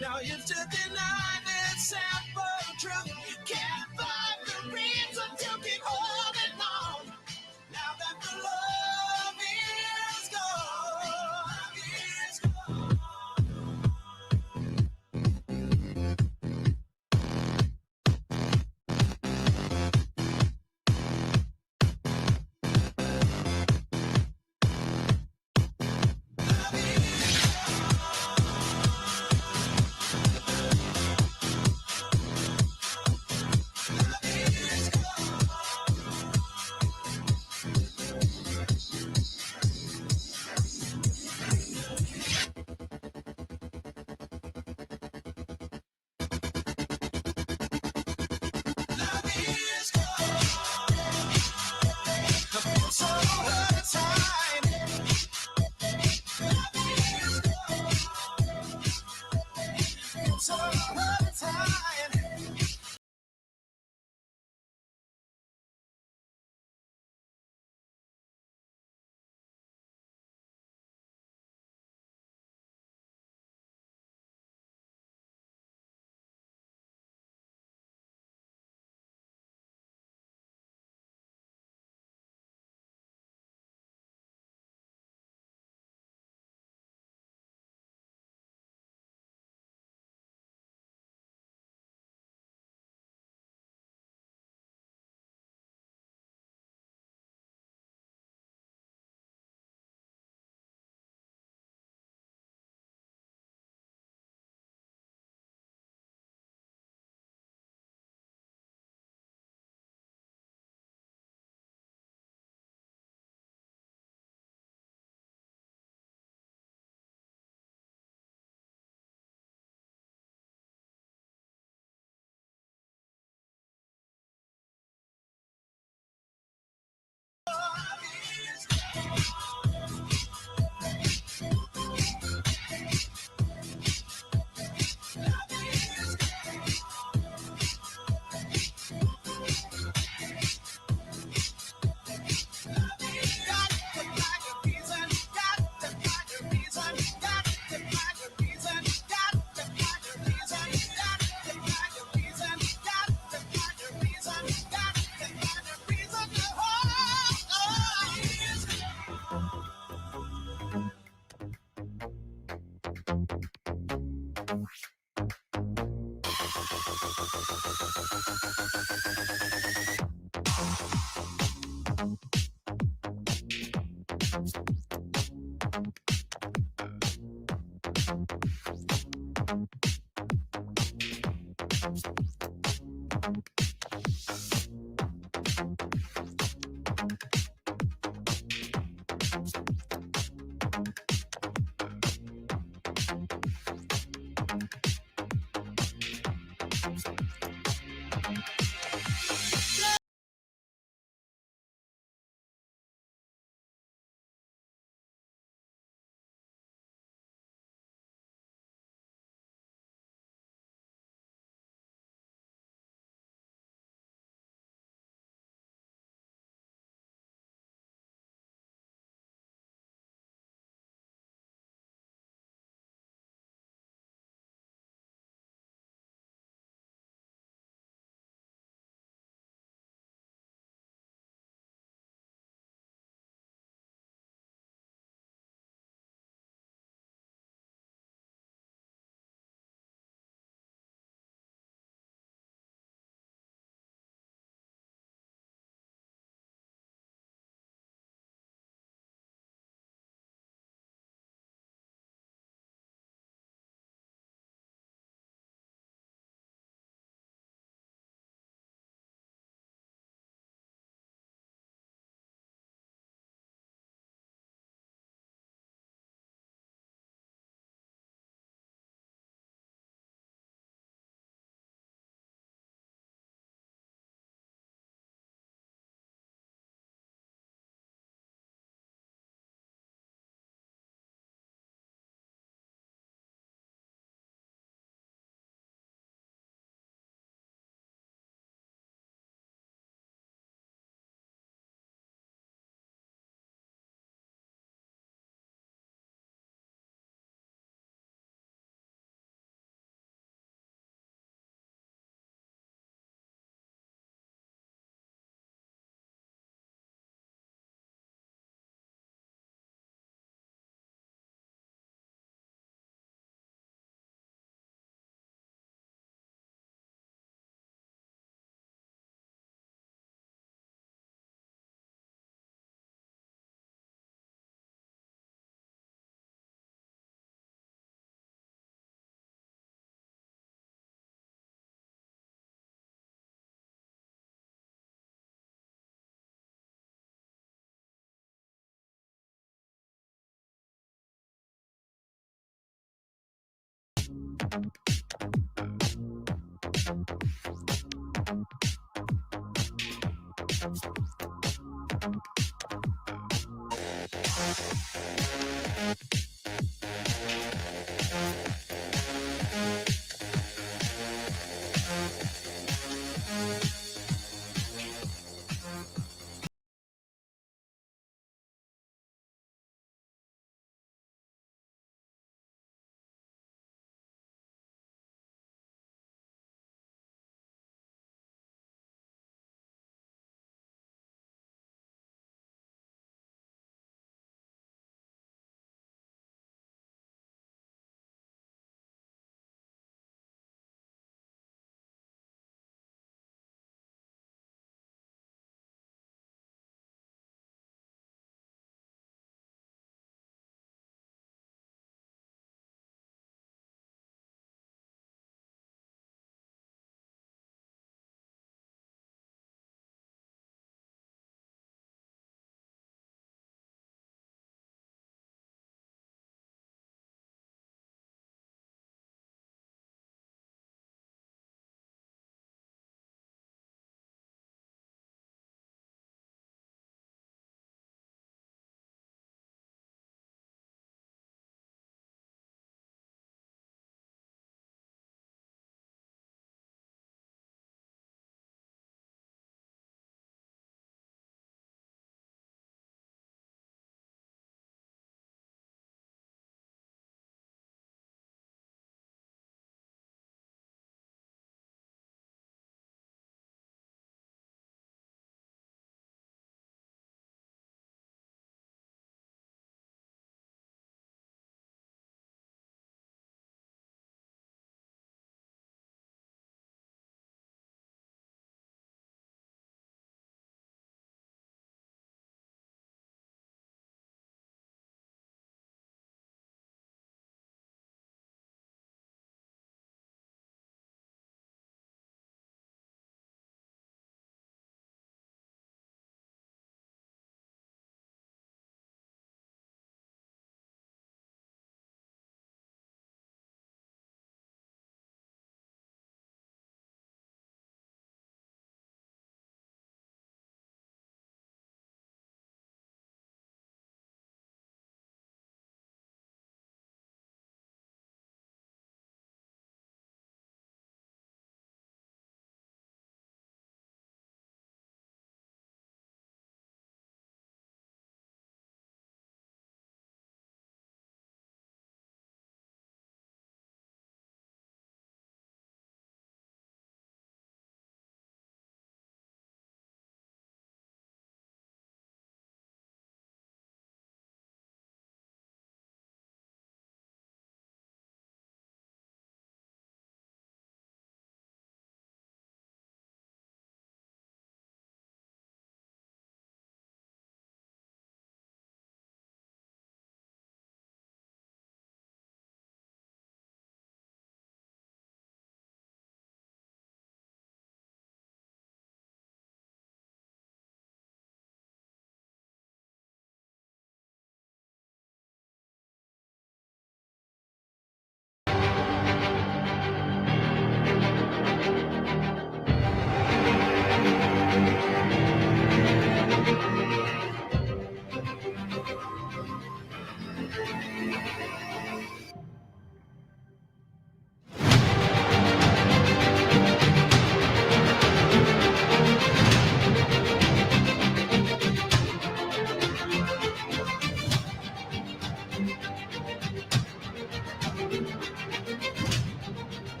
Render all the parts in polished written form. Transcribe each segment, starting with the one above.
Now if to deny this simple truth, can't find the reason to keep holding on. Now that the love is gone, it's gone.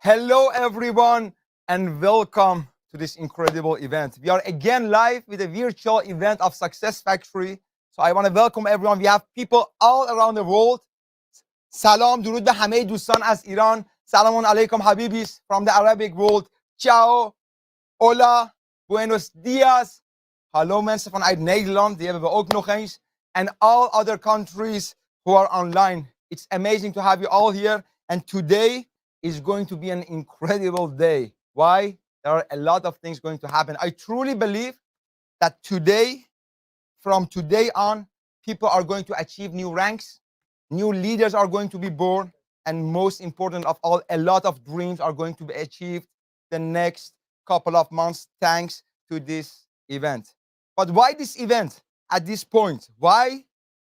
Hello, everyone, and welcome to this incredible event. We are again live with a virtual event of Success Factory. So I want to welcome everyone. We have people all around the world. Salam, درود به همه دوستان از ایران. Salamun alaikum habibis from the Arabic world. Ciao, hola, buenos dias. Hallo mensen vanuit Nederland, die hebben we ook nog eens. And all other countries who are online. It's amazing to have you all here. And today is going to be an incredible day. Why? There are a lot of things going to happen. I truly believe that today, from today on, people are going to achieve new ranks, new leaders are going to be born, and most important of all, a lot of dreams are going to be achieved the next couple of months thanks to this event. But why this event at this point? Why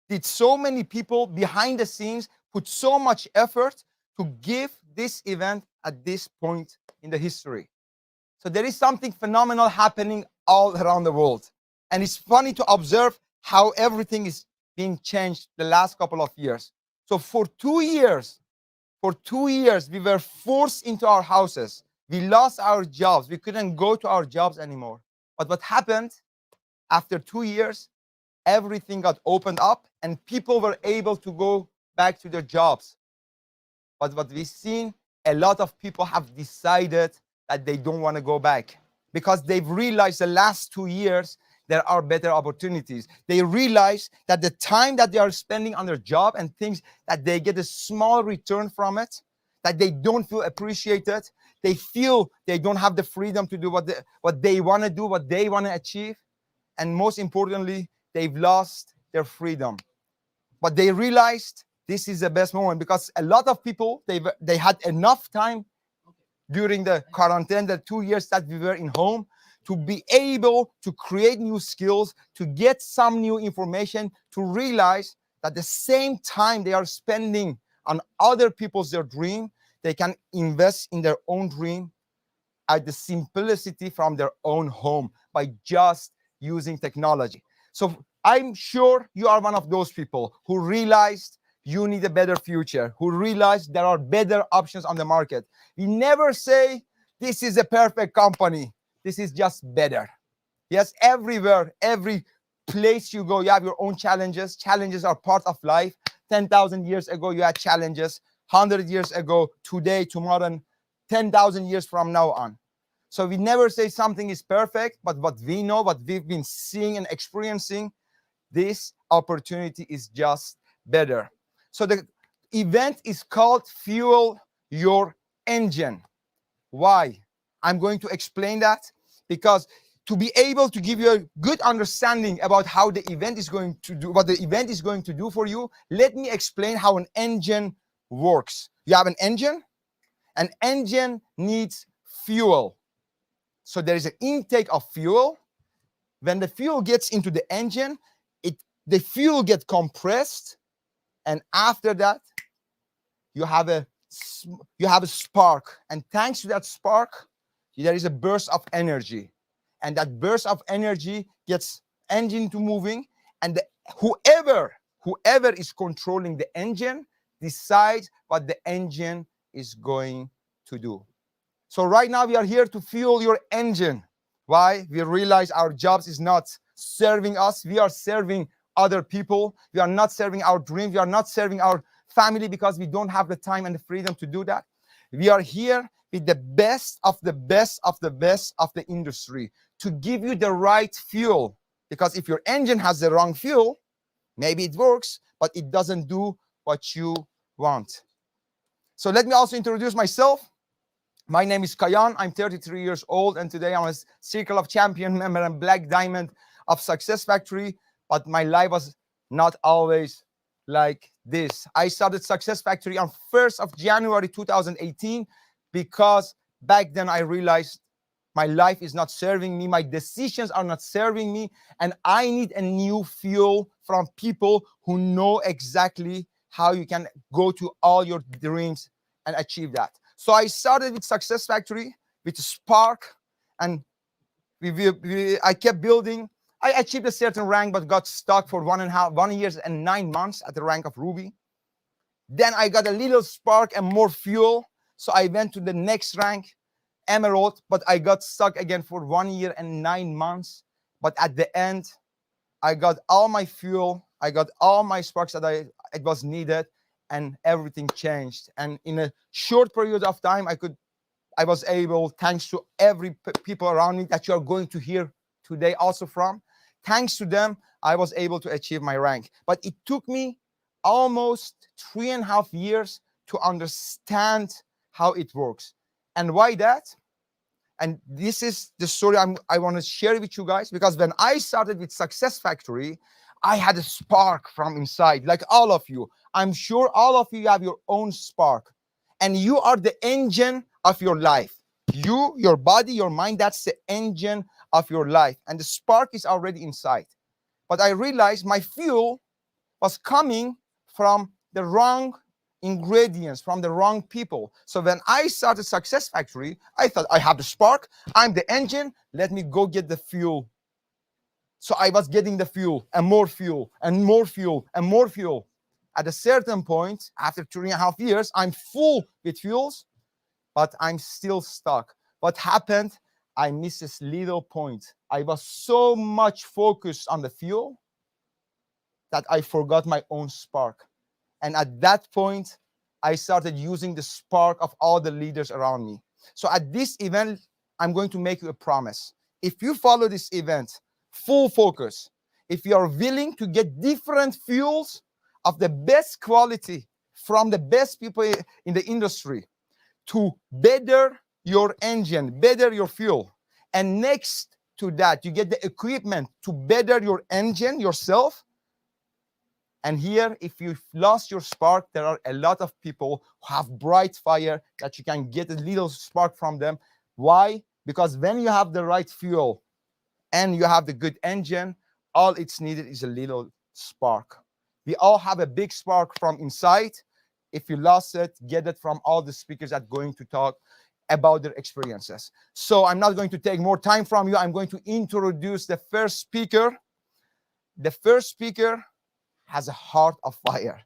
did so many people behind the scenes put so much effort to give this event at this point in the history? So there is something phenomenal happening all around the world. And it's funny to observe how everything is being changed the last couple of years. So for 2 years, we were forced into our houses. We lost our jobs. We couldn't go to our jobs anymore. But what happened after 2 years, everything got opened up and people were able to go back to their jobs. But what we've seen, a lot of people have decided that they don't want to go back because they've realized the last 2 years there are better opportunities. They realize that the time that they are spending on their job and things that they get a small return from it, that they don't feel appreciated. They feel they don't have the freedom to do what they want to do, what they want to achieve. And most importantly, they've lost their freedom. But they realized this is the best moment because a lot of people, they had enough time during the quarantine, the 2 years that we were in home, to be able to create new skills, to get some new information, to realize that the same time they are spending on other people's their dream, they can invest in their own dream at the simplicity from their own home by just using technology. So I'm sure you are one of those people who realized you need a better future, who realize there are better options on the market. We never say this is a perfect company. This is just better. Yes, everywhere, every place you go, you have your own challenges. Challenges are part of life. 10,000 years ago, you had challenges. 100 years ago, today, tomorrow, and 10,000 years from now on. So we never say something is perfect, but what we know, what we've been seeing and experiencing, this opportunity is just better. So the event is called Fuel Your Engine. Why? I'm going to explain that because to be able to give you a good understanding about how the event is going to do, what the event is going to do for you, let me explain how an engine works. You have an engine. An engine needs fuel. So there is an intake of fuel. When the fuel gets into the engine, the fuel gets compressed. And after that, you have a you have a spark, and thanks to that spark, there is a burst of energy, and that burst of energy gets engine to moving, and whoever is controlling the engine decides what the engine is going to do. So right now we are here to fuel your engine. Why? We realize our jobs is not serving us. We are serving other people. We are not serving our dreams. We are not serving our family because we don't have the time and the freedom to do that. We are here with the best of the best of the best of the industry to give you the right fuel. Because if your engine has the wrong fuel, maybe it works, but it doesn't do what you want. So let me also introduce myself. My name is Kaayan. I'm 33 years old, and today I'm a Circle of Champion member and Black Diamond of Success Factory. But my life was not always like this. I started Success Factory on 1st of January 2018 because back then I realized my life is not serving me, my decisions are not serving me, and I need a new fuel from people who know exactly how you can go to all your dreams and achieve that. So I started with Success Factory with a spark, and I kept building. I achieved a certain rank, but got stuck for 1 year and 9 months at the rank of Ruby. Then I got a little spark and more fuel, so I went to the next rank, Emerald, but I got stuck again for 1 year and 9 months. But at the end, I got all my fuel, I got all my sparks that it was needed, and everything changed. And in a short period of time, I was able, thanks to every people around me that you are going to hear today also from, thanks to them, I was able to achieve my rank. But it took me almost 3.5 years to understand how it works. And why that? And this is the story I want to share with you guys, because when I started with Success Factory, I had a spark from inside, like all of you. I'm sure all of you have your own spark, and you are the engine of your life. You, your body, your mind, that's the engine of your life, and the spark is already inside. But I realized my fuel was coming from the wrong ingredients, from the wrong people. So when I started Success Factory, I thought I have the spark, I'm the engine, let me go get the fuel. So I was getting the fuel and more fuel and more fuel and more fuel. At a certain point, after 3.5 years, I'm full with fuels, but I'm still stuck. What happened? I missed this little point. I was so much focused on the fuel that I forgot my own spark. And at that point, I started using the spark of all the leaders around me. So at this event, I'm going to make you a promise. If you follow this event, full focus, if you are willing to get different fuels of the best quality from the best people in the industry to better your engine, better your fuel, and next to that, you get the equipment to better your engine yourself. And here, if you've lost your spark, there are a lot of people who have bright fire that you can get a little spark from them. Why? Because when you have the right fuel and you have the good engine, all it's needed is a little spark. We all have a big spark from inside. If you lost it, get it from all the speakers that are going to talk about their experiences. So I'm not going to take more time from you. I'm going to introduce the first speaker. The first speaker has a heart of fire.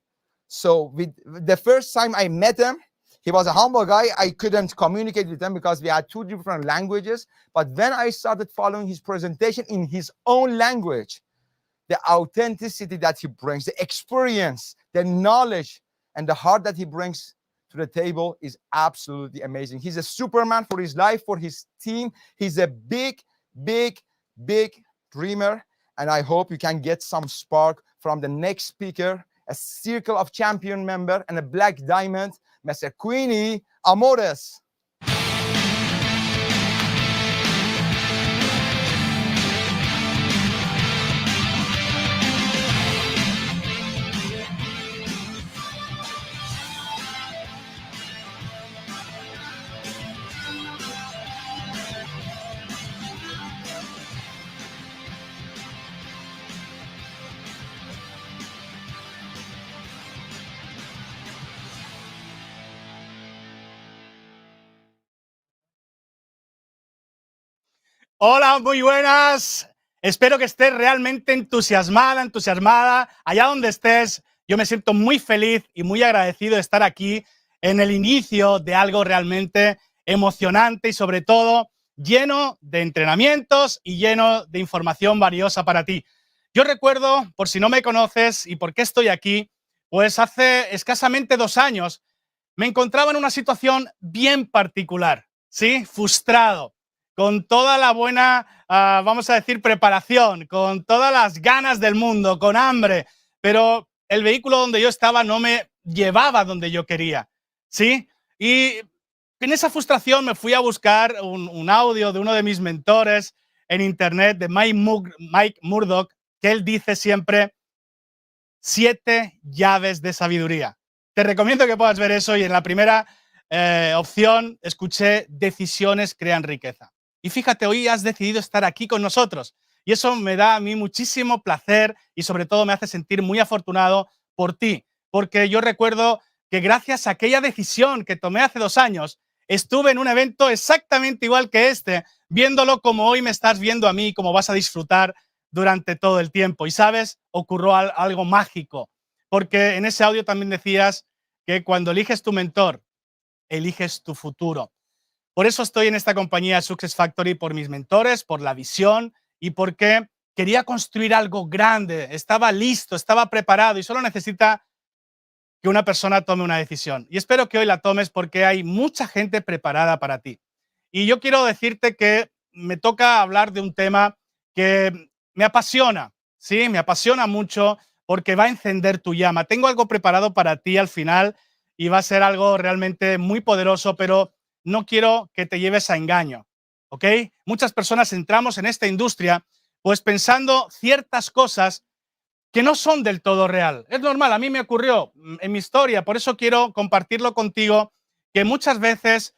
So with the first time I met him, he was a humble guy. I couldn't communicate with him because we had two different languages. But when I started following his presentation in his own language, the authenticity that he brings, the experience, the knowledge, and the heart that he brings to the table is absolutely amazing. He's a Superman for his life, for his team. He's a big, big, big dreamer. And I hope you can get some spark from the next speaker, a Circle of Champion member and a Black Diamond, Mr. Kwoinni, Amores. Hola, muy buenas. Espero que estés realmente entusiasmada. Allá donde estés, yo me siento muy feliz y muy agradecido de estar aquí en el inicio de algo realmente emocionante y sobre todo lleno de entrenamientos y lleno de información valiosa para ti. Yo recuerdo, por si no me conoces y por qué estoy aquí, pues hace escasamente 2 años me encontraba en una situación bien particular, ¿sí? Frustrado, con toda la buena, vamos a decir, preparación, con todas las ganas del mundo, con hambre, pero el vehículo donde yo estaba no me llevaba donde yo quería, ¿sí? Y en esa frustración me fui a buscar un audio de uno de mis mentores en internet, de Mike Murdoch, que él dice siempre 7 llaves de sabiduría. Te recomiendo que puedas ver eso y en la primera opción escuché decisiones crean riqueza. Y fíjate, hoy has decidido estar aquí con nosotros y eso me da a mí muchísimo placer y sobre todo me hace sentir muy afortunado por ti, porque yo recuerdo que gracias a aquella decisión que tomé hace 2 años, estuve en un evento exactamente igual que este, viéndolo como hoy me estás viendo a mí, como vas a disfrutar durante todo el tiempo. Y sabes, ocurrió algo mágico, porque en ese audio también decías que cuando eliges tu mentor, eliges tu futuro. Por eso estoy en esta compañía Success Factory, por mis mentores, por la visión y porque quería construir algo grande. Estaba listo, estaba preparado y solo necesita que una persona tome una decisión. Y espero que hoy la tomes porque hay mucha gente preparada para ti. Y yo quiero decirte que me toca hablar de un tema que me apasiona, ¿sí? Me apasiona mucho porque va a encender tu llama. Tengo algo preparado para ti al final y va a ser algo realmente muy poderoso, pero no quiero que te lleves a engaño, ¿ok? Muchas personas entramos en esta industria pues pensando ciertas cosas que no son del todo real. Es normal, a mí me ocurrió en mi historia, por eso quiero compartirlo contigo, que muchas veces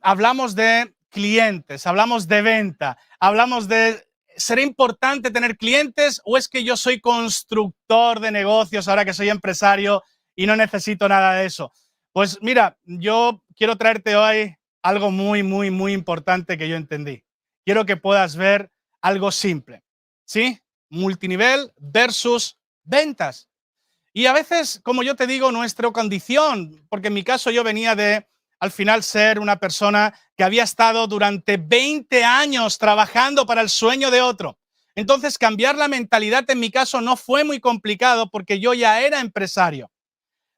hablamos de clientes, hablamos de venta, hablamos de ¿será importante tener clientes o es que yo soy constructor de negocios ahora que soy empresario y no necesito nada de eso? Pues mira, yo quiero traerte hoy algo muy importante que yo entendí. Quiero que puedas ver algo simple, ¿sí? Multinivel versus ventas. Y a veces, como yo te digo, nuestra condición, porque en mi caso yo venía de, al final, ser una persona que había estado durante 20 años trabajando para el sueño de otro. Entonces, cambiar la mentalidad en mi caso no fue muy complicado porque yo ya era empresario.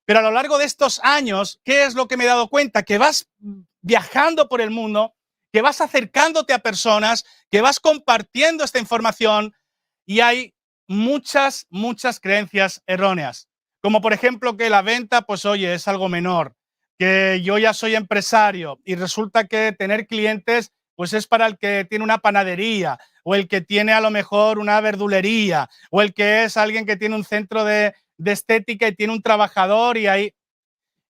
Pero a lo largo de estos años, ¿qué es lo que me he dado cuenta? Que vas viajando por el mundo, que vas acercándote a personas, que vas compartiendo esta información y hay muchas creencias erróneas. Como por ejemplo que la venta, pues oye, es algo menor, que yo ya soy empresario y resulta que tener clientes, pues es para el que tiene una panadería o el que tiene a lo mejor una verdulería o el que es alguien que tiene un centro de estética y tiene un trabajador y ahí.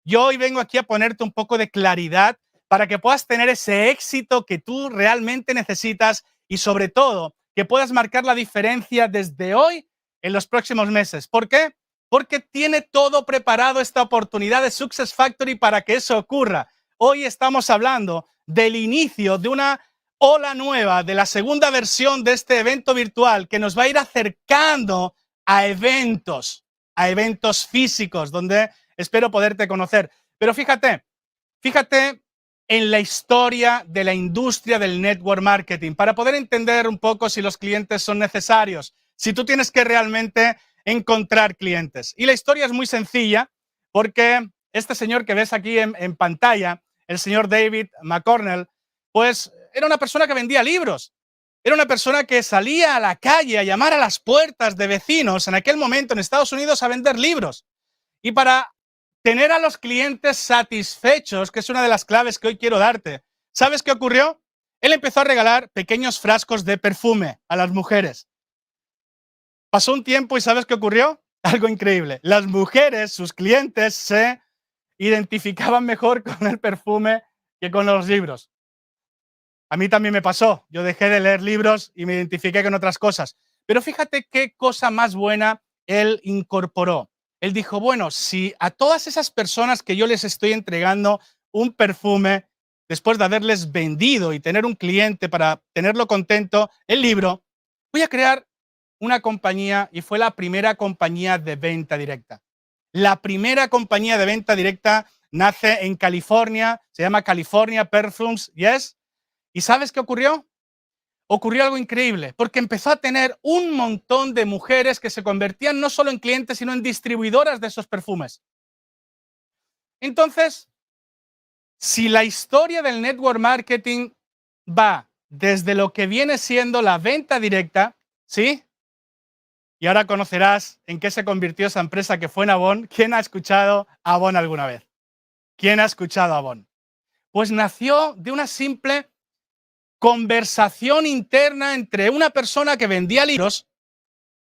Yo hoy vengo aquí a ponerte un poco de claridad para que puedas tener ese éxito que tú realmente necesitas y sobre todo que puedas marcar la diferencia desde hoy en los próximos meses. ¿Por qué? Porque tiene todo preparado esta oportunidad de Success Factory para que eso ocurra. Hoy estamos hablando del inicio de una ola nueva, de la segunda versión de este evento virtual que nos va a ir acercando a eventos físicos donde espero poderte conocer. Pero fíjate en la historia de la industria del network marketing para poder entender un poco si los clientes son necesarios, si tú tienes que realmente encontrar clientes. Y la historia es muy sencilla porque este señor que ves aquí en pantalla, el señor David McCornell, pues era una persona que vendía libros. Era una persona que salía a la calle a llamar a las puertas de vecinos en aquel momento en Estados Unidos a vender libros. Y para tener a los clientes satisfechos, que es una de las claves que hoy quiero darte, ¿sabes qué ocurrió? Él empezó a regalar pequeños frascos de perfume a las mujeres. Pasó un tiempo y ¿sabes qué ocurrió? Algo increíble. Las mujeres, sus clientes, se identificaban mejor con el perfume que con los libros. A mí también me pasó. Yo dejé de leer libros y me identifiqué con otras cosas. Pero fíjate qué cosa más buena él incorporó. Él dijo, bueno, si a todas esas personas que yo les estoy entregando un perfume, después de haberles vendido y tener un cliente para tenerlo contento, el libro, voy a crear una compañía, y fue la primera compañía de venta directa. La primera compañía de venta directa nace en California, se llama California Perfumes, ¿yes? ¿Y sabes qué ocurrió? Ocurrió algo increíble, porque empezó a tener un montón de mujeres que se convertían no solo en clientes, sino en distribuidoras de esos perfumes. Entonces, si la historia del network marketing va desde lo que viene siendo la venta directa, ¿sí? Y ahora conocerás en qué se convirtió esa empresa que fue en Avon. ¿Quién ha escuchado Avon alguna vez? ¿Quién ha escuchado Avon? Pues nació de una simple conversación interna entre una persona que vendía libros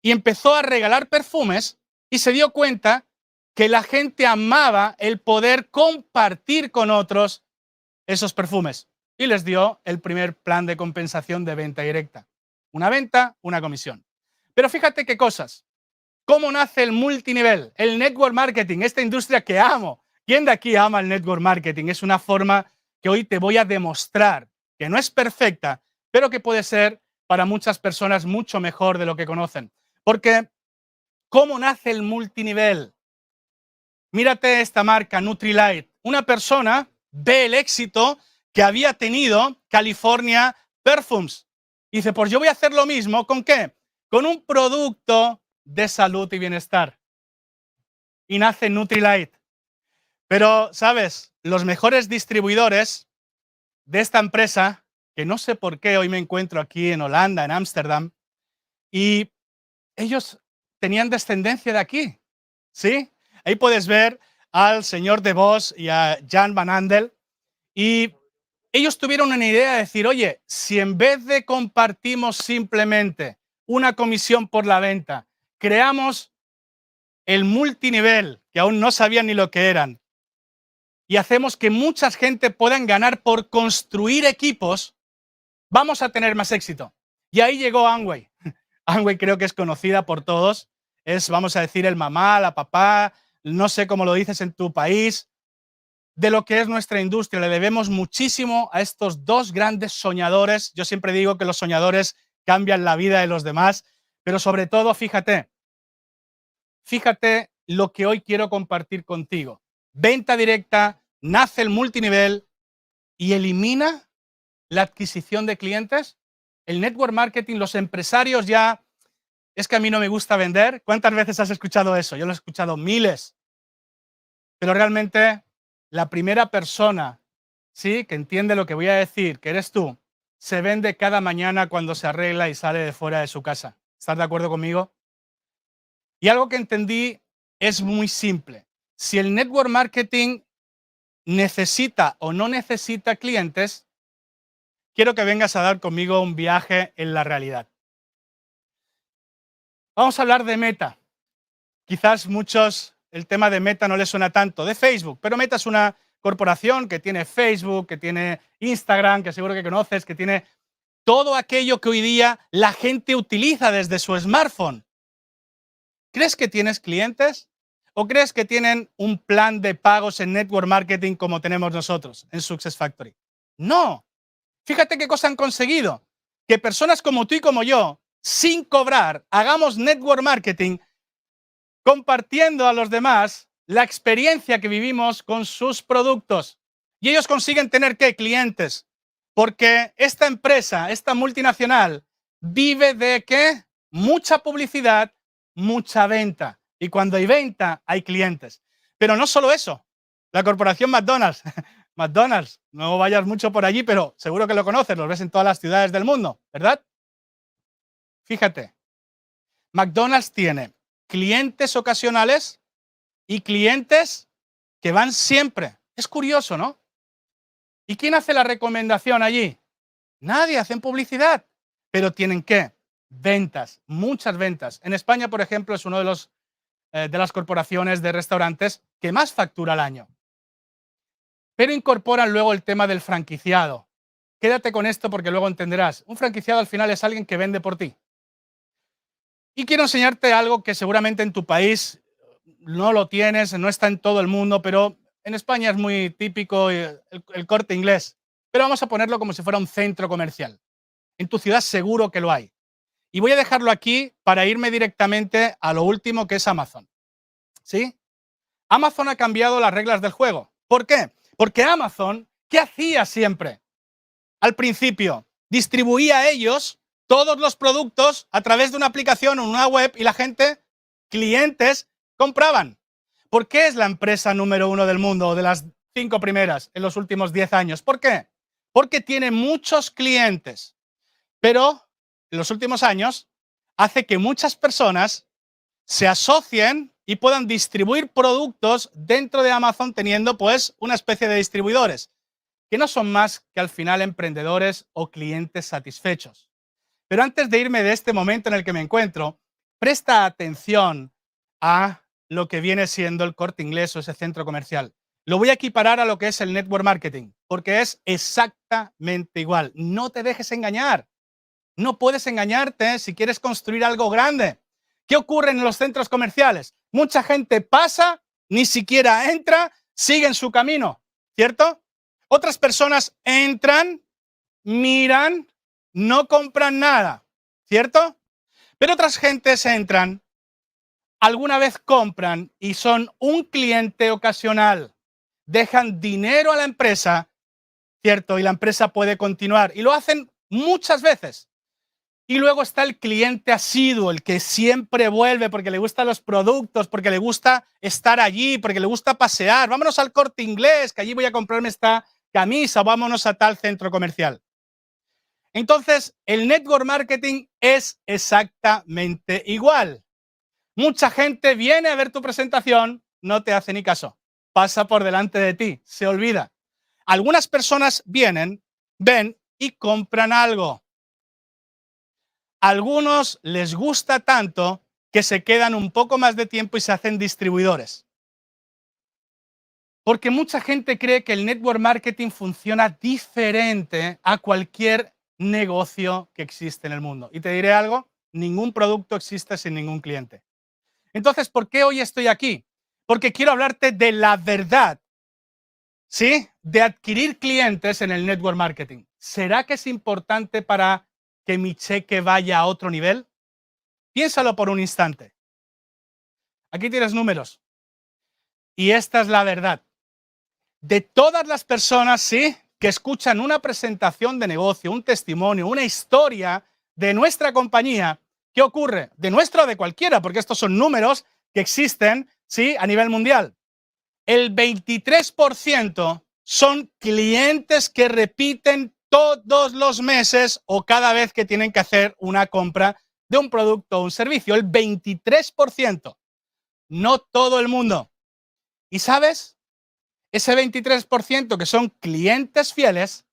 y empezó a regalar perfumes y se dio cuenta que la gente amaba el poder compartir con otros esos perfumes y les dio el primer plan de compensación de venta directa. Una venta, una comisión. Pero fíjate qué cosas. ¿Cómo nace el multinivel? El network marketing, esta industria que amo. ¿Quién de aquí ama el network marketing? Es una forma que hoy te voy a demostrar que no es perfecta, pero que puede ser para muchas personas mucho mejor de lo que conocen. Porque, ¿cómo nace el multinivel? Mírate esta marca, Nutrilite. Una persona ve el éxito que había tenido California Perfumes. Y dice, pues yo voy a hacer lo mismo. ¿Con qué? Con un producto de salud y bienestar. Y nace Nutrilite. Pero, ¿sabes? Los mejores distribuidores de esta empresa, que no sé por qué hoy me encuentro aquí en Holanda, en Ámsterdam, y ellos tenían descendencia de aquí, ¿sí? Ahí puedes ver al señor de Vos y a Jan Van Andel, y ellos tuvieron una idea de decir, oye, si en vez de compartimos simplemente una comisión por la venta, creamos el multinivel, que aún no sabían ni lo que eran, y hacemos que mucha gente puedan ganar por construir equipos, vamos a tener más éxito. Y ahí llegó Amway. Amway creo que es conocida por todos. Es, vamos a decir, el mamá, la papá, no sé cómo lo dices en tu país, de lo que es nuestra industria. Le debemos muchísimo a estos dos grandes soñadores. Yo siempre digo que los soñadores cambian la vida de los demás, pero sobre todo, fíjate lo que hoy quiero compartir contigo. Venta directa, nace el multinivel y elimina la adquisición de clientes. El network marketing, los empresarios ya, es que a mí no me gusta vender. ¿Cuántas veces has escuchado eso? Yo lo he escuchado miles. Pero realmente la primera persona, ¿sí?, que entiende lo que voy a decir, que eres tú, se vende cada mañana cuando se arregla y sale de fuera de su casa. ¿Estás de acuerdo conmigo? Y algo que entendí es muy simple. Si el network marketing necesita o no necesita clientes, quiero que vengas a dar conmigo un viaje en la realidad. Vamos a hablar de Meta. Quizás muchos el tema de Meta no les suena tanto, de Facebook, pero Meta es una corporación que tiene Facebook, que tiene Instagram, que seguro que conoces, que tiene todo aquello que hoy día la gente utiliza desde su smartphone. ¿Crees que tienes clientes? ¿O crees que tienen un plan de pagos en network marketing como tenemos nosotros en Success Factory? No. Fíjate qué cosa han conseguido. Que personas como tú y como yo, sin cobrar, hagamos network marketing compartiendo a los demás la experiencia que vivimos con sus productos. Y ellos consiguen tener, ¿qué? Clientes. Porque esta empresa, esta multinacional, vive de ¿qué? Mucha publicidad, mucha venta. Y cuando hay venta, hay clientes. Pero no solo eso. La corporación McDonald's. McDonald's, no vayas mucho por allí, pero seguro que lo conoces, lo ves en todas las ciudades del mundo, ¿verdad? Fíjate, McDonald's tiene clientes ocasionales y clientes que van siempre. Es curioso, ¿no? ¿Y quién hace la recomendación allí? Nadie, hacen publicidad. Pero tienen ¿qué? Ventas, muchas ventas. En España, por ejemplo, es uno de las corporaciones de restaurantes que más factura al año. Pero incorporan luego el tema del franquiciado. Quédate con esto porque luego entenderás. Un franquiciado al final es alguien que vende por ti. Y quiero enseñarte algo que seguramente en tu país no lo tienes, no está en todo el mundo, pero en España es muy típico el Corte Inglés. pero vamos a ponerlo como si fuera un centro comercial. En tu ciudad seguro que lo hay. Y voy a dejarlo aquí para irme directamente a lo último, que es Amazon. ¿Sí? Amazon ha cambiado las reglas del juego. ¿Por qué? Porque Amazon, ¿qué hacía siempre? Al principio, distribuía ellos todos los productos a través de una aplicación o una web y la gente, clientes, compraban. ¿Por qué es la empresa número 1 del mundo, de las 5 primeras en los últimos 10 años? ¿Por qué? Porque tiene muchos clientes, pero en los últimos años hace que muchas personas se asocien y puedan distribuir productos dentro de Amazon teniendo pues una especie de distribuidores que no son más que al final emprendedores o clientes satisfechos. Pero antes de irme de este momento en el que me encuentro, presta atención a lo que viene siendo el Corte Inglés o ese centro comercial. Lo voy a equiparar a lo que es el network marketing, porque es exactamente igual. No te dejes engañar. No puedes engañarte si quieres construir algo grande. ¿Qué ocurre en los centros comerciales? Mucha gente pasa, ni siquiera entra, sigue en su camino, ¿cierto? Otras personas entran, miran, no compran nada, ¿cierto? Pero otras gentes entran, alguna vez compran y son un cliente ocasional. Dejan dinero a la empresa, ¿cierto? Y la empresa puede continuar. Y lo hacen muchas veces. Y luego está el cliente asiduo, el que siempre vuelve porque le gustan los productos, porque le gusta estar allí, porque le gusta pasear. Vámonos al Corte Inglés, que allí voy a comprarme esta camisa, vámonos a tal centro comercial. Entonces, el network marketing es exactamente igual. Mucha gente viene a ver tu presentación, no te hace ni caso, pasa por delante de ti, se olvida. Algunas personas vienen, ven y compran algo. Algunos les gusta tanto que se quedan un poco más de tiempo y se hacen distribuidores. Porque mucha gente cree que el network marketing funciona diferente a cualquier negocio que existe en el mundo. Y te diré algo, ningún producto existe sin ningún cliente. Entonces, ¿por qué hoy estoy aquí? Porque quiero hablarte de la verdad, ¿sí? De adquirir clientes en el network marketing. ¿Será que es importante para que mi cheque vaya a otro nivel? Piénsalo por un instante. Aquí tienes números. Y esta es la verdad. De todas las personas, sí, que escuchan una presentación de negocio, un testimonio, una historia de nuestra compañía, ¿qué ocurre? De nuestra o de cualquiera, porque estos son números que existen, sí, a nivel mundial. El 23% son clientes que repiten todos los meses o cada vez que tienen que hacer una compra de un producto o un servicio. El 23%. No todo el mundo. ¿Y sabes? Ese 23% que son clientes fieles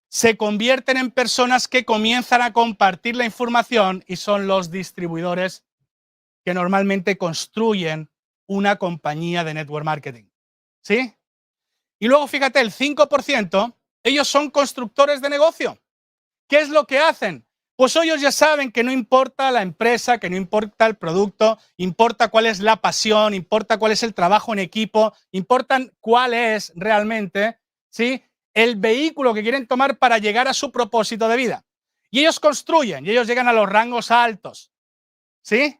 se convierten en personas que comienzan a compartir la información y son los distribuidores que normalmente construyen una compañía de network marketing. ¿Sí? Y luego fíjate, el 5%, ellos son constructores de negocio. ¿Qué es lo que hacen? Pues ellos ya saben que no importa la empresa, que no importa el producto, importa cuál es la pasión, importa cuál es el trabajo en equipo, importan cuál es realmente, ¿sí?, el vehículo que quieren tomar para llegar a su propósito de vida. Y ellos construyen, y ellos llegan a los rangos altos, ¿sí?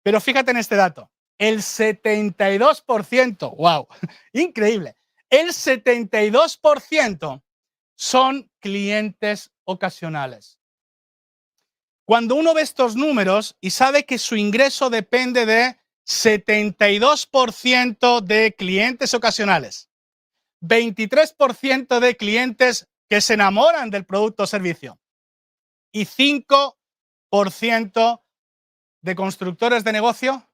Pero fíjate en este dato, el 72%, wow, increíble, el 72% son clientes ocasionales. Cuando uno ve estos números y sabe que su ingreso depende de 72% de clientes ocasionales, 23% de clientes que se enamoran del producto o servicio y 5% de constructores de negocio,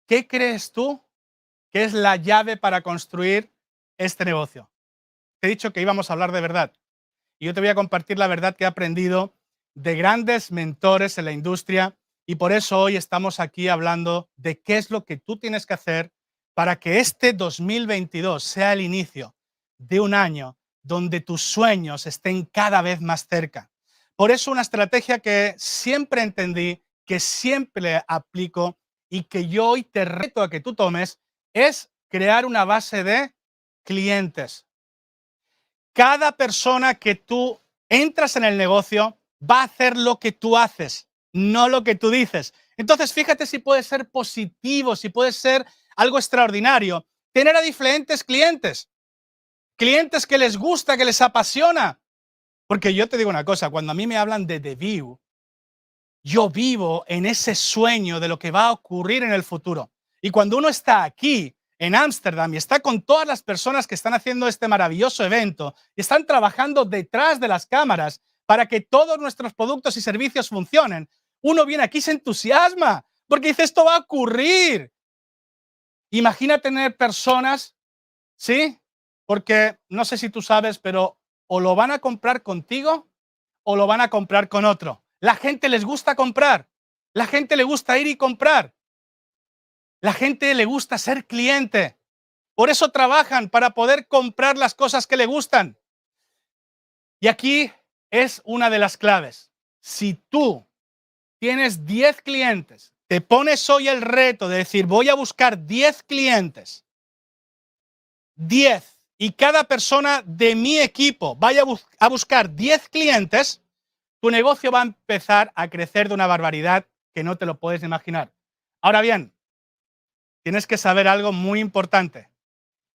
¿qué crees tú que es la llave para construir este negocio? Te he dicho que íbamos a hablar de verdad y yo te voy a compartir la verdad que he aprendido de grandes mentores en la industria y por eso hoy estamos aquí hablando de qué es lo que tú tienes que hacer para que este 2022 sea el inicio de un año donde tus sueños estén cada vez más cerca. Por eso una estrategia que siempre entendí, que siempre aplico y que yo hoy te reto a que tú tomes es crear una base de clientes. Cada persona que tú entras en el negocio va a hacer lo que tú haces, no lo que tú dices. Entonces, fíjate si puede ser positivo, si puede ser algo extraordinario. Tener a diferentes clientes. Clientes que les gusta, que les apasiona. Porque yo te digo una cosa, cuando a mí me hablan de The View, yo vivo en ese sueño de lo que va a ocurrir en el futuro. Y cuando uno está aquí, en Ámsterdam, y está con todas las personas que están haciendo este maravilloso evento, y están trabajando detrás de las cámaras para que todos nuestros productos y servicios funcionen, uno viene aquí y se entusiasma, porque dice, esto va a ocurrir. Imagina tener personas, ¿sí? Porque no sé si tú sabes, pero o lo van a comprar contigo o lo van a comprar con otro. La gente les gusta comprar. La gente le gusta ir y comprar. La gente le gusta ser cliente. Por eso trabajan, para poder comprar las cosas que le gustan. Y aquí es una de las claves. Si tú tienes 10 clientes, te pones hoy el reto de decir, voy a buscar 10 clientes. 10. Y cada persona de mi equipo vaya a buscar 10 clientes, tu negocio va a empezar a crecer de una barbaridad que no te lo puedes imaginar. Ahora bien, tienes que saber algo muy importante.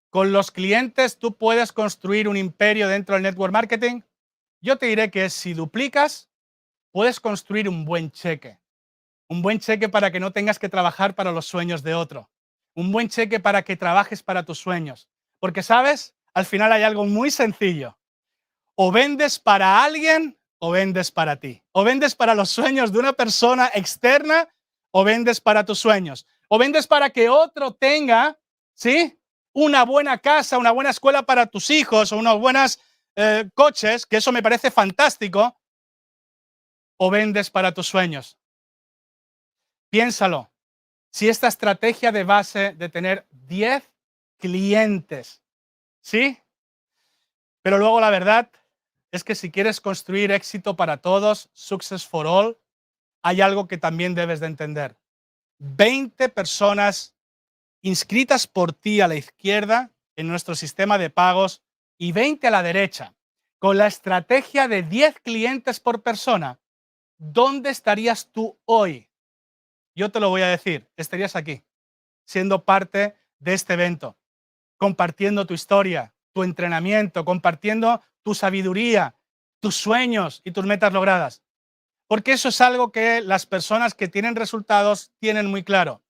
Con los clientes tú puedes construir un imperio dentro del network marketing. Yo te diré que si duplicas, puedes construir un buen cheque. Un buen cheque para que no tengas que trabajar para los sueños de otro. Un buen cheque para que trabajes para tus sueños. Porque, ¿sabes? Al final hay algo muy sencillo. O vendes para alguien o vendes para ti. O vendes para los sueños de una persona externa o vendes para tus sueños. O vendes para que otro tenga, ¿sí?, una buena casa, una buena escuela para tus hijos o unos buenos coches, que eso me parece fantástico. O vendes para tus sueños. Piénsalo. Si esta estrategia de base de tener 10 clientes, ¿sí? Pero luego la verdad es que si quieres construir éxito para todos, success for all, hay algo que también debes de entender. 20 personas inscritas por ti a la izquierda en nuestro sistema de pagos y 20 a la derecha. Con la estrategia de 10 clientes por persona, ¿dónde estarías tú hoy? Yo te lo voy a decir, estarías aquí, siendo parte de este evento, compartiendo tu historia, tu entrenamiento, compartiendo tu sabiduría, tus sueños y tus metas logradas. Porque eso es algo que las personas que tienen resultados tienen muy claro.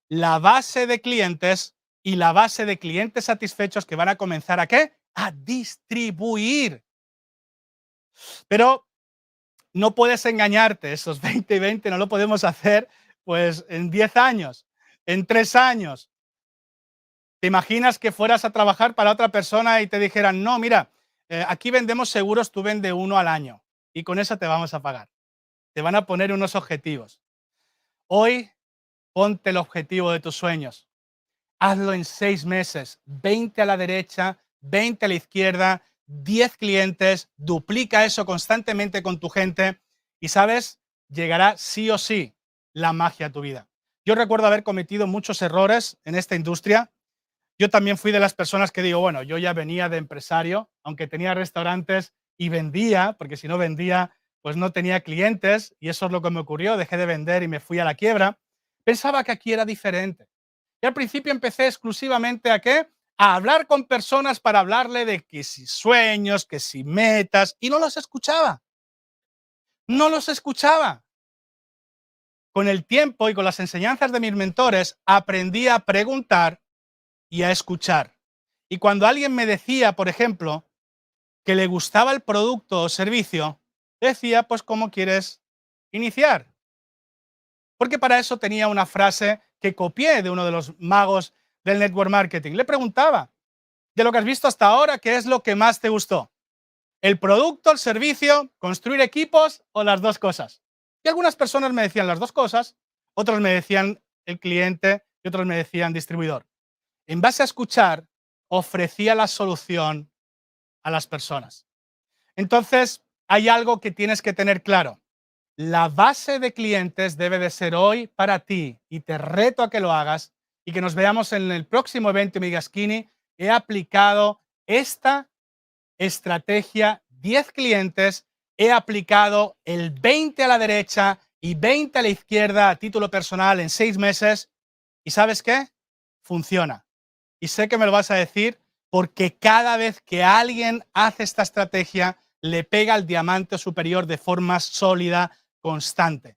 La base de clientes y la base de clientes satisfechos que van a comenzar ¿a qué? A distribuir. Pero no puedes engañarte, esos 20 y 20 no lo podemos hacer pues en 10 años, en 3 años. ¿Te imaginas que fueras a trabajar para otra persona y te dijeran, no, mira, aquí vendemos seguros, tú vende uno al año y con eso te vamos a pagar? Te van a poner unos objetivos. Hoy, ponte el objetivo de tus sueños. Hazlo en 6 meses, 20 a la derecha, 20 a la izquierda, 10 clientes, duplica eso constantemente con tu gente y, ¿sabes? Llegará sí o sí la magia a tu vida. Yo recuerdo haber cometido muchos errores en esta industria. Yo también fui de las personas que digo, bueno, yo ya venía de empresario, aunque tenía restaurantes y vendía, porque si no vendía, pues no tenía clientes y eso es lo que me ocurrió, dejé de vender y me fui a la quiebra. Pensaba que aquí era diferente. Y al principio empecé exclusivamente ¿a qué? A hablar con personas para hablarle de que si sueños, que si metas, y no los escuchaba. No los escuchaba. Con el tiempo y con las enseñanzas de mis mentores, aprendí a preguntar y a escuchar. Y cuando alguien me decía, por ejemplo, que le gustaba el producto o servicio, decía, pues, ¿cómo quieres iniciar? Porque para eso tenía una frase que copié de uno de los magos del network marketing. Le preguntaba, de lo que has visto hasta ahora, ¿qué es lo que más te gustó? ¿El producto, el servicio, construir equipos o las dos cosas? Y algunas personas me decían las dos cosas, otros me decían el cliente y otros me decían distribuidor. En base a escuchar, ofrecía la solución a las personas. Entonces, hay algo que tienes que tener claro. La base de clientes debe de ser hoy para ti y te reto a que lo hagas y que nos veamos en el próximo evento y me digas, Kini, he aplicado esta estrategia 10 clientes, he aplicado el 20 a la derecha y 20 a la izquierda a título personal en 6 meses. ¿Y sabes qué? Funciona. Y sé que me lo vas a decir porque cada vez que alguien hace esta estrategia, le pega al diamante superior de forma sólida, constante.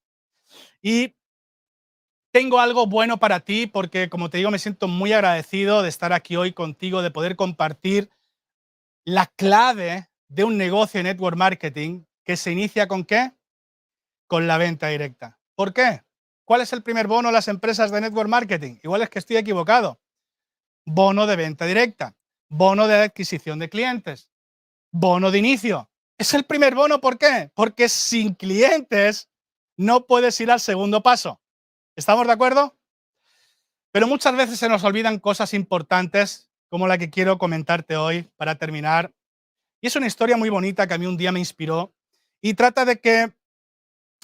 Y tengo algo bueno para ti porque, como te digo, me siento muy agradecido de estar aquí hoy contigo, de poder compartir la clave de un negocio de network marketing que se inicia ¿con qué? Con la venta directa. ¿Por qué? ¿Cuál es el primer bono a las empresas de network marketing? Igual es que estoy equivocado. Bono de venta directa, bono de adquisición de clientes, bono de inicio. Es el primer bono, ¿por qué? Porque sin clientes no puedes ir al segundo paso. ¿Estamos de acuerdo? Pero muchas veces se nos olvidan cosas importantes como la que quiero comentarte hoy para terminar. Y es una historia muy bonita que a mí un día me inspiró y trata de que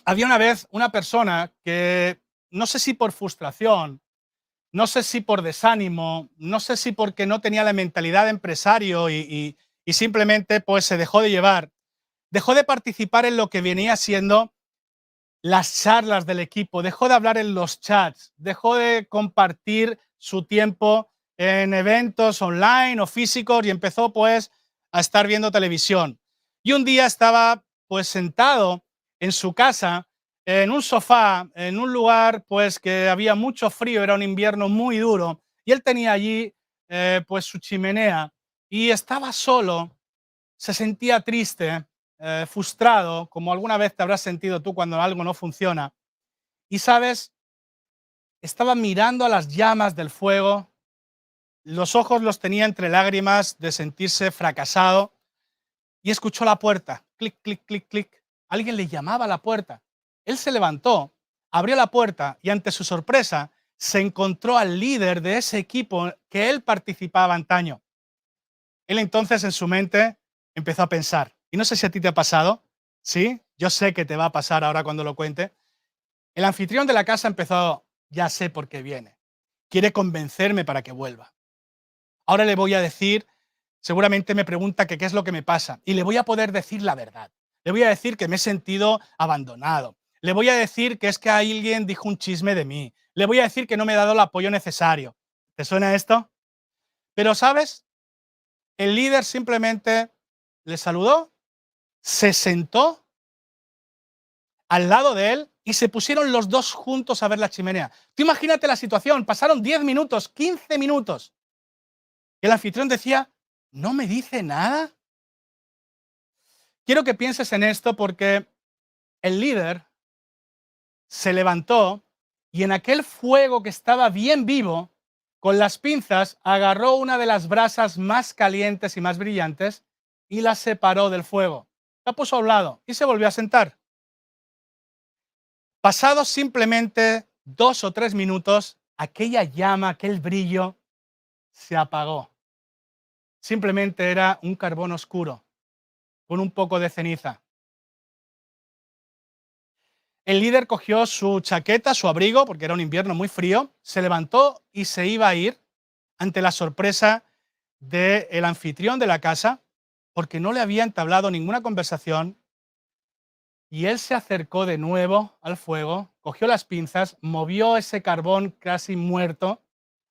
había una vez una persona que, no sé si por frustración, no sé si por desánimo, no sé si porque no tenía la mentalidad de empresario y simplemente pues se dejó de llevar, dejó de participar en lo que venía siendo las charlas del equipo, dejó de hablar en los chats, dejó de compartir su tiempo en eventos online o físicos y empezó pues a estar viendo televisión. Y un día estaba pues sentado en su casa, en un sofá, en un lugar pues que había mucho frío, era un invierno muy duro, y él tenía allí pues su chimenea y estaba solo, se sentía triste, frustrado, como alguna vez te habrás sentido tú cuando algo no funciona. Y sabes, estaba mirando a las llamas del fuego, los ojos los tenía entre lágrimas de sentirse fracasado y escuchó la puerta, clic, clic, clic, clic. Alguien le llamaba a la puerta. Él se levantó, abrió la puerta y ante su sorpresa se encontró al líder de ese equipo que él participaba antaño. Él entonces en su mente empezó a pensar, y no sé si a ti te ha pasado, ¿sí? Yo sé que te va a pasar ahora cuando lo cuente. El anfitrión de la casa empezó, ya sé por qué viene, quiere convencerme para que vuelva. Ahora le voy a decir, seguramente me pregunta que qué es lo que me pasa, y le voy a poder decir la verdad. Le voy a decir que me he sentido abandonado. Le voy a decir que es que alguien dijo un chisme de mí. Le voy a decir que no me he dado el apoyo necesario. ¿Te suena esto? Pero, ¿sabes? El líder simplemente le saludó, se sentó al lado de él y se pusieron los dos juntos a ver la chimenea. Tú imagínate la situación, pasaron 10 minutos, 15 minutos. Y el anfitrión decía, ¿no me dice nada? Quiero que pienses en esto porque el líder se levantó y en aquel fuego que estaba bien vivo, con las pinzas agarró una de las brasas más calientes y más brillantes y la separó del fuego. La puso a un lado y se volvió a sentar. Pasados simplemente 2 o 3 minutos, aquella llama, aquel brillo, se apagó. Simplemente era un carbón oscuro, con un poco de ceniza. El líder cogió su chaqueta, su abrigo, porque era un invierno muy frío, se levantó y se iba a ir ante la sorpresa del anfitrión de la casa, porque no le había entablado ninguna conversación. Y él se acercó de nuevo al fuego, cogió las pinzas, movió ese carbón casi muerto,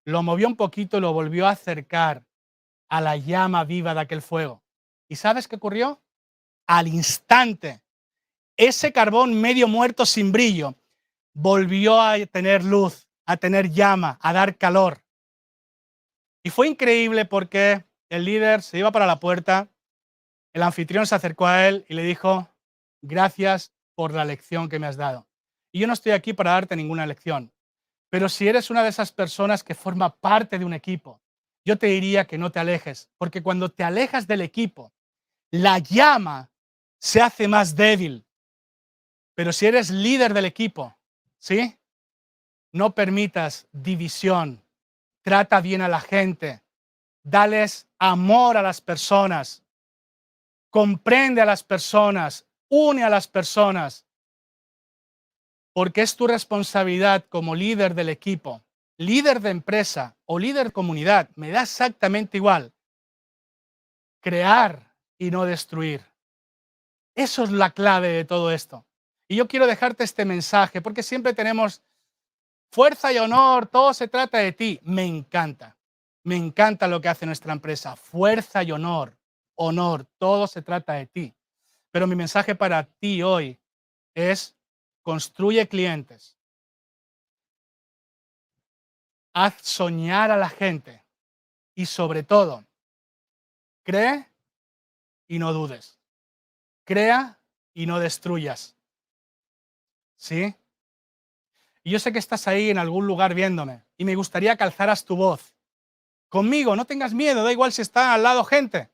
lo movió un poquito y lo volvió a acercar a la llama viva de aquel fuego. ¿Y sabes qué ocurrió? Al instante, ese carbón medio muerto sin brillo volvió a tener luz, a tener llama, a dar calor. Y fue increíble porque el líder se iba para la puerta, el anfitrión se acercó a él y le dijo, gracias por la lección que me has dado. Y yo no estoy aquí para darte ninguna lección, pero si eres una de esas personas que forma parte de un equipo, yo te diría que no te alejes, porque cuando te alejas del equipo, la llama se hace más débil. Pero si eres líder del equipo, ¿sí? No permitas división, trata bien a la gente, dales amor a las personas, comprende a las personas, une a las personas, porque es tu responsabilidad como líder del equipo, líder de empresa o líder de comunidad, me da exactamente igual, crear y no destruir. Eso es la clave de todo esto. Y yo quiero dejarte este mensaje porque siempre tenemos fuerza y honor, todo se trata de ti. Me encanta lo que hace nuestra empresa. Fuerza y honor, todo se trata de ti. Pero mi mensaje para ti hoy es: construye clientes. Haz soñar a la gente. Y sobre todo, cree y no dudes. Crea y no destruyas. ¿Sí? Y yo sé que estás ahí en algún lugar viéndome y me gustaría que alzaras tu voz. Conmigo, no tengas miedo, da igual si está al lado gente.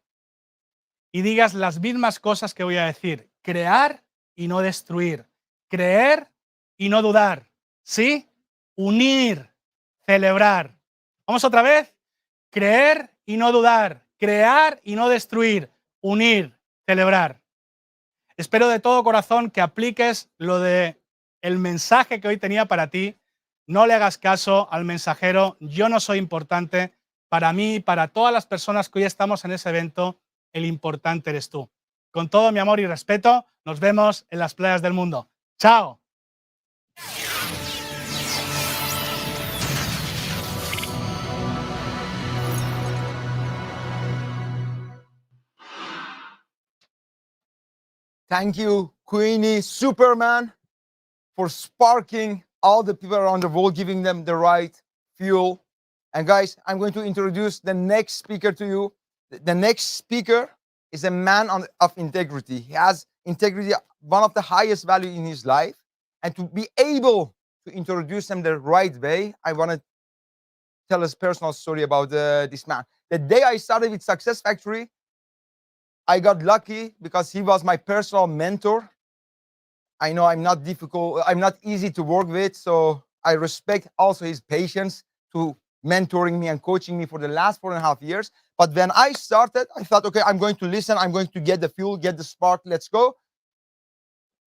Y digas las mismas cosas que voy a decir. Crear y no destruir. Creer y no dudar. ¿Sí? Unir, celebrar. Vamos otra vez. Creer y no dudar. Crear y no destruir. Unir, celebrar. Espero de todo corazón que apliques lo de el mensaje que hoy tenía para ti. No le hagas caso al mensajero. Yo no soy importante. Para mí, para todas las personas que hoy estamos en ese evento, el importante eres tú. Con todo mi amor y respeto, nos vemos en las playas del mundo. ¡Chao! Thank you, Queenie, Superman, for sparking all the people around the world, giving them the right fuel. And guys, I'm going to introduce the next speaker to you. The next speaker is a man of integrity. He has integrity, one of the highest value in his life. And to be able to introduce him the right way, I want to tell a personal story about this man. The day I started with Success Factory, I got lucky because he was my personal mentor. I know I'm not difficult, I'm not easy to work with, so I respect also his patience to mentoring me and coaching me for the last 4.5 years. But when I started, I thought, okay, I'm going to listen, I'm going to get the fuel, get the spark, let's go.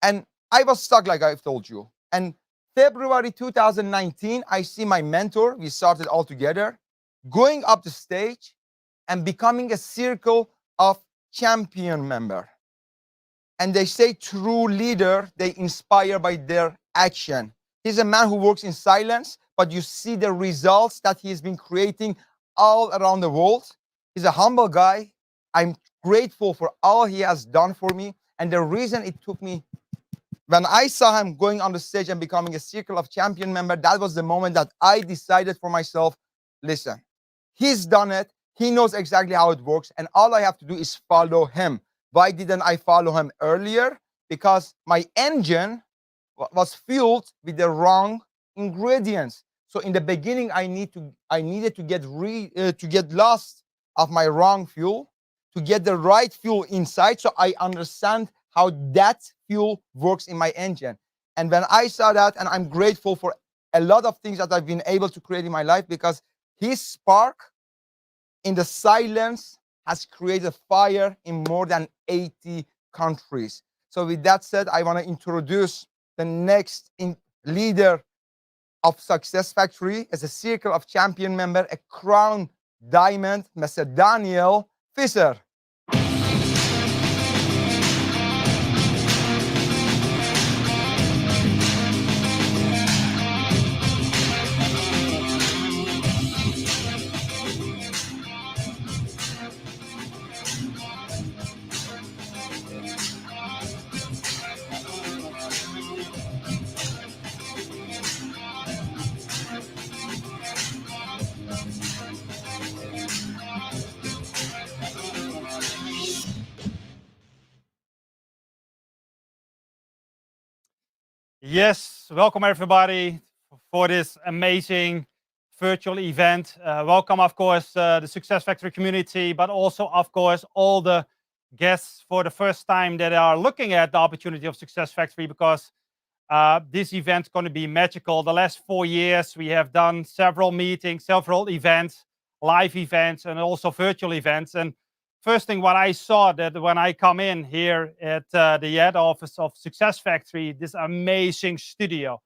And I was stuck, like I've told you. And February 2019, I see my mentor, we started all together, going up the stage and becoming a circle of champion member. And they say true leader, they inspire by their action. He's a man who works in silence, but you see the results that he's been creating all around the world. He's a humble guy. I'm grateful for all he has done for me. And the reason it took me, when I saw him going on the stage and becoming a circle of champion member, that was the moment that I decided for myself, listen, he's done it. He knows exactly how it works. And all I have to do is follow him. Why didn't I follow him earlier? Because my engine was fueled with the wrong ingredients. So in the beginning, I needed to get lost of my wrong fuel, to get the right fuel inside, so I understand how that fuel works in my engine. And when I saw that, and I'm grateful for a lot of things that I've been able to create in my life, because his spark in the silence has created fire in more than 80 countries. So with that said, I want to introduce the next leader of Success Factory as a Circle of Champion member, a crown diamond, Mr. Daniel Fieser. Yes, welcome everybody for this amazing virtual event. Welcome, of course, the Success Factory community, but also, of course, all the guests for the first time that are looking at the opportunity of Success Factory, because this event is going to be magical. The last 4 years, we have done several meetings, several events, live events, and also virtual events. And first thing what I saw that when I come in here at the head office of Success Factory, this amazing studio.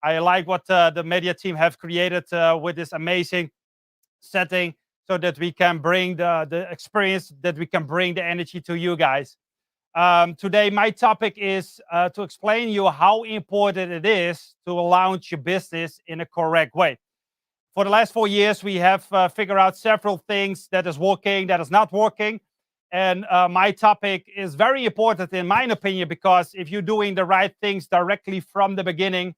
I like what the media team have created with this amazing setting. so that we can bring the experience, that we can bring the energy to you guys. Today, my topic is to explain you how important it is to launch your business in a correct way. For the last 4 years, we have figured out several things that is working, that is not working. And my topic is very important in my opinion, because if you're doing the right things directly from the beginning,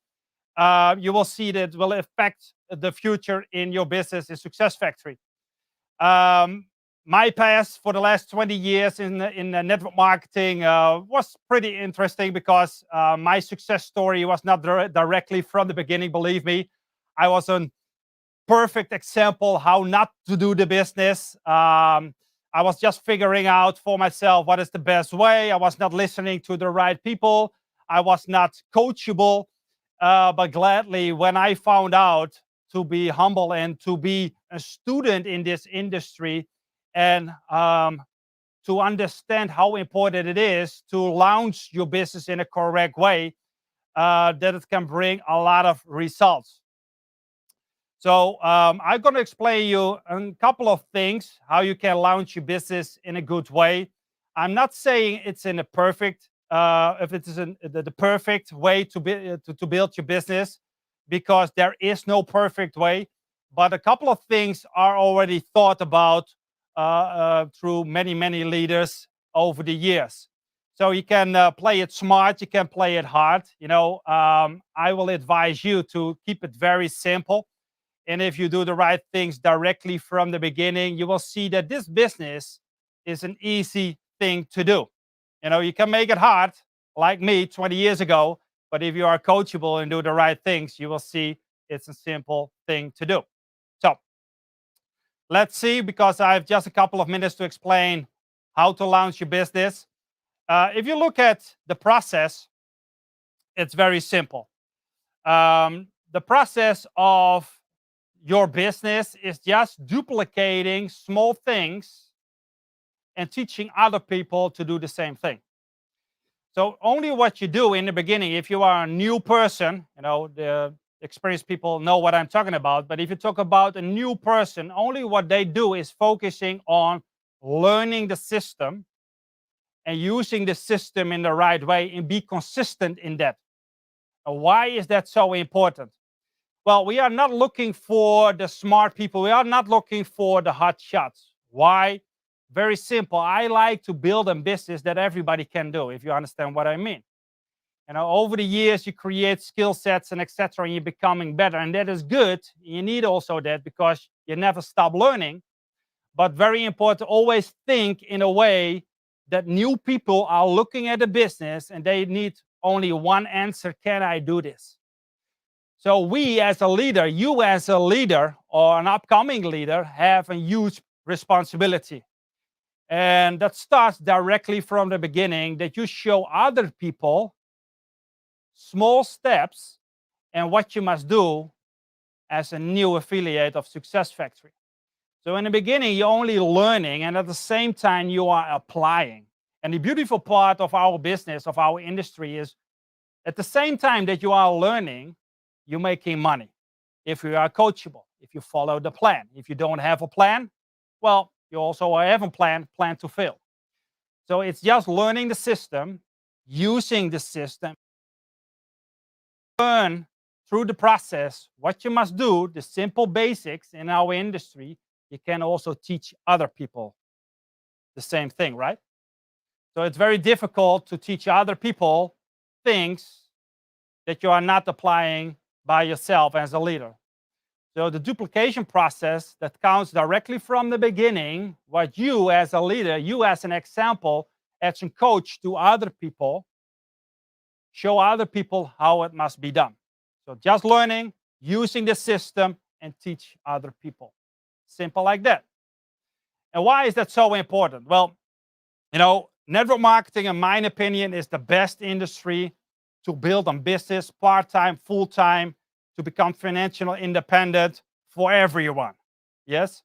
you will see that it will affect the future in your business, in Success Factory. My past for the last 20 years in network marketing was pretty interesting, because my success story was not directly from the beginning, believe me. I was a perfect example how not to do the business. I was just figuring out for myself what is the best way. I was not listening to the right people. I was not coachable. But gladly, when I found out to be humble and to be a student in this industry, and to understand how important it is to launch your business in a correct way, that it can bring a lot of results. So I'm going to explain you a couple of things how you can launch your business in a good way. I'm not saying it's in a perfect, if it is the perfect way to build your business, because there is no perfect way. But a couple of things are already thought about through many leaders over the years. So you can play it smart, you can play it hard. You know, I will advise you to keep it very simple. And if you do the right things directly from the beginning, you will see that this business is an easy thing to do. You know, you can make it hard, like me 20 years ago, but if you are coachable and do the right things, you will see it's a simple thing to do. So let's see, because I have just a couple of minutes to explain how to launch your business. If you look at the process, it's very simple. The process of your business is just duplicating small things and teaching other people to do the same thing. So only what you do in the beginning, if you are a new person, you know, the experienced people know what I'm talking about. But if you talk about a new person, only what they do is focusing on learning the system and using the system in the right way and be consistent in that. Why is that so important? Well, we are not looking for the smart people. We are not looking for the hot shots. Why? Very simple. I like to build a business that everybody can do, if you understand what I mean. You know, over the years, you create skill sets and etc., and you're becoming better. And that is good. You need also that, because you never stop learning. But very important to always think in a way that new people are looking at the business and they need only one answer: can I do this? So we as a leader, you as a leader or an upcoming leader, have a huge responsibility. And that starts directly from the beginning, that you show other people small steps and what you must do as a new affiliate of Success Factory. So in the beginning, you're only learning, and at the same time, you are applying. And the beautiful part of our business, of our industry, is at the same time that you are learning, you're making money. If you are coachable, if you follow the plan. If you don't have a plan, well, you also have a plan to fail. So it's just learning the system, using the system, learn through the process what you must do, the simple basics in our industry. You can also teach other people the same thing, right? So it's very difficult to teach other people things that you are not applying by yourself as a leader. So the duplication process that counts directly from the beginning, what you as a leader, you as an example, as a coach to other people, show other people how it must be done. So just learning, using the system, and teach other people. Simple like that. And why is that so important? Well, you know, network marketing, in my opinion, is the best industry to build a business, part-time, full-time, to become financially independent for everyone. Yes?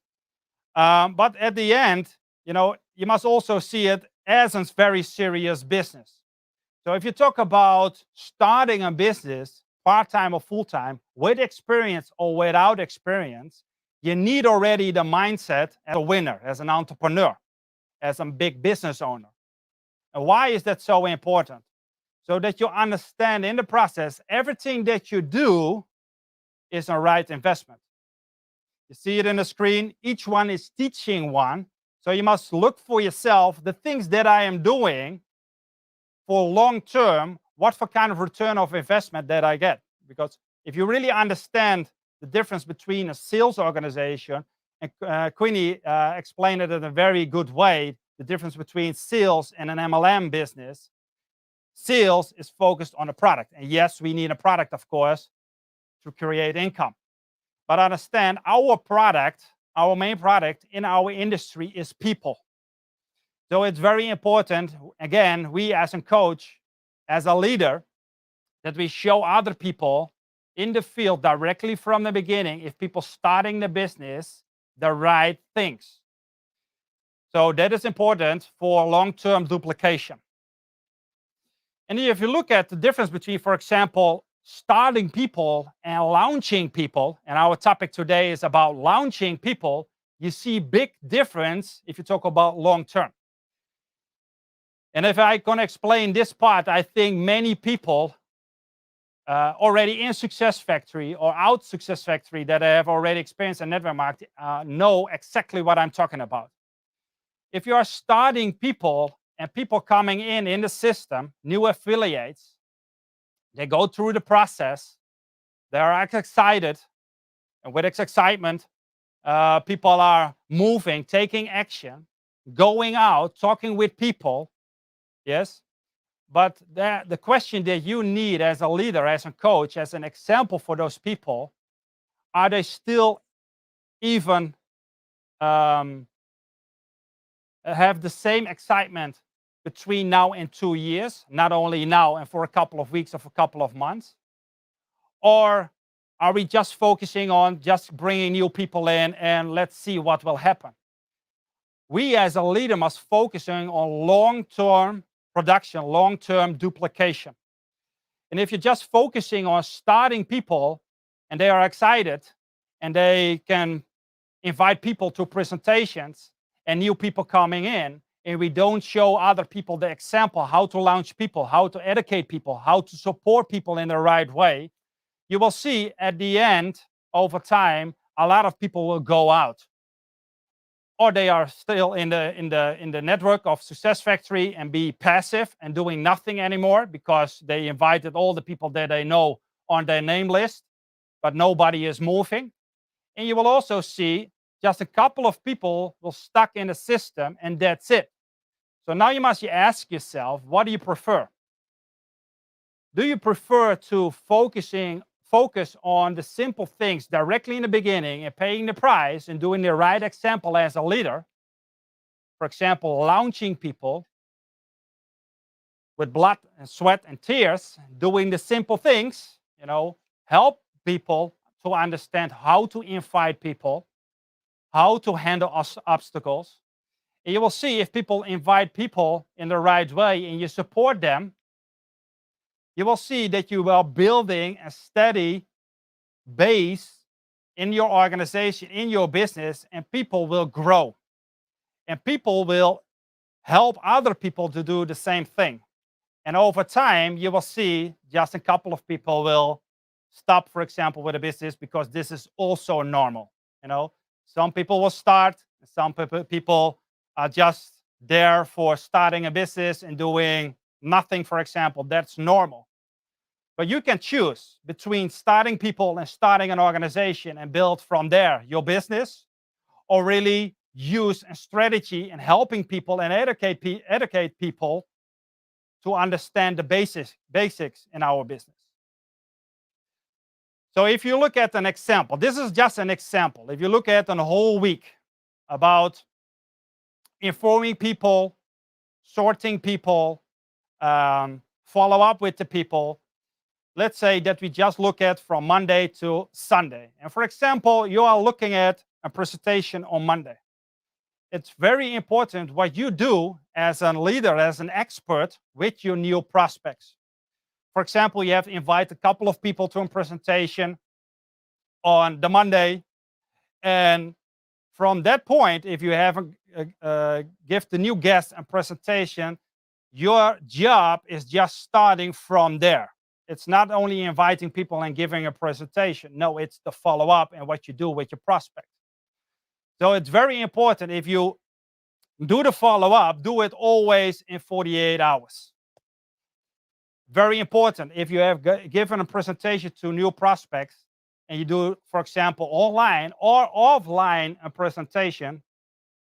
But at the end, you know, you must also see it as a very serious business. So if you talk about starting a business, part-time or full-time, with experience or without experience, you need already the mindset as a winner, as an entrepreneur, as a big business owner. And why is that so important? So that you understand in the process, everything that you do is a right investment. You see it in the screen. Each one is teaching one. So you must look for yourself, the things that I am doing for long term, what for kind of return of investment that I get. Because if you really understand the difference between a sales organization, and Queenie explained it in a very good way, the difference between sales and an MLM business. Sales is focused on a product. And yes, we need a product, of course, to create income. But understand our product, our main product in our industry is people. So it's very important, again, we as a coach, as a leader, that we show other people in the field directly from the beginning, if people starting the business, the right things. So that is important for long-term duplication. And if you look at the difference between, for example, starting people and launching people, and our topic today is about launching people, you see big difference if you talk about long-term. And if I can explain this part, I think many people already in Success Factory or out Success Factory that have already experienced a network marketing know exactly what I'm talking about. If you are starting people and people coming in the system, new affiliates, they go through the process, they are excited, and with excitement, people are moving, taking action, going out, talking with people, yes? But the question that you need as a leader, as a coach, as an example for those people, are they still even have the same excitement between now and 2 years, not only now and for a couple of weeks or for a couple of months? Or are we just focusing on just bringing new people in and let's see what will happen? We as a leader must focus on long-term production, long-term duplication. And if you're just focusing on starting people and they are excited and they can invite people to presentations and new people coming in, and we don't show other people the example how to launch people, how to educate people, how to support people in the right way, you will see at the end, over time, a lot of people will go out. Or they are still in the network of Success Factory and be passive and doing nothing anymore because they invited all the people that they know on their name list, but nobody is moving. And you will also see just a couple of people will stuck in the system and that's it. So now you must ask yourself, what do you prefer? Do you prefer to focus on the simple things directly in the beginning and paying the price and doing the right example as a leader? For example, launching people with blood and sweat and tears, doing the simple things, help people to understand how to invite people, how to handle obstacles. And you will see if people invite people in the right way and you support them, you will see that you are building a steady base in your organization, in your business, and people will grow. And people will help other people to do the same thing. And over time, you will see just a couple of people will stop, for example, with a business because this is also normal. Some people will start, some people are just there for starting a business and doing nothing, for example. That's normal. But you can choose between starting people and starting an organization and build from there your business, or really use a strategy and helping people and educate people to understand the basics in our business. So if you look at an example, this is just an example. If you look at a whole week about informing people, sorting people, follow up with the people, let's say that we just look at from Monday to Sunday. And for example, you are looking at a presentation on Monday. It's very important what you do as a leader, as an expert with your new prospects. For example, you have to invite a couple of people to a presentation on the Monday, And from that point, if you have give the new guest a presentation, your job is just starting from there. It's not only inviting people and giving a presentation. No, it's the follow-up and what you do with your prospect. So it's very important, if you do the follow-up, do it always in 48 hours. Very important. If you have given a presentation to new prospects and you do, for example, online or offline a presentation,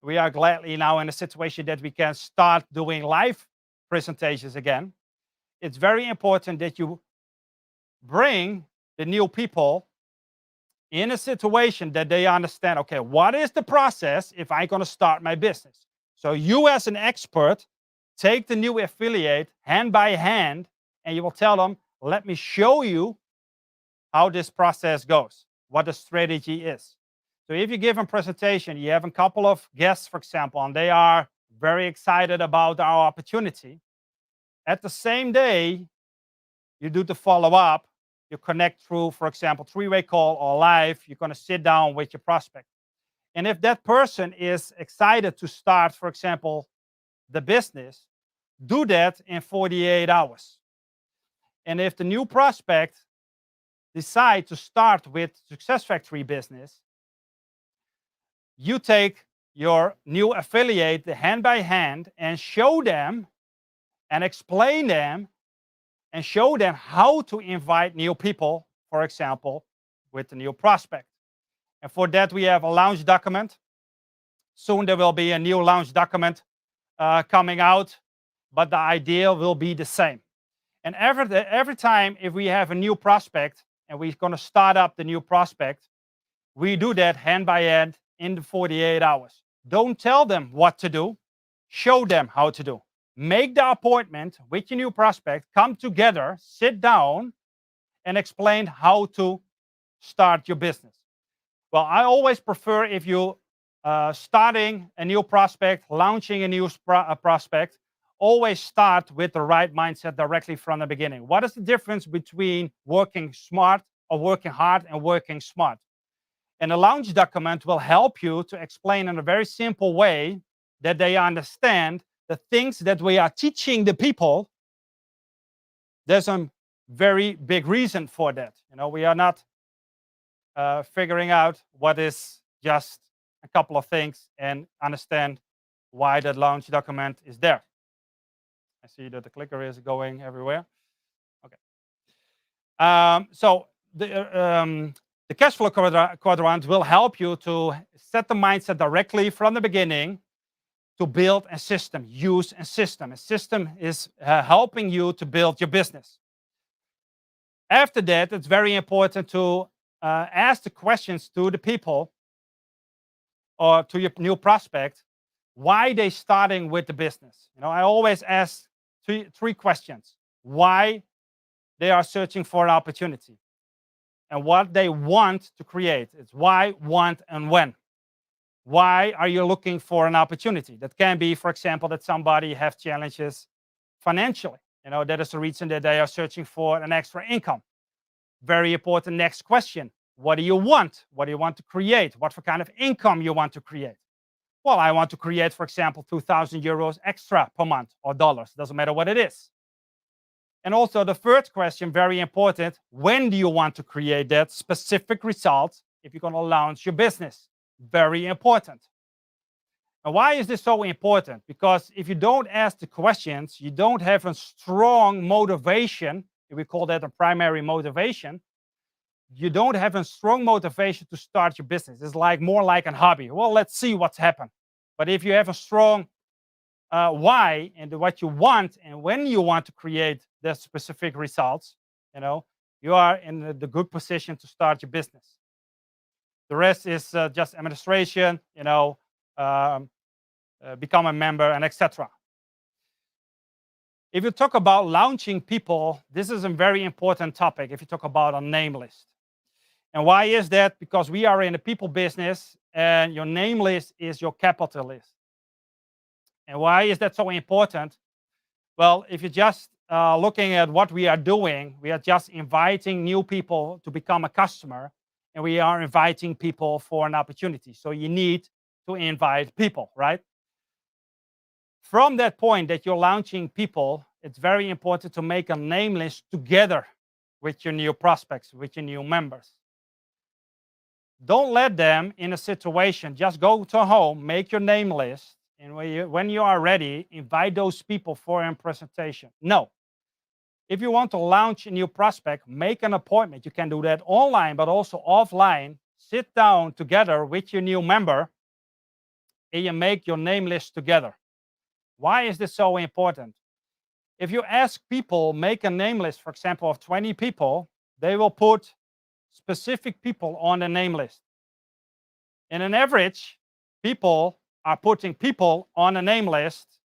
we are gladly now in a situation that we can start doing live presentations again. It's very important that you bring the new people in a situation that they understand, okay, what is the process if I'm going to start my business? So you as an expert, take the new affiliate hand by hand, and you will tell them, let me show you how this process goes, what the strategy is. So if you give a presentation, you have a couple of guests, for example, and they are very excited about our opportunity. At the same day, you do the follow-up, you connect through, for example, three-way call or live, you're going to sit down with your prospect. And if that person is excited to start, for example, the business, do that in 48 hours. And if the new prospect decide to start with Success Factory business, you take your new affiliate hand by hand and show them and explain them and show them how to invite new people, for example, with the new prospect. And for that, we have a launch document. Soon there will be a new launch document coming out, but the idea will be the same. And every time if we have a new prospect and we're going to start up the new prospect, we do that hand by hand in the 48 hours. Don't tell them what to do. Show them how to do. Make the appointment with your new prospect, come together, sit down, and explain how to start your business. Well, I always prefer, if you starting a new prospect, launching a new prospect, always start with the right mindset directly from the beginning. What is the difference between working smart or working hard and working smart? And a launch document will help you to explain in a very simple way that they understand the things that we are teaching the people. There's a very big reason for that. You know, we are not figuring out what is just a couple of things and understand why that launch document is there. I see that the clicker is going everywhere. Okay. So the cash flow quadrant will help you to set the mindset directly from the beginning to build a system, use a system. A system is helping you to build your business. After that, it's very important to ask the questions to the people or to your new prospect, why they starting with the business. You know, I always ask three questions. Why they are searching for an opportunity and what they want to create. It's why, want, and when. Why are you looking for an opportunity? That can be, for example, that somebody has challenges financially. You know, that is the reason that they are searching for an extra income. Very important next question. What do you want? What do you want to create? What kind of income you want to create? Well, I want to create, for example, 2,000 euros extra per month or dollars. Doesn't matter what it is. And also the third question, very important. When do you want to create that specific result if you're going to launch your business? Very important. And why is this so important? Because if you don't ask the questions, you don't have a strong motivation. We call that a primary motivation. You don't have a strong motivation to start your business. It's like more like a hobby. Well, let's see what's happened. But if you have a strong why and what you want and when you want to create the specific results, you know, you are in the good position to start your business. The rest is just administration, you know, become a member, and etc. If you talk about launching people, this is a very important topic if you talk about a name list. And why is that? Because we are in a people business and your name list is your capital list. And why is that so important? Well, if you're just looking at what we are doing, we are just inviting new people to become a customer. and we are inviting people for an opportunity. So you need to invite people, right? From that point that you're launching people, it's very important to make a name list together with your new prospects, with your new members. Don't let them in a situation, just go to home, make your name list, and when you are ready, invite those people for a presentation. No. If you want to launch a new prospect, make an appointment. You can do that online, but also offline. Sit down together with your new member and you make your name list together. Why is this so important? If you ask people, make a name list, for example, of 20 people, they will put specific people on the name list. And on average, people are putting people on a name list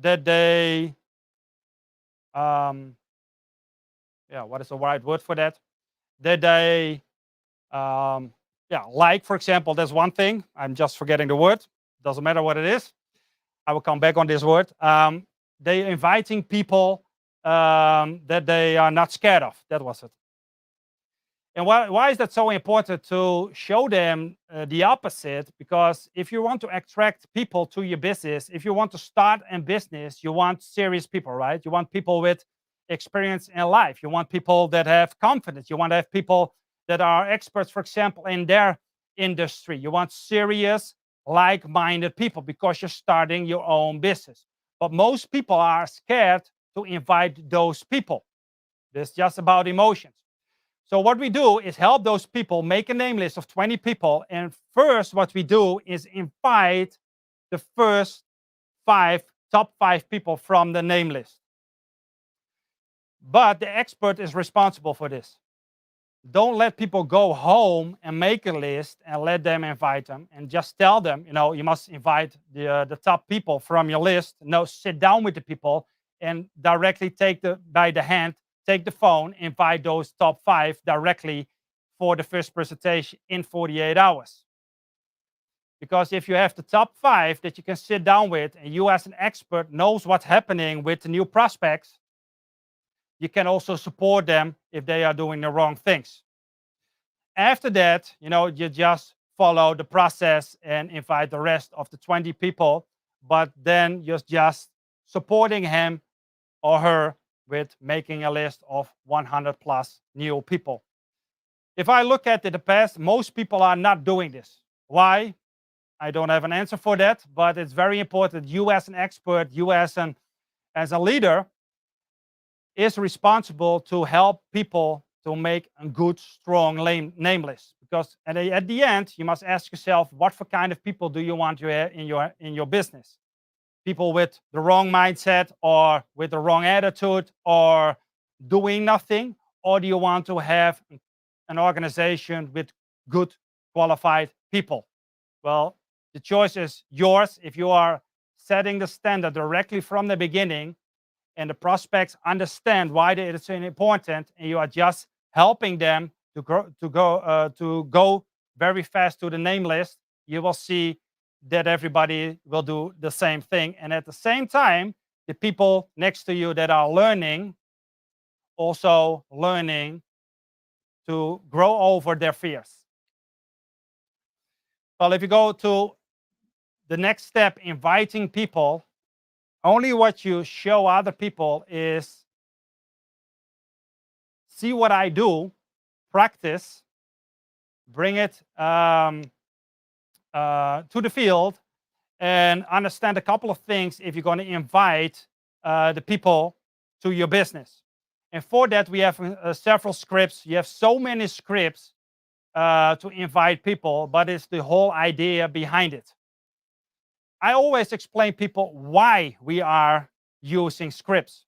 that they, what is the right word for that? That they, like, for example, there's one thing, I'm just forgetting the word, doesn't matter what it is. I will come back on this word. They're inviting people that they are not scared of. That was it. And why is that so important to show them the opposite? Because if you want to attract people to your business, if you want to start a business, you want serious people, right? You want people with experience in life. You want people that have confidence. You want to have people that are experts, for example, in their industry. You want serious, like-minded people because you're starting your own business. But most people are scared to invite those people. It's just about emotions. So what we do is help those people make a name list of 20 people. And first, what we do is invite the first top five people from the name list. But the expert is responsible for this. Don't let people go home and make a list and let them invite them and just tell them, you must invite the top people from your list. No, sit down with the people and directly take by the hand, take the phone, invite those top 5 directly for the first presentation in 48 hours. Because if you have the top 5 that you can sit down with and you as an expert knows what's happening with the new prospects, you can also support them if they are doing the wrong things. After that, you just follow the process and invite the rest of the 20 people, but then you're just supporting him or her with making a list of 100 plus new people. If I look at the past, most people are not doing this. Why? I don't have an answer for that, but it's very important. You as an expert, you as a leader, is responsible to help people to make a good, strong name list. Because at the end, you must ask yourself, what for kind of people do you want to have in your business? People with the wrong mindset or with the wrong attitude or doing nothing? Or do you want to have an organization with good, qualified people? Well, the choice is yours. If you are setting the standard directly from the beginning and the prospects understand why it is important and you are just helping them to go very fast to the name list, you will see that everybody will do the same thing. And at the same time, the people next to you that are learning, also learning to grow over their fears. Well, if you go to the next step, inviting people, only what you show other people is see what I do, practice, bring it to the field, and understand a couple of things if you're going to invite the people to your business. And for that, we have several scripts. You have so many scripts to invite people, but it's the whole idea behind it. I always explain people why we are using scripts.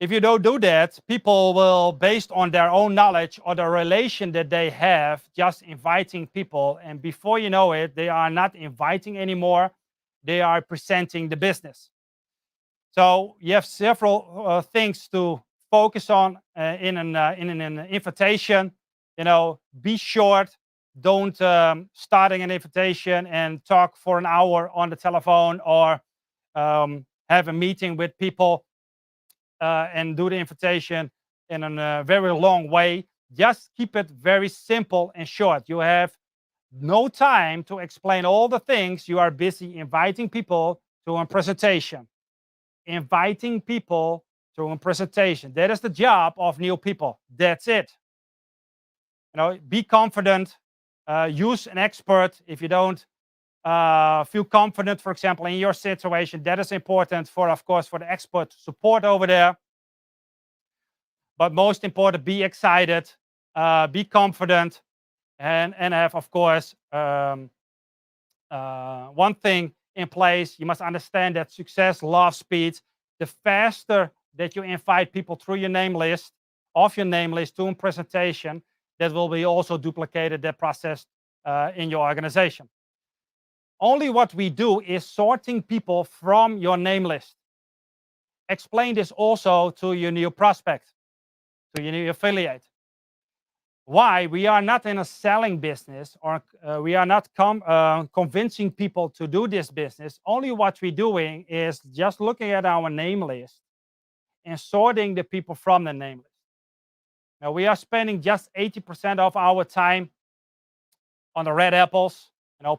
If you don't do that, people will, based on their own knowledge or the relation that they have, just inviting people. And before you know it, they are not inviting anymore. They are presenting the business. So you have several things to focus on in an invitation. Be short. Don't starting an invitation and talk for an hour on the telephone or have a meeting with people and do the invitation in a very long way. Just keep it very simple and short. You have no time to explain all the things. You are busy inviting people to a presentation. Inviting people to a presentation. That is the job of new people. That's it. Be confident. Use an expert if you don't feel confident, for example, in your situation. That is important for, of course, for the expert support over there. But most important, be excited, be confident, and have, of course, one thing in place. You must understand that success loves speed. The faster that you invite people through your name list, to a presentation, that will be also duplicated, that process in your organization. Only what we do is sorting people from your name list. Explain this also to your new prospect, to your new affiliate. Why? We are not in a selling business, or we are not convincing people to do this business. Only what we're doing is just looking at our name list and sorting the people from the name list. Now, we are spending just 80% of our time on the red apples,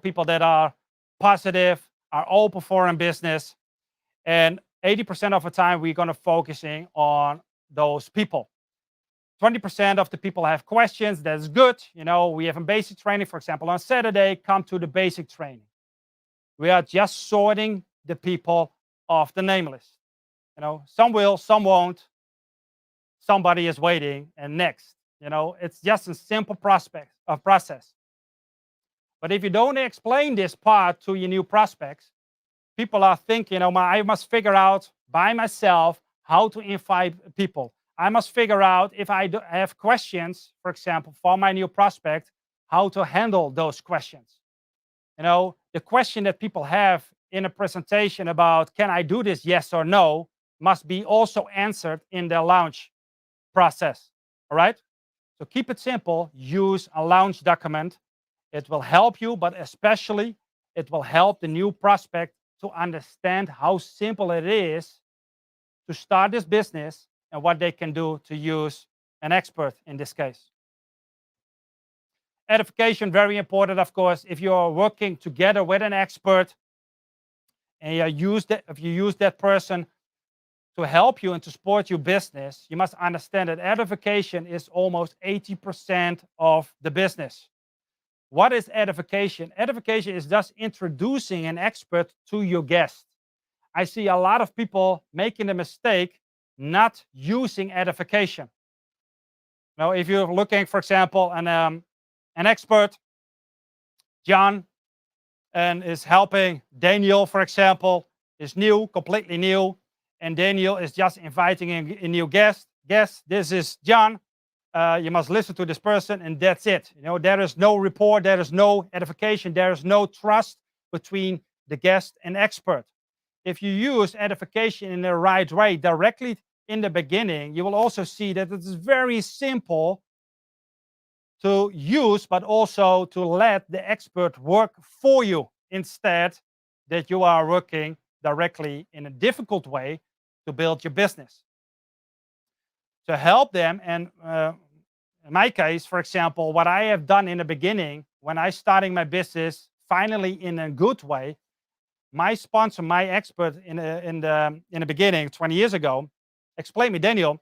people that are positive, are open for in business. And 80% of the time, we're going to focusing on those people. 20% of the people have questions. That's good. We have a basic training, for example, on Saturday. Come to the basic training. We are just sorting the people off the name list. Some will, some won't. Somebody is waiting, and next. It's just a simple process. But if you don't explain this part to your new prospects, people are thinking, I must figure out by myself how to invite people. I must figure out, if I have questions, for example, for my new prospect, how to handle those questions. The question that people have in a presentation about, can I do this, yes or no, must be also answered in the launch process. All right? So keep it simple. Use a launch document. It will help you, but especially it will help the new prospect to understand how simple it is to start this business and what they can do to use an expert in this case. Edification, very important, of course. If you are working together with an expert and if you use that person to help you and to support your business, you must understand that edification is almost 80% of the business. What is edification? Edification is just introducing an expert to your guest. I see a lot of people making the mistake not using edification. Now, if you're looking, for example, an expert, John, and is helping Daniel, for example, is new, completely new, and Daniel is just inviting a new guest. Guest, this is John. You must listen to this person, and that's it. There is no rapport, there is no edification, there is no trust between the guest and expert. If you use edification in the right way, directly in the beginning, you will also see that it is very simple to use, but also to let the expert work for you instead that you are working directly in a difficult way to build your business. To help them, and in my case, for example, what I have done in the beginning, when I starting my business, finally in a good way, my sponsor, my expert in the beginning, 20 years ago, explained me, Daniel,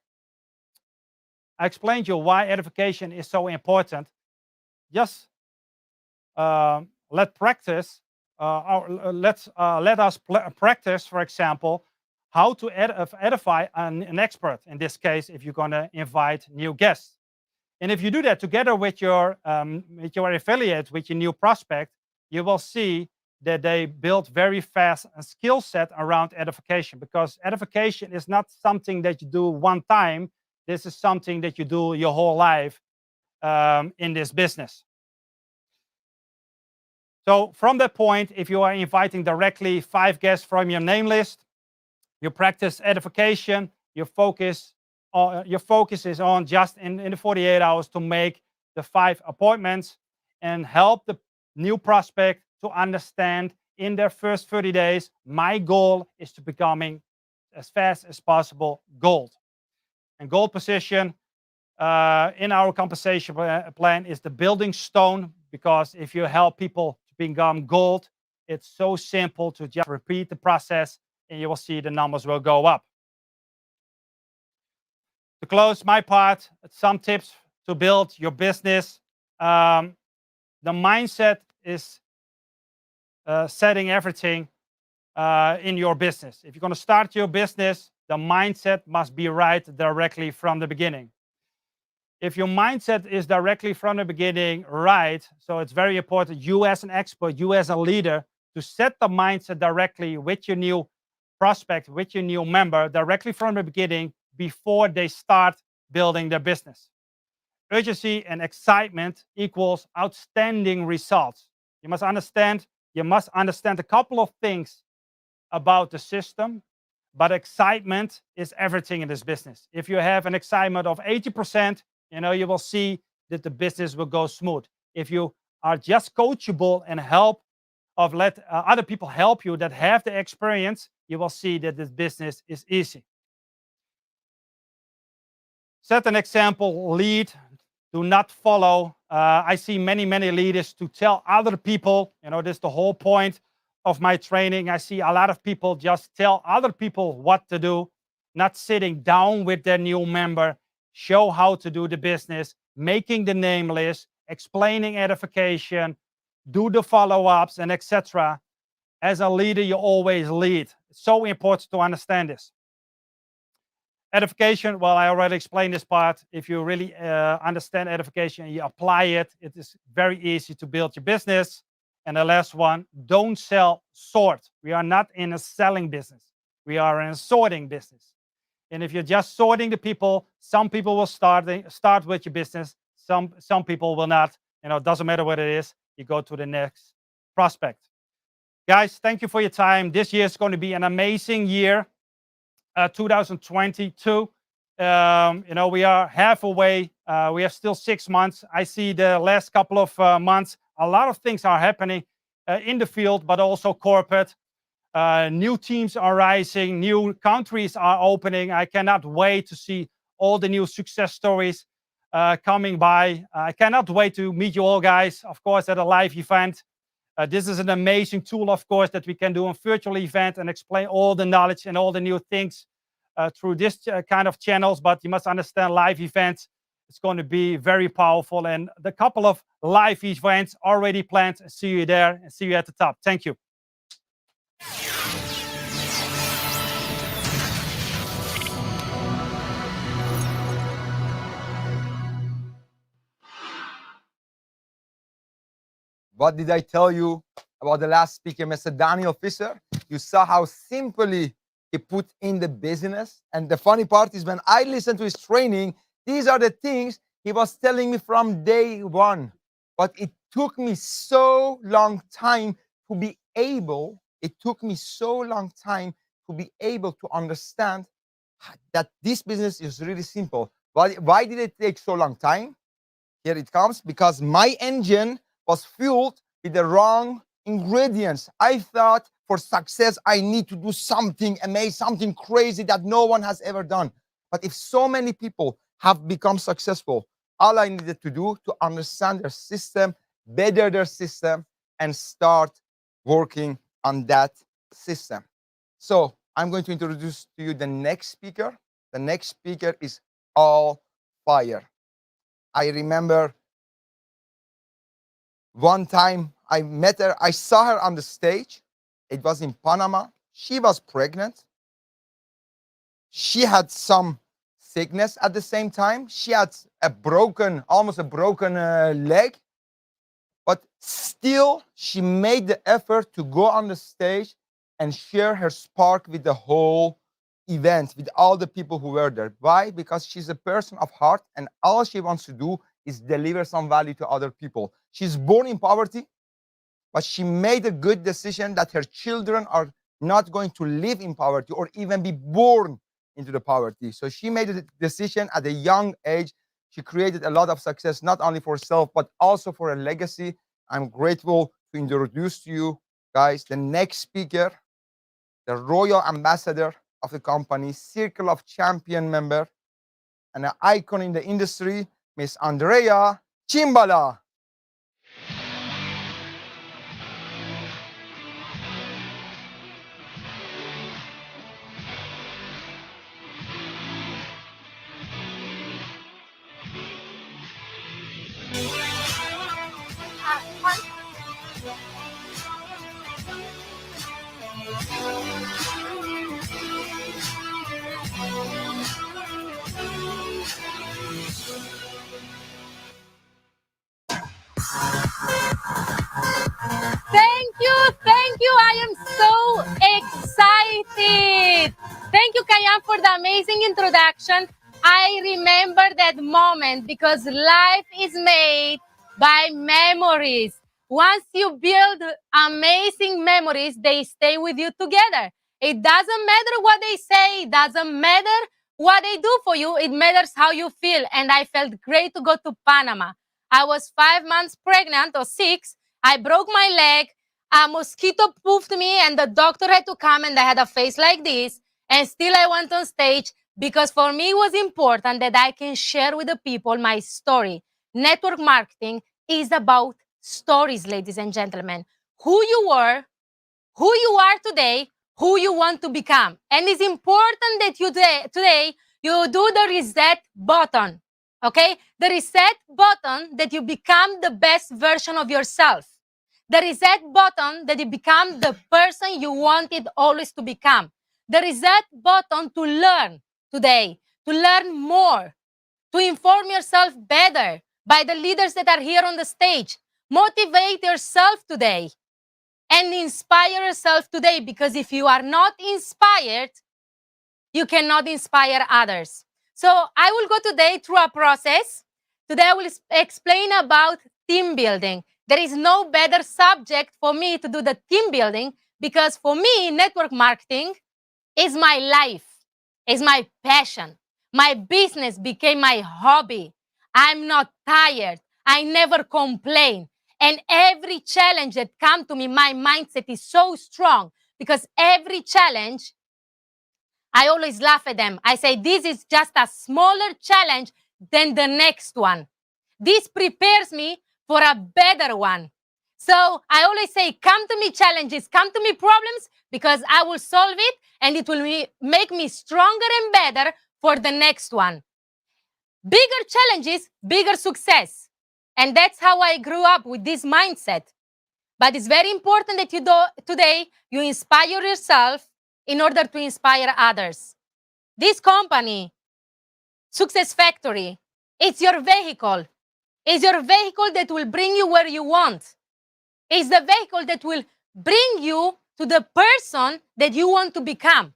I explained you why edification is so important. Just let us practice, for example, how to edify an expert. In this case, if you're going to invite new guests, and if you do that together with your affiliate, with your new prospect, you will see that they build very fast a skill set around edification, because edification is not something that you do one time. This is something that you do your whole life in this business. So from that point, if you are inviting directly 5 guests from your name list, you practice edification, your focus is on just in the 48 hours to make the 5 appointments and help the new prospect to understand in their first 30 days, my goal is to becoming as fast as possible gold. And gold position, in our compensation plan is the building stone, because if you help people to become gold, it's so simple to just repeat the process and you will see the numbers will go up. To close my part, some tips to build your business. The mindset is setting everything in your business. If you're going to start your business, the mindset must be right directly from the beginning. If your mindset is directly from the beginning right, so it's very important, you as an expert, you as a leader, to set the mindset directly with your new prospect, with your new member, directly from the beginning before they start building their business. Urgency and excitement equals outstanding results. You must understand a couple of things about the system, but excitement is everything in this business. If you have an excitement of 80%, you will see that the business will go smooth. If you are just coachable and let other people help you that have the experience, you will see that this business is easy. Set an example, lead, do not follow. I see many leaders to tell other people, this is the whole point of my training. I see a lot of people just tell other people what to do, not sitting down with their new member, show how to do the business, making the name list, explaining edification, do the follow-ups, and etc. As a leader, you always lead. It's so important to understand this. Edification, well, I already explained this part. If you really understand edification and you apply it, it is very easy to build your business. And the last one, don't sell, sort. We are not in a selling business. We are in a sorting business. And if you're just sorting the people, some people will start with your business. Some people will not. It doesn't matter what it is. You go to the next prospect. Guys, thank you for your time. This year is going to be an amazing year. 2022. We are halfway. We have still 6 months. I see the last couple of months, a lot of things are happening in the field, but also corporate. New teams are rising. New countries are opening. I cannot wait to see all the new success stories coming by. I cannot wait to meet you all, guys, of course, at a live event. This is an amazing tool, of course, that we can do a virtual event and explain all the knowledge and all the new things through this kind of channels. But you must understand, live events, it's going to be very powerful. And the couple of live events already planned. See you there and see you at the top. Thank you. What did I tell you about the last speaker, Mr. Daniel Fissler? You saw how simply he put in the business. And the funny part is, when I listened to his training, these are the things he was telling me from day one. But it took me so long time to be able, to understand that this business is really simple. Why did it take so long time? Here it comes. Because my engine was fueled with the wrong ingredients. I thought for success, I need to do something amazing, something crazy that no one has ever done. But if so many people have become successful, all I needed to do to understand their system, better their system, and start working on that system. So I'm going to introduce to you the next speaker. The next speaker is all fire. I remember one time I met her, I saw her on the stage. It was in Panama. She was pregnant. She had some sickness at the same time. She had almost a broken leg. But still, she made the effort to go on the stage and share her spark with the whole event, with all the people who were there. Why? Because she's a person of heart, and all she wants to do is deliver some value to other people. She's born in poverty, but she made a good decision that her children are not going to live in poverty or even be born into the poverty. So she made a decision at a young age. She created a lot of success, not only for herself, but also for a legacy. I'm grateful to introduce to you guys the next speaker, the Royal Ambassador of the company, Circle of Champion member, and an icon in the industry, Miss Andrea Kيمبالا. Thank you. I am so excited. Thank you, Kaayan, for the amazing introduction. I remember that moment because life is made by memories. Once you build amazing memories, they stay with you together. It doesn't matter what they say, it doesn't matter what they do for you, it matters how you feel. And I felt great to go to Panama. I was 5 months pregnant or 6. I broke my leg. A mosquito poofed me and the doctor had to come and I had a face like this. And still I went on stage because for me it was important that I can share with the people my story. Network marketing is about stories, ladies and gentlemen. Who you were, who you are today, who you want to become. And it's important that you today you do the reset button. Okay? The reset button that you become the best version of yourself. The reset button that you become the person you wanted always to become. The reset button to learn today, to learn more, to inform yourself better by the leaders that are here on the stage. Motivate yourself today and inspire yourself today, because if you are not inspired, you cannot inspire others. So I will go today through a process. Today I will explain about team building. There is no better subject for me to do the team building, because for me, network marketing is my life, is my passion. My business became my hobby. I'm not tired. I never complain. And every challenge that comes to me, my mindset is so strong, because every challenge, I always laugh at them. I say, this is just a smaller challenge than the next one. This prepares me for a better one. So I always say, come to me challenges, come to me problems, because I will solve it and it will make me stronger and better for the next one. Bigger challenges, bigger success. And that's how I grew up, with this mindset. But it's very important that today you inspire yourself in order to inspire others. This company, Success Factory, it's your vehicle. It's your vehicle that will bring you where you want. It's the vehicle that will bring you to the person that you want to become.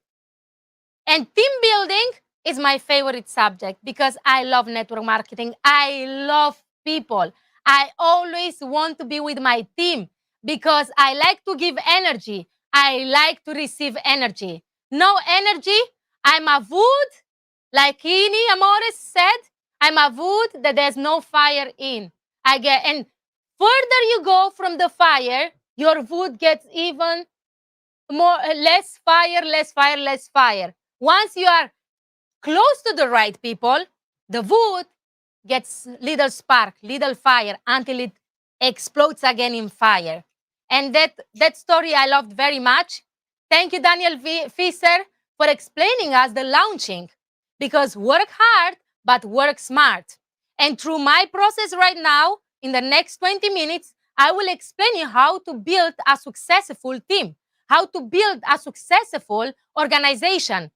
And team building is my favorite subject, because I love network marketing. I love people. I always want to be with my team, because I like to give energy. I like to receive energy. No energy, I'm a wood, like Kini Amores said, I'm a wood that there's no fire in. And further you go from the fire, your wood gets even less fire, less fire, less fire. Once you are close to the right people, the wood gets little spark, little fire, until it explodes again in fire. And that story I loved very much. Thank you, Daniel Fieser, for explaining us the launching, because work hard, but work smart. And through my process right now, in the next 20 minutes, I will explain you how to build a successful team, how to build a successful organization.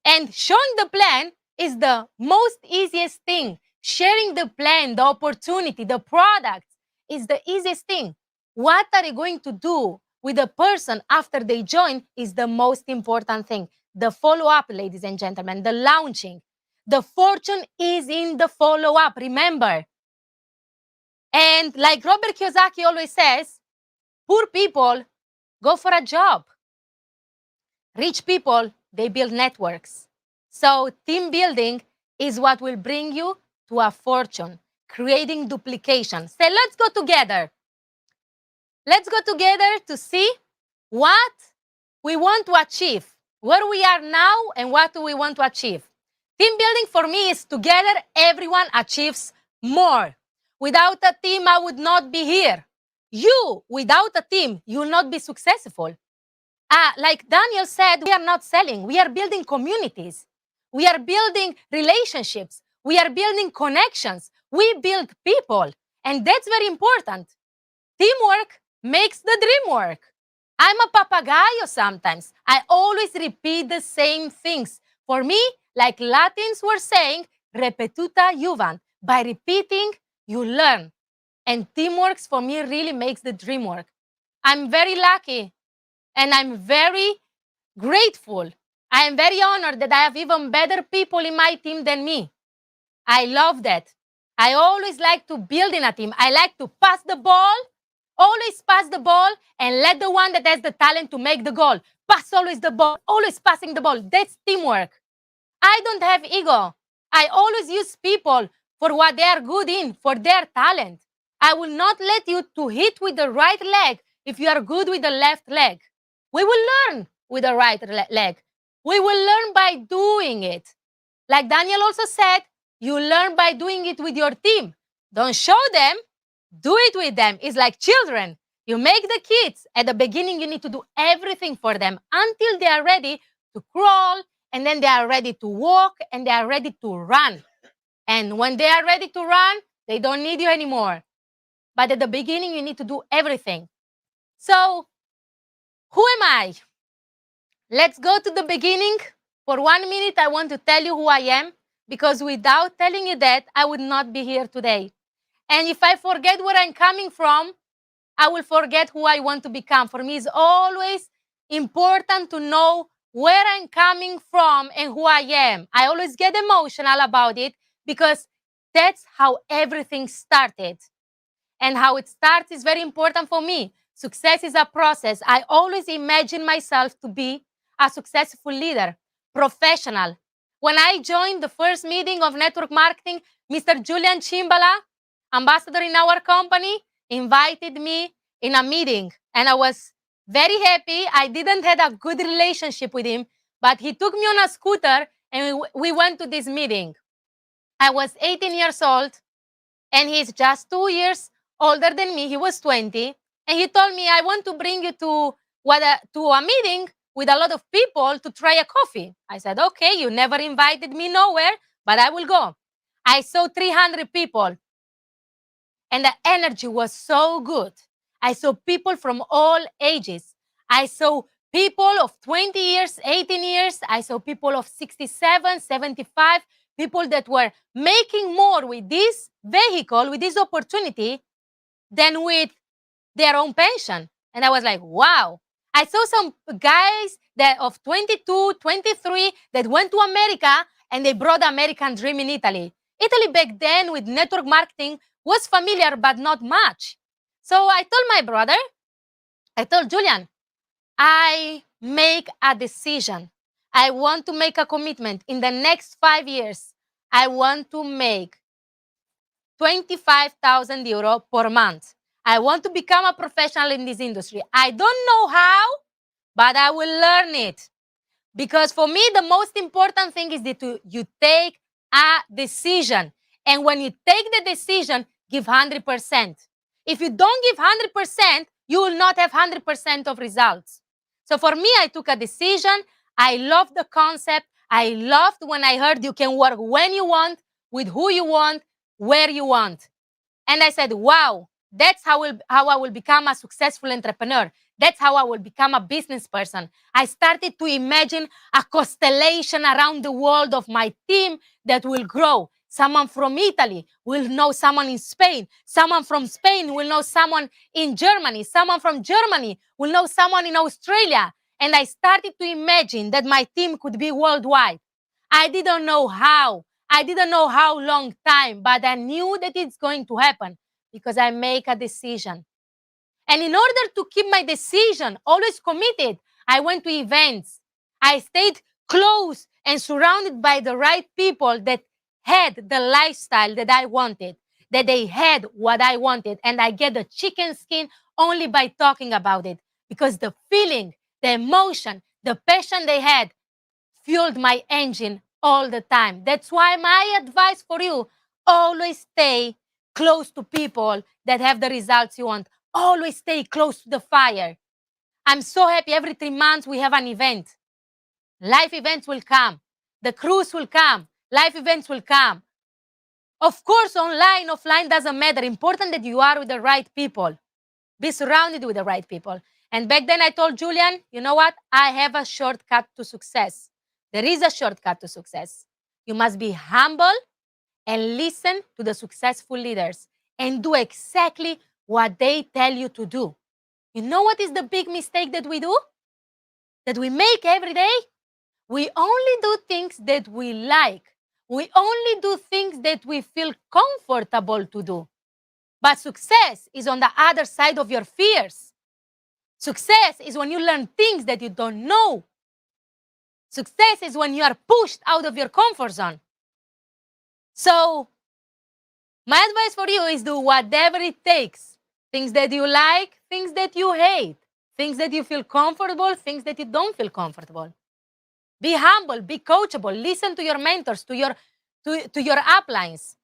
And showing the plan is the most easiest thing. Sharing the plan, the opportunity, the product is the easiest thing. What are you going to do with the person after they join is the most important thing. The follow-up, ladies and gentlemen, the launching. The fortune is in the follow-up, remember. And like Robert Kiyosaki always says, poor people go for a job. Rich people, they build networks. So team building is what will bring you to a fortune, creating duplication. Say, let's go together. Let's go together to see what we want to achieve, where we are now and what do we want to achieve. Team building for me is together everyone achieves more. Without a team, I would not be here. You, without a team, you will not be successful. Like Daniel said, we are not selling. We are building communities. We are building relationships. We are building connections. We build people. And that's very important. Teamwork makes the dream work. I'm a papagayo sometimes. I always repeat the same things. For me, like Latins were saying, repetuta juvent. By repeating, you learn. And teamwork for me really makes the dream work. I'm very lucky and I'm very grateful. I am very honored that I have even better people in my team than me. I love that. I always like to build in a team. I like to pass the ball, always pass the ball, and let the one that has the talent to make the goal. Pass always the ball, always passing the ball. That's teamwork. I don't have ego. I always use people for what they are good in, for their talent. I will not let you to hit with the right leg if you are good with the left leg. We will learn with the right leg. We will learn by doing it. Like Daniel also said, you learn by doing it with your team. Don't show them, do it with them. It's like children. You make the kids. At the beginning, you need to do everything for them until they are ready to crawl, and then they are ready to walk, and they are ready to run. And when they are ready to run, they don't need you anymore. But at the beginning, you need to do everything. So, who am I? Let's go to the beginning. For 1 minute, I want to tell you who I am, because without telling you that, I would not be here today. And if I forget where I'm coming from, I will forget who I want to become. For me, it's always important to know where I'm coming from and who I am. I always get emotional about it because that's how everything started. And how it starts is very important for me. Success is a process. I always imagine myself to be a successful leader, professional. When I joined the first meeting of network marketing, Mr. Julian Kyimbala, ambassador in our company, invited me in a meeting. And I was very happy. I didn't have a good relationship with him, but he took me on a scooter and we went to this meeting. I was 18 years old and he's just 2 years older than me. He was 20. And he told me, I want to bring you to a meeting with a lot of people to try a coffee. I said, okay, you never invited me nowhere, but I will go. I saw 300 people. And the energy was so good. I saw people from all ages. I saw people of 20 years, 18 years. I saw people of 67, 75, people that were making more with this vehicle, with this opportunity, than with their own pension. And I was like, wow. I saw some guys that of 22, 23 that went to America and they brought the American dream in Italy. Italy back then with network marketing was familiar, but not much. So I told my brother, I told Julian, I make a decision. I want to make a commitment. In the next 5 years, I want to make 25,000 euro per month. I want to become a professional in this industry. I don't know how, but I will learn it. Because for me, the most important thing is that you take a decision. And when you take the decision, give 100%. If you don't give 100%, you will not have 100% of results. So for me, I took a decision. I loved the concept. I loved when I heard you can work when you want, with who you want, where you want. And I said, wow, that's how I will become a successful entrepreneur. That's how I will become a business person. I started to imagine a constellation around the world of my team that will grow. Someone from Italy will know someone in Spain. Someone from Spain will know someone in Germany. Someone from Germany will know someone in Australia. And I started to imagine that my team could be worldwide. I didn't know how. I didn't know how long time, but I knew that it's going to happen because I make a decision. And in order to keep my decision always committed, I went to events. I stayed close and surrounded by the right people that had the lifestyle that I wanted, that they had what I wanted. And I get the chicken skin only by talking about it because the feeling, the emotion, the passion they had fueled my engine all the time. That's why my advice for you, always stay close to people that have the results you want. Always stay close to the fire. I'm so happy every 3 months we have an event. Life events will come. The cruise will come. Life events will come. Of course, online, offline doesn't matter. Important that you are with the right people. Be surrounded with the right people. And back then I told Julian, you know what? I have a shortcut to success. There is a shortcut to success. You must be humble and listen to the successful leaders and do exactly what they tell you to do. You know what is the big mistake that we do? That we make every day? We only do things that we like. We only do things that we feel comfortable to do. But success is on the other side of your fears. Success is when you learn things that you don't know. Success is when you are pushed out of your comfort zone. So, my advice for you is do whatever it takes. Things that you like, things that you hate, things that you feel comfortable, things that you don't feel comfortable. Be humble, be coachable, listen to your mentors, to your uplines.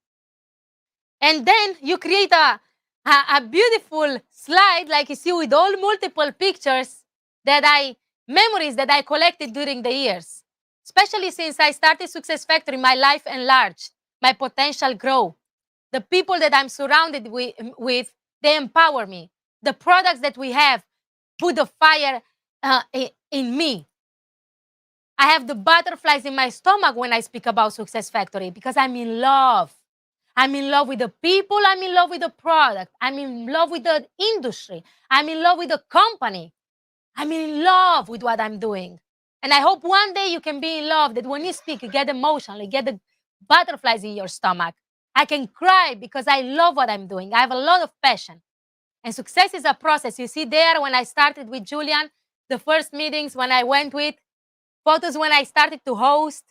And then you create a beautiful slide like you see with all multiple pictures memories that I collected during the years. Especially since I started Success Factory, my life enlarged, my potential grow. The people that I'm surrounded with, they empower me. The products that we have put the fire in me. I have the butterflies in my stomach when I speak about Success Factory because I'm in love. I'm in love with the people. I'm in love with the product. I'm in love with the industry. I'm in love with the company. I'm in love with what I'm doing. And I hope one day you can be in love, that when you speak, you get emotional, you get the butterflies in your stomach. I can cry because I love what I'm doing. I have a lot of passion. And success is a process. You see there when I started with Julian, the first meetings when I went with, photos when I started to host,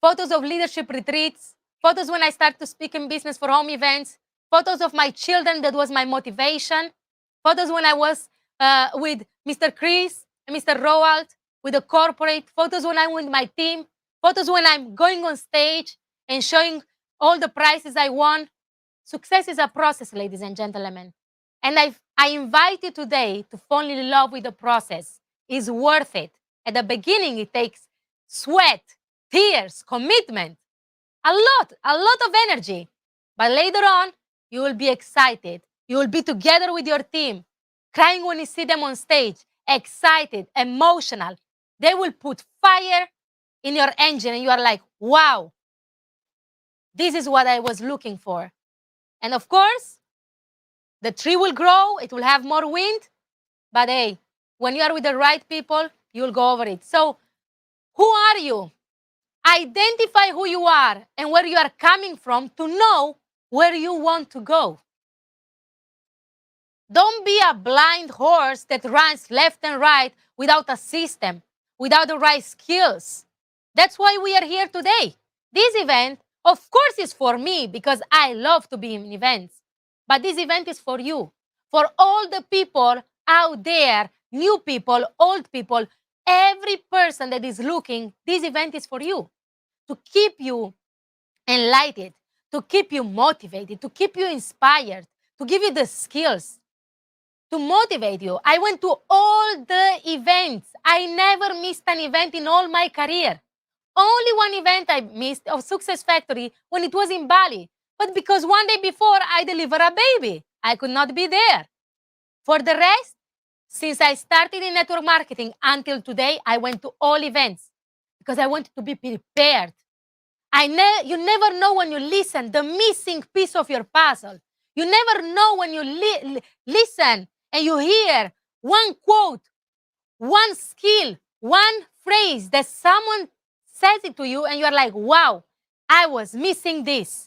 photos of leadership retreats, photos when I started to speak in business for home events, photos of my children, that was my motivation, photos when I was with Mr. Kris and Mr. Rowold, with the corporate, photos when I'm with my team, photos when I'm going on stage and showing all the prizes I won. Success is a process, ladies and gentlemen. And I invite you today to fall in love with the process. It's worth it. At the beginning, it takes sweat, tears, commitment, a lot of energy. But later on, you will be excited. You will be together with your team, crying when you see them on stage, excited, emotional. They will put fire in your engine and you are like, wow, this is what I was looking for. And of course, the tree will grow, it will have more wind, but hey, when you are with the right people, you'll go over it. So, who are you? Identify who you are and where you are coming from to know where you want to go. Don't be a blind horse that runs left and right without a system, without the right skills. That's why we are here today. This event, of course, is for me because I love to be in events. But this event is for you, for all the people out there, new people, old people, every person that is looking, this event is for you, to keep you enlightened, to keep you motivated, to keep you inspired, to give you the skills, to motivate you. I went to all the events. I never missed an event in all my career. Only one event I missed of Success Factory when it was in Bali. But because one day before I delivered a baby, I could not be there. For the rest, since I started in network marketing until today, I went to all events because I wanted to be prepared. You never know when you listen the missing piece of your puzzle. You never know when you listen and you hear one quote, one skill, one phrase that someone says it to you and you're like, wow, I was missing this.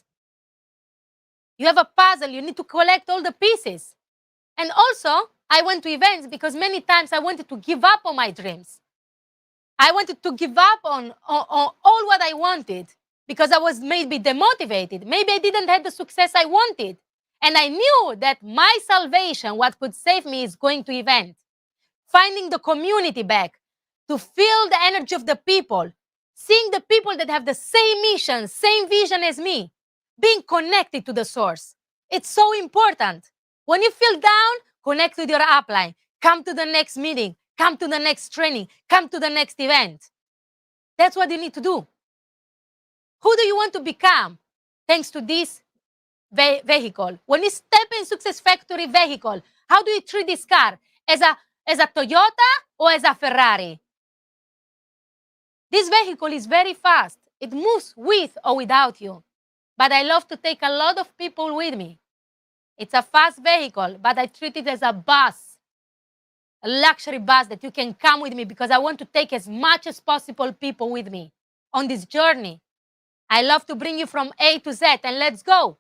You have a puzzle, you need to collect all the pieces. And also, I went to events because many times I wanted to give up on my dreams. I wanted to give up on all what I wanted because I was maybe demotivated. Maybe I didn't have the success I wanted. And I knew that my salvation, what could save me, is going to event. Finding the community back, to feel the energy of the people, seeing the people that have the same mission, same vision as me, being connected to the source. It's so important. When you feel down, connect with your upline. Come to the next meeting. Come to the next training. Come to the next event. That's what you need to do. Who do you want to become thanks to this vehicle? When you step in Success Factory vehicle, how do you treat this car? As a Toyota or as a Ferrari? This vehicle is very fast. It moves with or without you. But I love to take a lot of people with me. It's a fast vehicle, but I treat it as a bus, a luxury bus that you can come with me because I want to take as much as possible people with me on this journey. I love to bring you from A to Z, and let's go.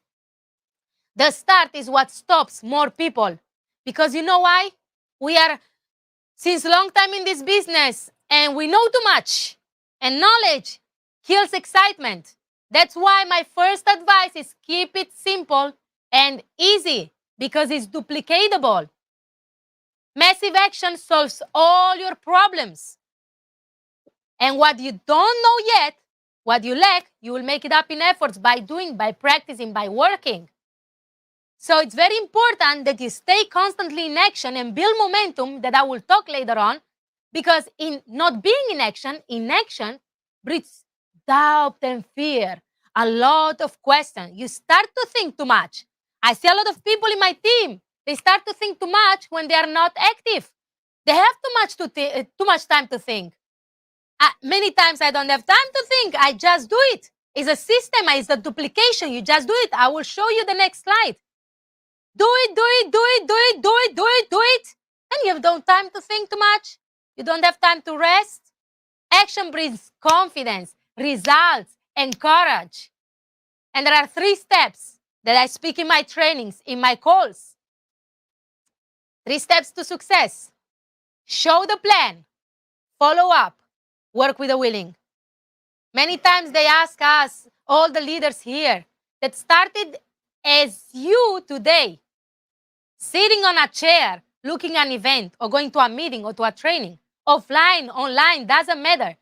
The start is what stops more people. Because you know why? We are since a long time in this business, and we know too much. And knowledge kills excitement. That's why my first advice is keep it simple and easy, because it's duplicatable. Massive action solves all your problems. And what you don't know yet, what you lack, you will make it up in efforts by doing, by practicing, by working. So it's very important that you stay constantly in action and build momentum, that I will talk later on, because in not being in action breeds doubt and fear, a lot of questions. You start to think too much. I see a lot of people in my team, they start to think too much when they are not active. They have too much time to think. Many times I don't have time to think. I just do it. It's a system. It's a duplication. You just do it. I will show you the next slide. Do it, do it, do it, do it, do it, do it, do it. And you have no time to think too much. You don't have time to rest. Action brings confidence, results, and courage. And there are 3 steps that I speak in my trainings, in my calls. 3 steps to success. Show the plan. Follow up. Work with the willing. Many times they ask us, all the leaders here, that started as you today, sitting on a chair, looking at an event, or going to a meeting or to a training, offline, online, doesn't matter.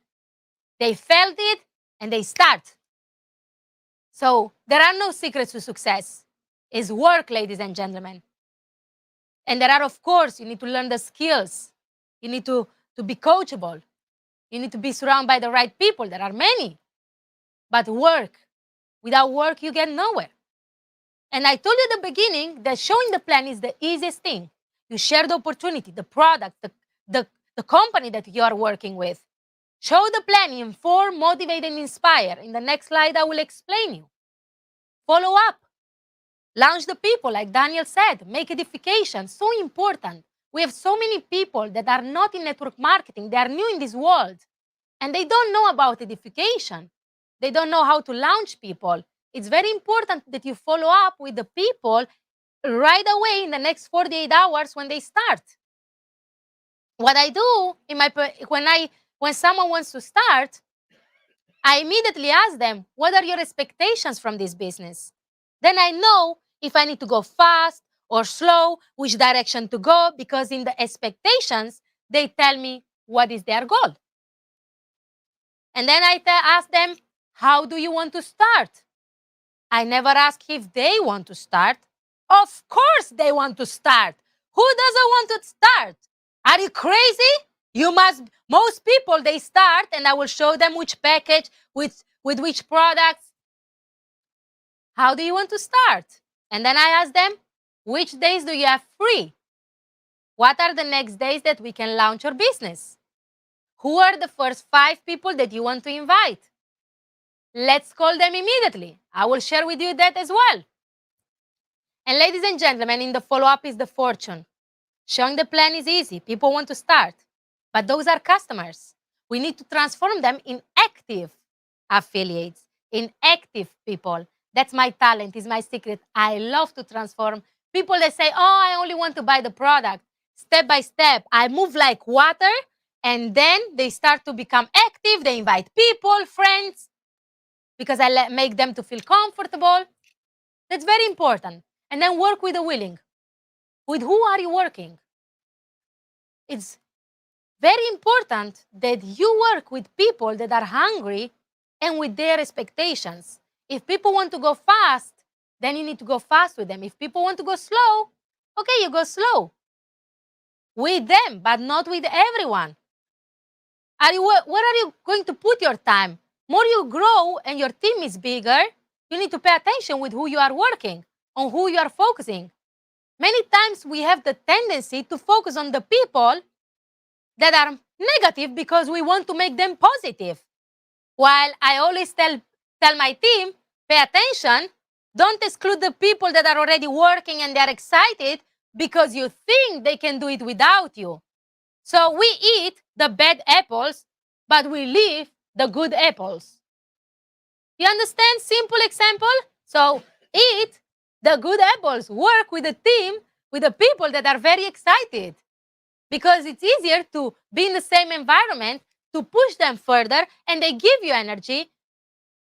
They felt it and they start. So there are no secrets to success. It's work, ladies and gentlemen. And there are, of course, you need to learn the skills. You need to be coachable. You need to be surrounded by the right people. There are many. But work. Without work, you get nowhere. And I told you at the beginning that showing the plan is the easiest thing. You share the opportunity, the product, the company that you are working with. Show the plan, inform, motivate, and inspire. In the next slide, I will explain you. Follow up. Launch the people, like Daniel said. Make edification. So important. We have so many people that are not in network marketing. They are new in this world. And they don't know about edification. They don't know how to launch people. It's very important that you follow up with the people right away in the next 48 hours when they start. What I do when someone wants to start, I immediately ask them, what are your expectations from this business? Then I know if I need to go fast or slow, which direction to go, because in the expectations, they tell me what is their goal. And then I ask them, how do you want to start? I never ask if they want to start. Of course they want to start. Who doesn't want to start? Are you crazy? Most people, they start, and I will show them which package, with which products. How do you want to start? And then I ask them, which days do you have free? What are the next days that we can launch your business? Who are the first 5 people that you want to invite? Let's call them immediately. I will share with you that as well. And ladies and gentlemen, in the follow-up is the fortune. Showing the plan is easy. People want to start. But those are customers. We need to transform them in active affiliates, in active people. That's my talent, is my secret. I love to transform people that say, oh, I only want to buy the product. Step by step, I move like water, and then they start to become active. They invite people, friends, because I make them to feel comfortable. That's very important. And then work with the willing. With who are you working? It's very important that you work with people that are hungry and with their expectations. If people want to go fast, then you need to go fast with them. If people want to go slow, okay, you go slow with them, but not with everyone. Where are you going to put your time? More you grow and your team is bigger, you need to pay attention with who you are working, on who you are focusing. Many times we have the tendency to focus on the people that are negative because we want to make them positive. While I always tell my team, pay attention, don't exclude the people that are already working and they're excited because you think they can do it without you. So we eat the bad apples, but we leave the good apples. You understand? Simple example. So eat the good apples. Work with the team, with the people that are very excited. Because it's easier to be in the same environment, to push them further, and they give you energy.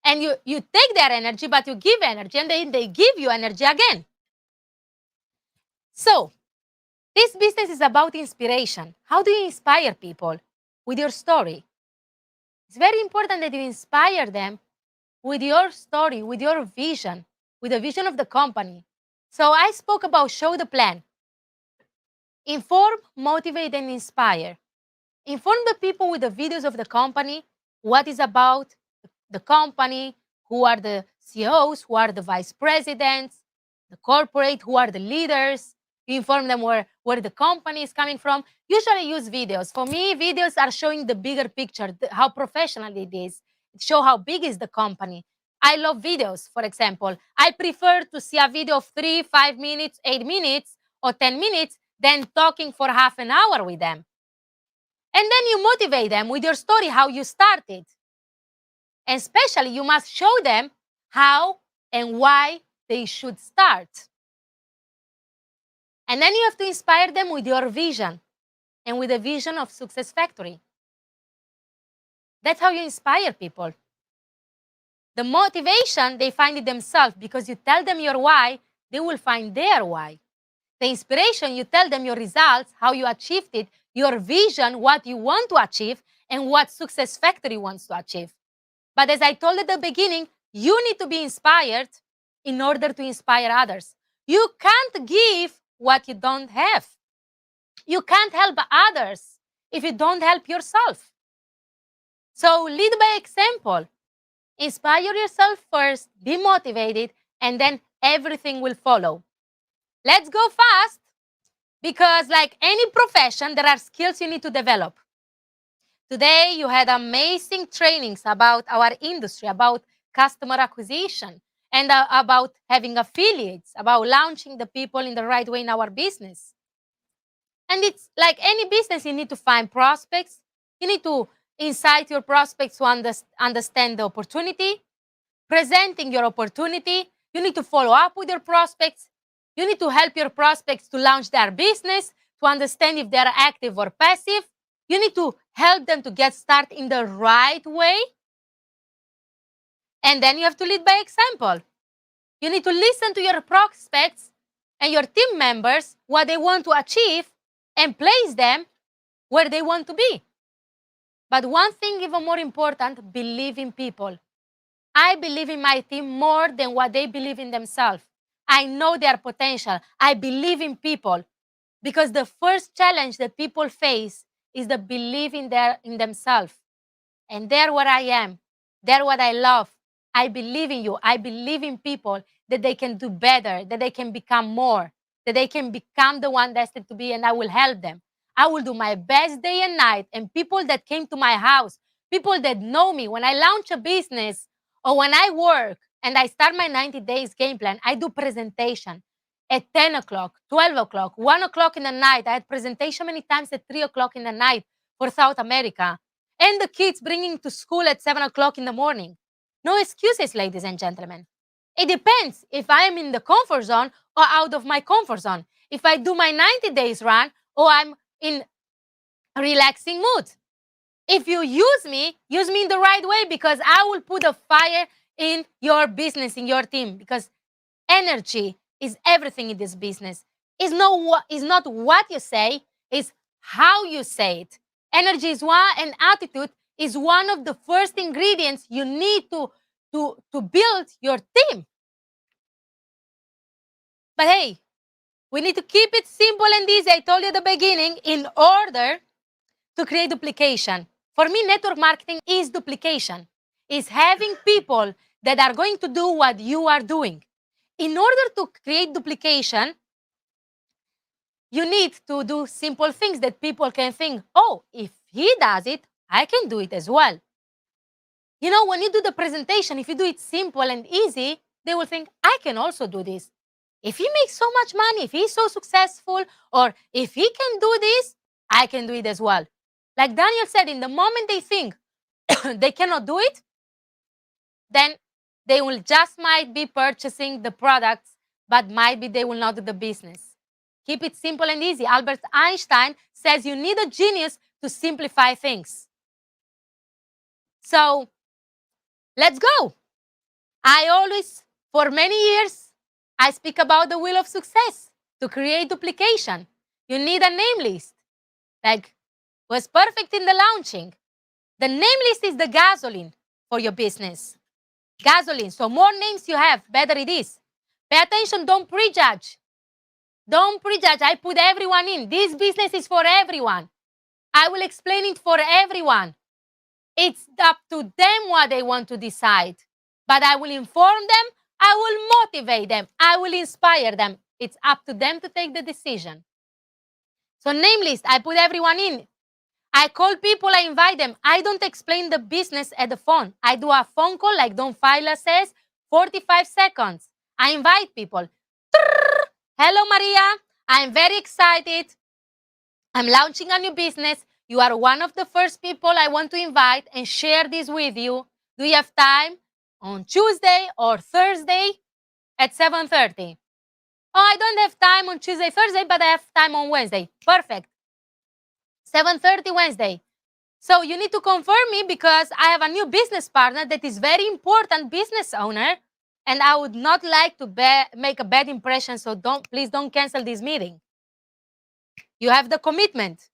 And you take their energy, but you give energy, and they give you energy again. So this business is about inspiration. How do you inspire people? With your story. It's very important that you inspire them with your story, with your vision, with the vision of the company. So I spoke about show the plan. Inform, motivate, and inspire. Inform the people with the videos of the company, what is about the company, who are the CEOs, who are the vice presidents, the corporate, who are the leaders. You inform them where the company is coming from. Usually use videos. For me, videos are showing the bigger picture, how professional it is. It shows how big is the company. I love videos, for example. I prefer to see a video of 3, 5 minutes, 8 minutes, or 10 minutes than talking for half an hour with them. And then you motivate them with your story, how you started. And especially, you must show them how and why they should start. And then you have to inspire them with your vision and with the vision of Success Factory. That's how you inspire people. The motivation, they find it themselves because you tell them your why, they will find their why. The inspiration, you tell them your results, how you achieved it, your vision, what you want to achieve, and what Success Factory wants to achieve. But as I told at the beginning, you need to be inspired in order to inspire others. You can't give what you don't have. You can't help others if you don't help yourself. So lead by example. Inspire yourself first, be motivated, and then everything will follow. Let's go fast because like any profession, there are skills you need to develop. Today, you had amazing trainings about our industry, about customer acquisition, and about having affiliates, about launching the people in the right way in our business. And it's like any business, you need to find prospects. You need to incite your prospects to understand the opportunity, presenting your opportunity. You need to follow up with your prospects. You need to help your prospects to launch their business, to understand if they're active or passive. You need to help them to get started in the right way. And then you have to lead by example. You need to listen to your prospects and your team members, what they want to achieve, and place them where they want to be. But one thing even more important, believe in people. I believe in my team more than what they believe in themselves. I know their potential. I believe in people. Because the first challenge that people face is the belief in themselves. And there where I am, there what I love. I believe in you. I believe in people that they can do better, that they can become more, that they can become the one destined to be, and I will help them. I will do my best day and night. And people that came to my house, people that know me, when I launch a business or when I work and I start my 90 days game plan, I do presentation at 10 o'clock, 12 o'clock, 1 o'clock in the night. I had presentation many times at 3 o'clock in the night for South America. And the kids bringing to school at 7 o'clock in the morning. No excuses, ladies and gentlemen. It depends if I am in the comfort zone or out of my comfort zone. If I do my 90 days run or I'm in a relaxing mood. If you use me in the right way, because I will put a fire in your business, in your team, because energy is everything in this business. It's not what you say, it's how you say it. Energy is one, and attitude is one of the first ingredients you need to build your team. But hey, we need to keep it simple and easy. I told you at the beginning, in order to create duplication. For me, network marketing is duplication. It's having people that are going to do what you are doing. In order to create duplication, you need to do simple things that people can think, oh, if he does it, I can do it as well. You know, when you do the presentation, if you do it simple and easy, they will think, I can also do this. If he makes so much money, if he's so successful, or if he can do this, I can do it as well. Like Daniel said, in the moment they think they cannot do it, then they will just might be purchasing the products, but might be they will not do the business. Keep it simple and easy. Albert Einstein says you need a genius to simplify things. So let's go. I always, for many years, I speak about the wheel of success to create duplication. You need a name list. Like was perfect in the launching. The name list is the gasoline for your business. Gasoline. So more names you have, better it is. Pay attention, don't prejudge. Don't prejudge. I put everyone in. This business is for everyone. I will explain it for everyone. It's up to them what they want to decide. But I will inform them. I will motivate them. I will inspire them. It's up to them to take the decision. So name list, I put everyone in. I call people, I invite them. I don't explain the business at the phone. I do a phone call like Don Fila says, 45 seconds. I invite people. Hello, Maria. I'm very excited. I'm launching a new business. You are one of the first people I want to invite and share this with you. Do you have time on Tuesday or Thursday at 7:30? Oh, I don't have time on Tuesday, Thursday, but I have time on Wednesday. Perfect. 7:30 Wednesday. So you need to confirm me because I have a new business partner that is very important business owner, and I would not like to make a bad impression, so please don't cancel this meeting. You have the commitment.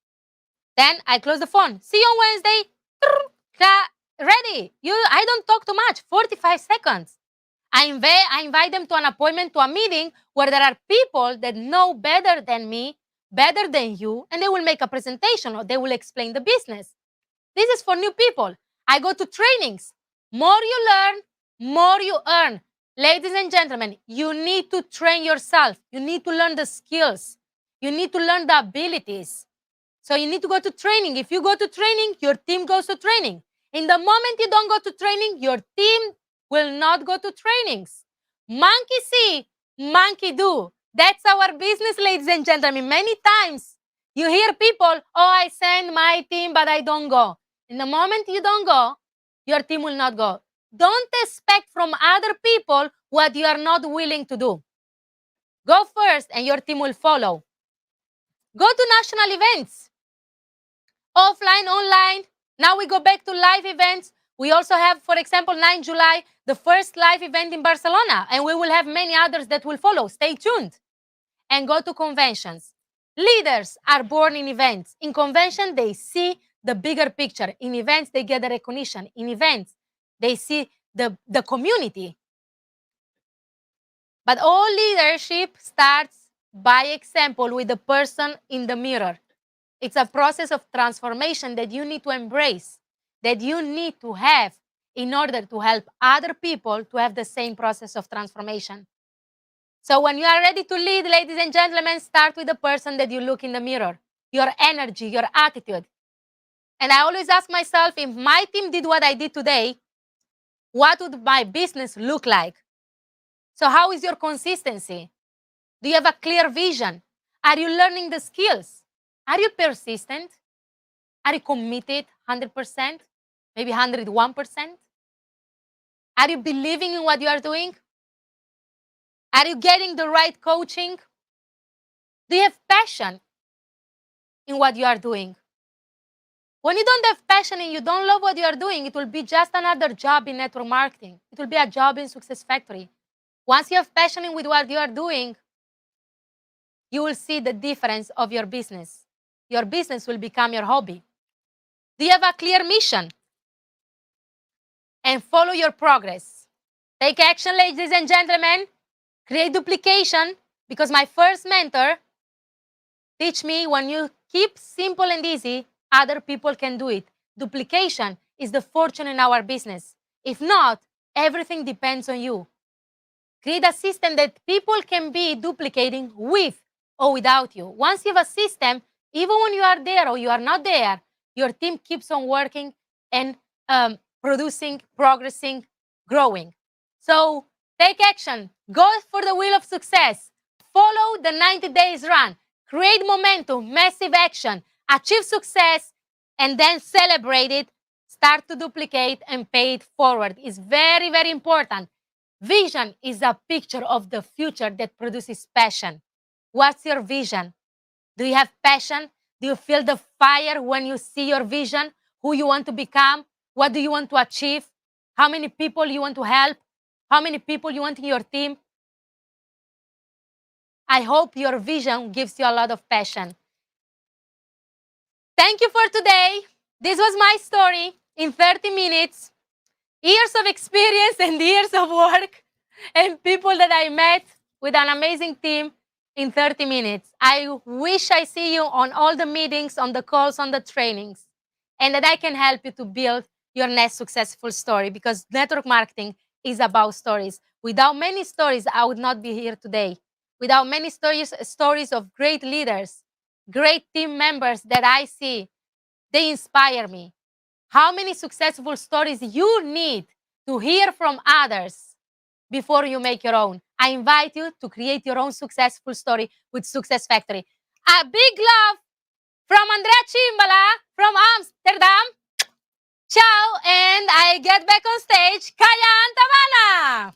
Then I close the phone. See you on Wednesday. Ready. I don't talk too much. 45 seconds. I invite them to an appointment, to a meeting where there are people that know better than me, better than you, and they will make a presentation or they will explain the business. This is for new people. I go to trainings. More you learn, more you earn. Ladies and gentlemen, you need to train yourself. You need to learn the skills. You need to learn the abilities. So you need to go to training. If you go to training, your team goes to training. In the moment you don't go to training, your team will not go to trainings. Monkey see, monkey do. That's our business, ladies and gentlemen. Many times you hear people, oh, I send my team, but I don't go. In the moment you don't go, your team will not go. Don't expect from other people what you are not willing to do. Go first and your team will follow. Go to national events. Offline, online. Now we go back to live events. We also have, for example, 9 July, the first live event in Barcelona, and we will have many others that will follow. Stay tuned. And go to conventions. Leaders are born in events. In convention, they see the bigger picture. In events, they get the recognition. In events, they see the community. But all leadership starts by example with the person in the mirror. It's a process of transformation that you need to embrace, that you need to have in order to help other people to have the same process of transformation. So when you are ready to lead, ladies and gentlemen, start with the person that you look in the mirror, your energy, your attitude. And I always ask myself, if my team did what I did today, what would my business look like? So how is your consistency? Do you have a clear vision? Are you learning the skills? Are you persistent? Are you committed 100%? Maybe 101%? Are you believing in what you are doing? Are you getting the right coaching? Do you have passion in what you are doing? When you don't have passion and you don't love what you are doing, it will be just another job in network marketing. It will be a job in Success Factory. Once you have passion with what you are doing, you will see the difference of your business. Your business will become your hobby. Do you have a clear mission? And follow your progress. Take action, ladies and gentlemen. Create duplication, because my first mentor teach me when you keep simple and easy, other people can do it. Duplication is the fortune in our business. If not, everything depends on you. Create a system that people can be duplicating with or without you. Once you have a system, even when you are there or you are not there, your team keeps on working and producing, progressing, growing. So take action. Go for the wheel of success. Follow the 90 days run. Create momentum, massive action, achieve success, and then celebrate it. Start to duplicate and pay it forward. It's very, very important. Vision is a picture of the future that produces passion. What's your vision? Do you have passion? Do you feel the fire when you see your vision? Who you want to become? What do you want to achieve? How many people you want to help? How many people you want in your team? I hope your vision gives you a lot of passion. Thank you for today. This was my story in 30 minutes. Years of experience and years of work and people that I met with an amazing team in 30 minutes. I wish I see you on all the meetings, on the calls, on the trainings, and that I can help you to build your next successful story, because network marketing is about stories. Without many stories, I would not be here today. Without many stories of great leaders, great team members that I see, they inspire me. How many successful stories you need to hear from others before you make your own? I invite you to create your own successful story with Success Factory. A big love from Andrea Kيمبالا from Amsterdam. Ciao, and I get back on stage. Kaian Tavana.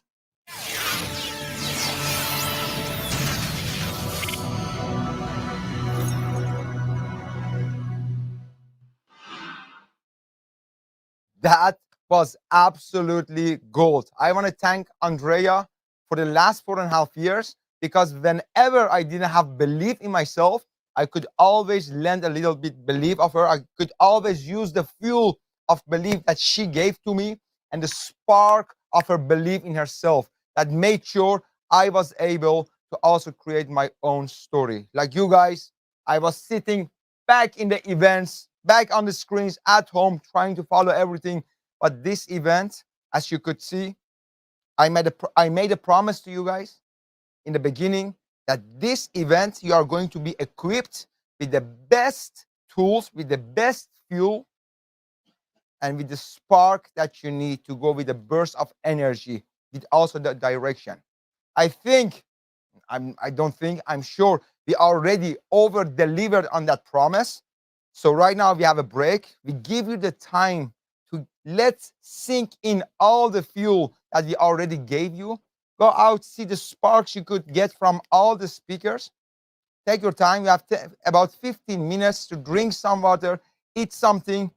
That was absolutely gold. I want to thank Andrea for the last 4.5 years, because whenever I didn't have belief in myself, I could always lend a little bit belief of her. I could always use the fuel of belief that she gave to me and the spark of her belief in herself that made sure I was able to also create my own story. Like you guys, I was sitting back in the events, back on the screens at home, trying to follow everything. But this event, as you could see, I made a promise to you guys in the beginning that this event, you are going to be equipped with the best tools, with the best fuel, and with the spark that you need to go with a burst of energy, with also the direction. I think, I don't think, I'm sure we already over delivered on that promise. So right now we have a break. We give you the time to let sink in all the fuel that we already gave you. Go out, see the sparks you could get from all the speakers. Take your time. You have about 15 minutes to drink some water, eat something,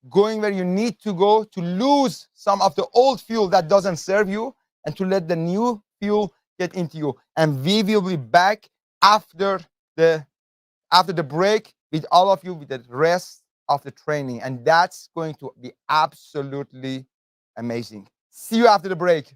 going where you need to go to lose some of the old fuel that doesn't serve you and to let the new fuel get into you. And we will be back after the break with all of you with the rest of the training. And that's going to be absolutely amazing. See you after the break.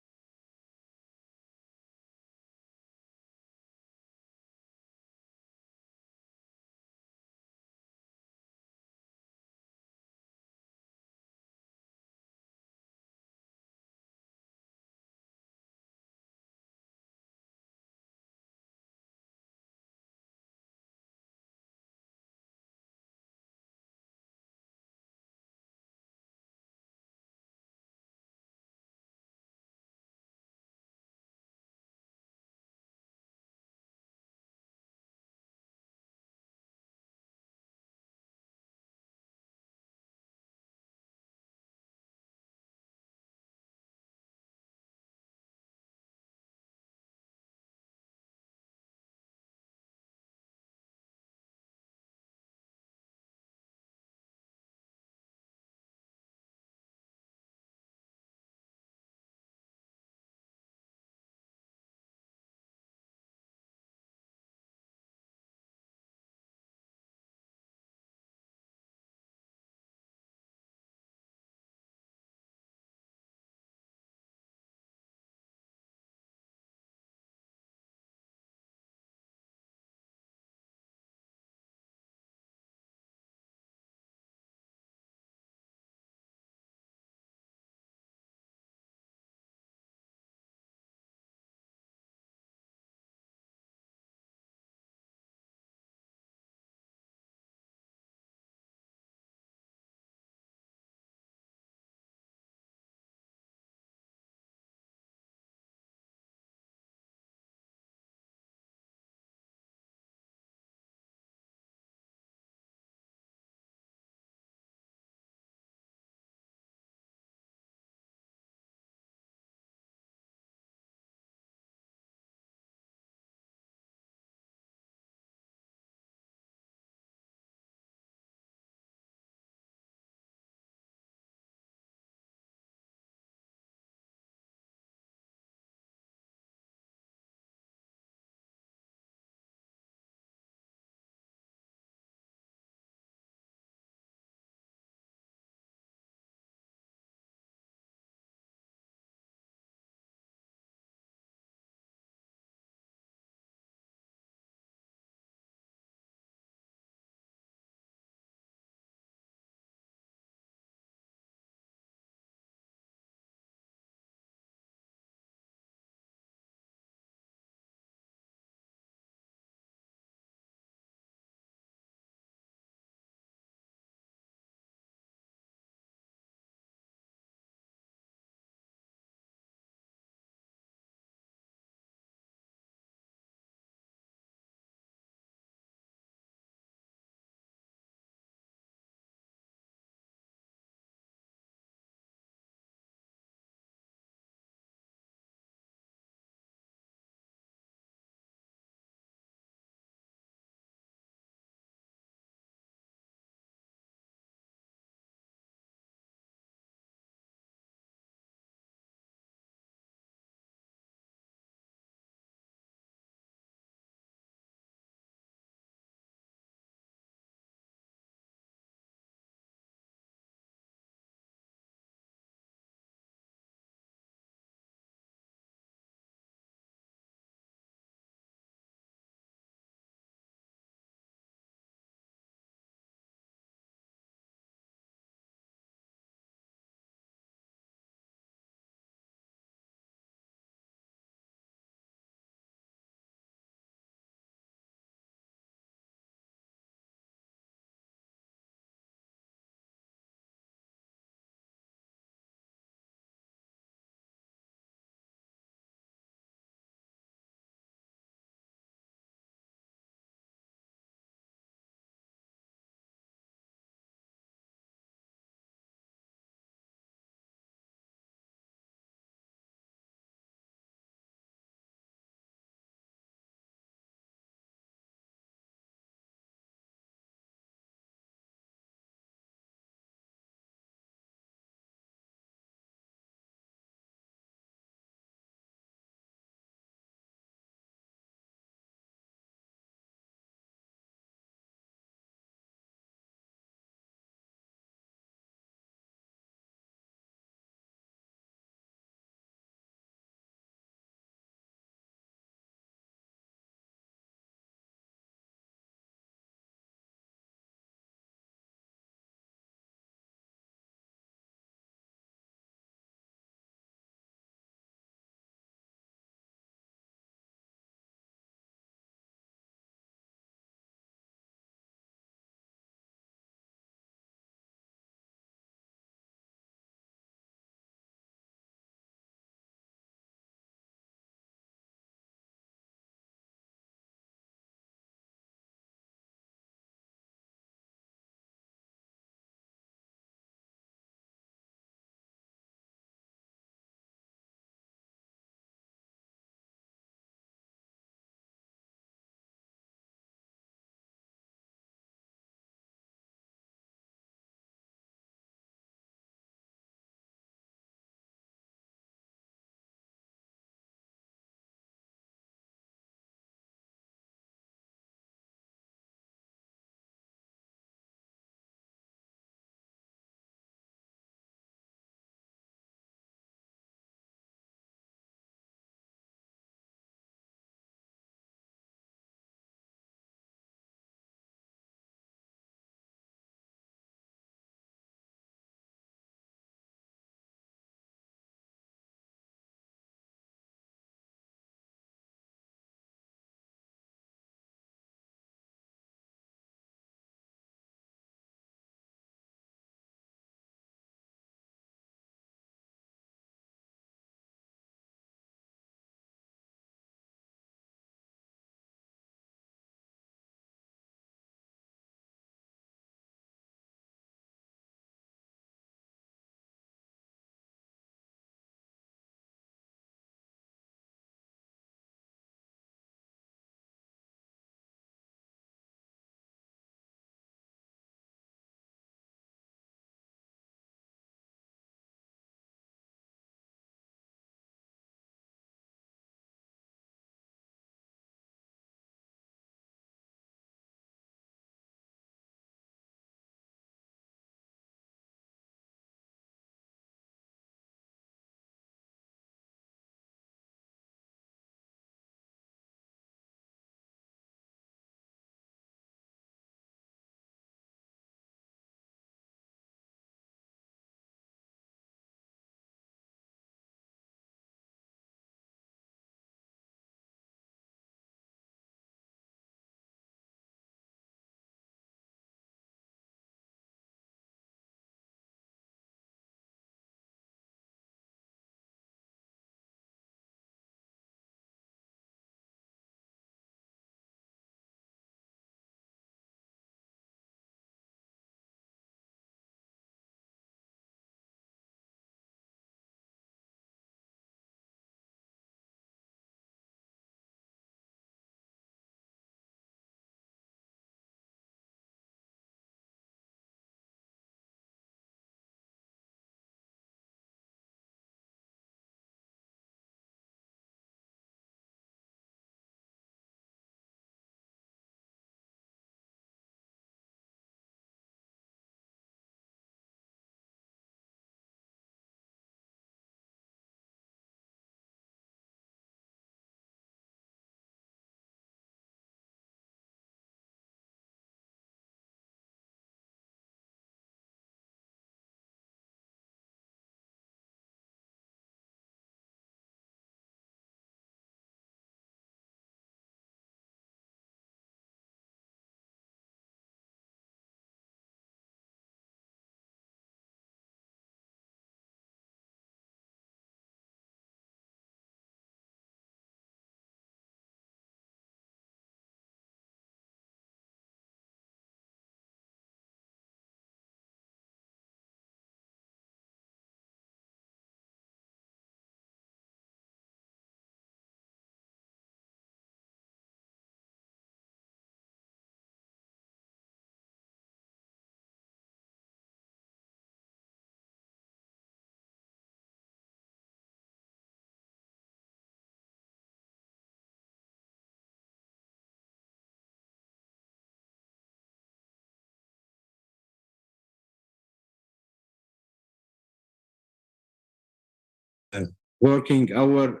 working our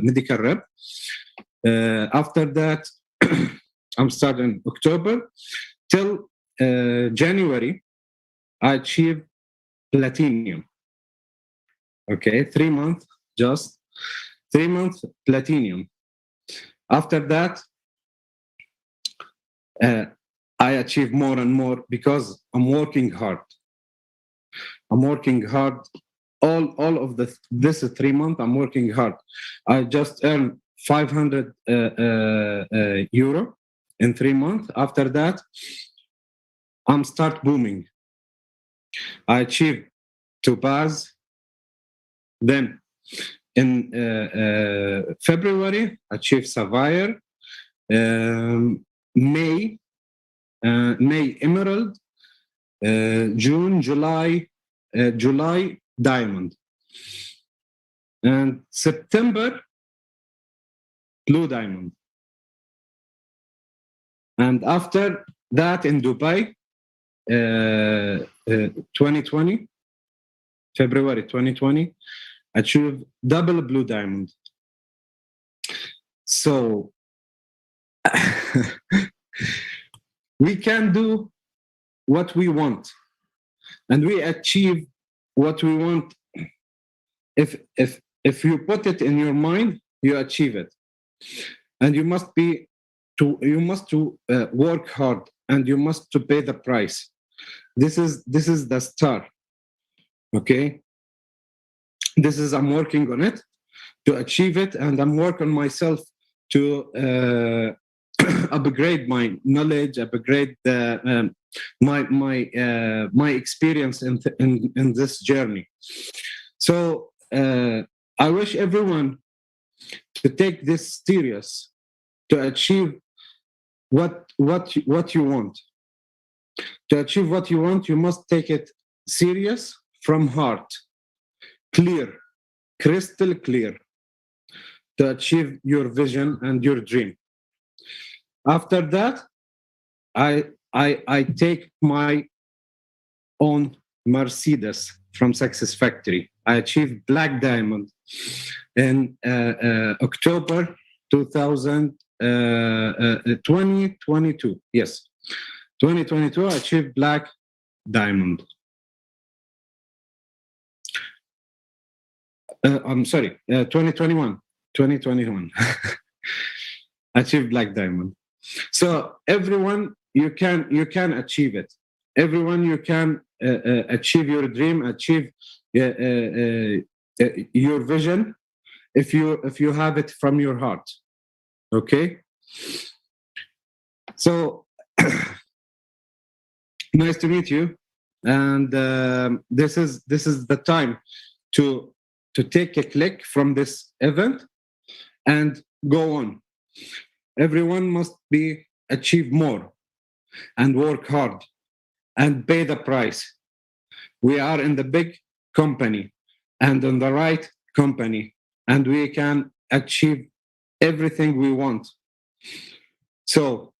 medical rep. After that, I'm starting October till January. I achieved platinum. Okay, 3 months, just 3 months platinum. After that, I achieve more and more because I'm working hard. I'm working hard. All of this 3 months, I'm working hard. I just earned 500 euro in 3 months. After that, I'm start booming. I achieved Topaz. Then in February, I achieved Sapphire. May Emerald. June, July Diamond. And September, Blue Diamond. And after that in Dubai, 2020, February 2020, achieved double Blue Diamond. So we can do what we want, and we achieve what we want. If you put it in your mind, you achieve it, and you must work hard, and you must to pay the price. This is the start. Okay, I'm working on it to achieve it, and I'm working myself to upgrade my knowledge, upgrade my experience in this journey. So I wish everyone to take this serious, to achieve what you want. To achieve what you want, you must take it serious from heart, clear, crystal clear, to achieve your vision and your dream. After that, I take my own Mercedes from Saks factory. I achieved Black Diamond in October 2022. Yes, 2022. I achieved Black Diamond. I'm sorry, 2021. 2021. Achieved Black Diamond. So everyone, you can achieve it. Everyone, you can achieve your dream, achieve your vision, if you have it from your heart. Okay. So nice to meet you, and this is the time to take a click from this event and go on. Everyone must achieve more and work hard and pay the price. We are in the big company and in the right company, and we can achieve everything we want. So,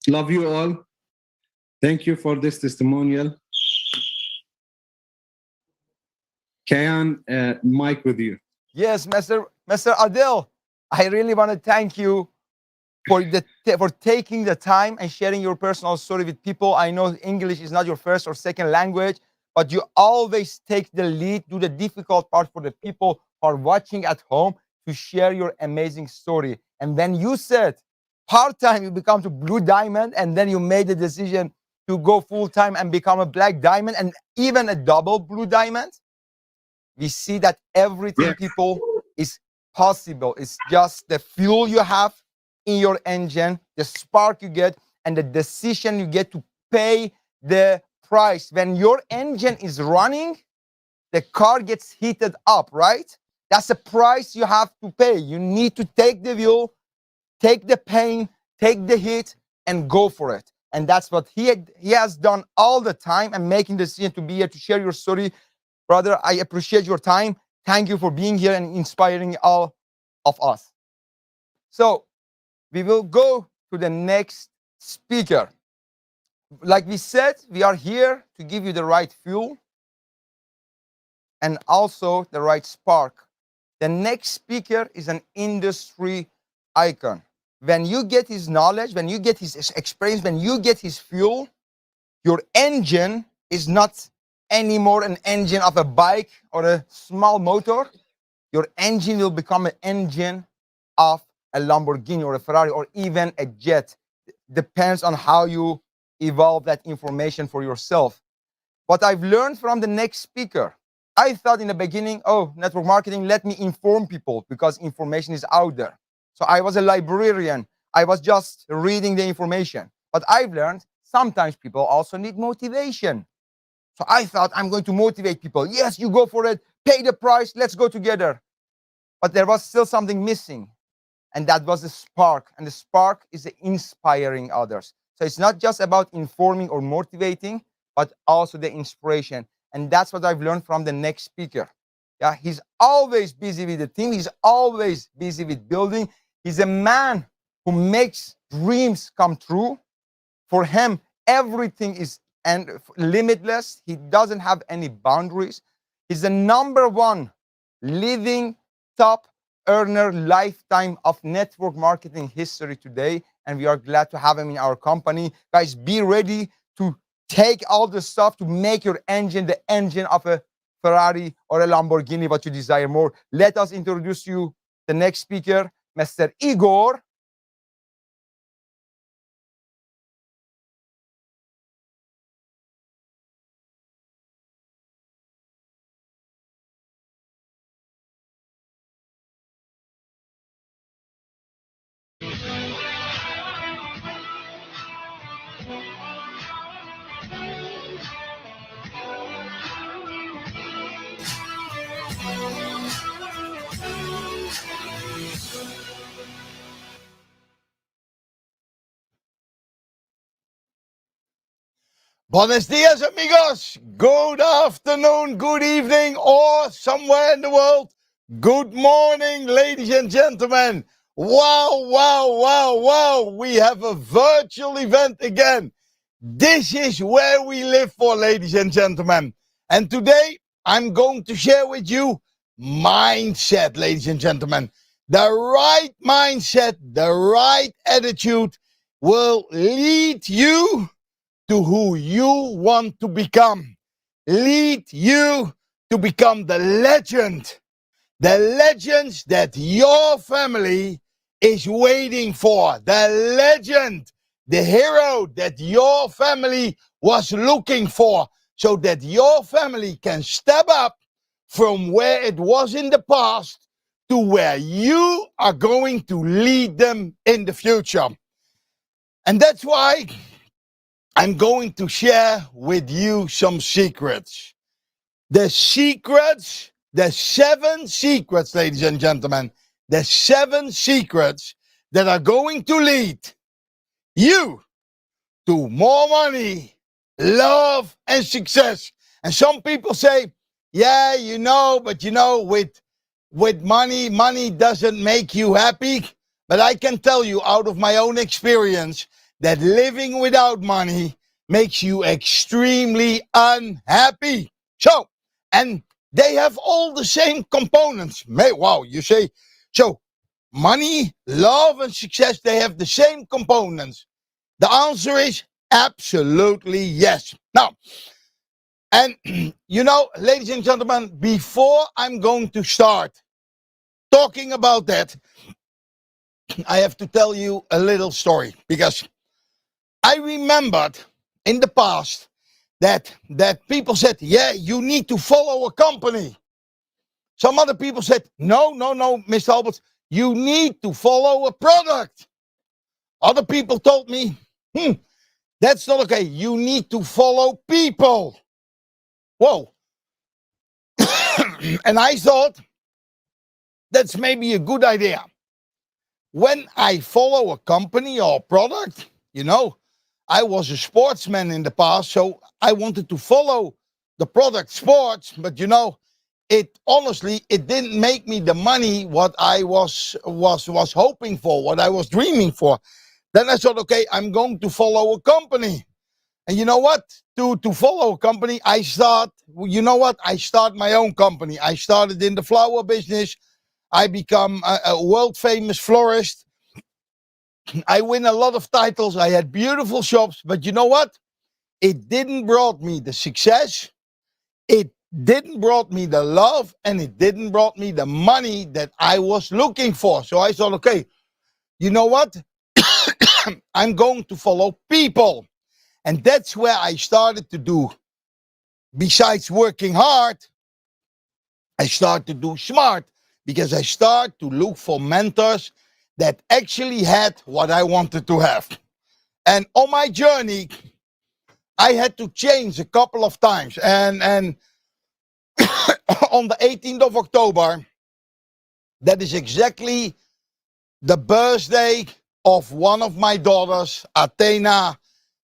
love you all. Thank you for this testimonial. Kayan, Mike with you. Yes, Mr. Adil, I really want to thank you for taking the time and sharing your personal story with people. I know English is not your first or second language, but you always take the lead, do the difficult part for the people who are watching at home to share your amazing story. And then you said part-time you become to Blue Diamond, and then you made the decision to go full-time and become a Black Diamond and even a double Blue Diamond. We see that everything, people, is possible. It's just the fuel you have in your engine, the spark you get, and the decision you get to pay the price. When your engine is running, the car gets heated up, right? That's the price you have to pay. You need to take the wheel, take the pain, take the heat, and go for it. And that's what he has done all the time, and making the decision to be here to share your story. Brother, I appreciate your time. Thank you for being here and inspiring all of us. So we will go to the next speaker. Like we said, we are here to give you the right fuel, and also the right spark. The next speaker is an industry icon. When you get his knowledge, when you get his experience, when you get his fuel, your engine is not anymore an engine of a bike or a small motor. Your engine will become an engine of a Lamborghini or a Ferrari or even a jet. Depends on how you evolve that information for yourself. What I've learned from the next speaker, I thought in the beginning, oh, network marketing, let me inform people because information is out there. So I was a librarian. I was just reading the information. But I've learned sometimes people also need motivation. So I thought I'm going to motivate people. Yes, you go for it, pay the price, let's go together. But there was still something missing. And that was the spark. And the spark is the inspiring others. So it's not just about informing or motivating, but also the inspiration. And that's what I've learned from the next speaker. Yeah, he's always busy with the team. He's always busy with building. He's a man who makes dreams come true. For him, everything is limitless. He doesn't have any boundaries. He's the #1 living top earner lifetime of network marketing history today. And we are glad to have him in our company. Guys, be ready to take all the stuff to make your engine the engine of a Ferrari or a Lamborghini, what you desire more. Let us introduce you the next speaker, Mr. Aygor. Buenos dias, amigos. Good afternoon, good evening, or somewhere in the world. Good morning, ladies and gentlemen. Wow, wow, wow, wow. We have a virtual event again. This is where we live for, ladies and gentlemen. And today, I'm going to share with you mindset, ladies and gentlemen. The right mindset, the right attitude will lead you to who you want to become. Lead you to become the legends that your family is waiting for. The legend, the hero that your family was looking for, so that your family can step up from where it was in the past to where you are going to lead them in the future. And that's why I'm going to share with you some secrets. The 7 secrets, ladies and gentlemen, the 7 secrets that are going to lead you to more money, love, and success. And some people say, yeah, but with money doesn't make you happy. But I can tell you out of my own experience that living without money makes you extremely unhappy. So, and they have all the same components. Wow, you say, so money, love, and success, they have the same components. The answer is absolutely yes. Now, and ladies and gentlemen, before I'm going to start talking about that, I have to tell you a little story, because I remembered in the past that people said, yeah, you need to follow a company. Some other people said, no, Mr. Albert, you need to follow a product. Other people told me, that's not okay. You need to follow people. Whoa. And I thought, that's maybe a good idea. When I follow a company or product, I was a sportsman in the past, so I wanted to follow the product sports, but it didn't make me the money what I was hoping for, what I was dreaming for. Then I thought, okay, I'm going to follow a company. And you know what? To follow a company, I start my own company. I started in the flower business. I become a world famous florist. I win a lot of titles. I had beautiful shops, but you know what? It didn't brought me the success. It didn't brought me the love, and it didn't brought me the money that I was looking for. So I thought, okay, you know what? I'm going to follow people. And that's where I started to do. Besides working hard, I started to do smart, because I started to look for mentors that actually had what I wanted to have. And on my journey, I had to change a couple of times. And on the 18th of October, that is exactly the birthday of one of my daughters, Athena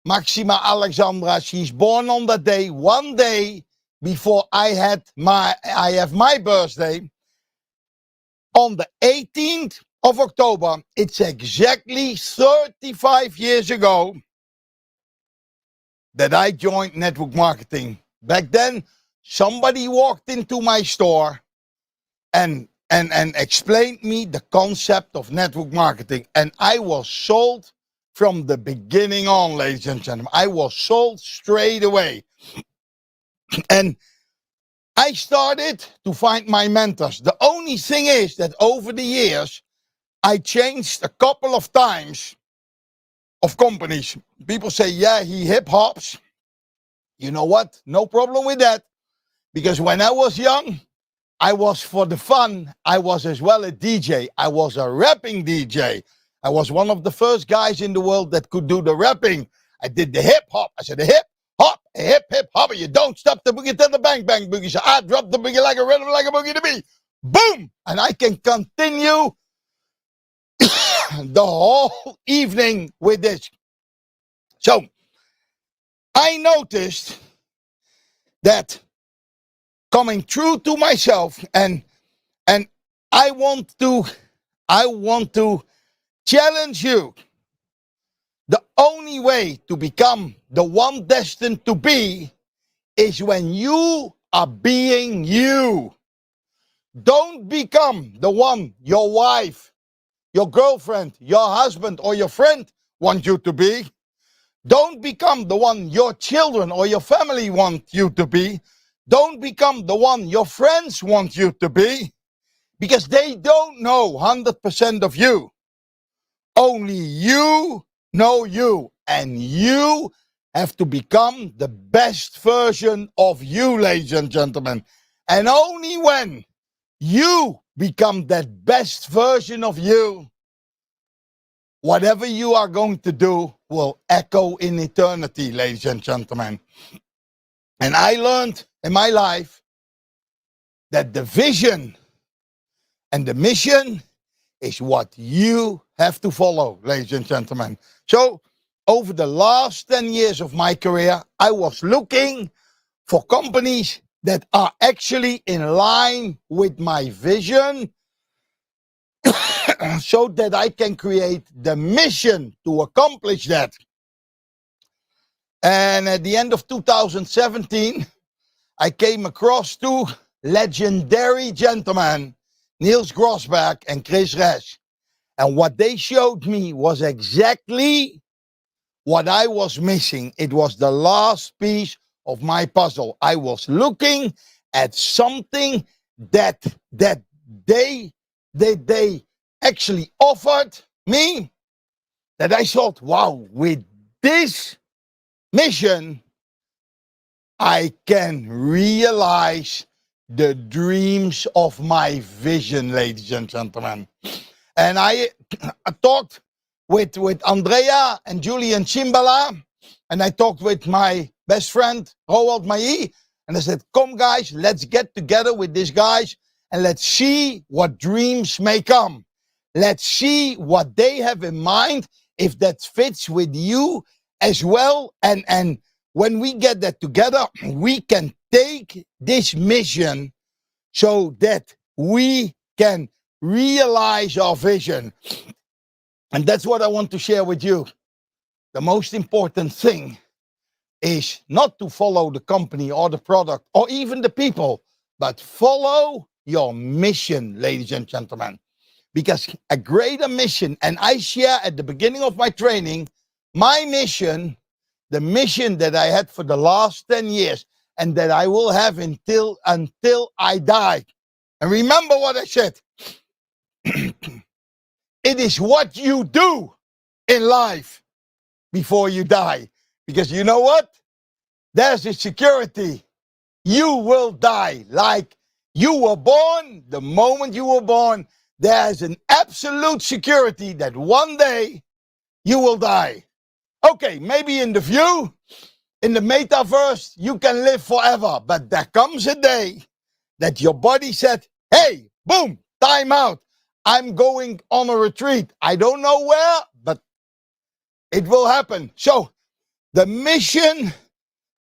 Maxima Alexandra. She's born on that day, one day before I have my birthday. On the 18th of October, it's exactly 35 years ago that I joined network marketing. Back then, somebody walked into my store and explained me the concept of network marketing. And I was sold from the beginning on, ladies and gentlemen. I was sold straight away. And I started to find my mentors. The only thing is that over the years, I changed a couple of times of companies. People say, yeah, he hip hops. You know what? No problem with that. Because when I was young, I was for the fun. I was as well a DJ. I was a rapping DJ. I was one of the first guys in the world that could do the rapping. I did the hip hop. I said, the hip hop, hip hop. You don't stop the boogie to the bang bang boogie. So I drop the boogie like a rhythm, like a boogie to be. Boom! And I can continue the whole evening with this. So I noticed that coming true to myself, and I want to challenge you. The only way to become the one destined to be is when you are being you. Don't become the one your wife, your girlfriend, your husband, or your friend want you to be. Don't become the one your children or your family want you to be. Don't become the one your friends want you to be, because they don't know 100% of you. Only you know you, and you have to become the best version of you, ladies and gentlemen. And only when you become that best version of you, whatever you are going to do will echo in eternity, ladies and gentlemen. And I learned in my life that the vision and the mission is what you have to follow, ladies and gentlemen. So over the last 10 years of my career, I was looking for companies that are actually in line with my vision, so that I can create the mission to accomplish that. And at the end of 2017, I came across two legendary gentlemen, Niels Grosbeck and Chris. And what they showed me was exactly what I was missing. It was the last piece of my puzzle. I was looking at something that they actually offered me, that I thought, wow, with this mission, I can realize the dreams of my vision, ladies and gentlemen. And I talked with Andrea and Julian Kيمبالا, and I talked with my best friend, Roولد, and I said, come guys, let's get together with these guys and let's see what dreams may come. Let's see what they have in mind, if that fits with you as well. And when we get that together, we can take this mission so that we can realize our vision. And that's what I want to share with you. The most important thing is not to follow the company or the product or even the people, but follow your mission, ladies and gentlemen. Because a greater mission, and I share at the beginning of my training, my mission, the mission that I had for the last 10 years and that I will have until I die. And remember what I said. It is what you do in life before you die. Because you know what? There's a security. You will die. Like you were born, the moment you were born, there's an absolute security that one day you will die. Okay, maybe in the view, in the metaverse, you can live forever. But there comes a day that your body said, hey, boom, time out. I'm going on a retreat. I don't know where, but it will happen. So the mission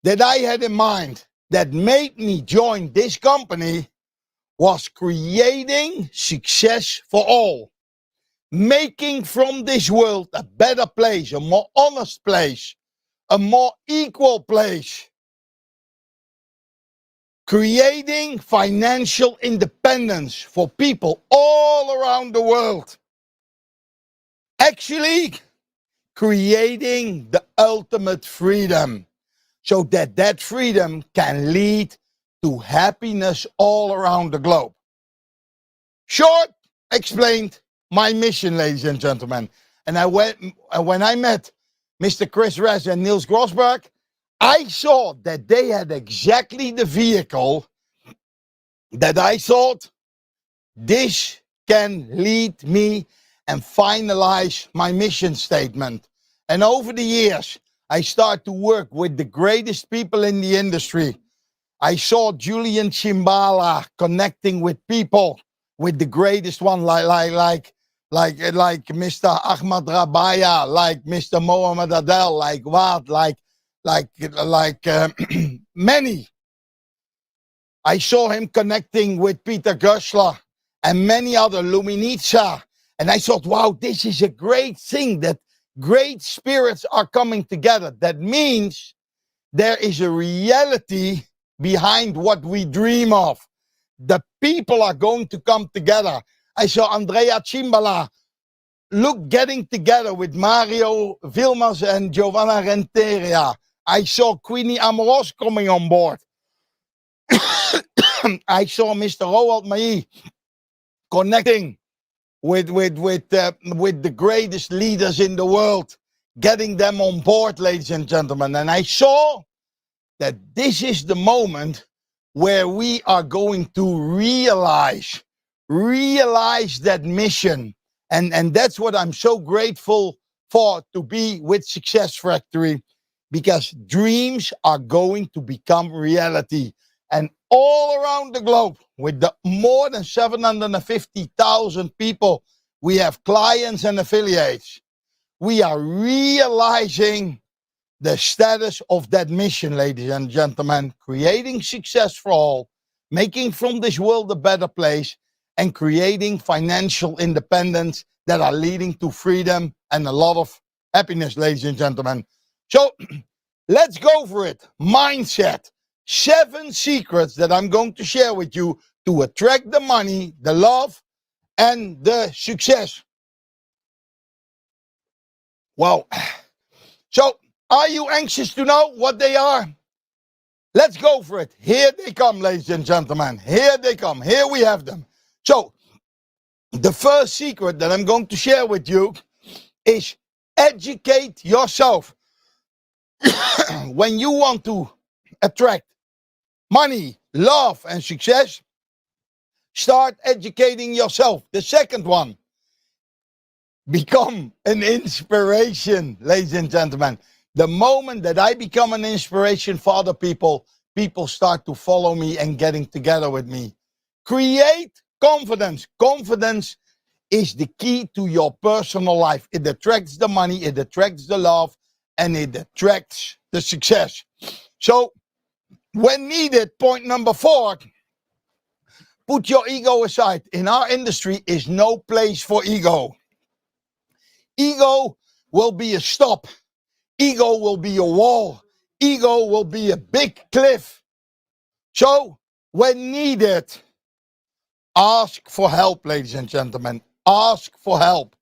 that I had in mind that made me join this company was creating success for all. Making from this world a better place, a more honest place, a more equal place. Creating financial independence for people all around the world. Actually, creating the ultimate freedom so that that freedom can lead to happiness all around the globe. Short explained my mission, ladies and gentlemen. And when I met Mr. Chris Rez and Niels Grosberg, I saw that they had exactly the vehicle that I thought this can lead me and finalize my mission statement. And over the years, I started to work with the greatest people in the industry. I saw Julian Kيمبالا connecting with people, with the greatest one, like Mr. Ahmad Rabaya, like Mr. Mohammed Adel, like what, like many. I saw him connecting with Peter Gershler and many other, Luminitsa. And I thought, wow, this is a great thing that great spirits are coming together. That means there is a reality behind what we dream of. The people are going to come together. I saw Andrea Cimbala getting together with Mario Vilmas and Giovanna Renteria. I saw Queenie Amoros coming on board. I saw Mr. Rowold Mai connecting with the greatest leaders in the world, getting them on board, ladies and gentlemen. And I saw that this is the moment where we are going to realize that mission. And that's what I'm so grateful for, to be with Success Factory, because dreams are going to become reality. And all around the globe, with the more than 750,000 people, we have clients and affiliates. We are realizing the status of that mission, ladies and gentlemen, creating success for all, making from this world a better place, and creating financial independence that are leading to freedom and a lot of happiness, ladies and gentlemen. So let's go for it. Mindset. 7 secrets that I'm going to share with you to attract the money, the love, and the success. Wow. So, are you anxious to know what they are? Let's go for it. Here they come, ladies and gentlemen. Here they come. Here we have them. So, the first secret that I'm going to share with you is educate yourself. When you want to attract money, love, and success, start educating yourself. The second one, become an inspiration, ladies and gentlemen. The moment that I become an inspiration for other people, people start to follow me and getting together with me. Create confidence. Confidence is the key to your personal life. It attracts the money, it attracts the love, and it attracts the success. So, when needed, point number 4, put your ego aside. In our industry is no place for ego. Ego will be a stop. Ego will be a wall. ego will be a big cliff. So, when needed, ask for help, ladies and gentlemen. Ask for help.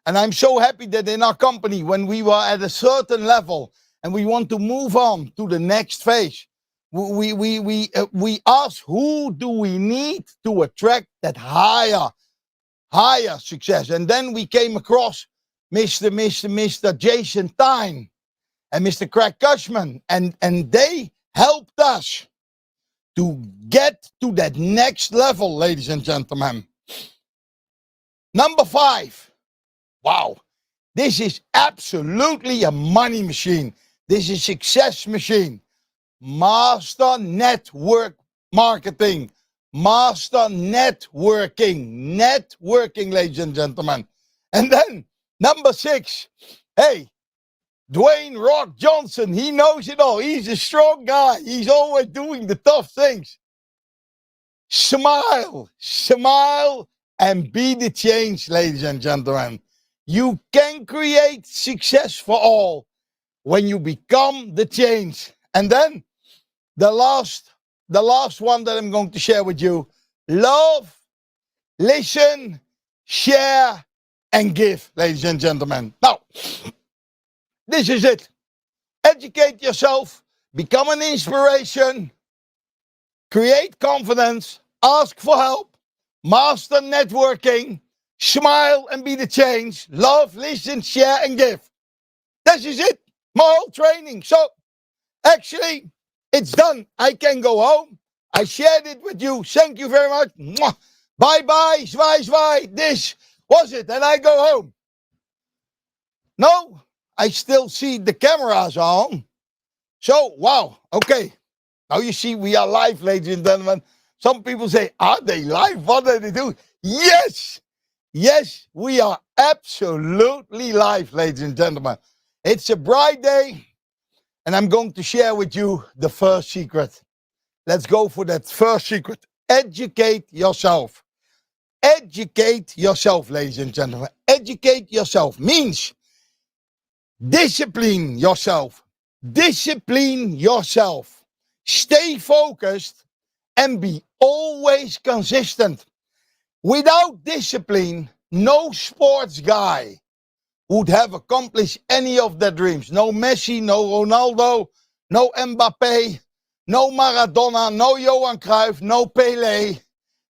And I'm so happy that in our company, when we were at a certain level and we want to move on to the next phase, we ask, who do we need to attract that higher success? And then we came across Mr. Jason Tine and Mr. Craig Cushman, and they helped us to get to that next level, ladies and gentlemen. Number 5. Wow. This is absolutely a money machine. This is a success machine. Master network marketing. Master networking. Networking, ladies and gentlemen. And then, number 6. Hey, Dwayne Rock Johnson, he knows it all. He's a strong guy. He's always doing the tough things. Smile, smile, and be the change, ladies and gentlemen. You can create success for all when you become the change. And then the last one that I'm going to share with you: love, listen, share, and give, ladies and gentlemen. Now, this is it. Educate yourself, become an inspiration, create confidence, ask for help, master networking, smile and be the change, love, listen, share, and give. This is it. My whole training. So, actually, it's done. I can go home. I shared it with you. Thank you very much. Mwah. Bye-bye. Zwaai. This was it. And I go home. No, I still see the cameras on. So, wow. Okay. Now you see we are live, ladies and gentlemen. Some people say, are they live? What do they do? Yes. Yes, we are absolutely live, ladies and gentlemen. It's a bright day, and I'm going to share with you the first secret. Let's go for that first secret. Educate yourself. Educate yourself, ladies and gentlemen. Educate yourself means discipline yourself. Discipline yourself. Stay focused and be always consistent. Without discipline, no sports guy would have accomplished any of their dreams. No Messi, no Ronaldo, no Mbappe, no Maradona, no Johan Cruyff, no Pelé.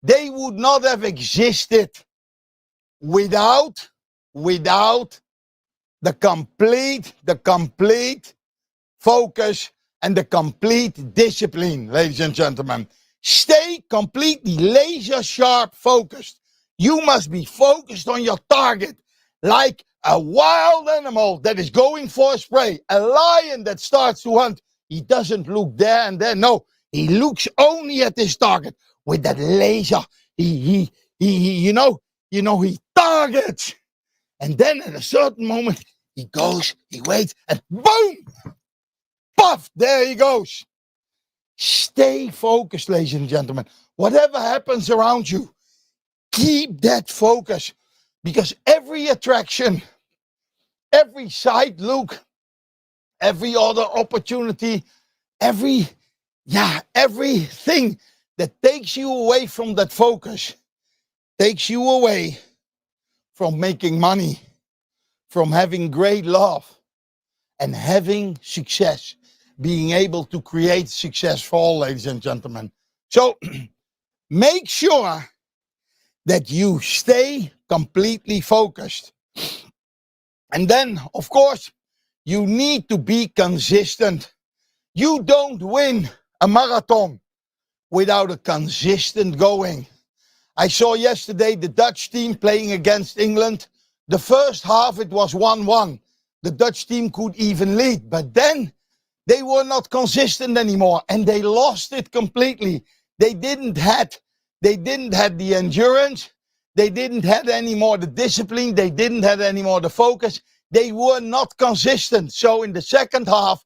They would not have existed without the complete focus and the complete discipline, ladies and gentlemen. Stay completely laser sharp focused. You must be focused on your target, like a wild animal that is going for a prey. A lion that starts to hunt. He doesn't look there and there. No, he looks only at his target with that laser. He targets. And then at a certain moment, he goes, he waits, and boom! Puff! There he goes. Stay focused, ladies and gentlemen. Whatever happens around you, keep that focus. Because every attraction, every side look, every other opportunity, everything that takes you away from that focus, takes you away from making money, from having great love, and having success. Being able to create success for all, ladies and gentlemen. So, make sure that you stay completely focused. And then, of course, you need to be consistent. You don't win a marathon without a consistent going. I saw yesterday the Dutch team playing against England. The first half, it was 1-1. The Dutch team could even lead, but then they were not consistent anymore, and they lost it completely. They didn't have the endurance. They didn't have any more the discipline. They didn't have any more the focus. They were not consistent. So in the second half,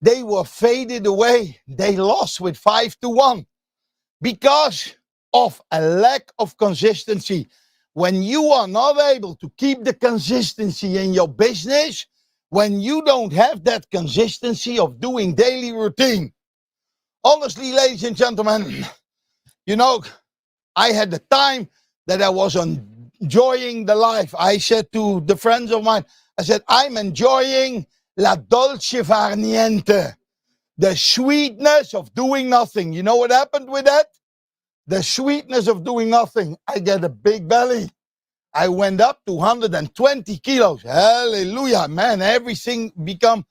they were faded away. They lost with 5-1 because of a lack of consistency. When you are not able to keep the consistency in your business, when you don't have that consistency of doing daily routine. Honestly, ladies and gentlemen, you know, I had the time that I was enjoying the life. I said to the friends of mine, I said, I'm enjoying la dolce far niente, the sweetness of doing nothing. You know what happened with that? The sweetness of doing nothing. I get a big belly. I went up to 120 kilos. Hallelujah, man. Everything become,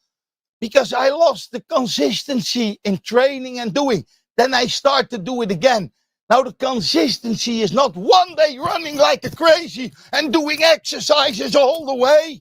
because I lost the consistency in training and doing. Then I start to do it again. Now the consistency is not one day running like a crazy and doing exercises all the way.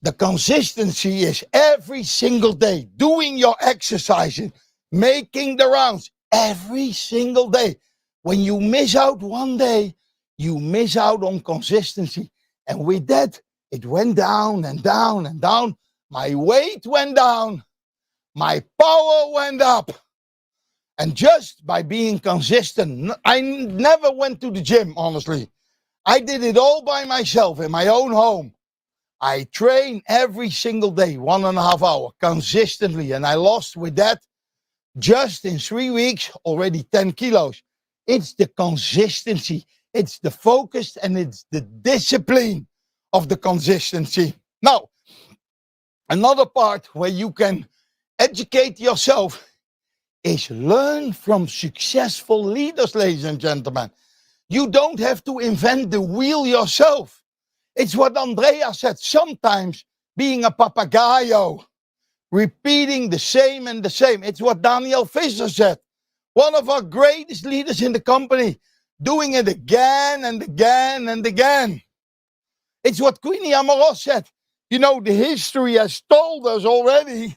The consistency is every single day doing your exercising, making the rounds every single day. When you miss out one day, you miss out on consistency. And with that, it went down and down and down. My weight went down. My power went up. And just by being consistent, I never went to the gym, honestly. I did it all by myself in my own home. I train every single day, 1.5 hours, consistently. And I lost with that, just in 3 weeks, already 10 kilos. It's the consistency. It's the focus and it's the discipline of the consistency. Now, another part where you can educate yourself is learn from successful leaders, ladies and gentlemen. You don't have to invent the wheel yourself. It's what Andrea said, sometimes being a papagayo, repeating the same and the same. It's what Daniel Fissler said, one of our greatest leaders in the company, doing it again and again and again. It's what Queenie said. You know, the history has told us already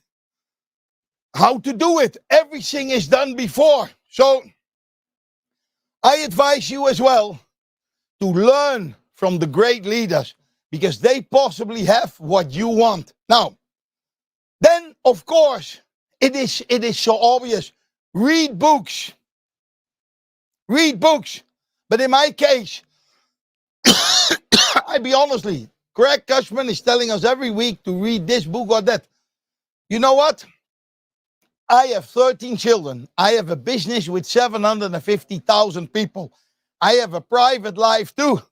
how to do it. Everything is done before. So I advise you as well to learn from the great leaders, because they possibly have what you want. Now, then, of course, it is so obvious. Read books. Read books. But in my case, I be honestly, Greg Cushman is telling us every week to read this book or that. You know what? I have 13 children. I have a business with 750,000 people. I have a private life too.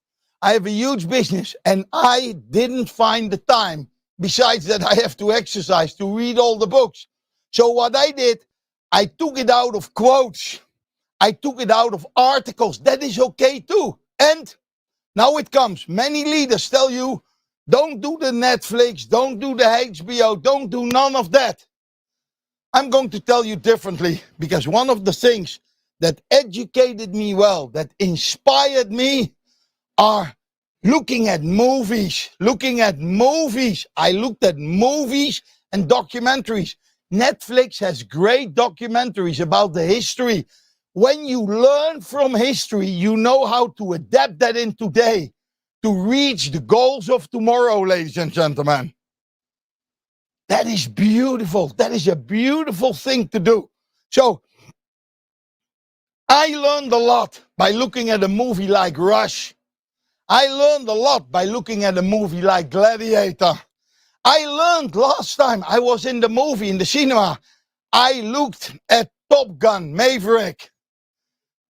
I have a huge business, and I didn't find the time, besides that I have to exercise, to read all the books. So what I did, I took it out of quotes. I took it out of articles. That is okay too. And now it comes. Many leaders tell you, don't do the Netflix, don't do the HBO, don't do none of that. I'm going to tell you differently, because one of the things that educated me well, that inspired me, are looking at movies. I looked at movies and documentaries. Netflix has great documentaries about the history. When you learn from history, you know how to adapt that in today to reach the goals of tomorrow, ladies and gentlemen. That is beautiful. That is a beautiful thing to do. So, I learned a lot by looking at a movie like Rush. I learned a lot by looking at a movie like Gladiator. I learned last time I was in the movie, in the cinema, I looked at Top Gun, Maverick.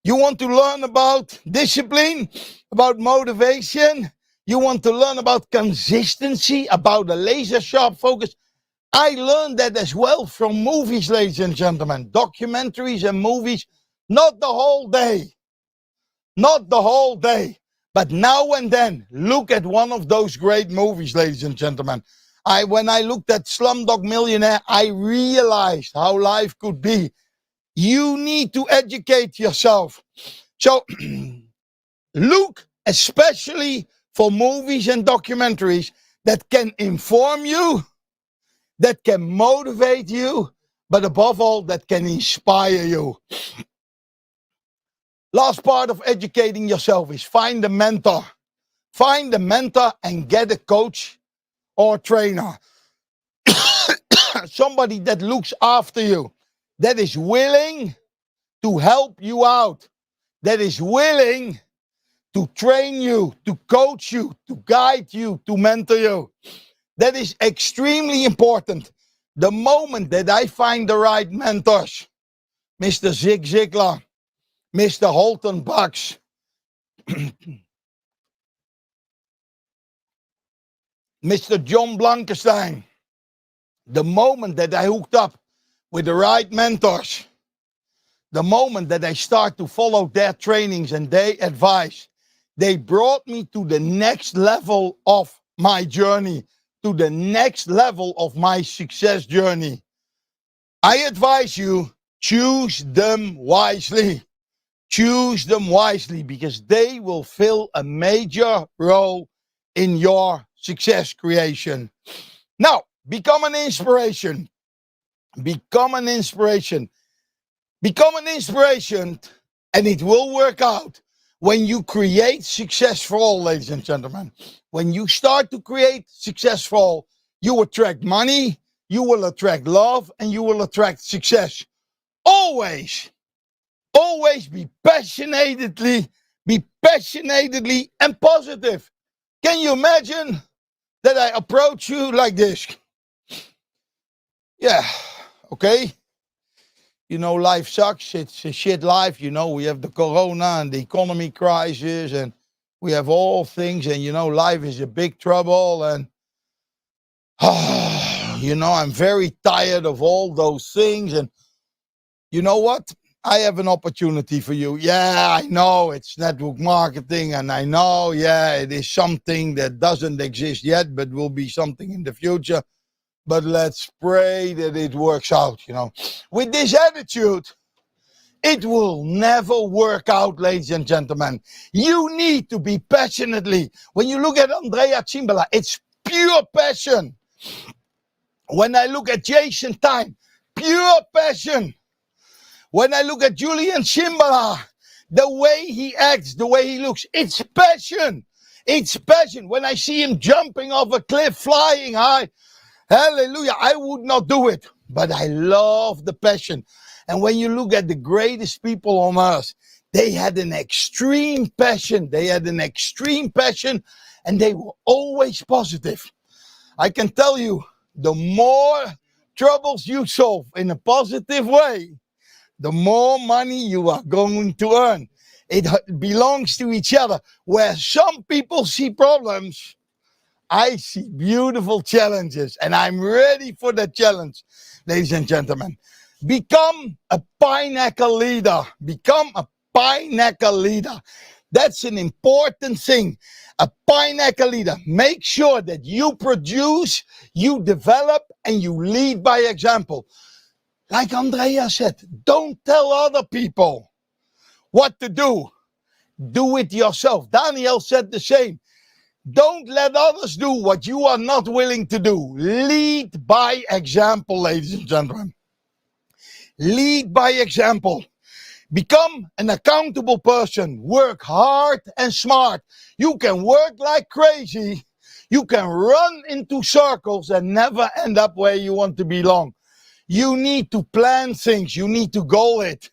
You want to learn about discipline, about motivation? You want to learn about consistency, about a laser sharp focus? I learned that as well from movies, ladies and gentlemen. Documentaries and movies, not the whole day. Not the whole day. But now and then, look at one of those great movies, ladies and gentlemen. When I looked at Slumdog Millionaire, I realized how life could be. You need to educate yourself. So, look especially for movies and documentaries that can inform you, that can motivate you, but above all, that can inspire you. Last part of educating yourself is find a mentor. Find a mentor and get a coach or trainer. Somebody that looks after you, that is willing to help you out, that is willing to train you, to coach you, to guide you, to mentor you. That is extremely important. The moment that I find the right mentors, Mr. Zig Ziglar, Mr. Holton Bucks, Mr. John Blankenstein, the moment that I hooked up with the right mentors, the moment that I start to follow their trainings and their advice, they brought me to the next level of my journey, to the next level of my success journey. I advise you, choose them wisely. Choose them wisely because they will fill a major role in your success creation. Now, become an inspiration. Become an inspiration. Become an inspiration, and it will work out when you create success for all, ladies and gentlemen. When you start to create success for all, you attract money, you will attract love, and you will attract success. Always be passionately and positive. Can you imagine that I approach you like this? Yeah, okay. You know, life sucks. It's a shit life. You know, we have the corona and the economy crisis and we have all things. And, you know, life is a big trouble. And, you know, I'm very tired of all those things. And you know what? I have an opportunity for you. Yeah, I know it's network marketing. And I know, yeah, it is something that doesn't exist yet, but will be something in the future. But let's pray that it works out, you know. With this attitude, it will never work out, ladies and gentlemen. You need to be passionately. When you look at Andrea Keimbala, it's pure passion. When I look at Jason Tine, pure passion. When I look at Julian Keimbala, the way he acts, the way he looks, it's passion. It's passion. When I see him jumping off a cliff, flying high, hallelujah, I would not do it, but I love the passion. And when you look at the greatest people on earth, they had an extreme passion. They had an extreme passion and they were always positive. I can tell you, the more troubles you solve in a positive way, the more money you are going to earn. It belongs to each other. Where some people see problems, I see beautiful challenges, and I'm ready for that challenge, ladies and gentlemen. Become a pineapple leader. Become a pineapple leader. That's an important thing. A pineapple leader. Make sure that you produce, you develop, and you lead by example. Like Andrea said, don't tell other people what to do. Do it yourself. Daniel said the same. Don't let others do what you are not willing to do. Lead by example, ladies and gentlemen. Lead by example. Become an accountable person. Work hard and smart. You can work like crazy. You can run into circles and never end up where you want to belong. You need to plan things. You need to goal it.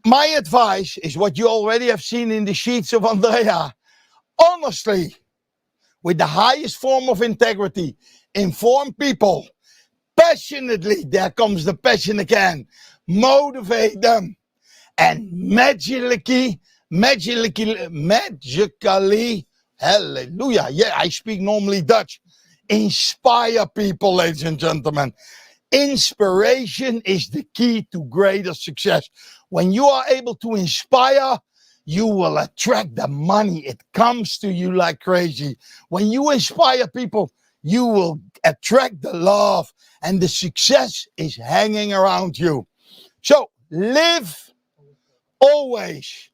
My advice is what you already have seen in the sheets of Andrea. Honestly, with the highest form of integrity, inform people passionately. There comes the passion again. Motivate them and magically, hallelujah. Yeah, I speak normally Dutch. Inspire people, ladies and gentlemen. Inspiration is the key to greater success. When you are able to inspire, you will attract the money. It comes to you like crazy. When you inspire people, you will attract the love, and the success is hanging around you. So live always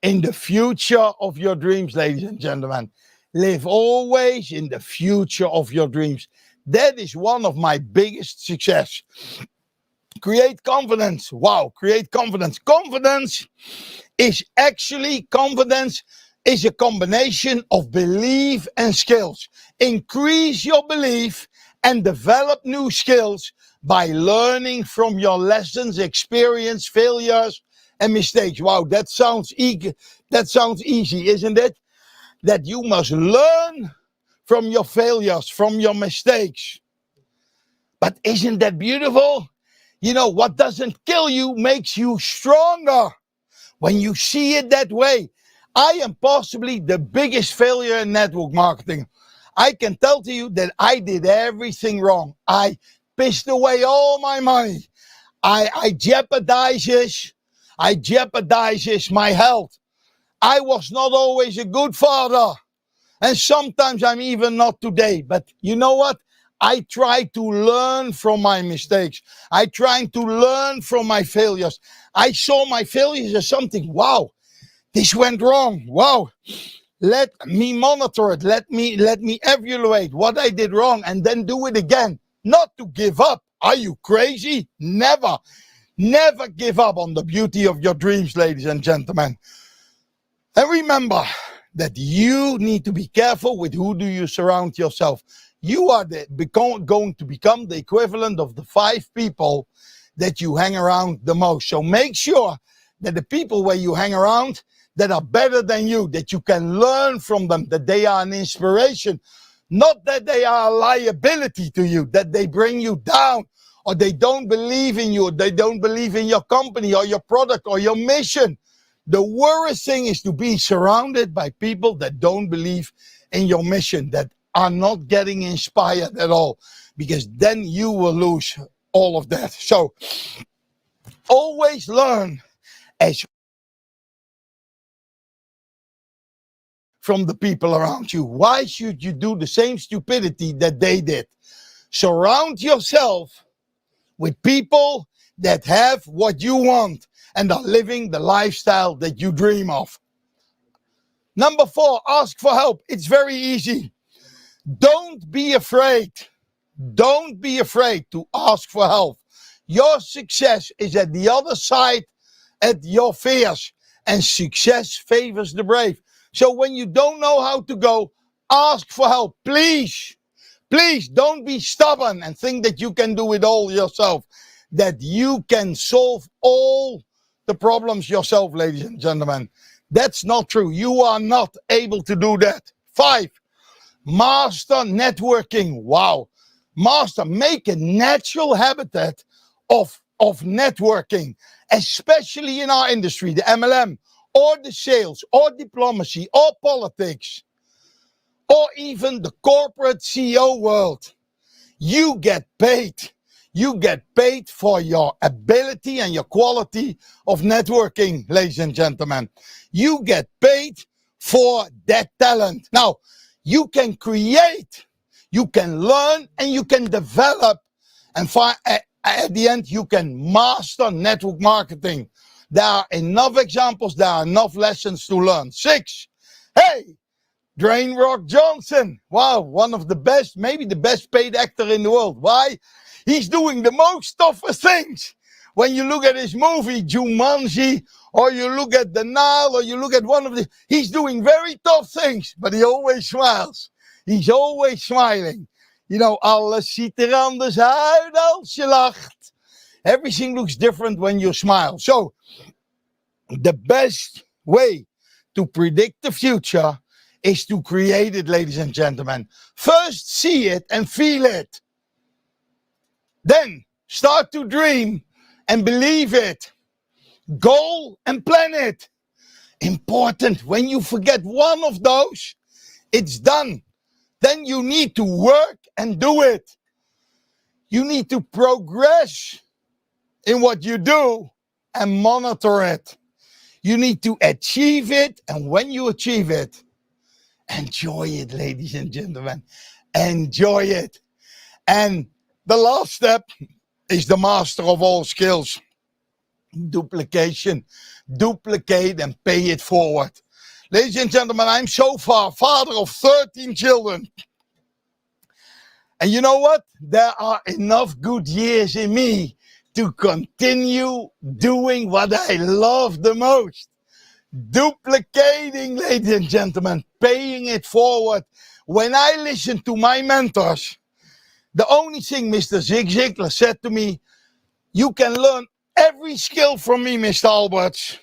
in the future of your dreams, ladies and gentlemen. Live always in the future of your dreams. That is one of my biggest success. Create confidence. Wow, create confidence. Confidence is a combination of belief and skills. Increase your belief and develop new skills by learning from your lessons, experience, failures, and mistakes. Wow, that sounds easy, isn't it? That you must learn from your failures, from your mistakes. But isn't that beautiful? You know, what doesn't kill you makes you stronger. When you see it that way, I am possibly the biggest failure in network marketing. I can tell to you that I did everything wrong. I pissed away all my money. I jeopardizes my health. I was not always a good father. And sometimes I'm even not today. But you know what? I try to learn from my mistakes. I try to learn from my failures. I saw my failures as something, wow, this went wrong. Wow. Let me monitor it. Let me evaluate what I did wrong and then do it again. Not to give up. Are you crazy? Never. Never give up on the beauty of your dreams, ladies and gentlemen. And remember that you need to be careful with who do you surround yourself. You are going to become the equivalent of the 5 people that you hang around the most. So make sure that the people where you hang around that are better than you, that you can learn from them, that they are an inspiration, not that they are a liability to you, that they bring you down, or they don't believe in you, or they don't believe in your company or your product or your mission. The worst thing is to be surrounded by people that don't believe in your mission, that are not getting inspired at all, because then you will lose all of that. So always learn as from the people around you. Why should you do the same stupidity that they did? Surround yourself with people that have what you want and are living the lifestyle that you dream of. Number 4, ask for help. It's very easy. Don't be afraid. Don't be afraid to ask for help. Your success is at the other side at your fears, and success favors the brave. So when you don't know how to go, ask for help. Please, please don't be stubborn and think that you can do it all yourself, that you can solve all the problems yourself, ladies and gentlemen. That's not true. You are not able to do that. 5, master networking. Wow. Master, make a natural habitat of networking, especially in our industry, the MLM, or the sales, or diplomacy, or politics, or even the corporate CEO world. You get paid. You get paid for your ability and your quality of networking, ladies and gentlemen. You get paid for that talent. Now, you can create, you can learn, and you can develop, and at the end, you can master network marketing. There are enough examples, there are enough lessons to learn. 6, hey, Dwayne Rock Johnson. Wow, one of the best, maybe the best paid actor in the world. Why? He's doing the most toughest things. When you look at his movie, Jumanji, or you look at The Nile, or you look at one of the, he's doing very tough things, but he always smiles. He's always smiling. You know, alles ziet er anders uit als je lacht. Everything looks different when you smile. So, the best way to predict the future is to create it, ladies and gentlemen. First, see it and feel it. Then, start to dream and believe it. Goal and plan it. Important. When you forget one of those, it's done. Then you need to work and do it. You need to progress in what you do and monitor it. You need to achieve it, and when you achieve it, enjoy it, ladies and gentlemen. Enjoy it. And the last step is the master of all skills. Duplication. Duplicate and pay it forward. Ladies and gentlemen, I'm so far father of 13 children. And you know what? There are enough good years in me to continue doing what I love the most. Duplicating, ladies and gentlemen, paying it forward. When I listen to my mentors, the only thing Mr. Zig Ziglar said to me, you can learn every skill from me, Mr. Alberts,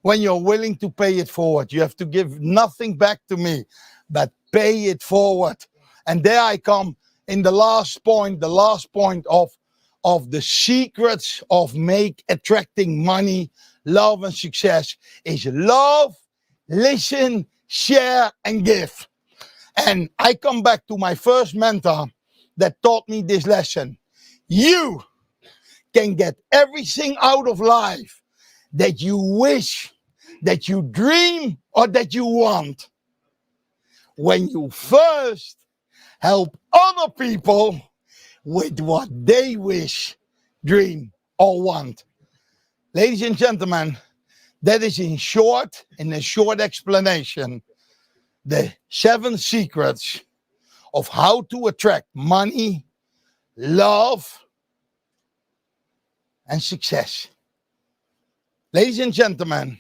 when you're willing to pay it forward. You have to give nothing back to me, but pay it forward. And there I come in the last point of the secrets of attracting money, love, and success is love, listen, share, and give. And I come back to my first mentor that taught me this lesson. You can get everything out of life that you wish, that you dream, or that you want when you first help other people with what they wish, dream, or want. Ladies and gentlemen, that is in a short explanation, the 7 secrets of how to attract money, love, and success. Ladies and gentlemen,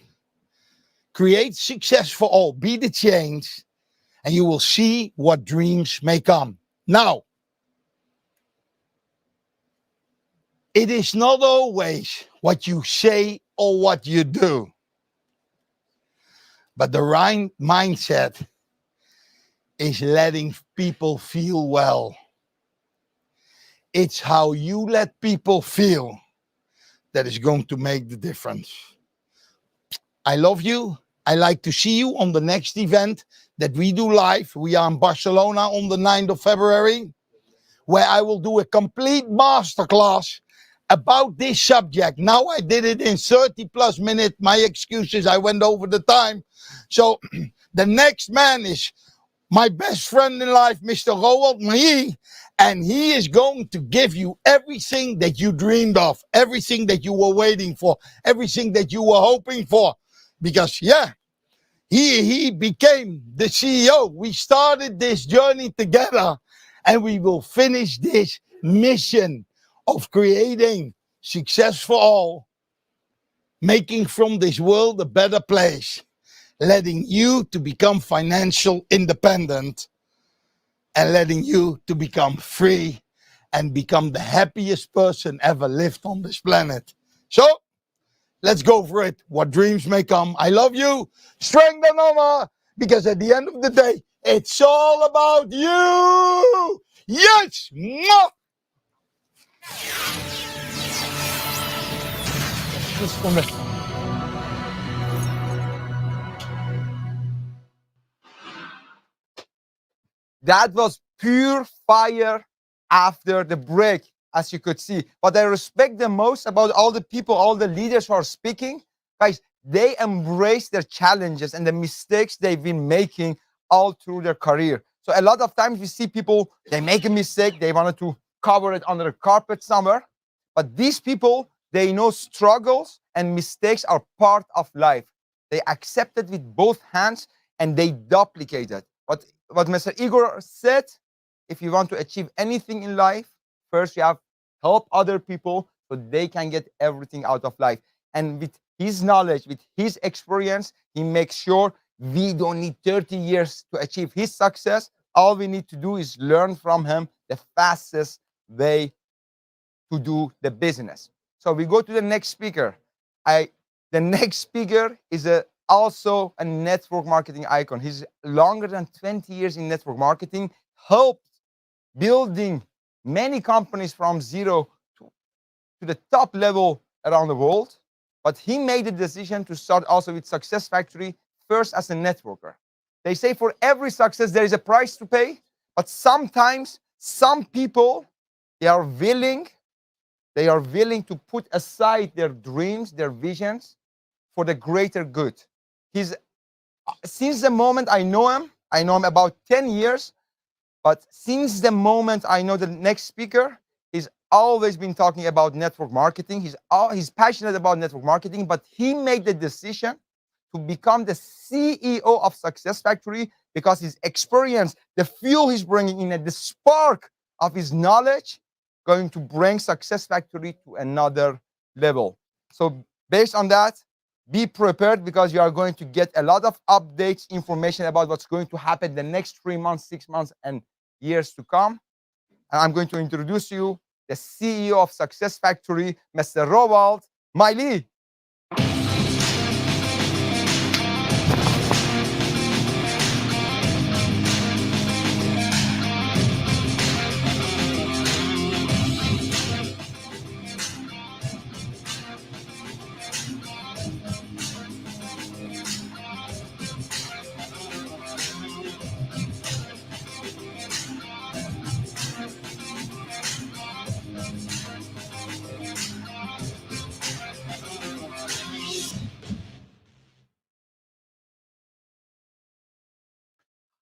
create success for all, be the change, and you will see what dreams may come. Now, it is not always what you say or what you do, but the right mindset is letting people feel well. It's how you let people feel that is going to make the difference. I love you. I like to see you on the next event that we do live. We are in Barcelona on the 9th of February, where I will do a complete masterclass about this subject. Now I did it in 30 plus minutes. My excuses, I went over the time. So the next man is my best friend in life, Mr. Roولed, and he is going to give you everything that you dreamed of, everything that you were waiting for, everything that you were hoping for. Because, yeah, he became the CEO. We started this journey together, and we will finish this mission of creating success for all, making from this world a better place, letting you to become financial independent, and letting you to become free and become the happiest person ever lived on this planet. So, let's go for it. What dreams may come. I love you. Strength and honor. Because at the end of the day, it's all about you. Yes. Mwah. That was pure fire after the break, as you could see. What I respect the most about all the people, all the leaders who are speaking, guys, they embrace their challenges and the mistakes they've been making all through their career. So a lot of times we see people, they make a mistake, they wanted to cover it under the carpet somewhere. But these people, they know struggles and mistakes are part of life. They accept it with both hands and they duplicate it. What Mr. Aygor said, if you want to achieve anything in life, first you have to help other people so they can get everything out of life. And with his knowledge, with his experience, he makes sure we don't need 30 years to achieve his success. All we need to do is learn from him the fastest way to do the business. So we go to the next speaker. The next speaker is also a network marketing icon. He's longer than 20 years in network marketing, helped building many companies from zero to the top level around the world. But he made the decision to start also with Success Factory first as a networker. They say for every success there is a price to pay, but sometimes some people, they are willing to put aside their dreams, their visions for the greater good. Since the moment I know him about 10 years, but since the moment I know the next speaker, he's always been talking about network marketing. He's passionate about network marketing, but he made the decision to become the CEO of Success Factory because his experience, the fuel he's bringing in, and the spark of his knowledge going to bring Success Factory to another level. So based on that, be prepared because you are going to get a lot of updates, information about what's going to happen the next 3 months, 6 months, and years to come. And I'm going to introduce you the CEO of Success Factory, Mr. Rowold, Maalli.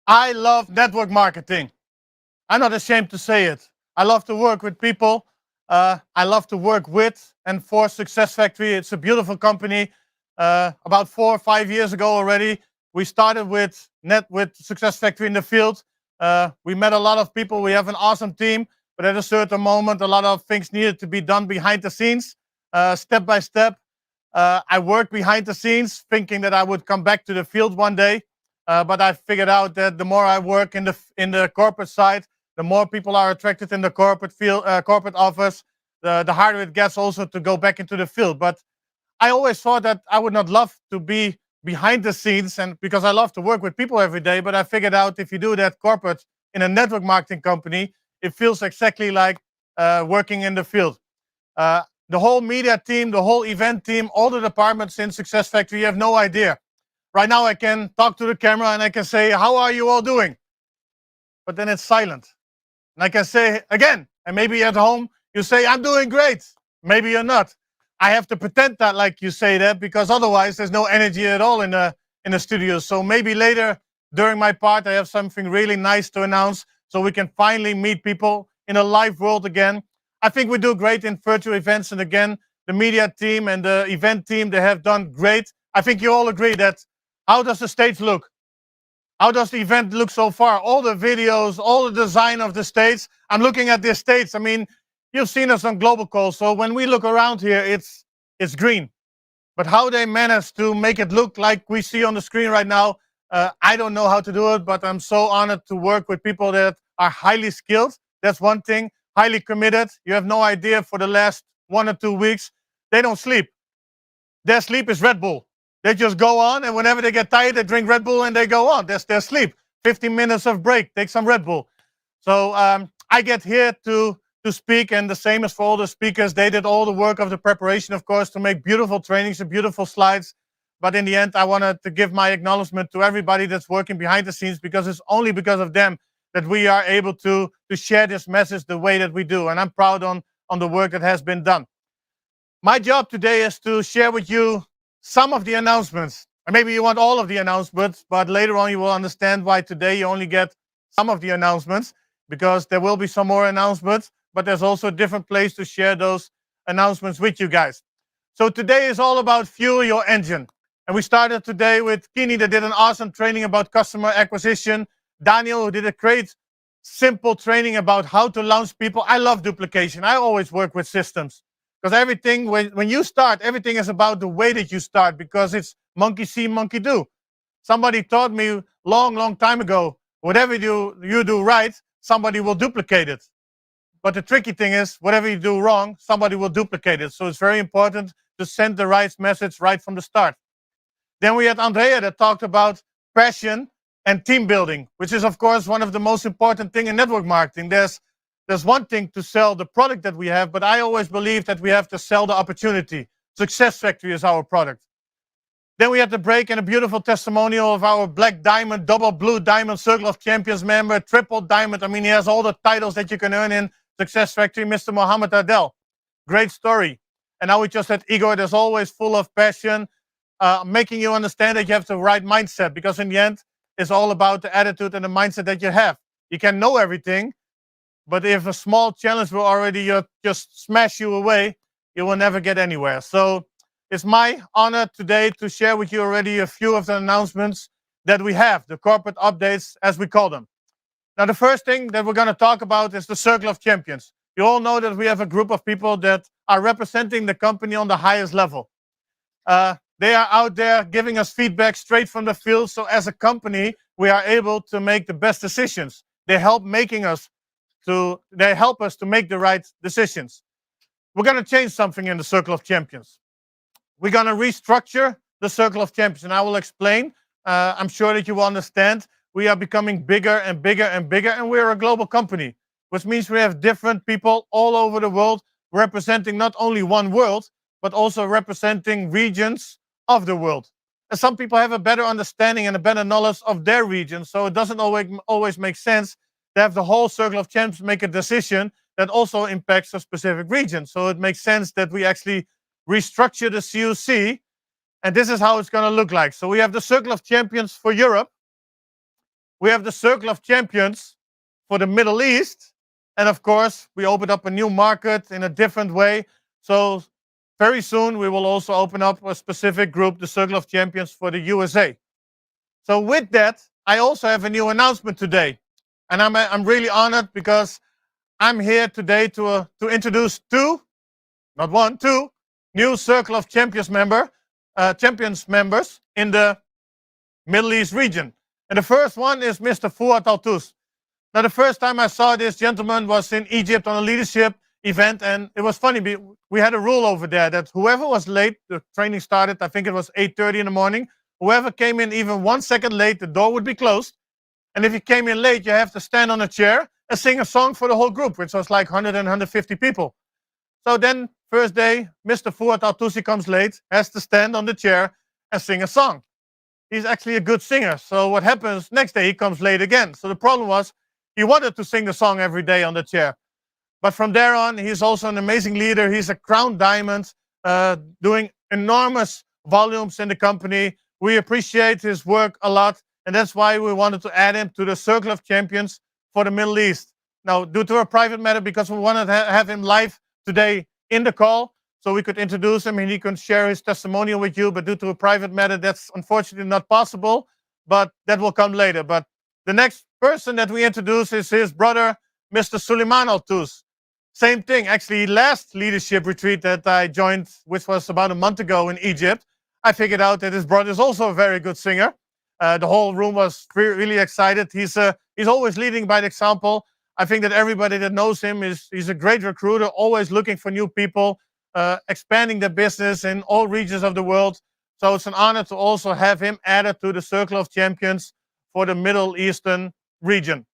I love network marketing. I'm not ashamed to say it. I love to work with people. I love to work with and for Success Factory. It's a beautiful company. About 4 or 5 years ago already, we started with Success Factory in the field. We met a lot of people. We have an awesome team, but at a certain moment, a lot of things needed to be done behind the scenes, step by step. I worked behind the scenes, thinking that I would come back to the field one day. But I figured out that the more I work in the corporate side, the more people are attracted in the corporate field, corporate office, the harder it gets also to go back into the field. But I always thought that I would not love to be behind the scenes, and because I love to work with people every day. But I figured out if you do that corporate in a network marketing company, it feels exactly like working in the field. The whole media team, the whole event team, all the departments in Success Factory, you have no idea. Right now I can talk to the camera and I can say, how are you all doing? But then it's silent. And I can say again, and maybe at home you say, I'm doing great. Maybe you're not. I have to pretend that like you say that, because otherwise there's no energy at all in the studio. So maybe later during my part, I have something really nice to announce so we can finally meet people in a live world again. I think we do great in virtual events. And again, the media team and the event team, they have done great. I think you all agree that how does the stage look? How does the event look so far? All the videos, all the design of the stage. I'm looking at this stage. I mean, you've seen us on Global Call. So when we look around here, it's green. But how they managed to make it look like we see on the screen right now, I don't know how to do it, but I'm so honored to work with people that are highly skilled. That's one thing. Highly committed. You have no idea, for the last 1 or 2 weeks, they don't sleep. Their sleep is Red Bull. They just go on, and whenever they get tired, they drink Red Bull and they go on. That's their sleep. 15 minutes of break, take some Red Bull. So I get here to speak, and the same as for all the speakers. They did all the work of the preparation, of course, to make beautiful trainings and beautiful slides. But in the end, I wanted to give my acknowledgement to everybody that's working behind the scenes, because it's only because of them that we are able to share this message the way that we do. And I'm proud on the work that has been done. My job today is to share with you some of the announcements. And maybe you want all of the announcements, but later on you will understand why today you only get some of the announcements, because there will be some more announcements, but there's also a different place to share those announcements with you guys. So today is all about fuel your engine. And we started today with Kini, that did an awesome training about customer acquisition. Daniel, who did a great, simple training about how to launch people. I love duplication. I always work with systems, because everything, when you start, everything is about the way that you start, because it's monkey see, monkey do. Somebody taught me long time ago, whatever you do right, somebody will duplicate it. But the tricky thing is, whatever you do wrong, somebody will duplicate it. So it's very important to send the right message right from the start. Then we had Andrea that talked about passion and team building, which is, of course, one of the most important things in network marketing. There's one thing to sell the product that we have, but I always believe that we have to sell the opportunity. Success Factory is our product. Then we had the break and a beautiful testimonial of our Black Diamond, Double Blue Diamond, Circle of Champions member, Triple Diamond. I mean, he has all the titles that you can earn in Success Factory, Mr. Mohammed Adel. Great story. And now we just had Aygor, that's always full of passion, making you understand that you have the right mindset, because in the end, it's all about the attitude and the mindset that you have. You can know everything, but if a small challenge will already just smash you away, you will never get anywhere. So it's my honor today to share with you already a few of the announcements that we have, the corporate updates, as we call them. Now, the first thing that we're going to talk about is the Circle of Champions. You all know that we have a group of people that are representing the company on the highest level. They are out there giving us feedback straight from the field. So as a company, we are able to make the best decisions. They help us to make the right decisions. We're going to change something in the Circle of Champions. We're going to restructure the Circle of Champions, and I will explain. I'm sure that you will understand. We are becoming bigger and bigger and bigger, and we're a global company, which means we have different people all over the world representing not only one world, but also representing regions of the world. And some people have a better understanding and a better knowledge of their region, so it doesn't always make sense to have the whole Circle of Champions make a decision that also impacts a specific region. So it makes sense that we actually restructure the COC, and this is how it's going to look like. So we have the Circle of Champions for Europe. we have the Circle of Champions for the Middle East. And of course, we opened up a new market in a different way. So very soon, we will also open up a specific group, the Circle of Champions for the USA. So with that, I also have a new announcement today. And I'm really honored because I'm here today to introduce two, not one, two new Circle of Champions members in the Middle East region. And the first one is Mr. Fouad Altous. Now, the first time I saw this gentleman was in Egypt on a leadership event, and it was funny. We had a rule over there that whoever was late, the training started, I think it was 8:30 in the morning. Whoever came in even 1 second late, the door would be closed. And if you came in late, you have to stand on a chair and sing a song for the whole group, which was like 100 and 150 people. So then, first day, Mr. Fouad Altousi comes late, has to stand on the chair and sing a song. He's actually a good singer. So what happens, next day he comes late again. So the problem was, he wanted to sing the song every day on the chair. But from there on, he's also an amazing leader. He's a crown diamond, doing enormous volumes in the company. We appreciate his work a lot. And that's why we wanted to add him to the Circle of Champions for the Middle East. Now, due to a private matter, because we wanted to have him live today in the call, so we could introduce him and he can share his testimonial with you. But due to a private matter, that's unfortunately not possible. But that will come later. But the next person that we introduce is his brother, Mr. Suleiman Altous. Same thing. Actually, last leadership retreat that I joined, which was about a month ago in Egypt, I figured out that his brother is also a very good singer. The whole room was really excited. He's always leading by the example. I think that everybody that knows him he's a great recruiter, always looking for new people, expanding the business in all regions of the world. So it's an honor to also have him added to the Circle of Champions for the Middle Eastern region.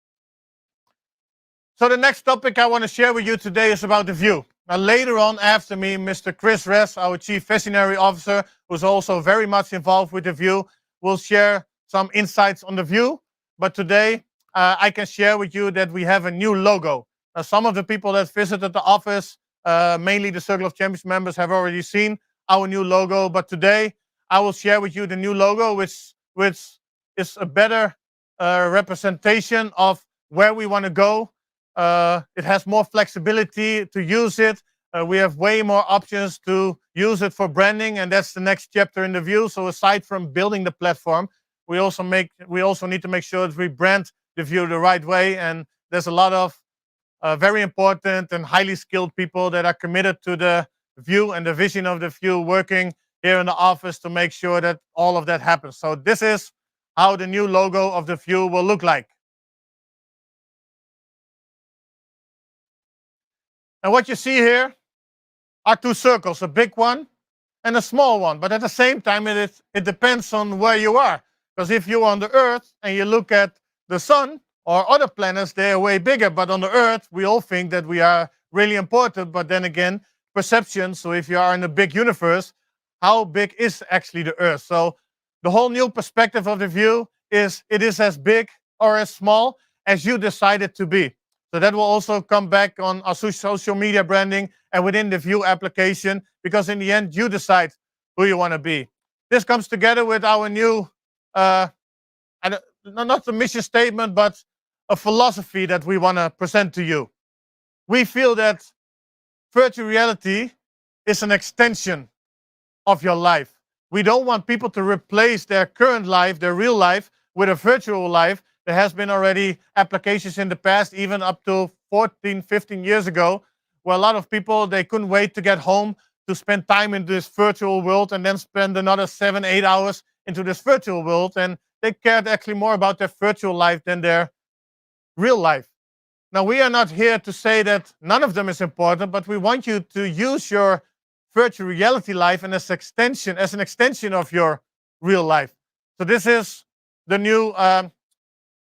So the next topic I want to share with you today is about the view. Now later on after me, Mr. Chris Ress, our Chief Visionary Officer, who's also very much involved with the view, will share some insights on the view. But today I can share with you that we have a new logo. Now, some of the people that visited the office, mainly the Circle of Champions members, have already seen our new logo. But today I will share with you the new logo, which is a better representation of where we want to go. It has more flexibility to use it. We have way more options to use it for branding, and that's the next chapter in the view. So aside from building the platform, we also need to make sure that we brand the view the right way. And there's a lot of very important and highly skilled people that are committed to the view and the vision of the view, working here in the office to make sure that all of that happens. So this is how the new logo of the view will look like. And what you see here are two circles, a big one and a small one. But at the same time, it depends on where you are. Because if you're on the Earth and you look at the sun or other planets, they are way bigger. But on the Earth, we all think that we are really important. But then again, perception. So if you are in a big universe, how big is actually the Earth? So the whole new perspective of the view is it is as big or as small as you decide it to be. So that will also come back on our social media branding and within the view application, because in the end, you decide who you want to be. This comes together with our new, not a mission statement, but a philosophy that we want to present to you. We feel that virtual reality is an extension of your life. We don't want people to replace their current life, their real life, with a virtual life. There has been already applications in the past, even up to 14, 15 years ago, where a lot of people, they couldn't wait to get home to spend time in this virtual world and then spend another 7, 8 hours into this virtual world. And they cared actually more about their virtual life than their real life. Now, we are not here to say that none of them is important, but we want you to use your virtual reality life as an extension of your real life. So this is the new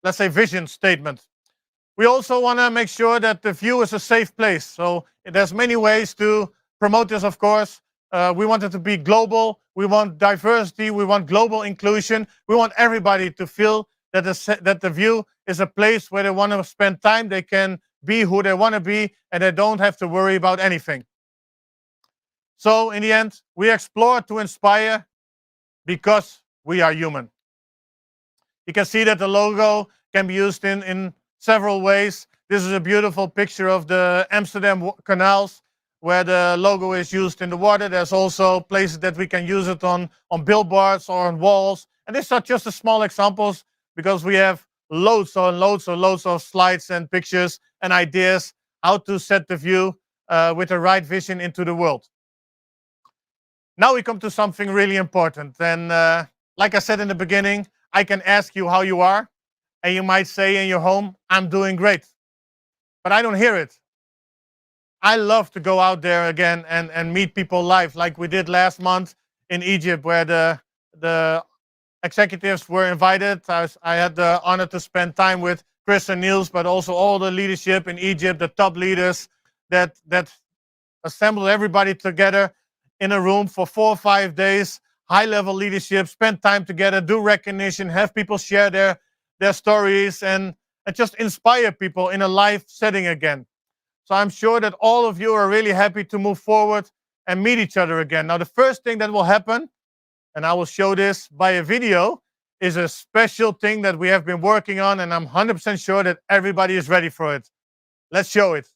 let's say, vision statement. We also want to make sure that the view is a safe place. So there's many ways to promote this, of course. We want it to be global. We want diversity. We want global inclusion. We want everybody to feel that the view is a place where they want to spend time. They can be who they want to be, and they don't have to worry about anything. So in the end, we explore to inspire because we are human. You can see that the logo can be used in several ways. This is a beautiful picture of the Amsterdam canals where the logo is used in the water. There's also places that we can use it on billboards or on walls. And these are just the small examples because we have loads of slides and pictures and ideas how to set the view with the right vision into the world. Now we come to something really important. And like I said in the beginning, I can ask you how you are. And you might say in your home, I'm doing great. But I don't hear it. I love to go out there again and meet people live, like we did last month in Egypt, where the executives were invited. I had the honor to spend time with Chris and Niels, but also all the leadership in Egypt, the top leaders that assembled everybody together in a room for 4 or 5 days, high-level leadership, spend time together, do recognition, have people share their stories, and just inspire people in a live setting again. So I'm sure that all of you are really happy to move forward and meet each other again. Now, the first thing that will happen, and I will show this by a video, is a special thing that we have been working on, and I'm 100% sure that everybody is ready for it. Let's show it.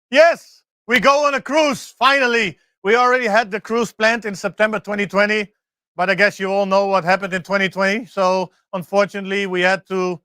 Yes, we go on a cruise, finally. We already had the cruise planned in September 2020, but I guess you all know what happened in 2020. So unfortunately, we had to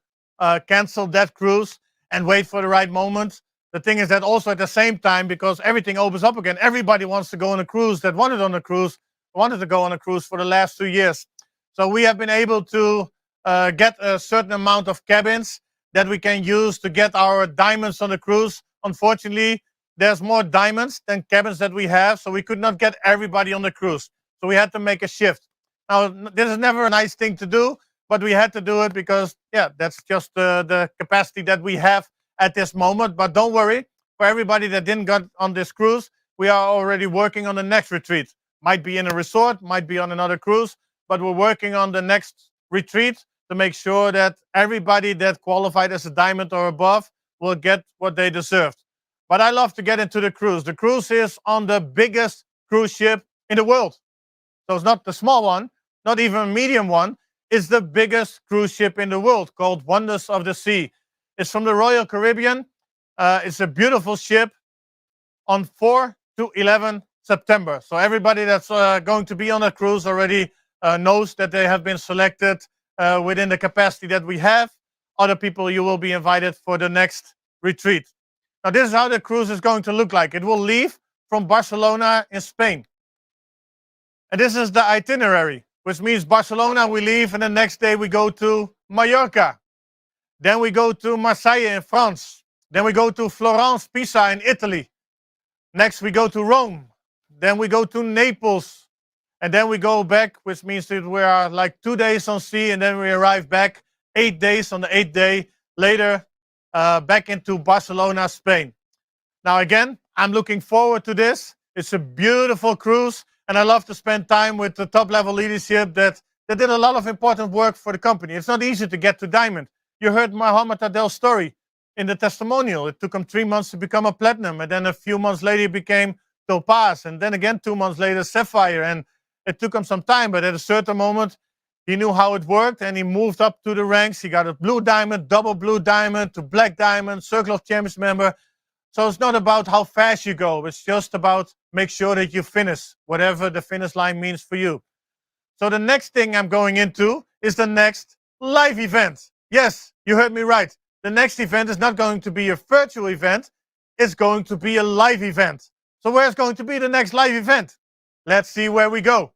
cancel that cruise and wait for the right moment. The thing is that also at the same time, because everything opens up again, everybody wants to go on a cruise that wanted to go on a cruise for the last 2 years. So we have been able to get a certain amount of cabins that we can use to get our diamonds on the cruise. Unfortunately, there's more diamonds than cabins that we have, so we could not get everybody on the cruise. So we had to make a shift. Now, this is never a nice thing to do, but we had to do it because, yeah, that's just the capacity that we have at this moment. But don't worry, for everybody that didn't get on this cruise, we are already working on the next retreat. Might be in a resort, might be on another cruise, but we're working on the next retreat to make sure that everybody that qualified as a diamond or above will get what they deserved. But I love to get into the cruise. The cruise is on the biggest cruise ship in the world. So it's not the small one, not even a medium one. It's the biggest cruise ship in the world called Wonders of the Sea. It's from the Royal Caribbean. It's a beautiful ship on 4 to 11 September. So everybody that's going to be on a cruise already knows that they have been selected within the capacity that we have. Other people, you will be invited for the next retreat. Now, this is how the cruise is going to look like. It will leave from Barcelona in Spain. And this is the itinerary, which means Barcelona we leave, and the next day we go to Mallorca. Then we go to Marseille in France. Then we go to Florence, Pisa in Italy. Next we go to Rome. Then we go to Naples. And then we go back, which means that we are like 2 days on sea, and then we arrive back 8 days on the 8th day later. Back into Barcelona, Spain. Now, again, I'm looking forward to this. It's a beautiful cruise, and I love to spend time with the top-level leadership that did a lot of important work for the company. It's not easy to get to diamond. You heard Mohammed Adel's story in the testimonial. It took him 3 months to become a platinum, and then a few months later, he became topaz, and then again 2 months later, sapphire, and it took him some time, but at a certain moment, he knew how it worked, and he moved up to the ranks. He got a blue diamond, double blue diamond, to black diamond, Circle of Champions member. So it's not about how fast you go. It's just about make sure that you finish, whatever the finish line means for you. So the next thing I'm going into is the next live event. Yes, you heard me right. The next event is not going to be a virtual event. It's going to be a live event. So where's going to be the next live event? Let's see where we go.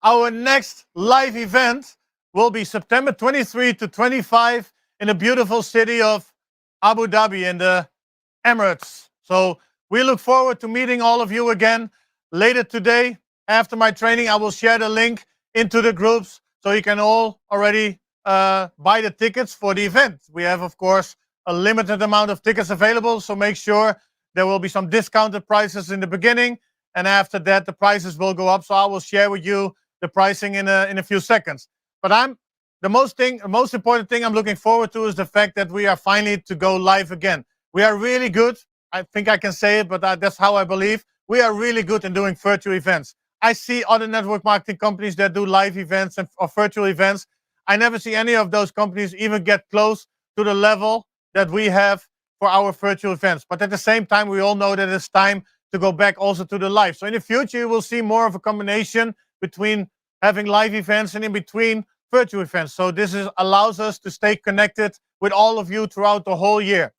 Our next live event will be September 23 to 25 in the beautiful city of Abu Dhabi in the Emirates. So we look forward to meeting all of you again later today. After my training, I will share the link into the groups so you can all already buy the tickets for the event. We have, of course, a limited amount of tickets available, so make sure there will be some discounted prices in the beginning, and after that, the prices will go up. So I will share with you the pricing in a few seconds. But the most important thing I'm looking forward to is the fact that we are finally to go live again. We are really good. I think I can say it, but that's how I believe. We are really good in doing virtual events. I see other network marketing companies that do live events or virtual events. I never see any of those companies even get close to the level that we have for our virtual events. But at the same time, we all know that it's time to go back also to the live. So in the future, you will see more of a combination between having live events and in between virtual events. So this allows us to stay connected with all of you throughout the whole year.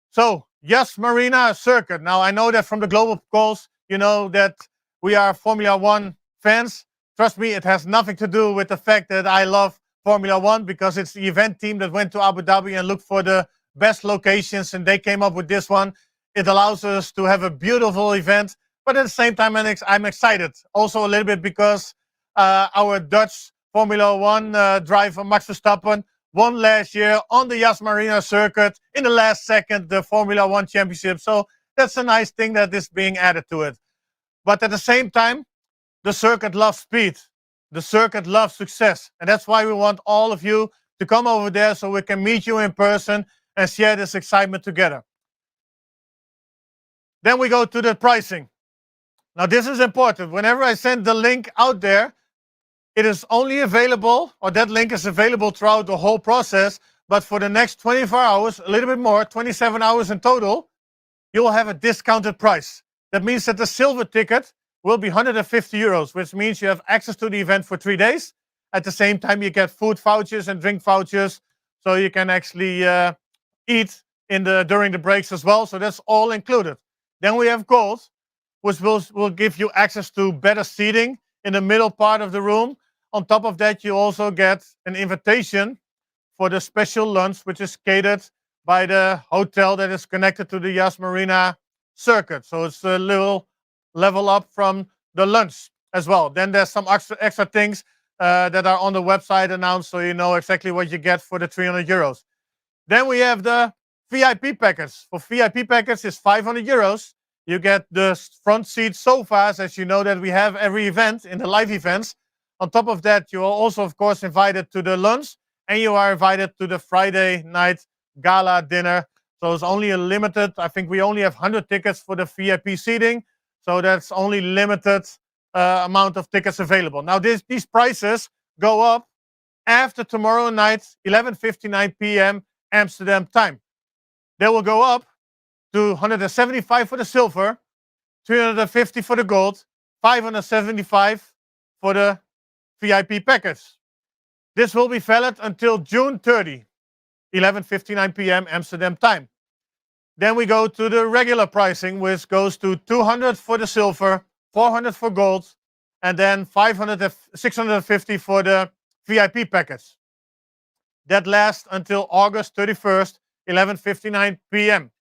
So Yas Marina Circuit. Now I know that from the global calls, you know that we are Formula One fans. Trust me, it has nothing to do with the fact that I love Formula One, because it's the event team that went to Abu Dhabi and looked for the best locations, and they came up with this one. It allows us to have a beautiful event, but at the same time, I'm excited also a little bit because our Dutch Formula One driver Max Verstappen won last year on the Yas Marina circuit in the last second, the Formula One championship. So that's a nice thing that is being added to it. But at the same time, the circuit loves speed. The circuit loves success. And that's why we want all of you to come over there so we can meet you in person and share this excitement together. Then we go to the pricing. Now this is important. Whenever I send the link out there, it is only available, or that link is available throughout the whole process, but for the next 24 hours, a little bit more, 27 hours in total, you will have a discounted price. That means that the silver ticket will be 150 euros, which means you have access to the event for 3 days. At the same time, you get food vouchers and drink vouchers, so you can actually eat during the breaks as well. So that's all included. Then we have gold, which will give you access to better seating in the middle part of the room. On top of that, you also get an invitation for the special lunch, which is catered by the hotel that is connected to the Yas Marina circuit. So it's a little level up from the lunch as well. Then there's some extra things that are on the website announced, so you know exactly what you get for the 300 euros. Then we have the VIP package. For VIP package is 500 euros. You get the front seat sofas, as you know that we have every event in the live events. On top of that, you are also, of course, invited to the lunch, and you are invited to the Friday night gala dinner. So it's only a limited, I think we only have 100 tickets for the VIP seating. So that's only limited amount of tickets available. Now, these prices go up after tomorrow night, 11:59 p.m. Amsterdam time. They will go up to 175 for the silver, 350 for the gold, 575 for the VIP package. This will be valid until June 30, 11:59 p.m. Amsterdam time. Then we go to the regular pricing, which goes to 200 for the silver, 400 for gold, and then 650 for the VIP package. That lasts until August 31st, 11:59 p.m.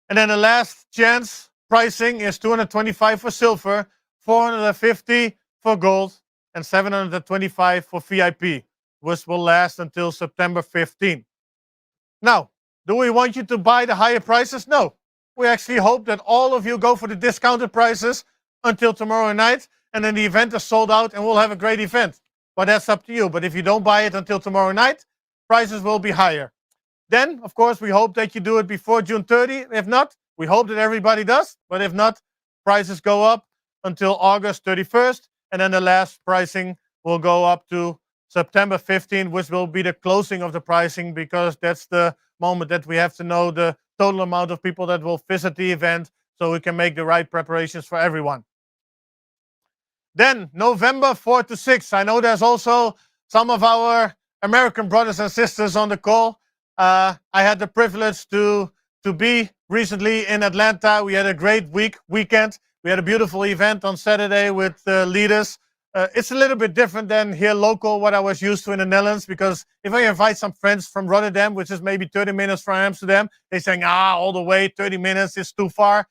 And then the last chance pricing is 225 for silver, 450 for gold, and 725 for VIP, which will last until September 15. Now, do we want you to buy the higher prices? No. We actually hope that all of you go for the discounted prices, until tomorrow night, and then the event is sold out and we'll have a great event. But that's up to you. But if you don't buy it until tomorrow night, prices will be higher. Then, of course, we hope that you do it before June 30. If not, we hope that everybody does. But if not, prices go up until August 31st. And then the last pricing will go up to September 15th, which will be the closing of the pricing, because that's the moment that we have to know the total amount of people that will visit the event so we can make the right preparations for everyone. Then November 4 to 6. I know there's also some of our American brothers and sisters on the call. I had the privilege to be recently in Atlanta. We had a great weekend. We had a beautiful event on Saturday with leaders. It's a little bit different than here local, what I was used to in the Netherlands, because if I invite some friends from Rotterdam, which is maybe 30 minutes from Amsterdam, they're saying, all the way, 30 minutes is too far.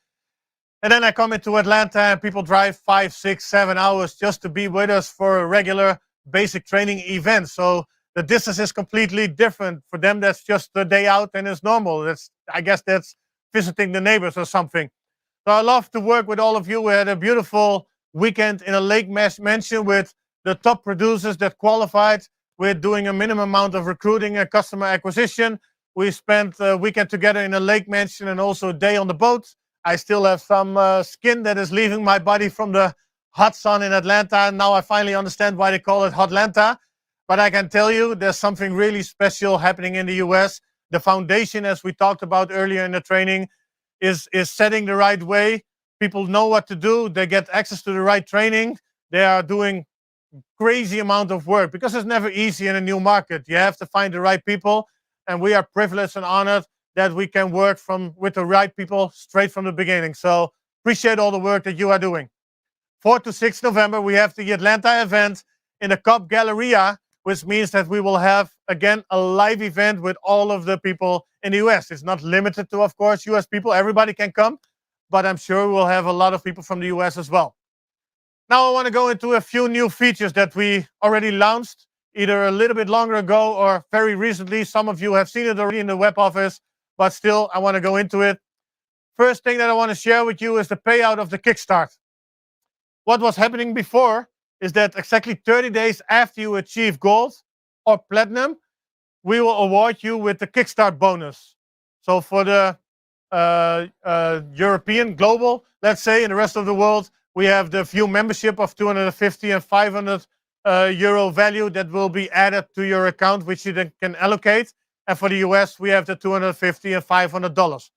And then I come into Atlanta and people drive 5, 6, 7 hours just to be with us for a regular basic training event. So the distance is completely different. For them, that's just a day out and it's normal. I guess that's visiting the neighbors or something. So I love to work with all of you. We had a beautiful weekend in a lake mansion with the top producers that qualified. We're doing a minimum amount of recruiting and customer acquisition. We spent a weekend together in a lake mansion and also a day on the boat. I still have some skin that is leaving my body from the hot sun in Atlanta. Now I finally understand why they call it Hotlanta. But I can tell you there's something really special happening in the US. The foundation, as we talked about earlier in the training, is setting the right way. People know what to do. They get access to the right training. They are doing crazy amount of work because it's never easy in a new market. You have to find the right people. And we are privileged and honored that we can work with the right people straight from the beginning. So appreciate all the work that you are doing. 4 to 6 November, we have the Atlanta event in the Cobb Galleria, which means that we will have, again, a live event with all of the people in the US. It's not limited to, of course, US people. Everybody can come, but I'm sure we'll have a lot of people from the US as well. Now I want to go into a few new features that we already launched, either a little bit longer ago or very recently. Some of you have seen it already in the web office, but still, I want to go into it. First thing that I want to share with you is the payout of the Kickstart. What was happening before is that exactly 30 days after you achieve gold or platinum, we will award you with the Kickstart bonus. So for the European, global, let's say, in the rest of the world, we have the View membership of 250 and 500 euro value that will be added to your account, which you then can allocate. And for the US, we have the $250 and $500.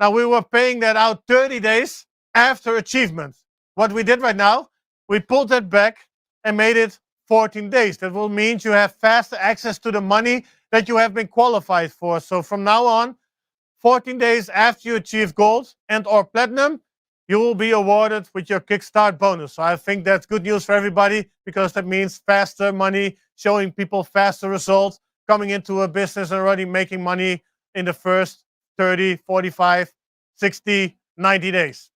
Now, we were paying that out 30 days after achievement. What we did right now, we pulled that back and made it 14 days. That will mean you have faster access to the money that you have been qualified for. So from now on, 14 days after you achieve gold and or platinum, you will be awarded with your Kickstart bonus. So I think that's good news for everybody, because that means faster money, showing people faster results, coming into a business and already making money in the first 30, 45, 60, 90 days.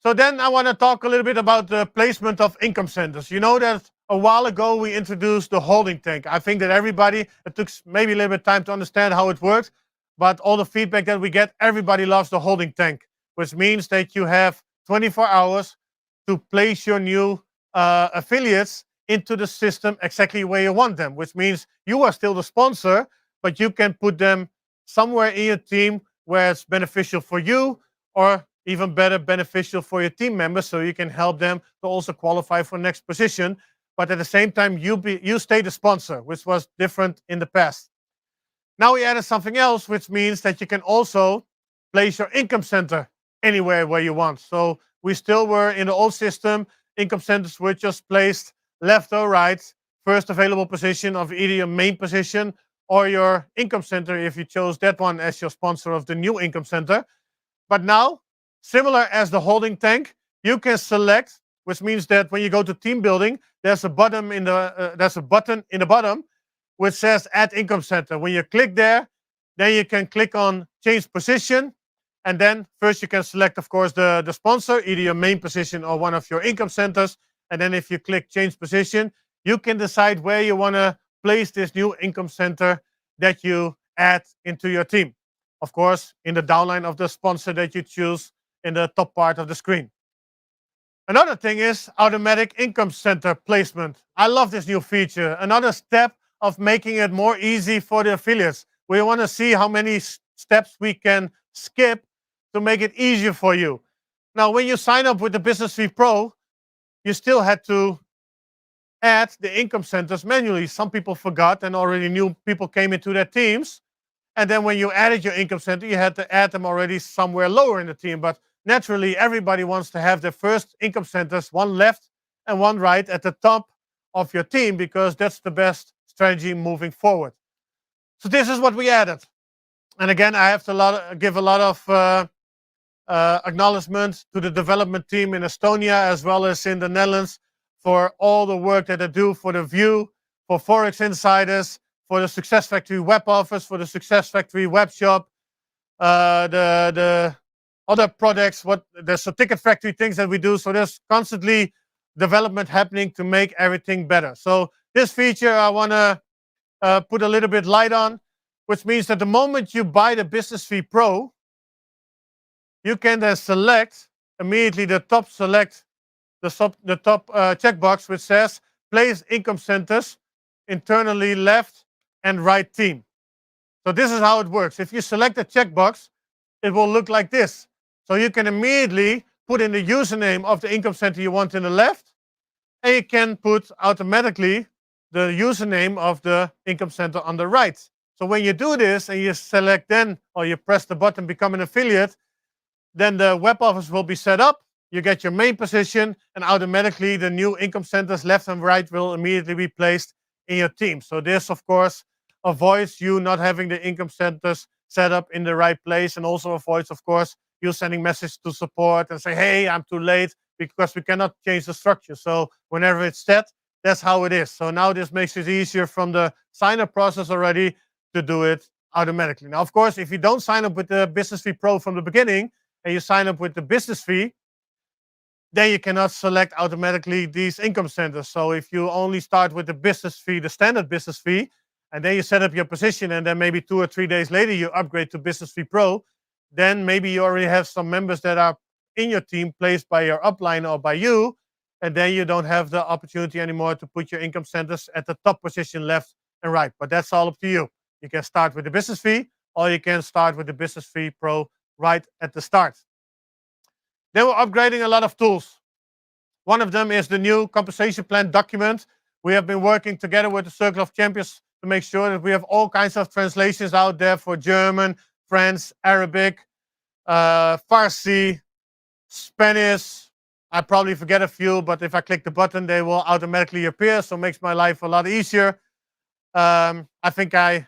So then I want to talk a little bit about the placement of income centers. You know that a while ago we introduced the holding tank. I think that everybody, it took maybe a little bit of time to understand how it works, but all the feedback that we get, everybody loves the holding tank, which means that you have 24 hours to place your new affiliates into the system exactly where you want them, which means you are still the sponsor, but you can put them somewhere in your team where it's beneficial for you, or even better, beneficial for your team members, so you can help them to also qualify for the next position. But at the same time, you stay the sponsor, which was different in the past. Now we added something else, which means that you can also place your income center anywhere where you want. So we still were in the old system. Income centers were just placed left or right, first available position of either your main position or your income center, if you chose that one as your sponsor of the new income center. But now, similar as the holding tank, you can select, which means that when you go to team building, there's a button in the bottom which says Add Income Center. When you click there, then you can click on Change Position, and then first you can select, of course, the sponsor, either your main position or one of your income centers. And then if you click Change Position, you can decide where you want to place this new income center that you add into your team. Of course, in the downline of the sponsor that you choose in the top part of the screen. Another thing is automatic income center placement. I love this new feature. Another step of making it more easy for the affiliates. We want to see how many steps we can skip to make it easier for you. Now, when you sign up with the Business Suite Pro, you still had to add the income centers manually. Some people forgot and already new people came into their teams. And then when you added your income center, you had to add them already somewhere lower in the team. But naturally, everybody wants to have their first income centers, one left and one right at the top of your team, because that's the best strategy moving forward. So this is what we added. And again, I have to give a lot of acknowledgement to the development team in Estonia as well as in the Netherlands for all the work that they do for the View, for Forex Insiders, for the Success Factory web office, for the Success Factory web shop, the other products, there's a Ticket Factory things that we do. So there's constantly development happening to make everything better. So this feature I want to put a little bit light on, which means that the moment you buy the Business Suite Pro, you can then select immediately the top checkbox which says place income centers internally left and right team. So this is how it works. If you select a checkbox, it will look like this. So you can immediately put in the username of the income center you want in the left, and you can put automatically the username of the income center on the right. So when you do this and you select then, or you press the button become an affiliate, then the web office will be set up. You get your main position, and automatically the new income centers left and right will immediately be placed in your team. So this, of course, avoids you not having the income centers set up in the right place, and also avoids, of course, you sending message to support and say, hey, I'm too late, because we cannot change the structure. So whenever it's set, that's how it is. So now this makes it easier from the sign-up process already to do it automatically. Now, of course, if you don't sign up with the Business Fee Pro from the beginning and you sign up with the Business Fee, then you cannot select automatically these income centers. So if you only start with the Business Fee, the standard Business Fee, and then you set up your position, and then maybe 2 or 3 days later you upgrade to Business Fee Pro, then maybe you already have some members that are in your team placed by your upline or by you, and then you don't have the opportunity anymore to put your income centers at the top position left and right. But that's all up to you. You can start with the Business Fee, or you can start with the Business Fee Pro right at the start. Then we're upgrading a lot of tools. One of them is the new compensation plan document. We have been working together with the Circle of Champions to make sure that we have all kinds of translations out there for German, French, Arabic, Farsi, Spanish. I probably forget a few, but if I click the button, they will automatically appear. So it makes my life a lot easier. I think I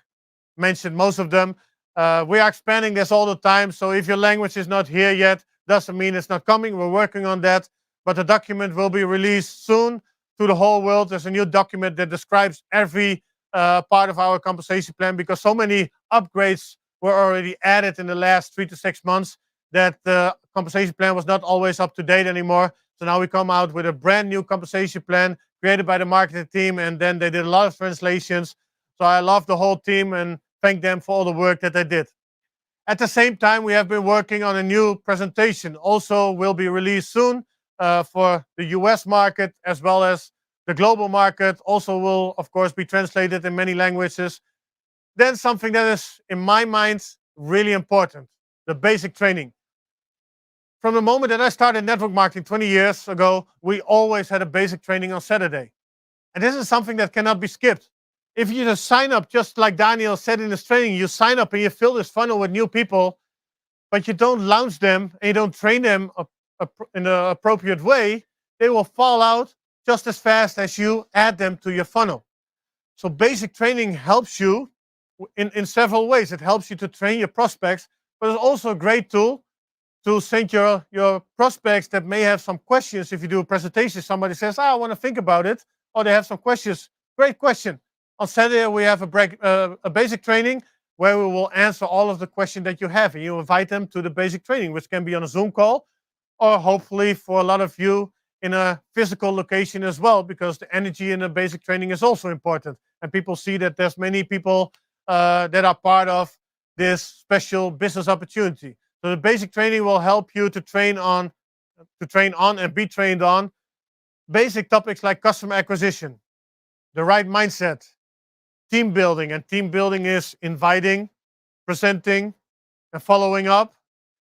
mentioned most of them. We are expanding this all the time. So if your language is not here yet, doesn't mean it's not coming. We're working on that. But the document will be released soon to the whole world. There's a new document that describes every part of our compensation plan, because so many upgrades were already added in the last 3 to 6 months that the compensation plan was not always up to date anymore. So now we come out with a brand new compensation plan created by the marketing team, and then they did a lot of translations. So I love the whole team and thank them for all the work that they did. At the same time, we have been working on a new presentation. Also will be released soon for the US market as well as the global market. Also will, of course, be translated in many languages. Then something that is, in my mind, really important, the basic training. From the moment that I started network marketing 20 years ago, we always had a basic training on Saturday. And this is something that cannot be skipped. If you just sign up, just like Daniel said in his training, you sign up and you fill this funnel with new people, but you don't launch them and you don't train them in the appropriate way, they will fall out just as fast as you add them to your funnel. So basic training helps you in several ways. It helps you to train your prospects, but it's also a great tool to send your prospects that may have some questions. If you do a presentation, somebody says, I want to think about it, or they have some questions. Great question. On Saturday, we have a basic training where we will answer all of the questions that you have, and you invite them to the basic training, which can be on a Zoom call, or hopefully for a lot of you in a physical location as well, because the energy in the basic training is also important. And people see that there's many people that are part of this special business opportunity. So the basic training will help you to train on to train on and be trained on basic topics like customer acquisition, the right mindset, team building, and team building is inviting, presenting, and following up,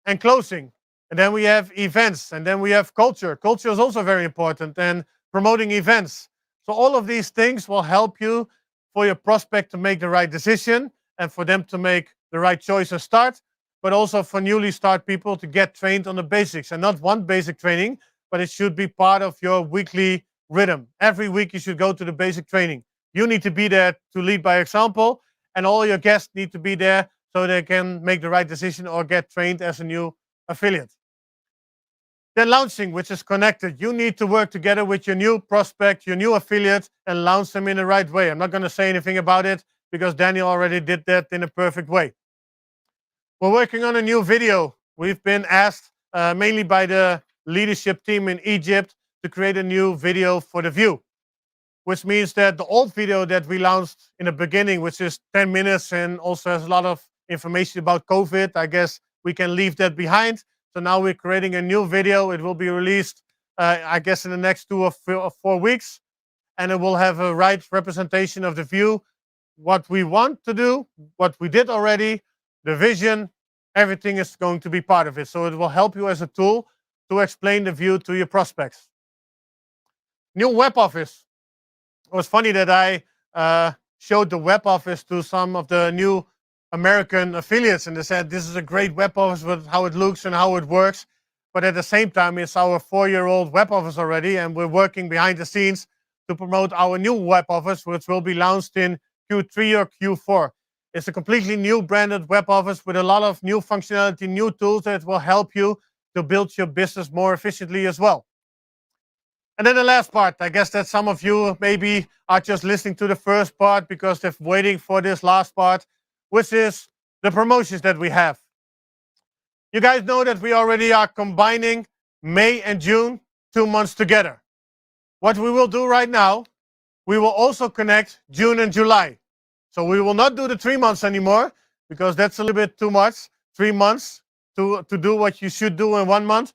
and closing. And then we have events, and then we have culture. Culture is also very important, and promoting events. So all of these things will help you for your prospect to make the right decision and for them to make the right choice and start, but also for newly start people to get trained on the basics, and not one basic training, but it should be part of your weekly rhythm. Every week you should go to the basic training. You need to be there to lead by example, and all your guests need to be there so they can make the right decision or get trained as a new affiliate. Then launching, which is connected. You need to work together with your new prospect, your new affiliate, and launch them in the right way. I'm not going to say anything about it because Daniel already did that in a perfect way. We're working on a new video. We've been asked mainly by the leadership team in Egypt to create a new video for the view, which means that the old video that we launched in the beginning, which is 10 minutes and also has a lot of information about COVID, I guess we can leave that behind. So now we're creating a new video. It will be released, I guess, in the next 2 or 4 weeks. And it will have a right representation of the view, what we want to do, what we did already, the vision, everything is going to be part of it. So it will help you as a tool to explain the view to your prospects. New web office. It was funny that I showed the web office to some of the new American affiliates, and they said this is a great web office with how it looks and how it works. But at the same time, it's our 4-year-old web office already, and we're working behind the scenes to promote our new web office, which will be launched in Q3 or Q4. It's a completely new branded web office with a lot of new functionality, new tools that will help you to build your business more efficiently as well. And then the last part, I guess that some of you maybe are just listening to the first part because they're waiting for this last part, which is the promotions that we have. You guys know that we already are combining May and June, 2 months together. What we will do right now, we will also connect June and July. So we will not do the 3 months anymore because that's a little bit too much, 3 months to do what you should do in 1 month.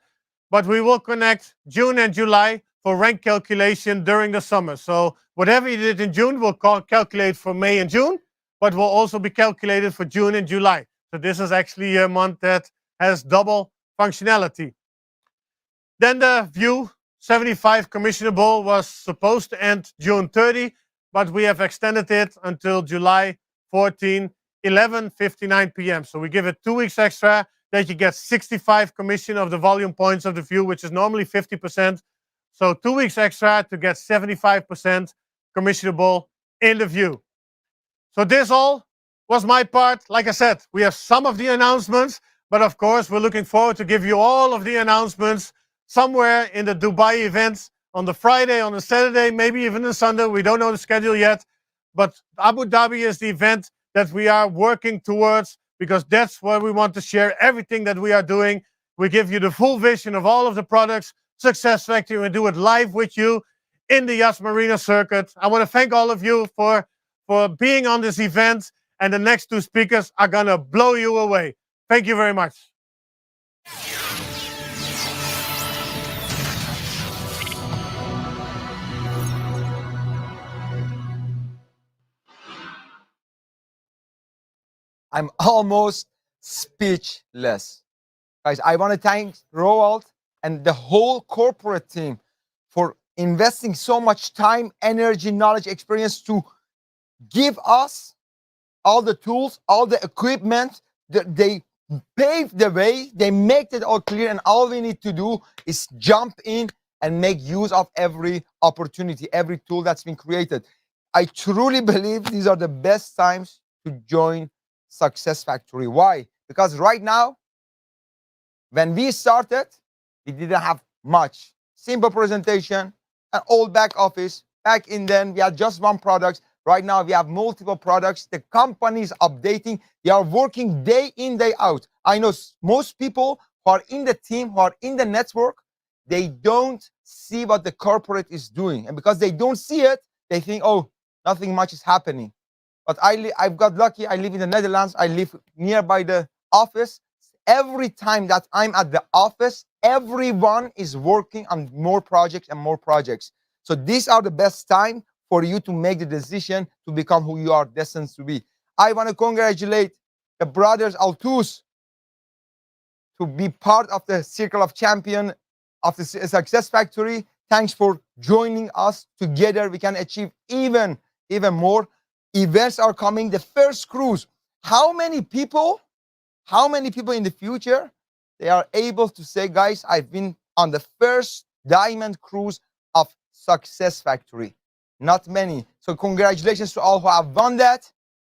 But we will connect June and July for rank calculation during the summer. So whatever you did in June will calculate for May and June, but will also be calculated for June and July. So this is actually a month that has double functionality. Then the View 75 commissionable was supposed to end June 30, but we have extended it until July 14, 11:59 p.m. So we give it 2 weeks extra that you get 65 commission of the volume points of the View, which is normally 50%. So 2 weeks extra to get 75% commissionable in the View. So this all was my part. Like I said, we have some of the announcements, but of course, we're looking forward to give you all of the announcements somewhere in the Dubai events on the Friday, on the Saturday, maybe even the Sunday. We don't know the schedule yet, but Abu Dhabi is the event that we are working towards because that's where we want to share everything that we are doing. We give you the full vision of all of the products, Success Factory, and do it live with you in the Yas Marina circuit. I want to thank all of you for being on this event, and the next 2 speakers are going to blow you away. Thank you very much. I'm almost speechless. Guys, I want to thank Rowold and the whole corporate team for investing so much time, energy, knowledge, experience to give us all the tools, all the equipment. They paved the way, they make it all clear, and all we need to do is jump in and make use of every opportunity, every tool that's been created. I truly believe these are the best times to join Success Factory. Why? Because right now, when we started, we didn't have much. Simple presentation, an old back office. Back in then, we had just one product. Right now, we have multiple products. The company is updating. They are working day in, day out. I know most people who are in the team, who are in the network, they don't see what the corporate is doing. And because they don't see it, they think, oh, nothing much is happening. But I've got lucky. I live in the Netherlands. I live nearby the office. every time that I'm at the office, everyone is working on more projects and more projects. So these are the best time for you to make the decision to become who you are destined to be. I want to congratulate the brothers Altus to be part of the Circle of Champion of the Success Factory. Thanks for joining us. Together we can achieve even more. Events are coming. The first cruise. How many people in the future they are able to say, guys, I've been on the first diamond cruise of Success Factory? Not many. So congratulations to all who have won that.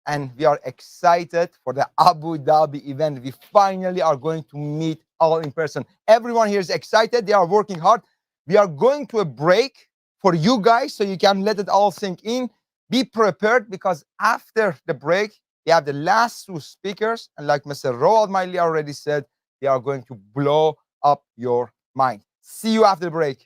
And we are excited for the Abu Dhabi event. We finally are going to meet all in person. Everyone here is excited. They are working hard. We are going to a break for you guys so you can let it all sink in. Be prepared because after the break, we have the last two speakers. And like Mr. Roald Maalli already said, they are going to blow up your mind. See you after the break.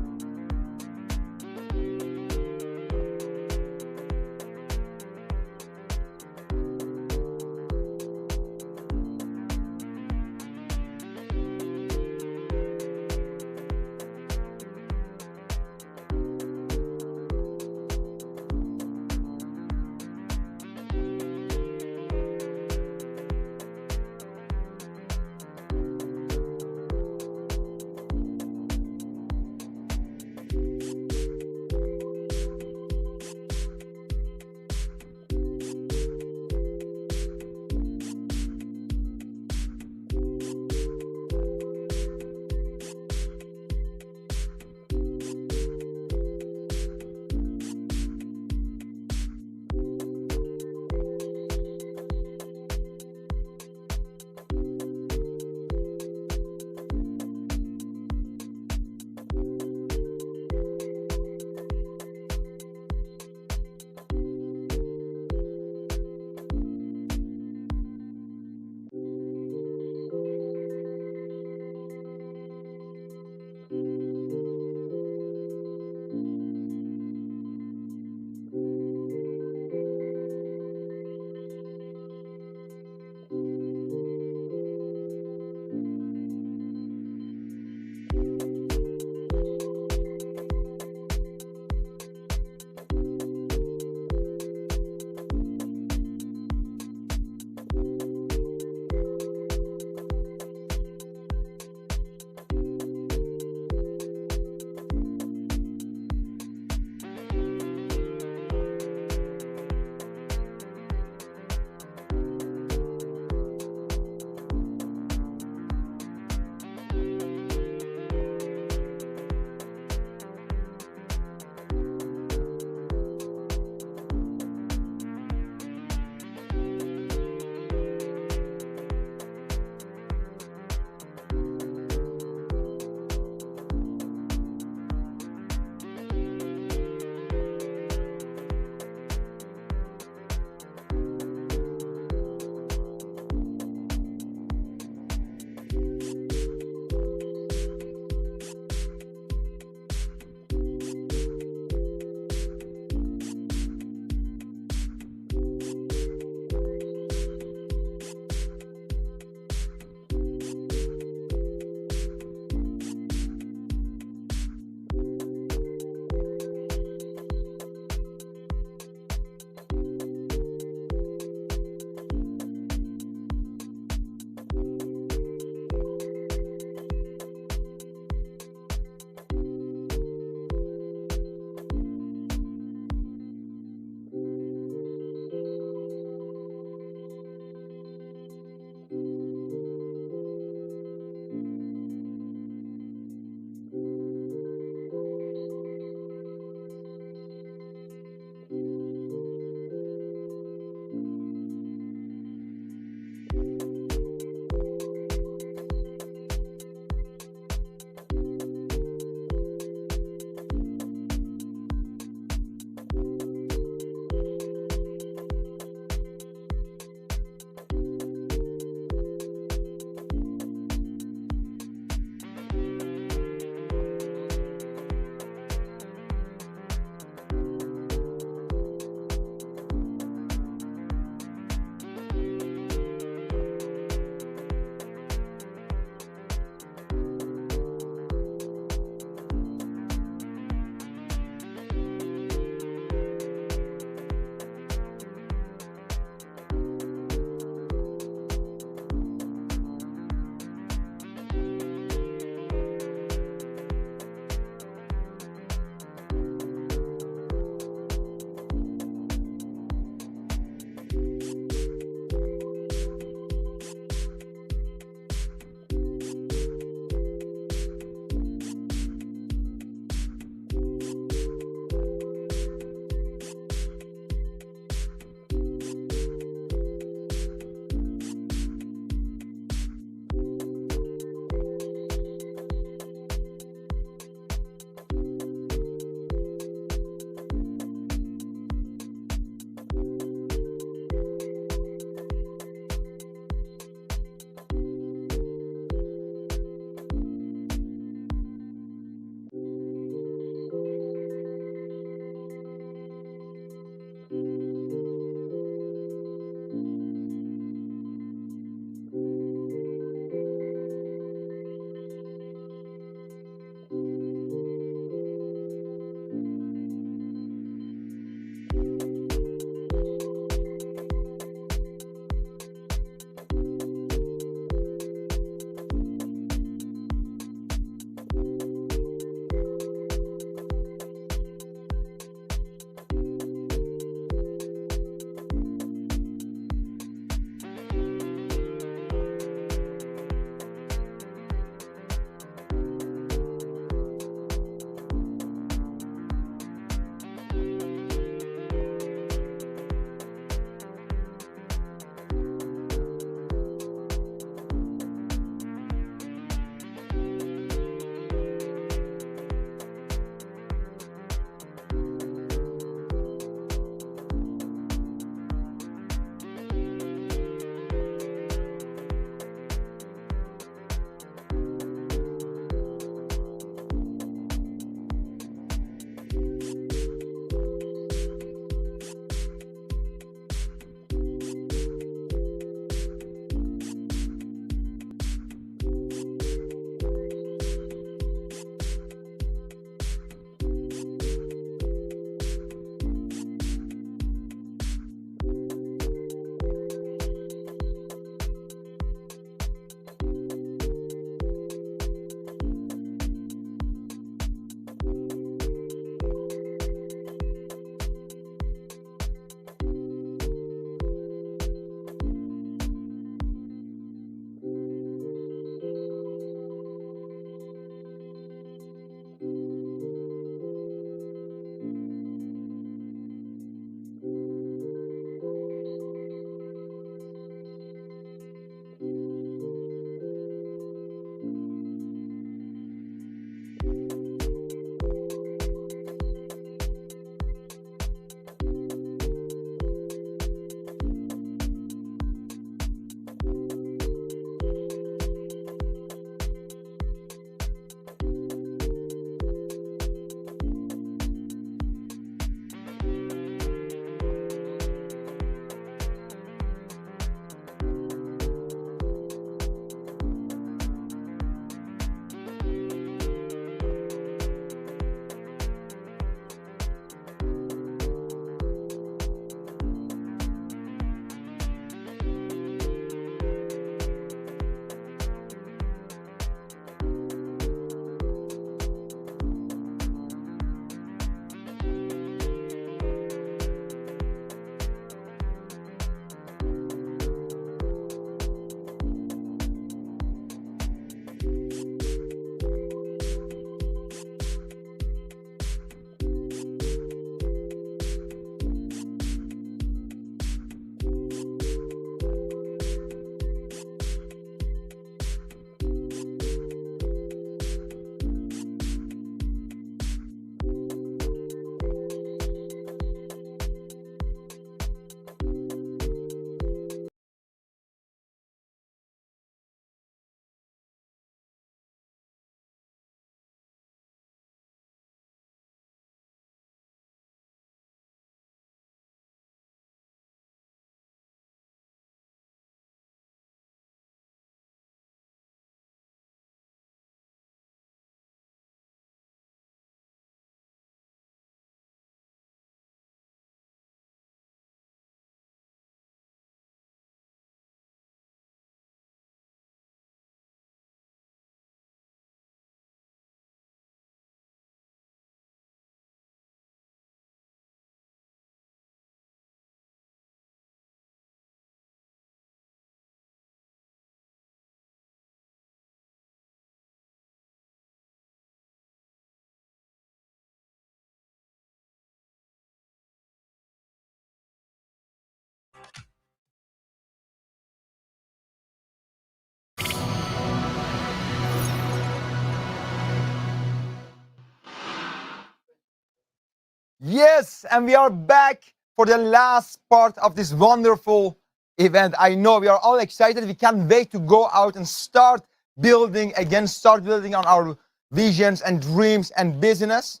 Yes, and we are back for the last part of this wonderful event. I know we are all excited. We can't wait to go out and start building again, start building on our visions and dreams and business.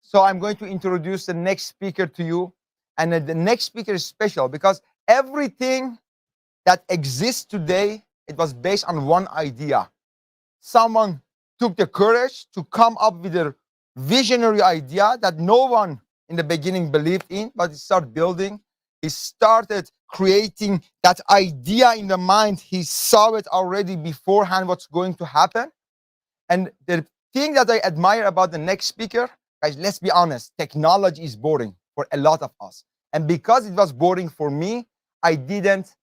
So I'm going to introduce the next speaker to you. And the next speaker is special because everything that exists today, it was based on one idea. Someone took the courage to come up with a visionary idea that no one in the beginning believed in, but he started building. He started creating that idea in the mind. He saw it already beforehand, what's going to happen. And the thing that I admire about the next speaker, guys, let's be honest, technology is boring for a lot of us. And because it was boring for me, I didn't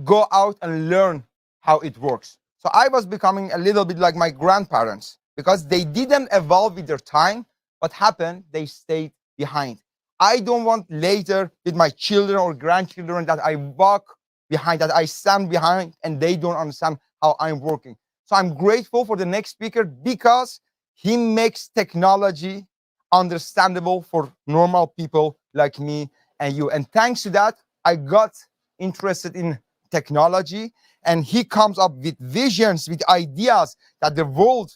go out and learn how it works. So I was becoming a little bit like my grandparents because they didn't evolve with their time. What happened? They stayed behind. I don't want later with my children or grandchildren that I walk behind, that I stand behind and they don't understand how I'm working. So I'm grateful for the next speaker because he makes technology understandable for normal people like me and you. And thanks to that, I got interested in technology, and he comes up with visions, with ideas that the world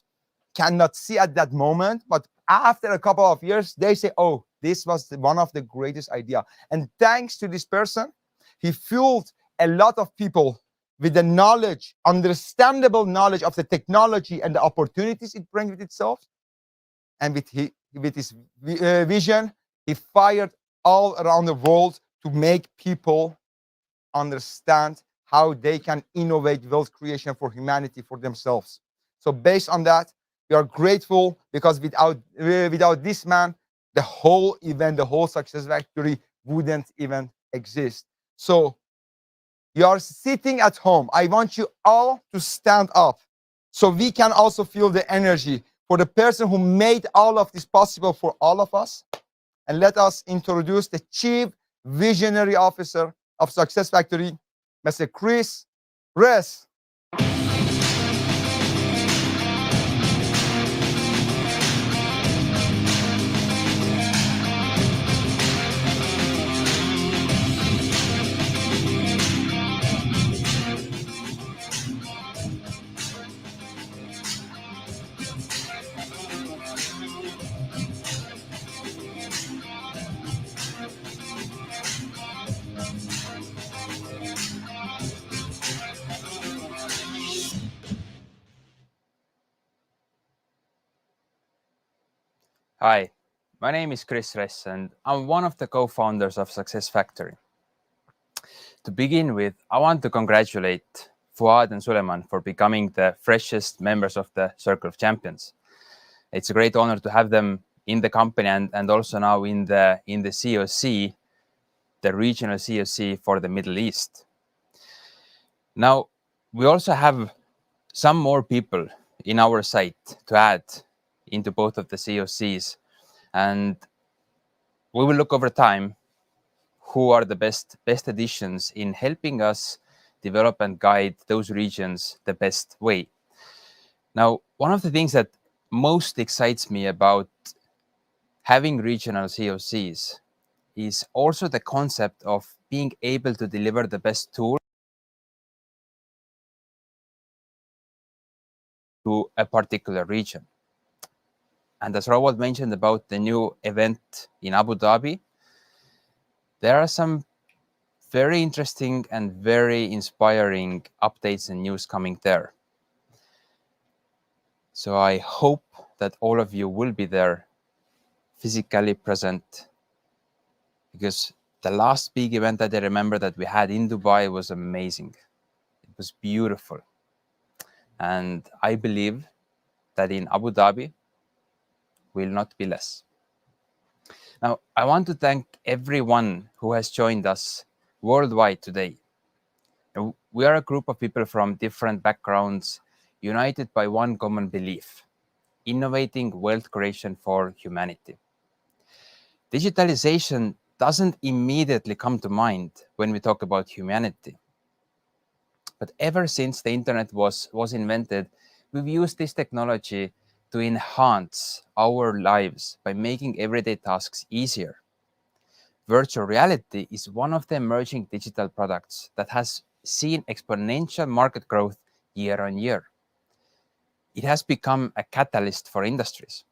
cannot see at that moment. But after a couple of years, they say, oh, this was one of the greatest ideas. And thanks to this person, he fueled a lot of people with the knowledge, understandable knowledge of the technology and the opportunities it brings with itself. And with his vision, he fired all around the world to make people understand how they can innovate wealth creation for humanity, for themselves. So based on that, we are grateful because without this man, the whole event, the whole Success Factory wouldn't even exist. So you are sitting at home. I want you all to stand up so we can also feel the energy for the person who made all of this possible for all of us. And let us introduce the Chief Visionary Officer of Success Factory, Mr. Kris. Hi, my name is Kris and I'm one of the co-founders of Success Factory. To begin with, I want to congratulate Fuad and Suleiman for becoming the freshest members of the Circle of Champions. It's a great honor to have them in the company and also now in the COC, the regional COC for the Middle East. Now, we also have some more people in our site to add into both of the COCs, and we will look over time who are the best additions in helping us develop and guide those regions the best way. Now, one of the things that most excites me about having regional COCs is also the concept of being able to deliver the best tool to a particular region. And as Rowold mentioned about the new event in Abu Dhabi, there are some very interesting and very inspiring updates and news coming there. So I hope that all of you will be there physically present, because the last big event that I remember that we had in Dubai was amazing. It was beautiful. And I believe that in Abu Dhabi will not be less. Now, I want to thank everyone who has joined us worldwide today. We are a group of people from different backgrounds, united by one common belief: innovating wealth creation for humanity. Digitalization doesn't immediately come to mind when we talk about humanity. But ever since the internet was invented, we've used this technology to enhance our lives by making everyday tasks easier. Virtual reality is one of the emerging digital products that has seen exponential market growth year on year. It has become a catalyst for industries,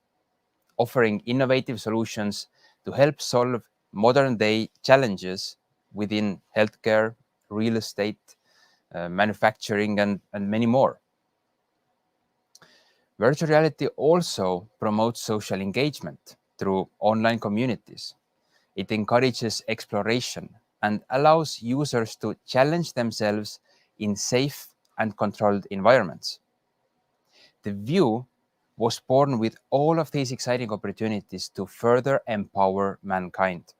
offering innovative solutions to help solve modern-day challenges within healthcare, real estate, manufacturing, and many more. Virtual reality also promotes social engagement through online communities. It encourages exploration and allows users to challenge themselves in safe and controlled environments. The View was born with all of these exciting opportunities to further empower mankind.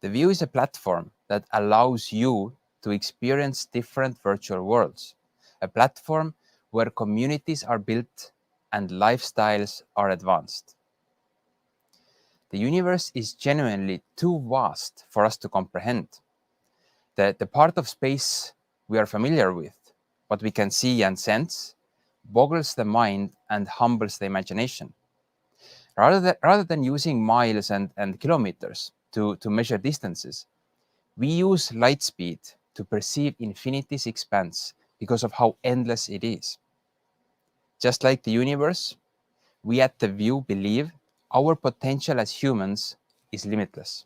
The View is a platform that allows you to experience different virtual worlds, a platform where communities are built and lifestyles are advanced. The universe is genuinely too vast for us to comprehend. The part of space we are familiar with, what we can see and sense, boggles the mind and humbles the imagination. Rather than using miles and kilometers to measure distances, we use light speed to perceive infinity's expanse because of how endless it is. Just like the universe, we at The View believe our potential as humans is limitless.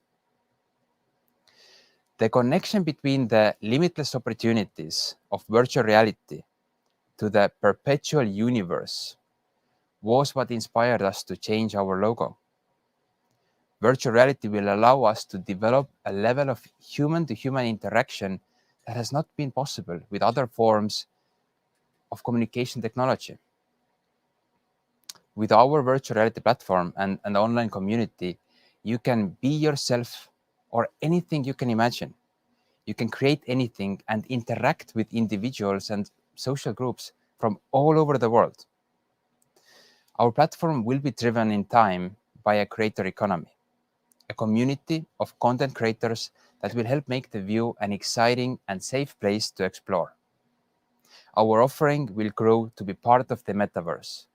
The connection between the limitless opportunities of virtual reality to the perpetual universe was what inspired us to change our logo. Virtual reality will allow us to develop a level of human-to-human interaction that has not been possible with other forms of communication technology. With our virtual reality platform and online community, you can be yourself or anything you can imagine. You can create anything and interact with individuals and social groups from all over the world. Our platform will be driven in time by a creator economy, a community of content creators that will help make The View an exciting and safe place to explore. Our offering will grow to be part of the metaverse.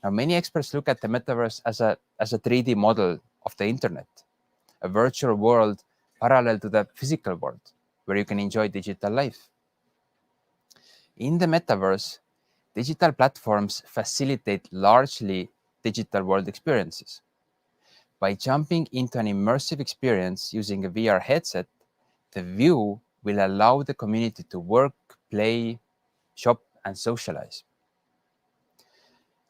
Now, many experts look at the metaverse as a 3D model of the internet, a virtual world parallel to the physical world, where you can enjoy digital life. In the metaverse, digital platforms facilitate largely digital world experiences. By jumping into an immersive experience using a VR headset, The View will allow the community to work, play, shop, and socialize.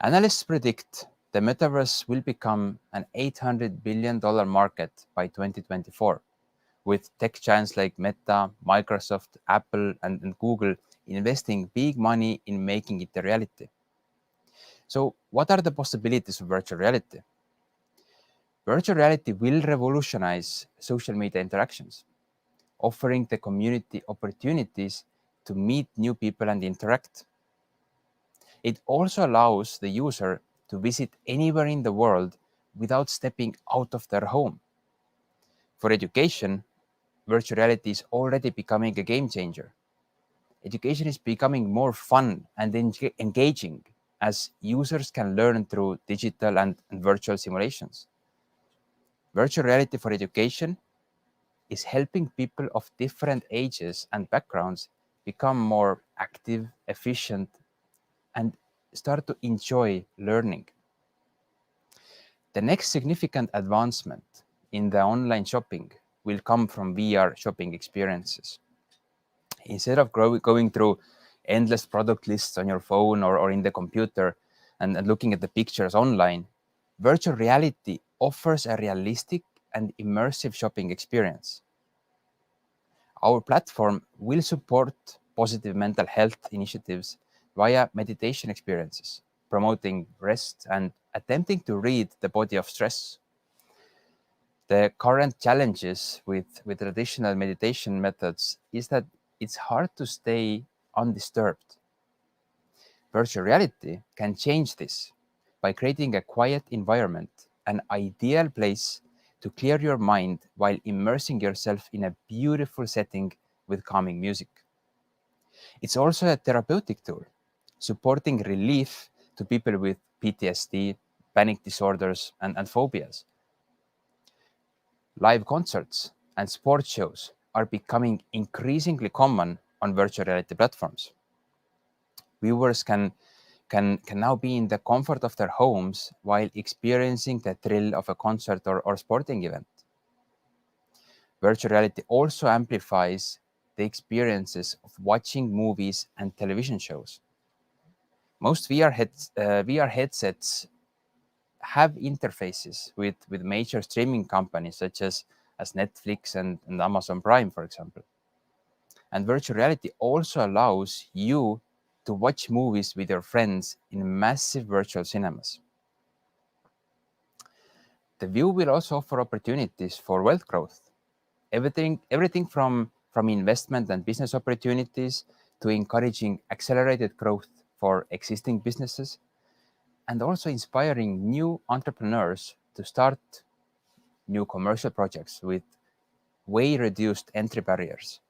Analysts predict the metaverse will become an $800 billion market by 2024, with tech giants like Meta, Microsoft, Apple, and Google investing big money in making it a reality. So what are the possibilities of virtual reality? Virtual reality will revolutionize social media interactions, offering the community opportunities to meet new people and interact. It also allows the user to visit anywhere in the world without stepping out of their home. For education, virtual reality is already becoming a game changer. Education is becoming more fun and engaging as users can learn through digital and virtual simulations. Virtual reality for education is helping people of different ages and backgrounds become more active, efficient, and start to enjoy learning. The next significant advancement in the online shopping will come from VR shopping experiences. Instead of going through endless product lists on your phone or in the computer and looking at the pictures online, virtual reality offers a realistic and immersive shopping experience. Our platform will support positive mental health initiatives via meditation experiences, promoting rest and attempting to read the body of stress. The current challenges with traditional meditation methods is that it's hard to stay undisturbed. Virtual reality can change this by creating a quiet environment, an ideal place to clear your mind while immersing yourself in a beautiful setting with calming music. It's also a therapeutic tool, supporting relief to people with PTSD, panic disorders, and phobias. Live concerts and sports shows are becoming increasingly common on virtual reality platforms. Viewers can now be in the comfort of their homes while experiencing the thrill of a concert or sporting event. Virtual reality also amplifies the experiences of watching movies and television shows. Most VR headsets have interfaces with major streaming companies such as Netflix and Amazon Prime, for example. And virtual reality also allows you to watch movies with your friends in massive virtual cinemas. The view will also offer opportunities for wealth growth. Everything from investment and business opportunities to encouraging accelerated growth for existing businesses, and also inspiring new entrepreneurs to start new commercial projects with way reduced entry barriers.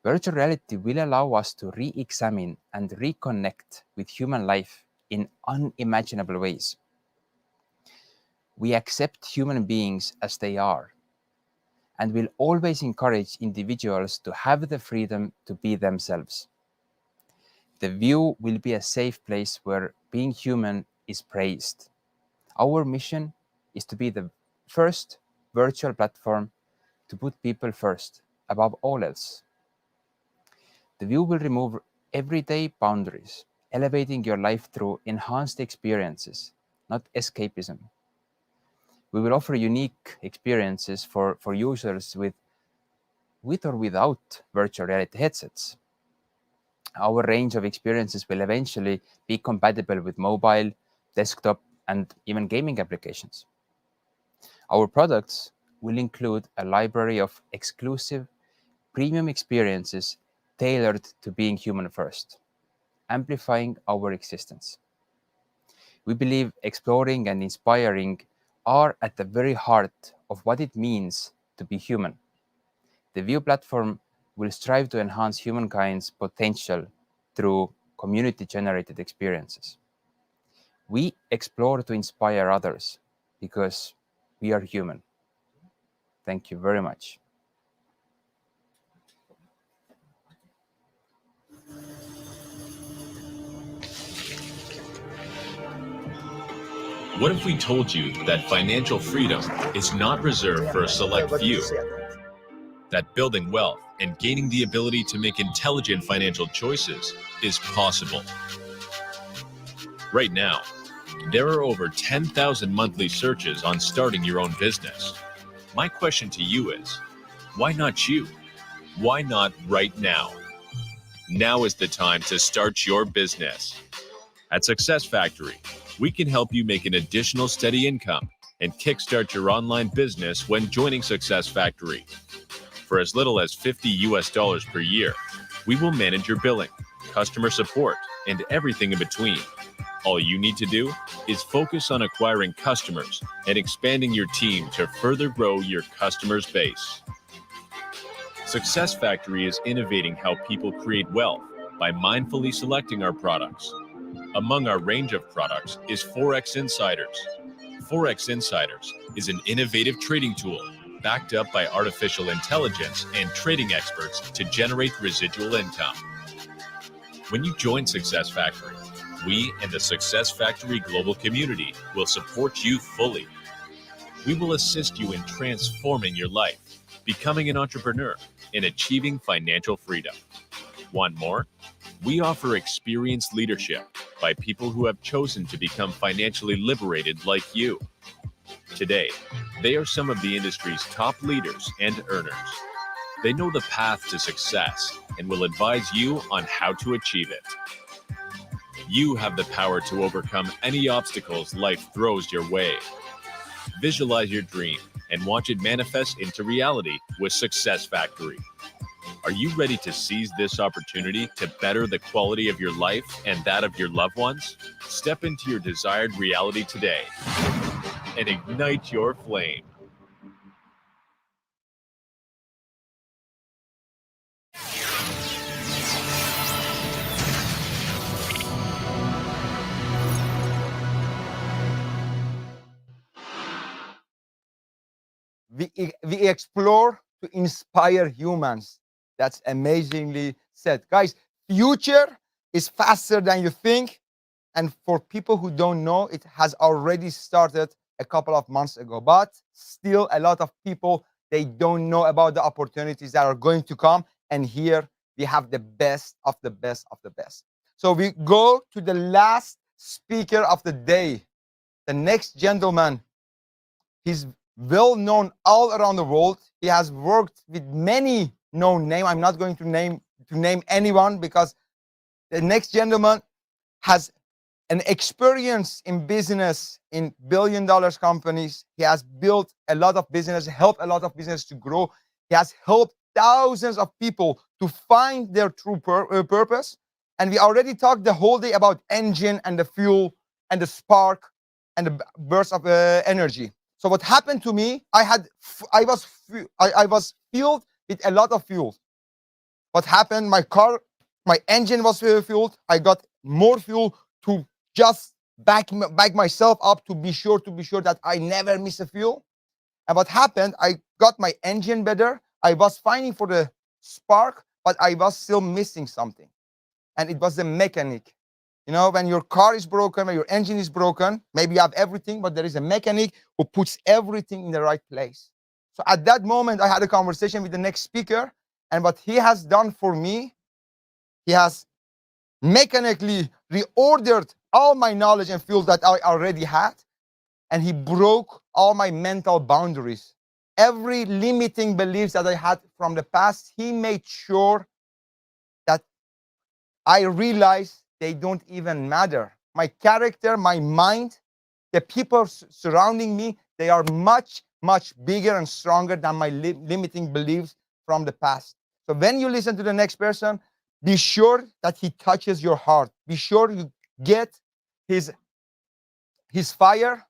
Virtual reality will allow us to re-examine and reconnect with human life in unimaginable ways. We accept human beings as they are, and will always encourage individuals to have the freedom to be themselves. The view will be a safe place where being human is praised. Our mission is to be the first virtual platform to put people first, above all else. The view will remove everyday boundaries, elevating your life through enhanced experiences, not escapism. We will offer unique experiences for users with or without virtual reality headsets. Our range of experiences will eventually be compatible with mobile, desktop, and even gaming applications. Our products will include a library of exclusive premium experiences tailored to being human first, amplifying our existence. We believe exploring and inspiring are at the very heart of what it means to be human. The View platform will strive to enhance humankind's potential through community-generated experiences. We explore to inspire others because we are human. Thank you very much. What if we told you that financial freedom is not reserved for a select few? That building wealth and gaining the ability to make intelligent financial choices is possible. Right now, there are over 10,000 monthly searches on starting your own business. My question to you is, why not you? Why not right now? Now is the time to start your business. At Success Factory, we can help you make an additional steady income and kickstart your online business when joining Success Factory. For as little as $50 per year, we will manage your billing, customer support, and everything in between. All you need to do is focus on acquiring customers and expanding your team to further grow your customers' base. Success Factory is innovating how people create wealth by mindfully selecting our products. Among our range of products is Forex Insiders. Forex Insiders is an innovative trading tool backed up by artificial intelligence and trading experts to generate residual income. When you join Success Factory, we and the Success Factory global community will support you fully. We will assist you in transforming your life, becoming an entrepreneur, and achieving financial freedom. Want more? We offer experienced leadership by people who have chosen to become financially liberated like you. Today, they are some of the industry's top leaders and earners. They know the path to success and will advise you on how to achieve it. You have the power to overcome any obstacles life throws your way. Visualize your dream and watch it manifest into reality with Success Factory. Are you ready to seize this opportunity to better the quality of your life and that of your loved ones? Step into your desired reality today and ignite your flame. we explore to inspire humans. That's amazingly said. Guys, future is faster than you think. And for people who don't know, it has already started a couple of months ago. But still, a lot of people, they don't know about the opportunities that are going to come. And here we have the best of the best of the best. So we go to the last speaker of the day. The next gentleman, he's well known all around the world. He has worked with many known names. I'm not going to name anyone, because the next gentleman has an experience in business in billion-dollar companies. He has built a lot of business, helped a lot of business to grow. He has helped thousands of people to find their true purpose. And we already talked the whole day about engine and the fuel and the spark and the burst of energy. So what happened to me? I was fueled with a lot of fuel. What happened? My engine was fueled. I got more fuel to just back myself up, to be sure that I never miss a fuel. And what happened? I got my engine better. I was finding for the spark, but I was still missing something. And it was the mechanic. You know, when your car is broken, when your engine is broken, maybe you have everything, but there is a mechanic who puts everything in the right place. So at that moment, I had a conversation with the next speaker, and what he has done for me, he has mechanically reordered all my knowledge and fuel that I already had, and he broke all my mental boundaries. Every limiting beliefs that I had from the past, he made sure that I realized they don't even matter. My character, my mind, the people surrounding me, they are much, much bigger and stronger than my limiting beliefs from the past. So when you listen to the next person, be sure that he touches your heart. Be sure you get his fire,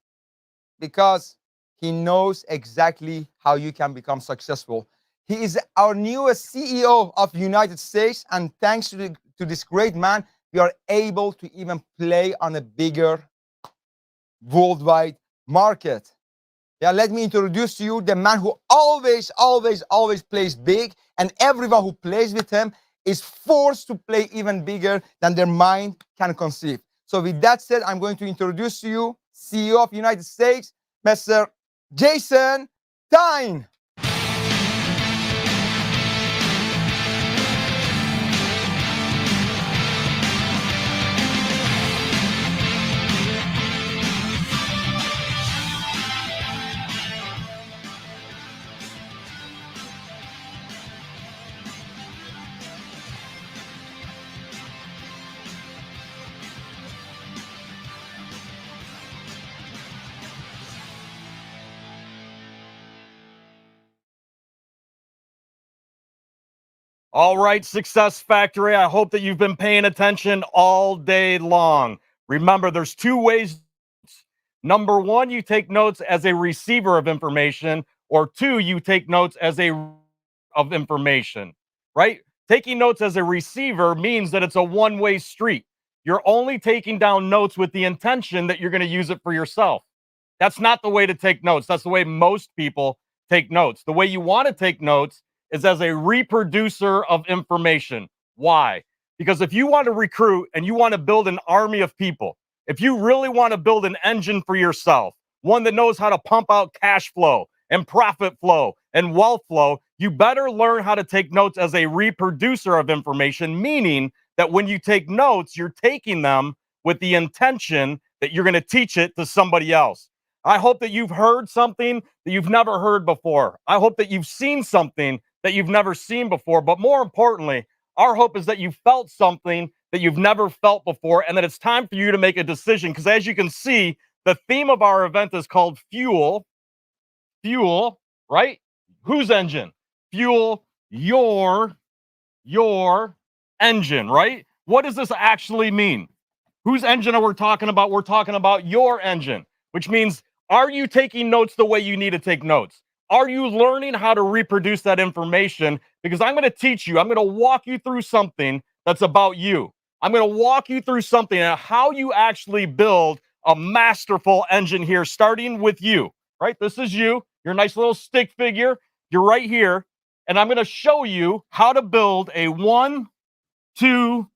because he knows exactly how you can become successful. He is our newest CEO of United States, and thanks to this great man, we are able to even play on a bigger worldwide market. Yeah, let me introduce to you the man who always plays big, and everyone who plays with him is forced to play even bigger than their mind can conceive. So with that said, I'm going to introduce to you CEO of United States, Mr. Jieson Tine. All right, Success Factory, I hope that you've been paying attention all day long. Remember, there's two ways. Number one, you take notes as a receiver of information, or two, you take notes as of information, right? Taking notes as a receiver means that it's a one-way street. You're only taking down notes with the intention that you're going to use it for yourself. That's not the way to take notes. That's the way most people take notes. The way you want to take notes is as a reproducer of information. Why? Because if you want to recruit and you want to build an army of people, if you really want to build an engine for yourself, one that knows how to pump out cash flow and profit flow and wealth flow, you better learn how to take notes as a reproducer of information, meaning that when you take notes, you're taking them with the intention that you're going to teach it to somebody else. I hope that you've heard something that you've never heard before. I hope that you've seen something that you've never seen before. But more importantly, our hope is that you felt something that you've never felt before, and that it's time for you to make a decision. Because as you can see, the theme of our event is called Fuel. Fuel, right? Whose engine? Fuel your engine, right? What does this actually mean? Whose engine are we talking about? We're talking about your engine, which means, are you taking notes the way you need to take notes? Are you learning how to reproduce that information? Because I'm going to teach you, I'm going to walk you through something that's about you. I'm going to walk you through something and how you actually build a masterful engine here, starting with you, right? This is you. You're a nice little stick figure. You're right here. And I'm going to show you how to build a 1, 2,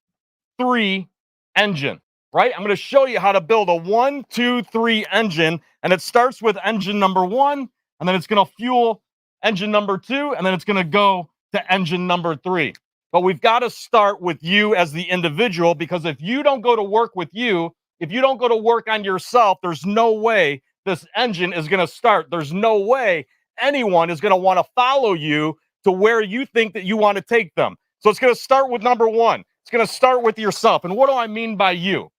3 engine, right? I'm going to show you how to build a 1, 2, 3 engine. And it starts with engine number 1, and then it's going to fuel engine number 2, and then it's going to go to engine number 3. But we've got to start with you as the individual, because if you don't go to work with you, if you don't go to work on yourself, there's no way this engine is going to start. There's no way anyone is going to want to follow you to where you think that you want to take them. So it's going to start with number 1. It's going to start with yourself. And what do I mean by you?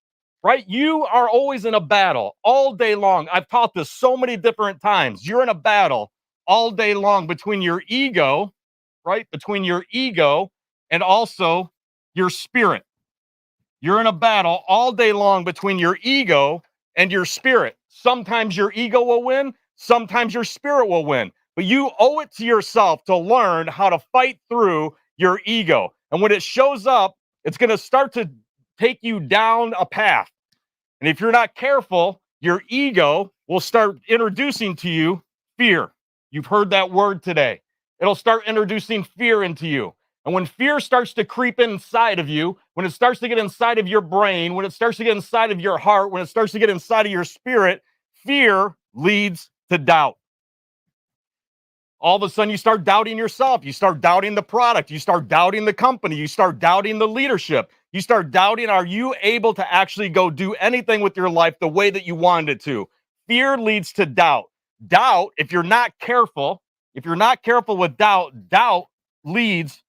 Right? You are always in a battle all day long. I've taught this so many different times. You're in a battle all day long between your ego, right? Between your ego and also your spirit. You're in a battle all day long between your ego and your spirit. Sometimes your ego will win. Sometimes your spirit will win. But you owe it to yourself to learn how to fight through your ego. And when it shows up, it's going to start to take you down a path. And if you're not careful, your ego will start introducing to you fear. You've heard that word today. It'll start introducing fear into you. And when fear starts to creep inside of you, when it starts to get inside of your brain, when it starts to get inside of your heart, when it starts to get inside of your spirit, fear leads to doubt. All of a sudden, you start doubting yourself. You start doubting the product. You start doubting the company. You start doubting the leadership. You start doubting, are you able to actually go do anything with your life the way that you wanted it to? Fear leads to doubt. Doubt, if you're not careful with doubt, doubt leads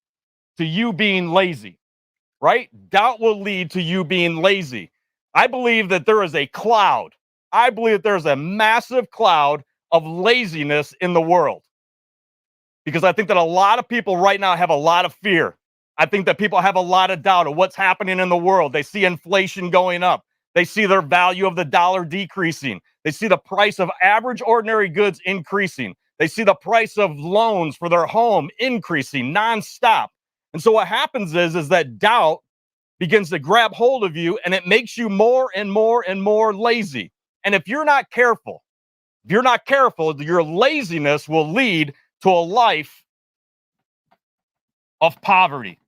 to you being lazy, right? Doubt will lead to you being lazy. I believe that there is a cloud. I believe that there's a massive cloud of laziness in the world. Because I think that a lot of people right now have a lot of fear. I think that people have a lot of doubt of what's happening in the world. They see inflation going up. They see their value of the dollar decreasing. They see the price of average ordinary goods increasing. They see the price of loans for their home increasing nonstop. And so what happens is that doubt begins to grab hold of you, and it makes you more and more and more lazy. And if you're not careful, your laziness will lead to a life of poverty.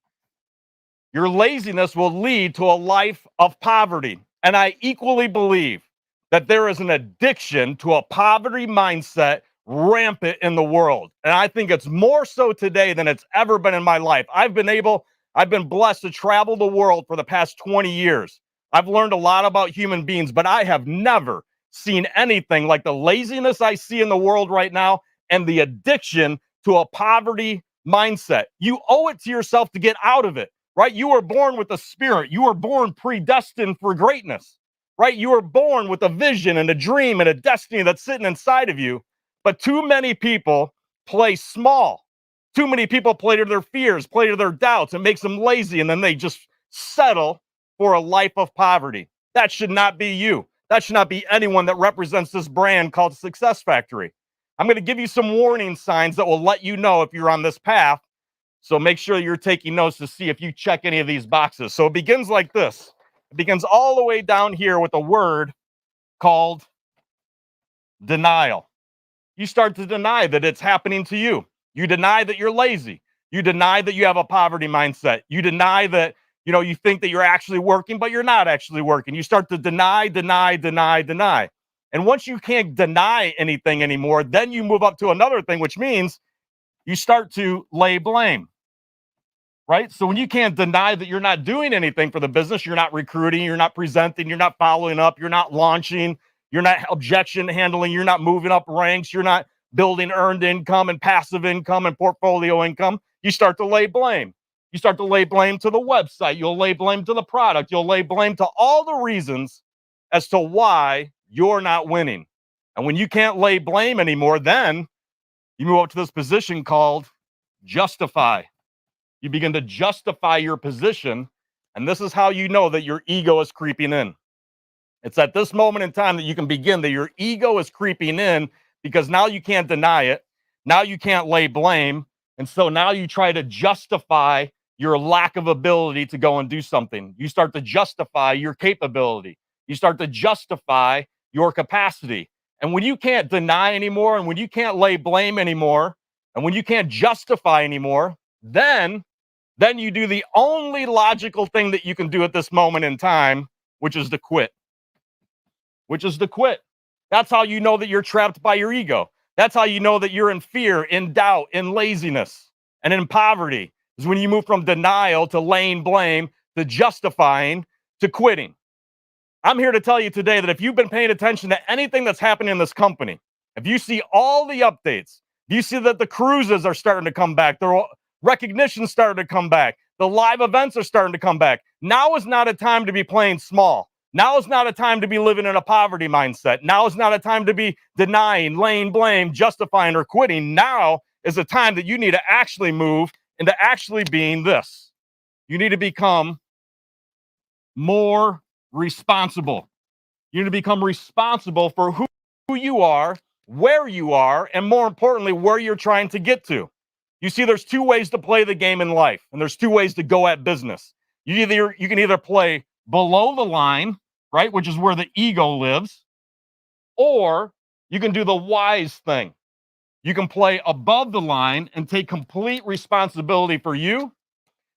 Your laziness will lead to a life of poverty. And I equally believe that there is an addiction to a poverty mindset rampant in the world. And I think it's more so today than it's ever been in my life. I've been blessed to travel the world for the past 20 years. I've learned a lot about human beings, but I have never seen anything like the laziness I see in the world right now and the addiction to a poverty mindset. You owe it to yourself to get out of it, right? You were born with a spirit. You were born predestined for greatness, right? You were born with a vision and a dream and a destiny that's sitting inside of you. But too many people play small. Too many people play to their fears, play to their doubts. It makes them lazy, and then they just settle for a life of poverty. That should not be you. That should not be anyone that represents this brand called Success Factory. I'm going to give you some warning signs that will let you know if you're on this path. So make sure you're taking notes to see if you check any of these boxes. So it begins like this. It begins all the way down here with a word called denial. You start to deny that it's happening to you. You deny that you're lazy. You deny that you have a poverty mindset. You deny that, you think that you're actually working, but you're not actually working. You start to deny. And once you can't deny anything anymore, then you move up to another thing, which means you start to lay blame, right? So when you can't deny that you're not doing anything for the business, you're not recruiting, you're not presenting, you're not following up, you're not launching, you're not objection handling, you're not moving up ranks, you're not building earned income and passive income and portfolio income, you start to lay blame. You start to lay blame to the website. You'll lay blame to the product. You'll lay blame to all the reasons as to why you're not winning. And when you can't lay blame anymore, then you move up to this position called justify. You begin to justify your position. And this is how you know that your ego is creeping in. It's at this moment in time that you can begin that your ego is creeping in, because now you can't deny it. Now you can't lay blame. And so now you try to justify your lack of ability to go and do something. You start to justify your capability. You start to justify your capacity. And when you can't deny anymore, and when you can't lay blame anymore, and when you can't justify anymore, then you do the only logical thing that you can do at this moment in time, which is to quit. That's how you know that you're trapped by your ego. That's how you know that you're in fear, in doubt, in laziness, and in poverty, is when you move from denial to laying blame to justifying to quitting. I'm here to tell you today that if you've been paying attention to anything that's happening in this company, if you see all the updates, if you see that the cruises are starting to come back, the recognition starting to come back, the live events are starting to come back, now is not a time to be playing small. Now is not a time to be living in a poverty mindset. Now is not a time to be denying, laying blame, justifying, or quitting. Now is a time that you need to actually move into actually being this. You need to become more responsible. You need to become responsible for who you are, where you are, and more importantly, where you're trying to get to. You see, there's two ways to play the game in life, and there's two ways to go at business. You can either play below the line, right, which is where the ego lives, or you can do the wise thing. You can play above the line and take complete responsibility for you,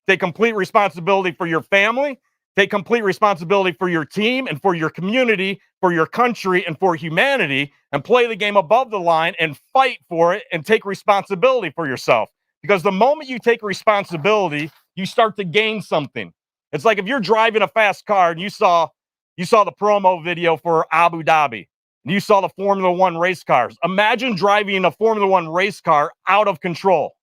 take complete responsibility for your family, take complete responsibility for your team and for your community, for your country, and for humanity, and play the game above the line and fight for it and take responsibility for yourself. Because the moment you take responsibility, you start to gain something. It's like if you're driving a fast car and you saw the promo video for Abu Dhabi and you saw the Formula One race cars. Imagine driving a Formula One race car out of control.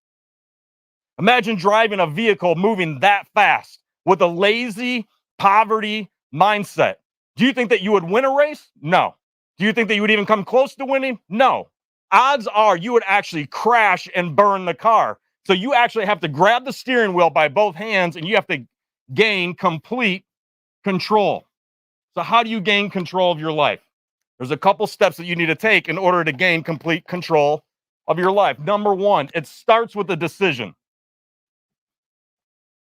Imagine driving a vehicle moving that fast with a lazy poverty mindset. Do you think that you would win a race? No. Do you think that you would even come close to winning? No. Odds are you would actually crash and burn the car. So you actually have to grab the steering wheel by both hands and you have to gain complete control. So how do you gain control of your life? There's a couple steps that you need to take in order to gain complete control of your life. Number one, it starts with a decision.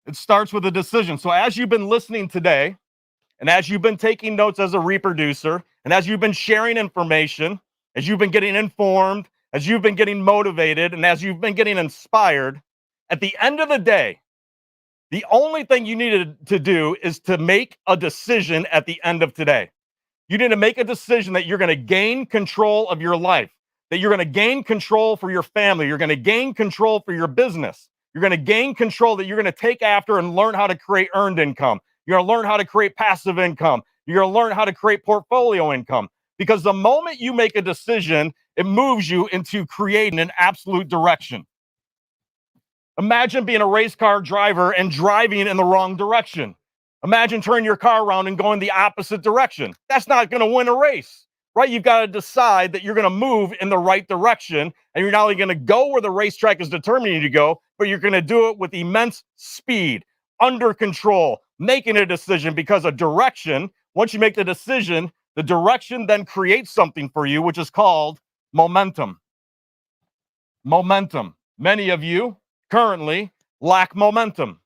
It starts with a decision. So as you've been listening today, and as you've been taking notes as a reproducer, and as you've been sharing information, as you've been getting informed, as you've been getting motivated, and as you've been getting inspired, at the end of the day, the only thing you needed to do is to make a decision at the end of today. You need to make a decision that you're going to gain control of your life, that you're going to gain control for your family, you're going to gain control for your business, you're going to gain control, that you're going to take after and learn how to create earned income. You're going to learn how to create passive income. You're going to learn how to create portfolio income. Because the moment you make a decision, it moves you into creating an absolute direction. Imagine being a race car driver and driving in the wrong direction. Imagine turning your car around and going the opposite direction. That's not going to win a race, right? You've got to decide that you're going to move in the right direction, and you're not only going to go where the racetrack is determining you to go, but you're going to do it with immense speed, under control, making a decision, because a direction, once you make the decision, the direction then creates something for you, which is called momentum. Momentum. Many of you currently lack momentum.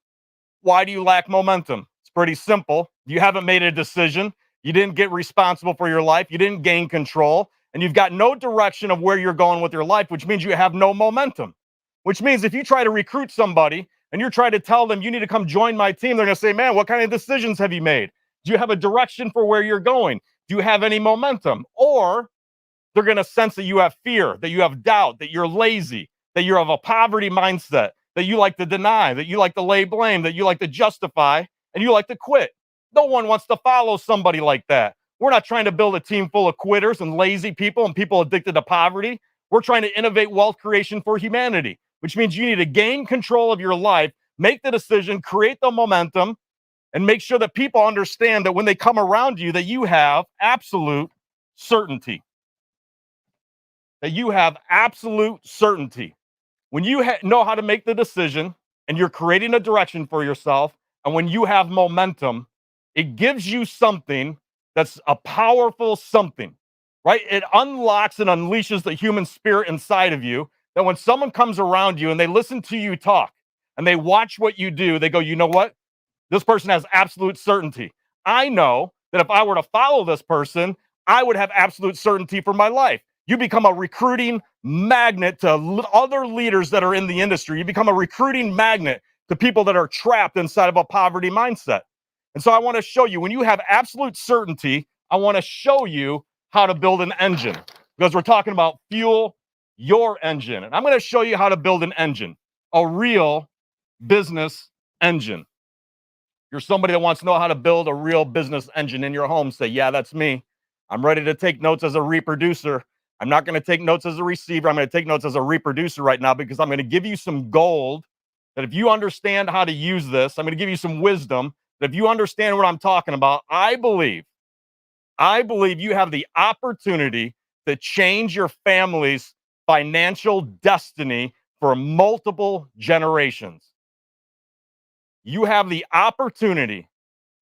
Why do you lack momentum? It's pretty simple. You haven't made a decision. You didn't get responsible for your life. You didn't gain control. And you've got no direction of where you're going with your life, which means you have no momentum. Which means if you try to recruit somebody and you're trying to tell them you need to come join my team, they're going to say, man, what kind of decisions have you made? Do you have a direction for where you're going? Do you have any momentum? Or they're going to sense that you have fear, that you have doubt, that you're lazy, that you have a poverty mindset, that you like to deny, that you like to lay blame, that you like to justify, and you like to quit. No one wants to follow somebody like that. We're not trying to build a team full of quitters and lazy people and people addicted to poverty. We're trying to innovate wealth creation for humanity, which means you need to gain control of your life, make the decision, create the momentum, and make sure that people understand that when they come around you, that you have absolute certainty. That you have absolute certainty. When you know how to make the decision and you're creating a direction for yourself, and when you have momentum, it gives you something that's a powerful something, right? It unlocks and unleashes the human spirit inside of you, that when someone comes around you and they listen to you talk and they watch what you do, they go, you know what? This person has absolute certainty. I know that if I were to follow this person, I would have absolute certainty for my life. You become a recruiting magnet to other leaders that are in the industry. You become a recruiting magnet to people that are trapped inside of a poverty mindset. And so I want to show you, when you have absolute certainty, I want to show you how to build an engine, because we're talking about fuel your engine. And I'm going to show you how to build an engine, a real business engine. You're somebody that wants to know how to build a real business engine in your home. Say, yeah, that's me. I'm ready to take notes as a reproducer. I'm not going to take notes as a receiver. I'm going to take notes as a reproducer right now, because I'm going to give you some gold that if you understand how to use this, I'm going to give you some wisdom that if you understand what I'm talking about, I believe you have the opportunity to change your family's financial destiny for multiple generations. You have the opportunity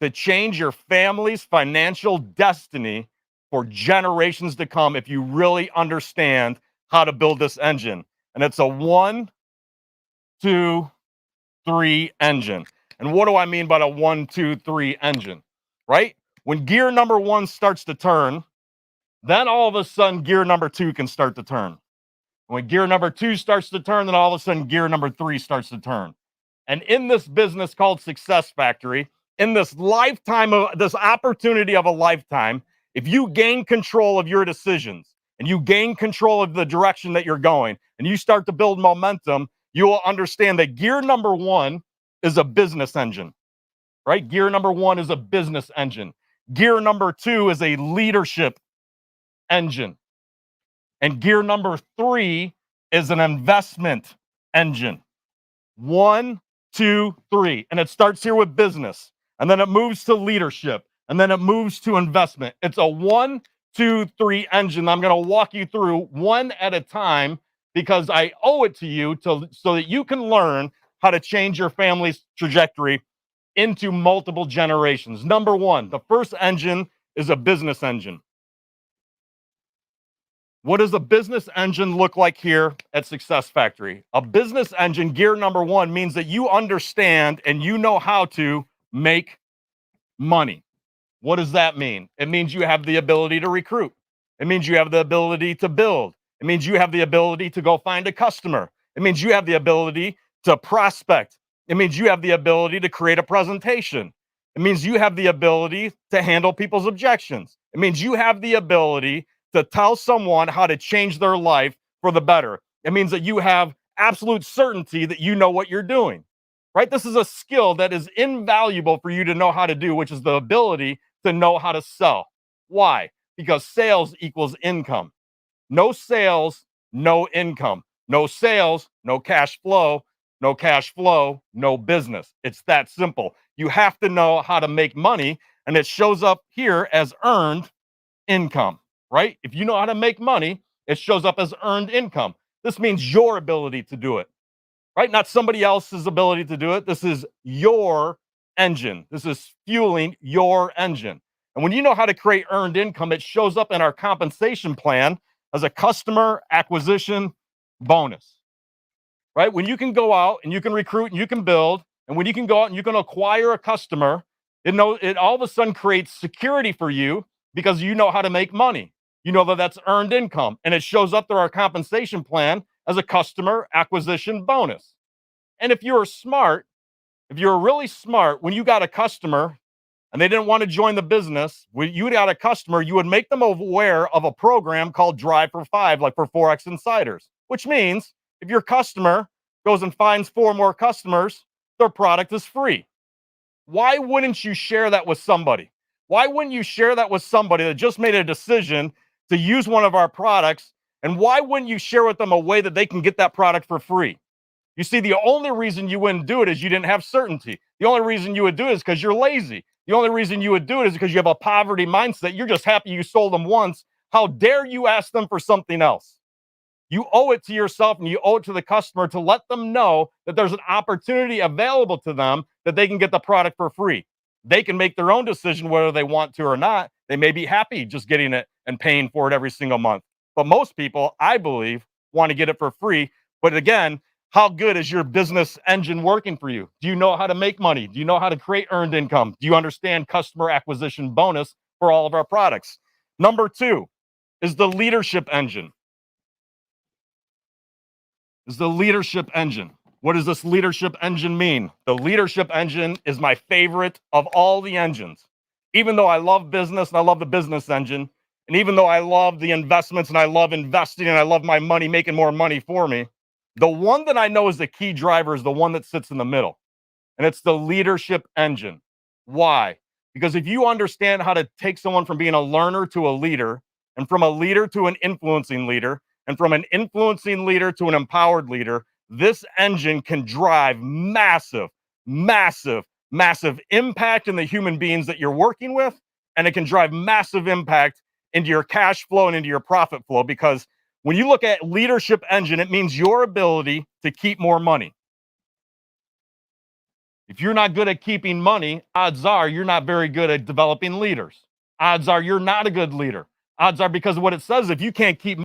to change your family's financial destiny for generations to come if you really understand how to build this engine. And it's a 1, 2, 3 engine. And what do I mean by a 1, 2, 3 engine? Right? When gear number 1 starts to turn, then all of a sudden gear number 2 can start to turn. When gear number 2 starts to turn, then all of a sudden gear number 3 starts to turn. And in this business called Success Factory, in this lifetime of this opportunity of a lifetime, if you gain control of your decisions and you gain control of the direction that you're going and you start to build momentum, you will understand that gear number 1 is a business engine, right? Gear number 1 is a business engine. Gear number 2 is a leadership engine. And gear number 3 is an investment engine. 1, 2, 3. And it starts here with business, and then it moves to leadership, and then it moves to investment. It's a 1, 2, 3 engine. I'm going to walk you through one at a time, because I owe it to you so that you can learn how to change your family's trajectory into multiple generations. Number 1, the first engine is a business engine. What does a business engine look like here at Success Factory? A business engine, gear number 1, means that you understand and you know how to make money. What does that mean? It means you have the ability to recruit. It means you have the ability to build. It means you have the ability to go find a customer. It means you have the ability to prospect. It means you have the ability to create a presentation. It means you have the ability to handle people's objections. It means you have the ability to tell someone how to change their life for the better. It means that you have absolute certainty that you know what you're doing, right? This is a skill that is invaluable for you to know how to do, which is the ability to know how to sell. Why? Because sales equals income. No sales, no income. No sales, no cash flow. No cash flow, no business. It's that simple. You have to know how to make money, and it shows up here as earned income. Right? If you know how to make money, it shows up as earned income. This means your ability to do it, right? Not somebody else's ability to do it. This is your engine. This is fueling your engine. And when you know how to create earned income, it shows up in our compensation plan as a customer acquisition bonus, right? When you can go out and you can recruit and you can build, and when you can go out and you can acquire a customer, it all of a sudden creates security for you, because you know how to make money. You know that that's earned income, and it shows up through our compensation plan as a customer acquisition bonus. And if you're smart, if you're really smart, when you got a customer and they didn't want to join the business, when you got a customer, you would make them aware of a program called Drive for 5, like for Forex Insiders, which means if your customer goes and finds 4 more customers, their product is free. Why wouldn't you share that with somebody? Why wouldn't you share that with somebody that just made a decision to use one of our products? And why wouldn't you share with them a way that they can get that product for free? You see, the only reason you wouldn't do it is you didn't have certainty. The only reason you would do it is because you're lazy. The only reason you would do it is because you have a poverty mindset. You're just happy you sold them once. How dare you ask them for something else? You owe it to yourself and you owe it to the customer to let them know that there's an opportunity available to them that they can get the product for free. They can make their own decision whether they want to or not. They may be happy just getting it and paying for it every single month. But most people, I believe, want to get it for free. But again, how good is your business engine working for you? Do you know how to make money? Do you know how to create earned income? Do you understand customer acquisition bonus for all of our products? Number 2 is the leadership engine. What does this leadership engine mean? The leadership engine is my favorite of all the engines. Even though I love business and I love the business engine, and even though I love the investments and I love investing and I love my money making more money for me, the one that I know is the key driver is the one that sits in the middle. And it's the leadership engine. Why? Because if you understand how to take someone from being a learner to a leader, and from a leader to an influencing leader, and from an influencing leader to an empowered leader, this engine can drive massive, massive, massive impact in the human beings that you're working with. And it can drive massive impact into your cash flow and into your profit flow. Because when you look at leadership engine, it means your ability to keep more money. If you're not good at keeping money, odds are you're not very good at developing leaders. Odds are you're not a good leader. Odds are, because of what it says, if you can't keep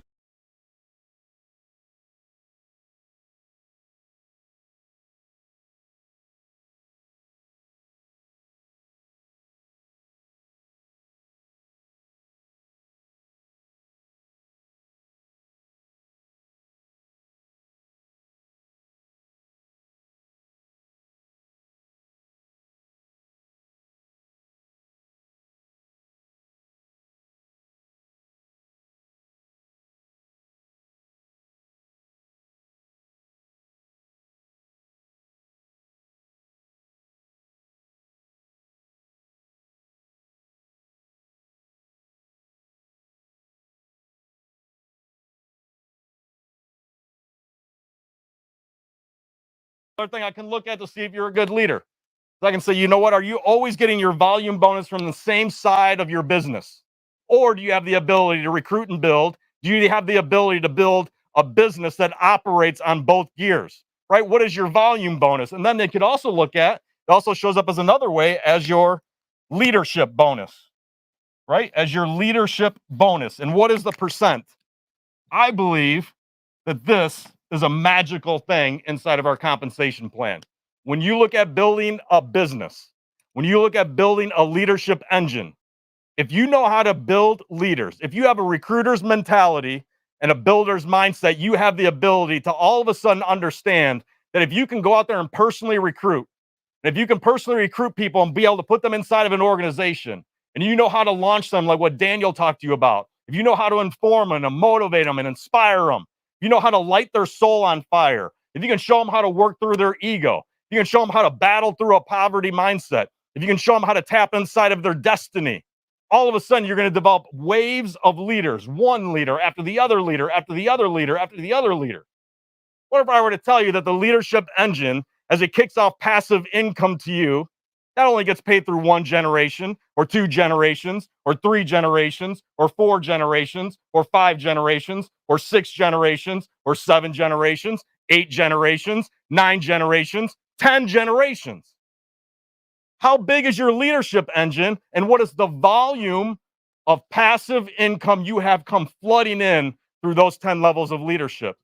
Another thing I can look at to see if you're a good leader. So I can say, you know what? Are you always getting your volume bonus from the same side of your business? Or do you have the ability to recruit and build? Do you have the ability to build a business that operates on both gears, right? What is your volume bonus? And then they could also look at, it also shows up as another way as your leadership bonus, right? As your leadership bonus. And what is the percent? I believe that this is a magical thing inside of our compensation plan. When you look at building a business, when you look at building a leadership engine, if you know how to build leaders, if you have a recruiter's mentality and a builder's mindset, you have the ability to all of a sudden understand that if you can go out there and personally recruit, and if you can personally recruit people and be able to put them inside of an organization, and you know how to launch them like what Daniel talked to you about, if you know how to inform them and motivate them and inspire them, you know how to light their soul on fire, if you can show them how to work through their ego, you can show them how to battle through a poverty mindset, if you can show them how to tap inside of their destiny, all of a sudden you're going to develop waves of leaders, one leader after the other leader, after the other leader, after the other leader. What if I were to tell you that the leadership engine, as it kicks off passive income to you, that only gets paid through 1 generation, or 2 generations, or 3 generations, or 4 generations, or 5 generations, or 6 generations, or 7 generations, 8 generations, 9 generations, 10 generations? How big is your leadership engine, and what is the volume of passive income you have come flooding in through those 10 levels of leadership?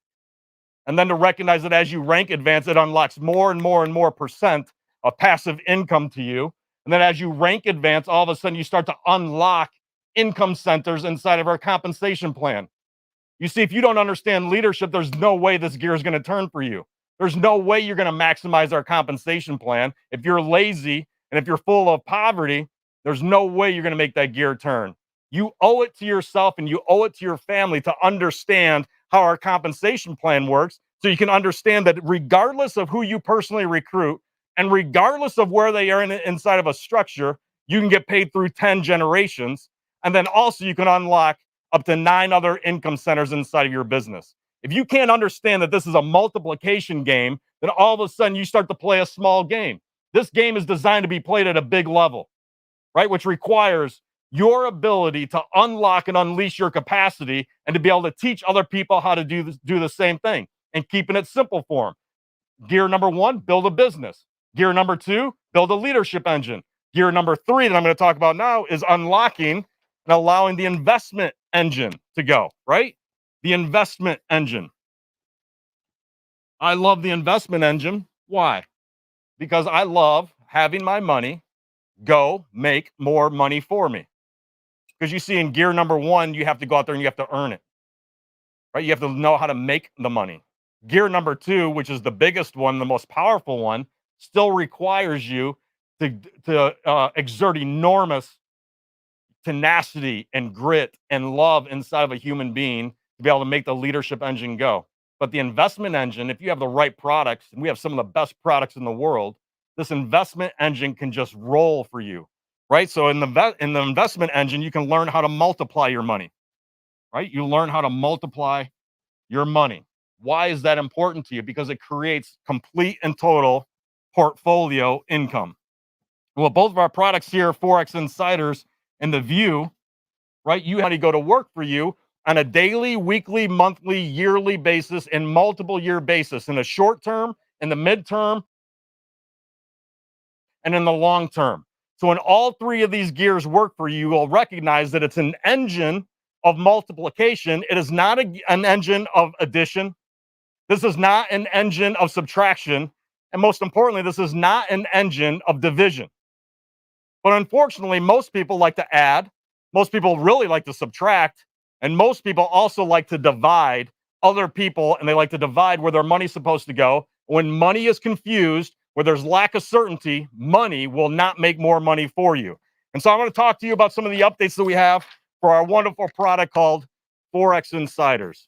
And then to recognize that as you rank advance, it unlocks more and more and more percent of passive income to you. And then as you rank advance, all of a sudden you start to unlock income centers inside of our compensation plan. You see, if you don't understand leadership, there's no way this gear is going to turn for you. There's no way you're going to maximize our compensation plan. If you're lazy and if you're full of poverty, there's no way you're going to make that gear turn. You owe it to yourself and you owe it to your family to understand how our compensation plan works, so you can understand that regardless of who you personally recruit and regardless of where they are inside of a structure, you can get paid through 10 generations. And then also you can unlock up to 9 other income centers inside of your business. If you can't understand that this is a multiplication game, then all of a sudden you start to play a small game. This game is designed to be played at a big level, right? Which requires your ability to unlock and unleash your capacity and to be able to teach other people how to do the same thing, and keeping it simple for them. Gear number 1, build a business. Gear number 2, build a leadership engine. Gear number 3 that I'm going to talk about now is unlocking and allowing the investment engine to go, right? The investment engine. I love the investment engine. Why? Because I love having my money go make more money for me. Because you see in gear number 1, you have to go out there and you have to earn it, right? You have to know how to make the money. Gear number 2, which is the biggest one, the most powerful one, still requires you to exert enormous tenacity and grit and love inside of a human being to be able to make the leadership engine go. But the investment engine, if you have the right products, and we have some of the best products in the world, this investment engine can just roll for you, right? So in the investment engine, you can learn how to multiply your money, right? You learn how to multiply your money. Why is that important to you? Because it creates complete and total portfolio income. Well, both of our products here, Forex Insiders and the View, right? You have to go to work for you on a daily, weekly, monthly, yearly basis, and multiple year basis, in the short term, in the midterm, and in the long term. So when all 3 of these gears work for you, you'll recognize that it's an engine of multiplication. It is not an engine of addition. This is not an engine of subtraction. And most importantly, this is not an engine of division. But unfortunately, most people like to add, most people really like to subtract, and most people also like to divide other people, and they like to divide where their money's supposed to go. When money is confused, where there's lack of certainty, money will not make more money for you. And so I want to talk to you about some of the updates that we have for our wonderful product called Forex Insiders.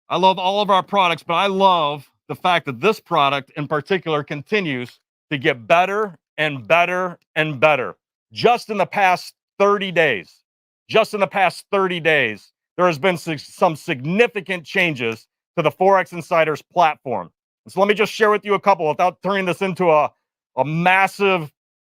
I love all of our products, but I love the fact that this product in particular continues to get better and better and better. Just in the past 30 days, there has been some significant changes to the Forex Insiders platform. And so let me just share with you a couple without turning this into a massive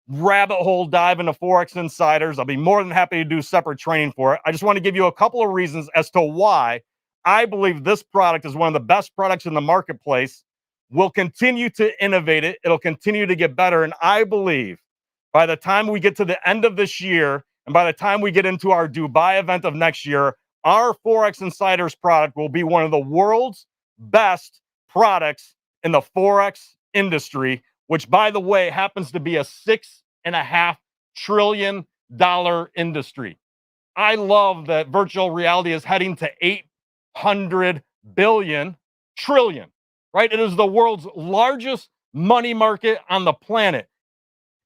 rabbit hole dive into Forex Insiders. I'll be more than happy to do separate training for it. I just want to give you a couple of reasons as to why I believe this product is one of the best products in the marketplace. We'll continue to innovate it. It'll continue to get better. And I believe by the time we get to the end of this year, and by the time we get into our Dubai event of next year, our Forex Insiders product will be one of the world's best products in the Forex industry, which, by the way, happens to be a $6.5 trillion industry. I love that virtual reality is heading to 800 billion trillion, right? It is the world's largest money market on the planet.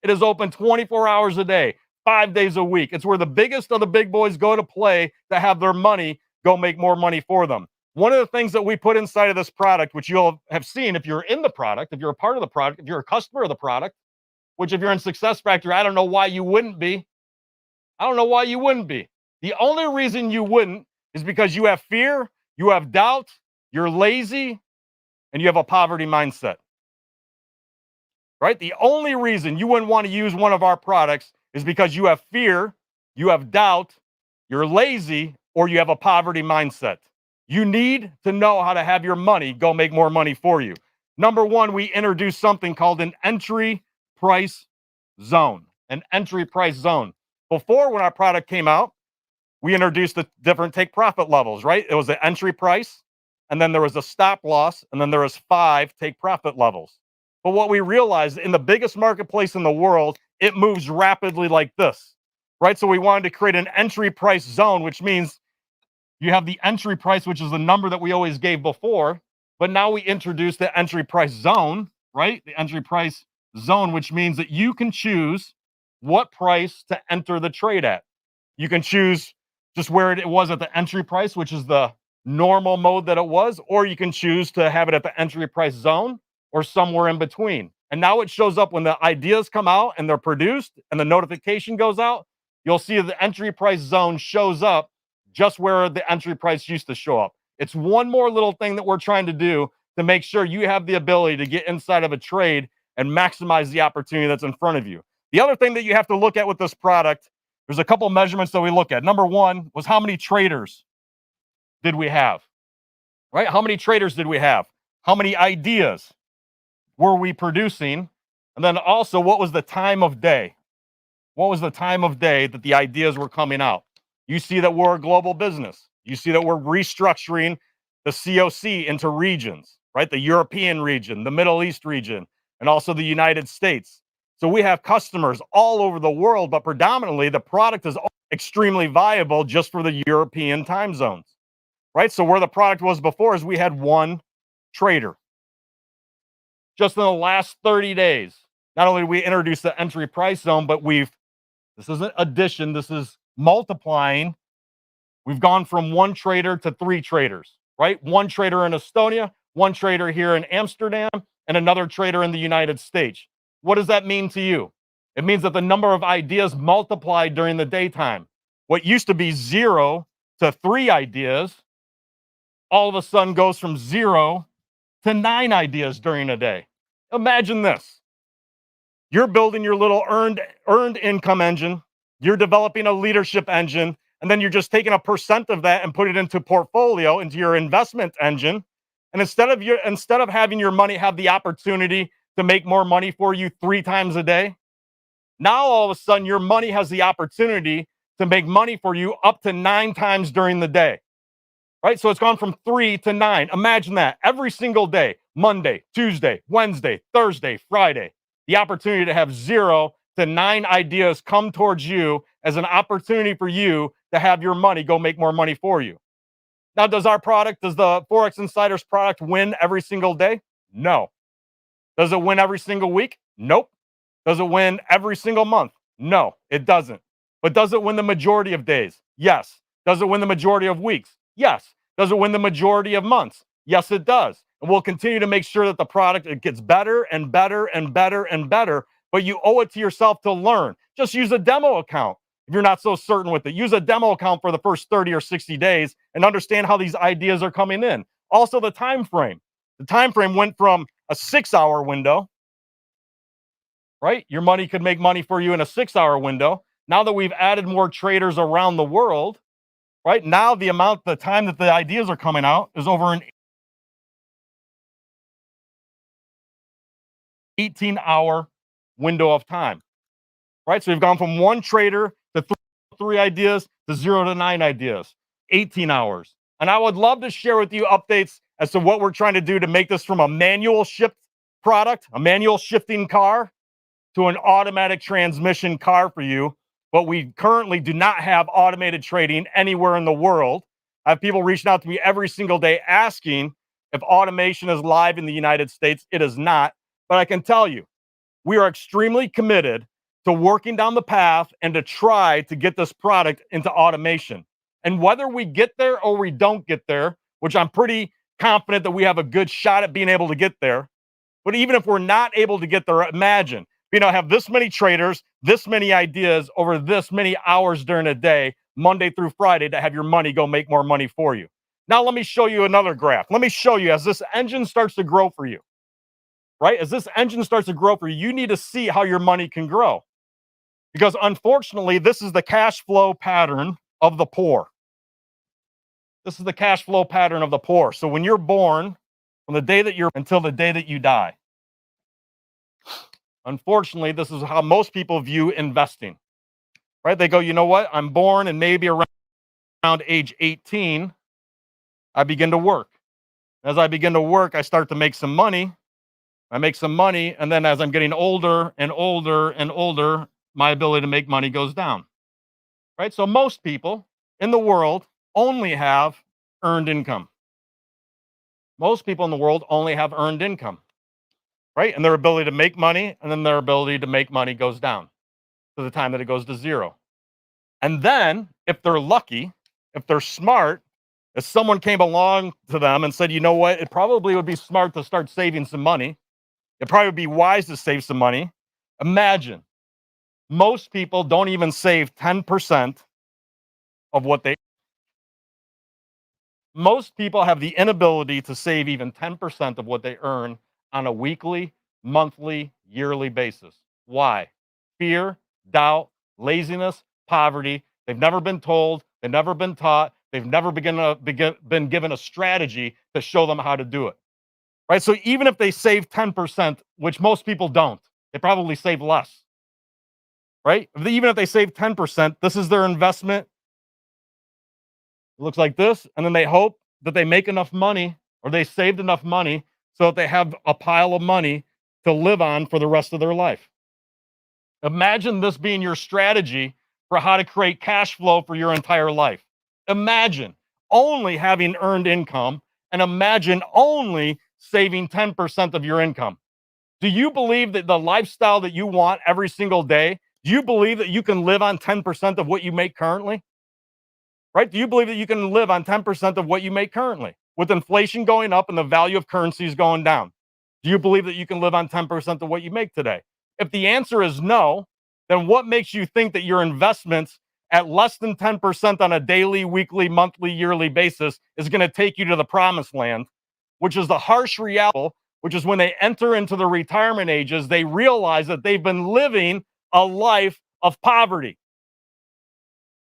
It is open 24 hours a day, 5 days a week. It's where the biggest of the big boys go to play to have their money go make more money for them. One of the things that we put inside of this product, which you'll have seen if you're in the product, if you're a part of the product, if you're a customer of the product, which if you're in Success Factory, I don't know why you wouldn't be. I don't know why you wouldn't be. The only reason you wouldn't is because you have fear, you have doubt, you're lazy, and you have a poverty mindset. Right? The only reason you wouldn't want to use one of our products is because you have fear, you have doubt, you're lazy, or you have a poverty mindset. You need to know how to have your money go make more money for you. Number one, we introduced something called an entry price zone. An entry price zone. Before, when our product came out, we introduced the different take profit levels, right? It was an entry price, and then there was a stop loss, and then there was 5 take profit levels. But what we realized in the biggest marketplace in the world, it moves rapidly like this, right? So we wanted to create an entry price zone, which means you have the entry price, which is the number that we always gave before, but now we introduced the entry price zone, right? The entry price zone, which means that you can choose what price to enter the trade at. You can choose just where it was at the entry price, which is the normal mode that it was, or you can choose to have it at the entry price zone or somewhere in between. And now it shows up when the ideas come out and they're produced and the notification goes out, you'll see the entry price zone shows up just where the entry price used to show up. It's one more little thing that we're trying to do to make sure you have the ability to get inside of a trade and maximize the opportunity that's in front of you. The other thing that you have to look at with this product, there's a couple of measurements that we look at. Number one was how many traders did we have, right? How many traders did we have? How many ideas were we producing? And then also, what was the time of day? What was the time of day that the ideas were coming out? You see that we're a global business. You see that we're restructuring the COC into regions, right? The European region, the Middle East region, and also the United States. So we have customers all over the world, but predominantly the product is extremely viable just for the European time zones, right? So where the product was before is we had one trader. Just in the last 30 days, not only did we introduce the entry price zone, but this isn't addition, this is multiplying. We've gone from one trader to 3 traders, right? One trader in Estonia, one trader here in Amsterdam, and another trader in the United States. What does that mean to you? It means that the number of ideas multiplied during the daytime. What used to be 0 to 3 ideas, all of a sudden goes from 0 to 9 ideas during a day. Imagine this. You're building your little earned income engine. You're developing a leadership engine, and then you're just taking a percent of that and put it into portfolio, into your investment engine. And instead of having your money have the opportunity to make more money for you 3 times a day, now all of a sudden your money has the opportunity to make money for you up to 9 times during the day. Right? So it's gone from 3 to 9. Imagine that every single day, Monday, Tuesday, Wednesday, Thursday, Friday, the opportunity to have 0 to 9 ideas come towards you as an opportunity for you to have your money go make more money for you. Now, does the Forex Insider's product win every single day? No. Does it win every single week? Nope. Does it win every single month? No, it doesn't. But does it win the majority of days? Yes. Does it win the majority of weeks? Yes. Does it win the majority of months? Yes, it does. And we'll continue to make sure that the product, it gets better and better and better and better, but you owe it to yourself to learn. Just use a demo account. If you're not so certain with it, use a demo account for the first 30 or 60 days and understand how these ideas are coming in. Also, the time frame. The time frame went from a 6-hour window, right? Your money could make money for you in a 6-hour window. Now that we've added more traders around the world, right? Now the time that the ideas are coming out is over an 18-hour window of time, right? So we've gone from 1 trader to 3 ideas to 0 to 9 ideas, 18 hours. And I would love to share with you updates as to what we're trying to do to make this from a manual shift product, a manual shifting car, to an automatic transmission car for you. But we currently do not have automated trading anywhere in the world. I have people reaching out to me every single day asking if automation is live in the United States. It is not. But I can tell you, we are extremely committed to working down the path and to try to get this product into automation. And whether we get there or we don't get there, which I'm pretty confident that we have a good shot at being able to get there. But even if we're not able to get there, imagine, have this many traders, this many ideas over this many hours during a day, Monday through Friday, to have your money go make more money for you. Now, let me show you another graph. Let me show you as this engine starts to grow for you, right? As this engine starts to grow for you, you need to see how your money can grow. Because unfortunately, this is the cash flow pattern of the poor. This is the cash flow pattern of the poor. So when you're born, from the day that you're until the day that you die. Unfortunately, this is how most people view investing, right? They go, you know what? I'm born, and maybe around age 18, I begin to work. As I begin to work, I start to make some money. I make some money, and then as I'm getting older and older and older, my ability to make money goes down, right? So most people in the world only have earned income. Most people in the world only have earned income, right? And their ability to make money, and then their ability to make money goes down to the time that it goes to 0. And then, if they're lucky, if they're smart, if someone came along to them and said, you know what, it probably would be smart to start saving some money. It probably would be wise to save some money. Imagine, most people don't even save 10% of what they. Most people have the inability to save even 10% of what they earn on a weekly, monthly, yearly basis. Why? Fear, doubt, laziness, poverty. They've never been told. They've never been taught. They've never been given a strategy to show them how to do it. Right? So even if they save 10%, which most people don't, they probably save less. Right? Even if they save 10%, this is their investment. It looks like this, and then they hope that they make enough money, or they saved enough money so that they have a pile of money to live on for the rest of their life. Imagine this being your strategy for how to create cash flow for your entire life. Imagine only having earned income, and imagine only saving 10% of your income. Do you believe that the lifestyle that you want every single day, do you believe that you can live on 10% of what you make currently? Right? Do you believe that you can live on 10% of what you make currently with inflation going up and the value of currencies going down? Do you believe that you can live on 10% of what you make today? If the answer is no, then what makes you think that your investments at less than 10% on a daily, weekly, monthly, yearly basis is going to take you to the promised land, which is the harsh reality, which is when they enter into the retirement ages, they realize that they've been living a life of poverty.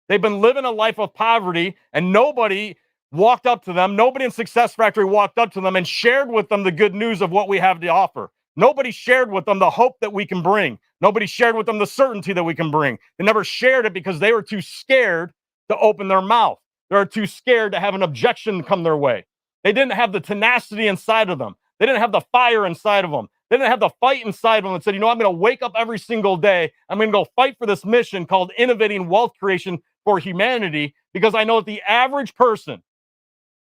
They've been living a life of poverty, and nobody walked up to them. Nobody in Success Factory walked up to them and shared with them the good news of what we have to offer. Nobody shared with them the hope that we can bring. Nobody shared with them the certainty that we can bring. They never shared it because they were too scared to open their mouth. They were too scared to have an objection come their way. They didn't have the tenacity inside of them. They didn't have the fire inside of them. They didn't have the fight inside of them that said, you know, I'm going to wake up every single day. I'm going to go fight for this mission called innovating wealth creation for humanity, because I know that the average person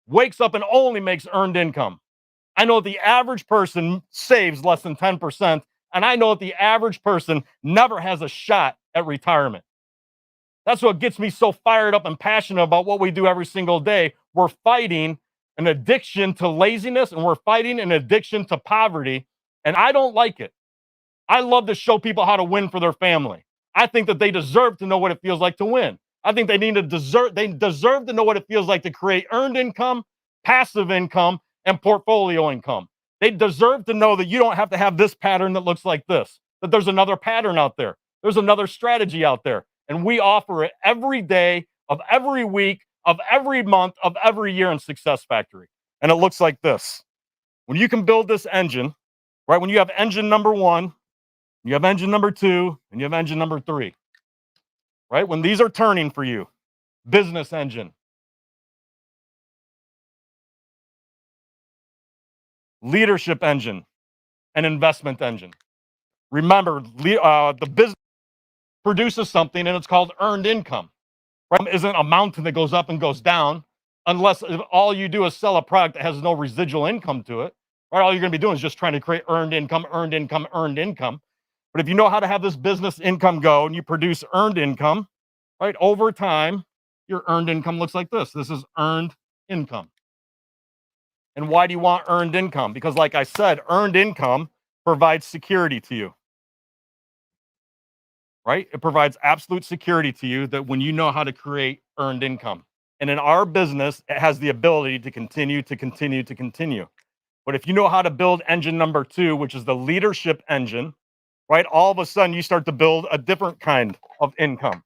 wakes up and only makes earned income. I know that the average person saves less than 10%, and I know that the average person never has a shot at retirement. That's what gets me so fired up and passionate about what we do every single day. We're fighting an addiction to laziness, and we're fighting an addiction to poverty, and I don't like it. I love to show people how to win for their family. I think that they deserve to know what it feels like to win. I think they deserve to know what it feels like to create earned income, passive income, and portfolio income. They deserve to know that you don't have to have this pattern that looks like this, that there's another pattern out there. There's another strategy out there. And we offer it every day of every week, of every month, of every year in Success Factory. And it looks like this. When you can build this engine, right? When you have engine number 1, you have engine number 2, and you have engine number 3. Right? When these are turning for you, business engine, leadership engine, and investment engine. Remember, the business produces something, and it's called earned income. Right? It isn't a mountain that goes up and goes down, unless all you do is sell a product that has no residual income to it. Right? All you're going to be doing is just trying to create earned income, earned income, earned income. But if you know how to have this business income go and you produce earned income, right, over time, your earned income looks like this. This is earned income. And why do you want earned income? Because like I said, earned income provides security to you. Right? It provides absolute security to you that when you know how to create earned income. And in our business, it has the ability to continue. But if you know how to build engine number 2, which is the leadership engine, right? All of a sudden you start to build a different kind of income.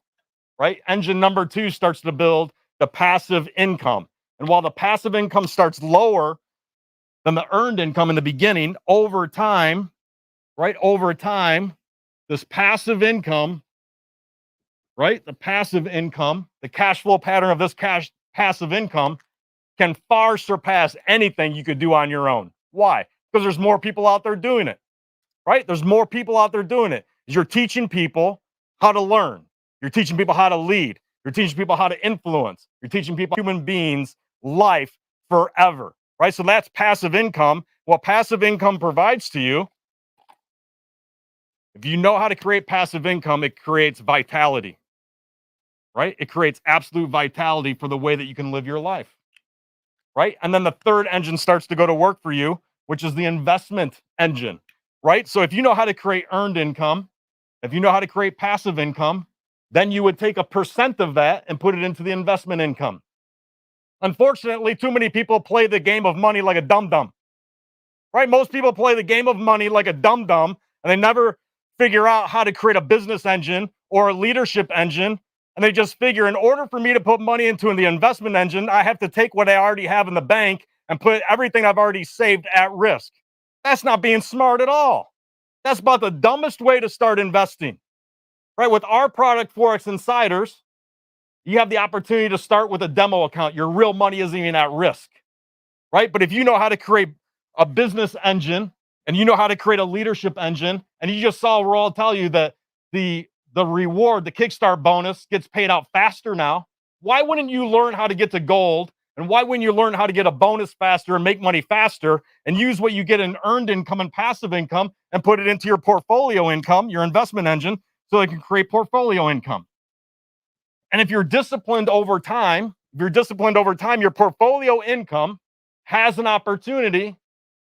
Right? Engine number 2 starts to build the passive income. And while the passive income starts lower than the earned income in the beginning, over time, right? Over time, this passive income, right? The passive income, the cash flow pattern of this passive income can far surpass anything you could do on your own. Why? Because there's more people out there doing it, right? There's more people out there doing it. You're teaching people how to learn. You're teaching people how to lead. You're teaching people how to influence. You're teaching people human beings life forever, right? So that's passive income. What passive income provides to you, if you know how to create passive income, it creates vitality, right? It creates absolute vitality for the way that you can live your life, right? And then the third engine starts to go to work for you, which is the investment engine, right? So if you know how to create earned income, if you know how to create passive income, then you would take a percent of that and put it into the investment income. Unfortunately, too many people play the game of money like a dum-dum, right? Most people play the game of money like a dum-dum, and they never figure out how to create a business engine or a leadership engine. And they just figure, in order for me to put money into the investment engine, I have to take what I already have in the bank and put everything I've already saved at risk. That's not being smart at all. That's about the dumbest way to start investing. Right? With our product, Forex Insiders, you have the opportunity to start with a demo account. Your real money isn't even at risk. Right? But if you know how to create a business engine and you know how to create a leadership engine, and you just saw Roel tell you that the reward, the Kickstart bonus gets paid out faster now. Why wouldn't you learn how to get to gold? And why wouldn't you learn how to get a bonus faster and make money faster and use what you get in earned income and passive income and put it into your portfolio income, your investment engine, so it can create portfolio income? And if you're disciplined over time, your portfolio income has an opportunity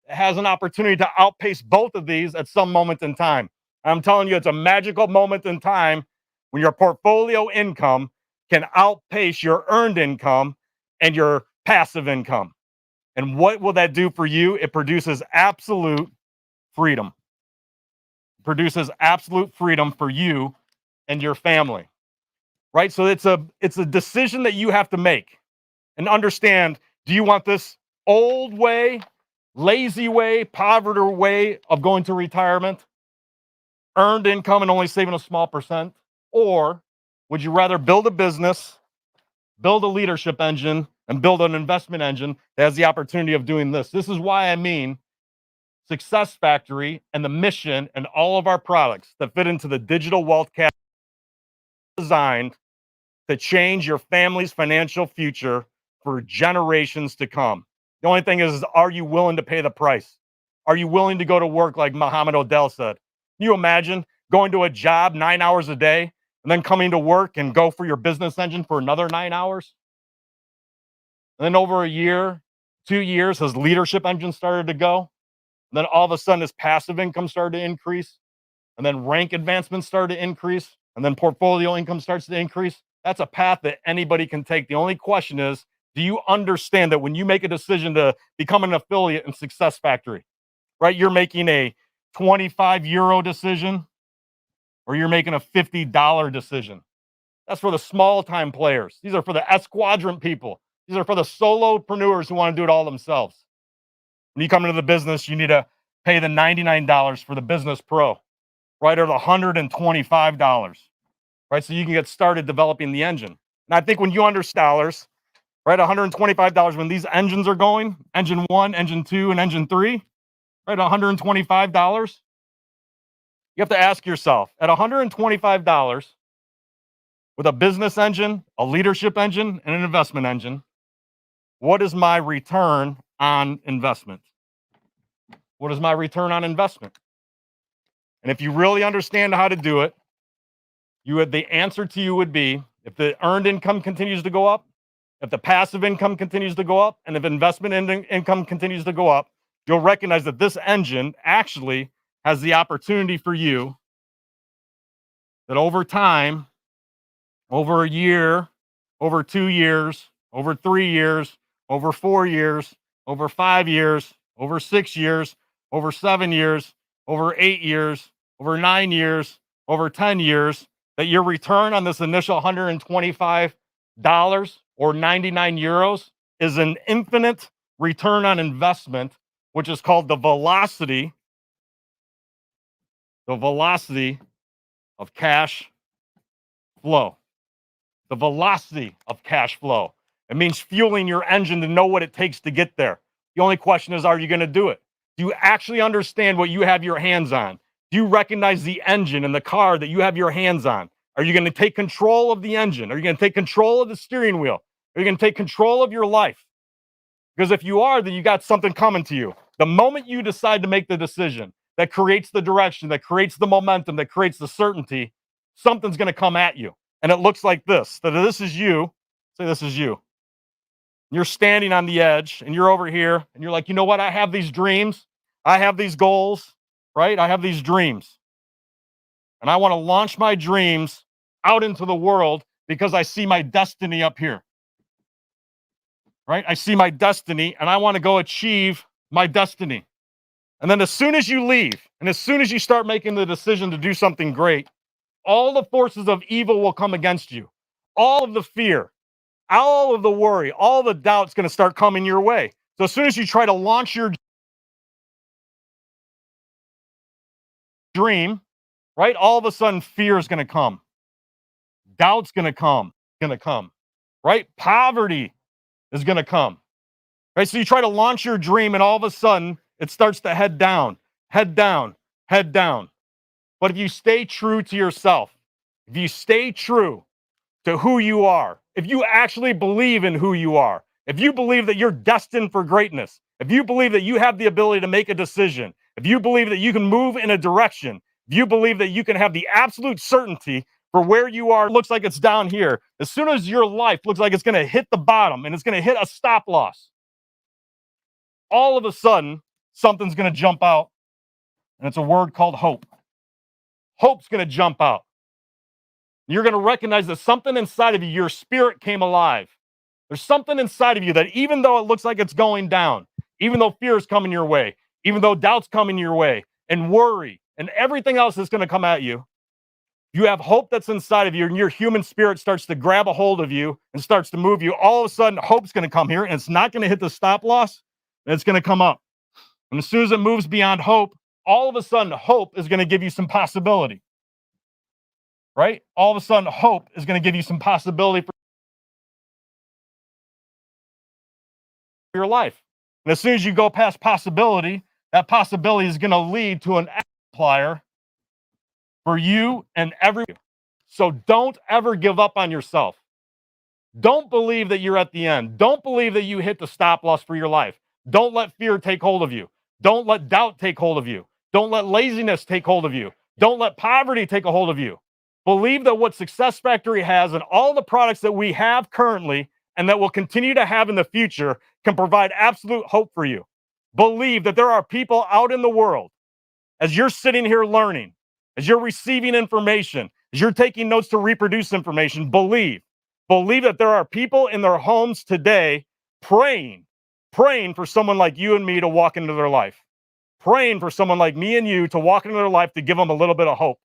to outpace both of these at some moment in time. I'm telling you, it's a magical moment in time when your portfolio income can outpace your earned income and your passive income. And what will that do for you? It produces absolute freedom. It produces absolute freedom for you and your family. Right? So it's a decision that you have to make and understand, do you want this old way, lazy way, poverty way of going to retirement? Earned income and only saving a small percent? Or would you rather build a business, build a leadership engine, and build an investment engine that has the opportunity of doing this? This is why I mean Success Factory and the mission and all of our products that fit into the digital wealth category designed to change your family's financial future for generations to come. The only thing is, are you willing to pay the price? Are you willing to go to work like Muhammad Odell said? Can you imagine going to a job 9 hours a day and then coming to work and go for your business engine for another 9 hours? And then over a year, 2 years, his leadership engine started to go. And then all of a sudden, his passive income started to increase. And then rank advancements started to increase. And then portfolio income starts to increase. That's a path that anybody can take. The only question is, do you understand that when you make a decision to become an affiliate in Success Factory, right? You're making a 25 euro decision, or you're making a $50 decision. That's for the small time players. These are for the S quadrant people. These are for the solopreneurs who want to do it all themselves. When you come into the business, you need to pay the $99 for the Business Pro, right? Or the $125, right? So you can get started developing the engine. And I think when you understand dollars, right, $125 when these engines are going, engine 1, engine 2, and engine 3, right, $125, you have to ask yourself, at $125 with a business engine, a leadership engine, and an investment engine, what is my return on investment? What is my return on investment? And if you really understand how to do it, the answer to you would be, if the earned income continues to go up, if the passive income continues to go up, and if investment income continues to go up, you'll recognize that this engine actually has the opportunity for you that over time, over a year, over 2 years, over 3 years, over 4 years, over 5 years, over 6 years, over 7 years, over 8 years, over 9 years, over 10 years, that your return on this initial $125 or 99 euros is an infinite return on investment, which is called the velocity of cash flow. The velocity of cash flow. It means fueling your engine to know what it takes to get there. The only question is, are you going to do it? Do you actually understand what you have your hands on? Do you recognize the engine and the car that you have your hands on? Are you going to take control of the engine? Are you going to take control of the steering wheel? Are you going to take control of your life? Because if you are, then you got something coming to you. The moment you decide to make the decision that creates the direction, that creates the momentum, that creates the certainty, something's going to come at you. And it looks like this. That this is you. Say this is you. You're standing on the edge and you're over here and you're like, you know what? I have these dreams. I have these goals, right? I have these dreams. And I want to launch my dreams out into the world because I see my destiny up here, right? I see my destiny and I want to go achieve my destiny. And then as soon as you leave and as soon as you start making the decision to do something great, all the forces of evil will come against you. All of the fear, all of the worry, all the doubt's going to start coming your way. So as soon as you try to launch your dream, right, all of a sudden fear is going to come. Doubt's going to come, right? Poverty is going to come, right? So you try to launch your dream and all of a sudden it starts to head down, head down, head down. But if you stay true to yourself, if you stay true to who you are, if you actually believe in who you are, if you believe that you're destined for greatness, if you believe that you have the ability to make a decision, if you believe that you can move in a direction, if you believe that you can have the absolute certainty for where you are, looks like it's down here, as soon as your life looks like it's going to hit the bottom and it's going to hit a stop loss, all of a sudden, something's going to jump out, and it's a word called hope. Hope's going to jump out. You're going to recognize that something inside of you, your spirit came alive. There's something inside of you that even though it looks like it's going down, even though fear is coming your way, even though doubt's coming your way, and worry, and everything else is going to come at you, you have hope that's inside of you, and your human spirit starts to grab a hold of you and starts to move you. All of a sudden, hope's going to come here, and it's not going to hit the stop loss, and it's going to come up. And as soon as it moves beyond hope, all of a sudden, hope is going to give you some possibility. Right? All of a sudden, hope is going to give you some possibility for your life. And as soon as you go past possibility, that possibility is going to lead to an multiplier for you and everyone. So don't ever give up on yourself. Don't believe that you're at the end. Don't believe that you hit the stop loss for your life. Don't let fear take hold of you. Don't let doubt take hold of you. Don't let laziness take hold of you. Don't let poverty take a hold of you. Believe that what Success Factory has and all the products that we have currently and that we'll continue to have in the future can provide absolute hope for you. Believe that there are people out in the world, as you're sitting here learning, as you're receiving information, as you're taking notes to reproduce information, believe that there are people in their homes today praying for someone like you and me to walk into their life, praying for someone like me and you to walk into their life to give them a little bit of hope,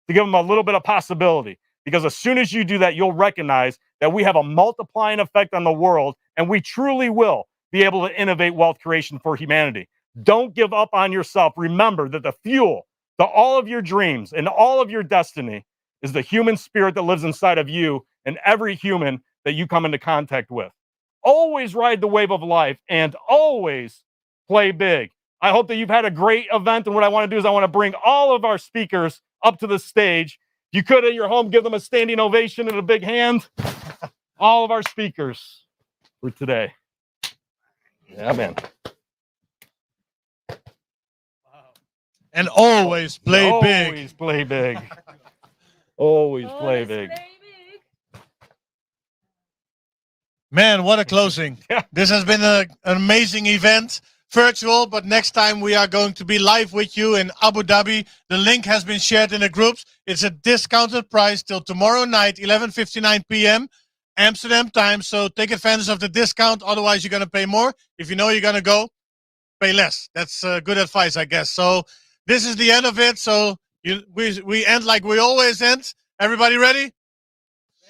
to give them a little bit of possibility. Because as soon as you do that, you'll recognize that we have a multiplying effect on the world, and we truly will be able to innovate wealth creation for humanity. Don't give up on yourself. Remember that the fuel to all of your dreams and all of your destiny is the human spirit that lives inside of you and every human that you come into contact with. Always ride the wave of life and always play big. I hope that you've had a great event, and what I want to do is I want to bring all of our speakers up to the stage. If you could at your home give them a standing ovation and a big hand. All of our speakers for today. Yeah, man. And always play big. Always play big. Always play big. Man, what a closing. Yeah. This has been an amazing event. Virtual, but next time we are going to be live with you in Abu Dhabi. The link has been shared in the groups. It's a discounted price till tomorrow night, 11:59 p.m. Amsterdam time. So take advantage of the discount. Otherwise, you're going to pay more. If you know you're going to go, pay less. That's good advice, I guess. So this is the end of it. So we end like we always end. Everybody ready?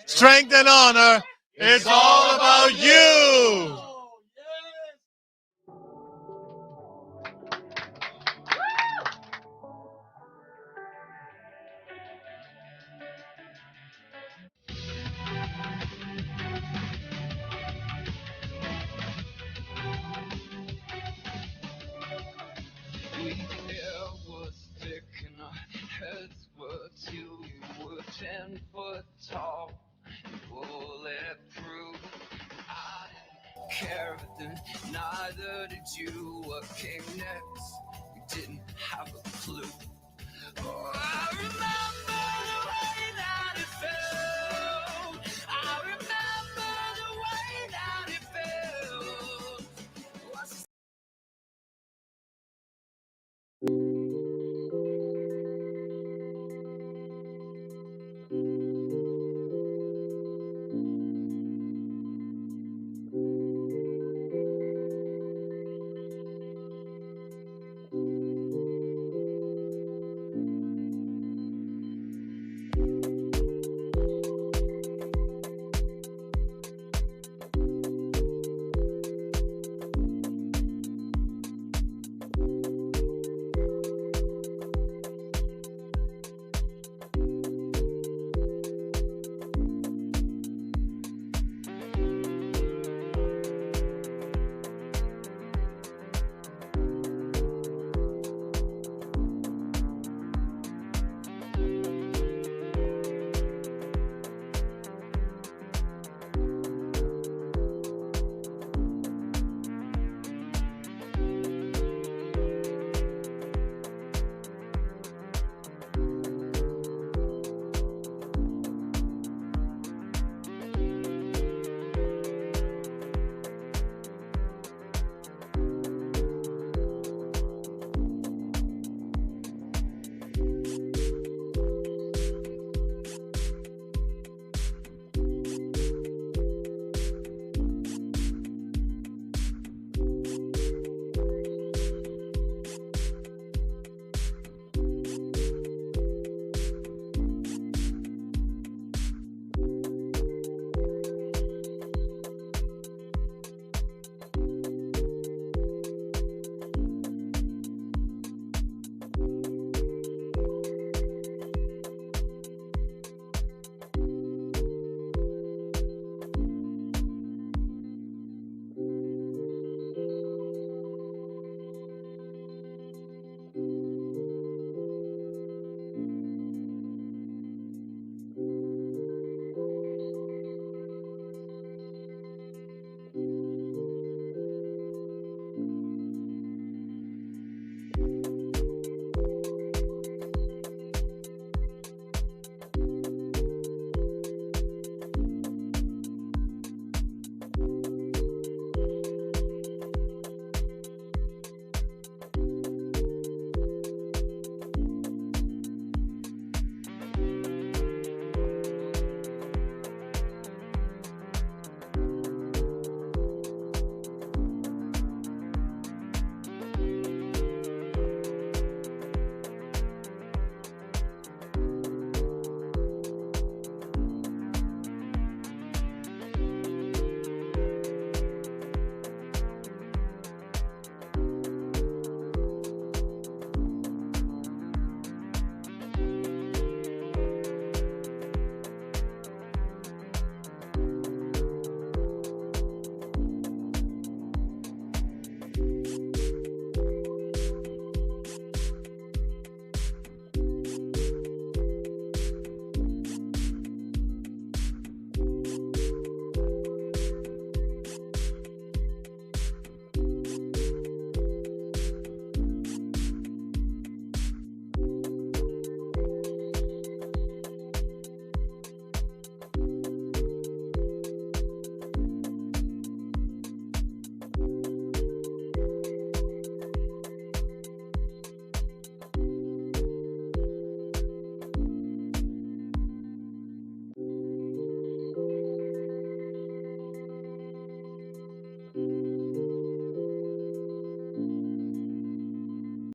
Strength and honor. It's all about you. Heads were 2, you were 10 foot tall, bulletproof. I didn't care, but then neither did you. What came next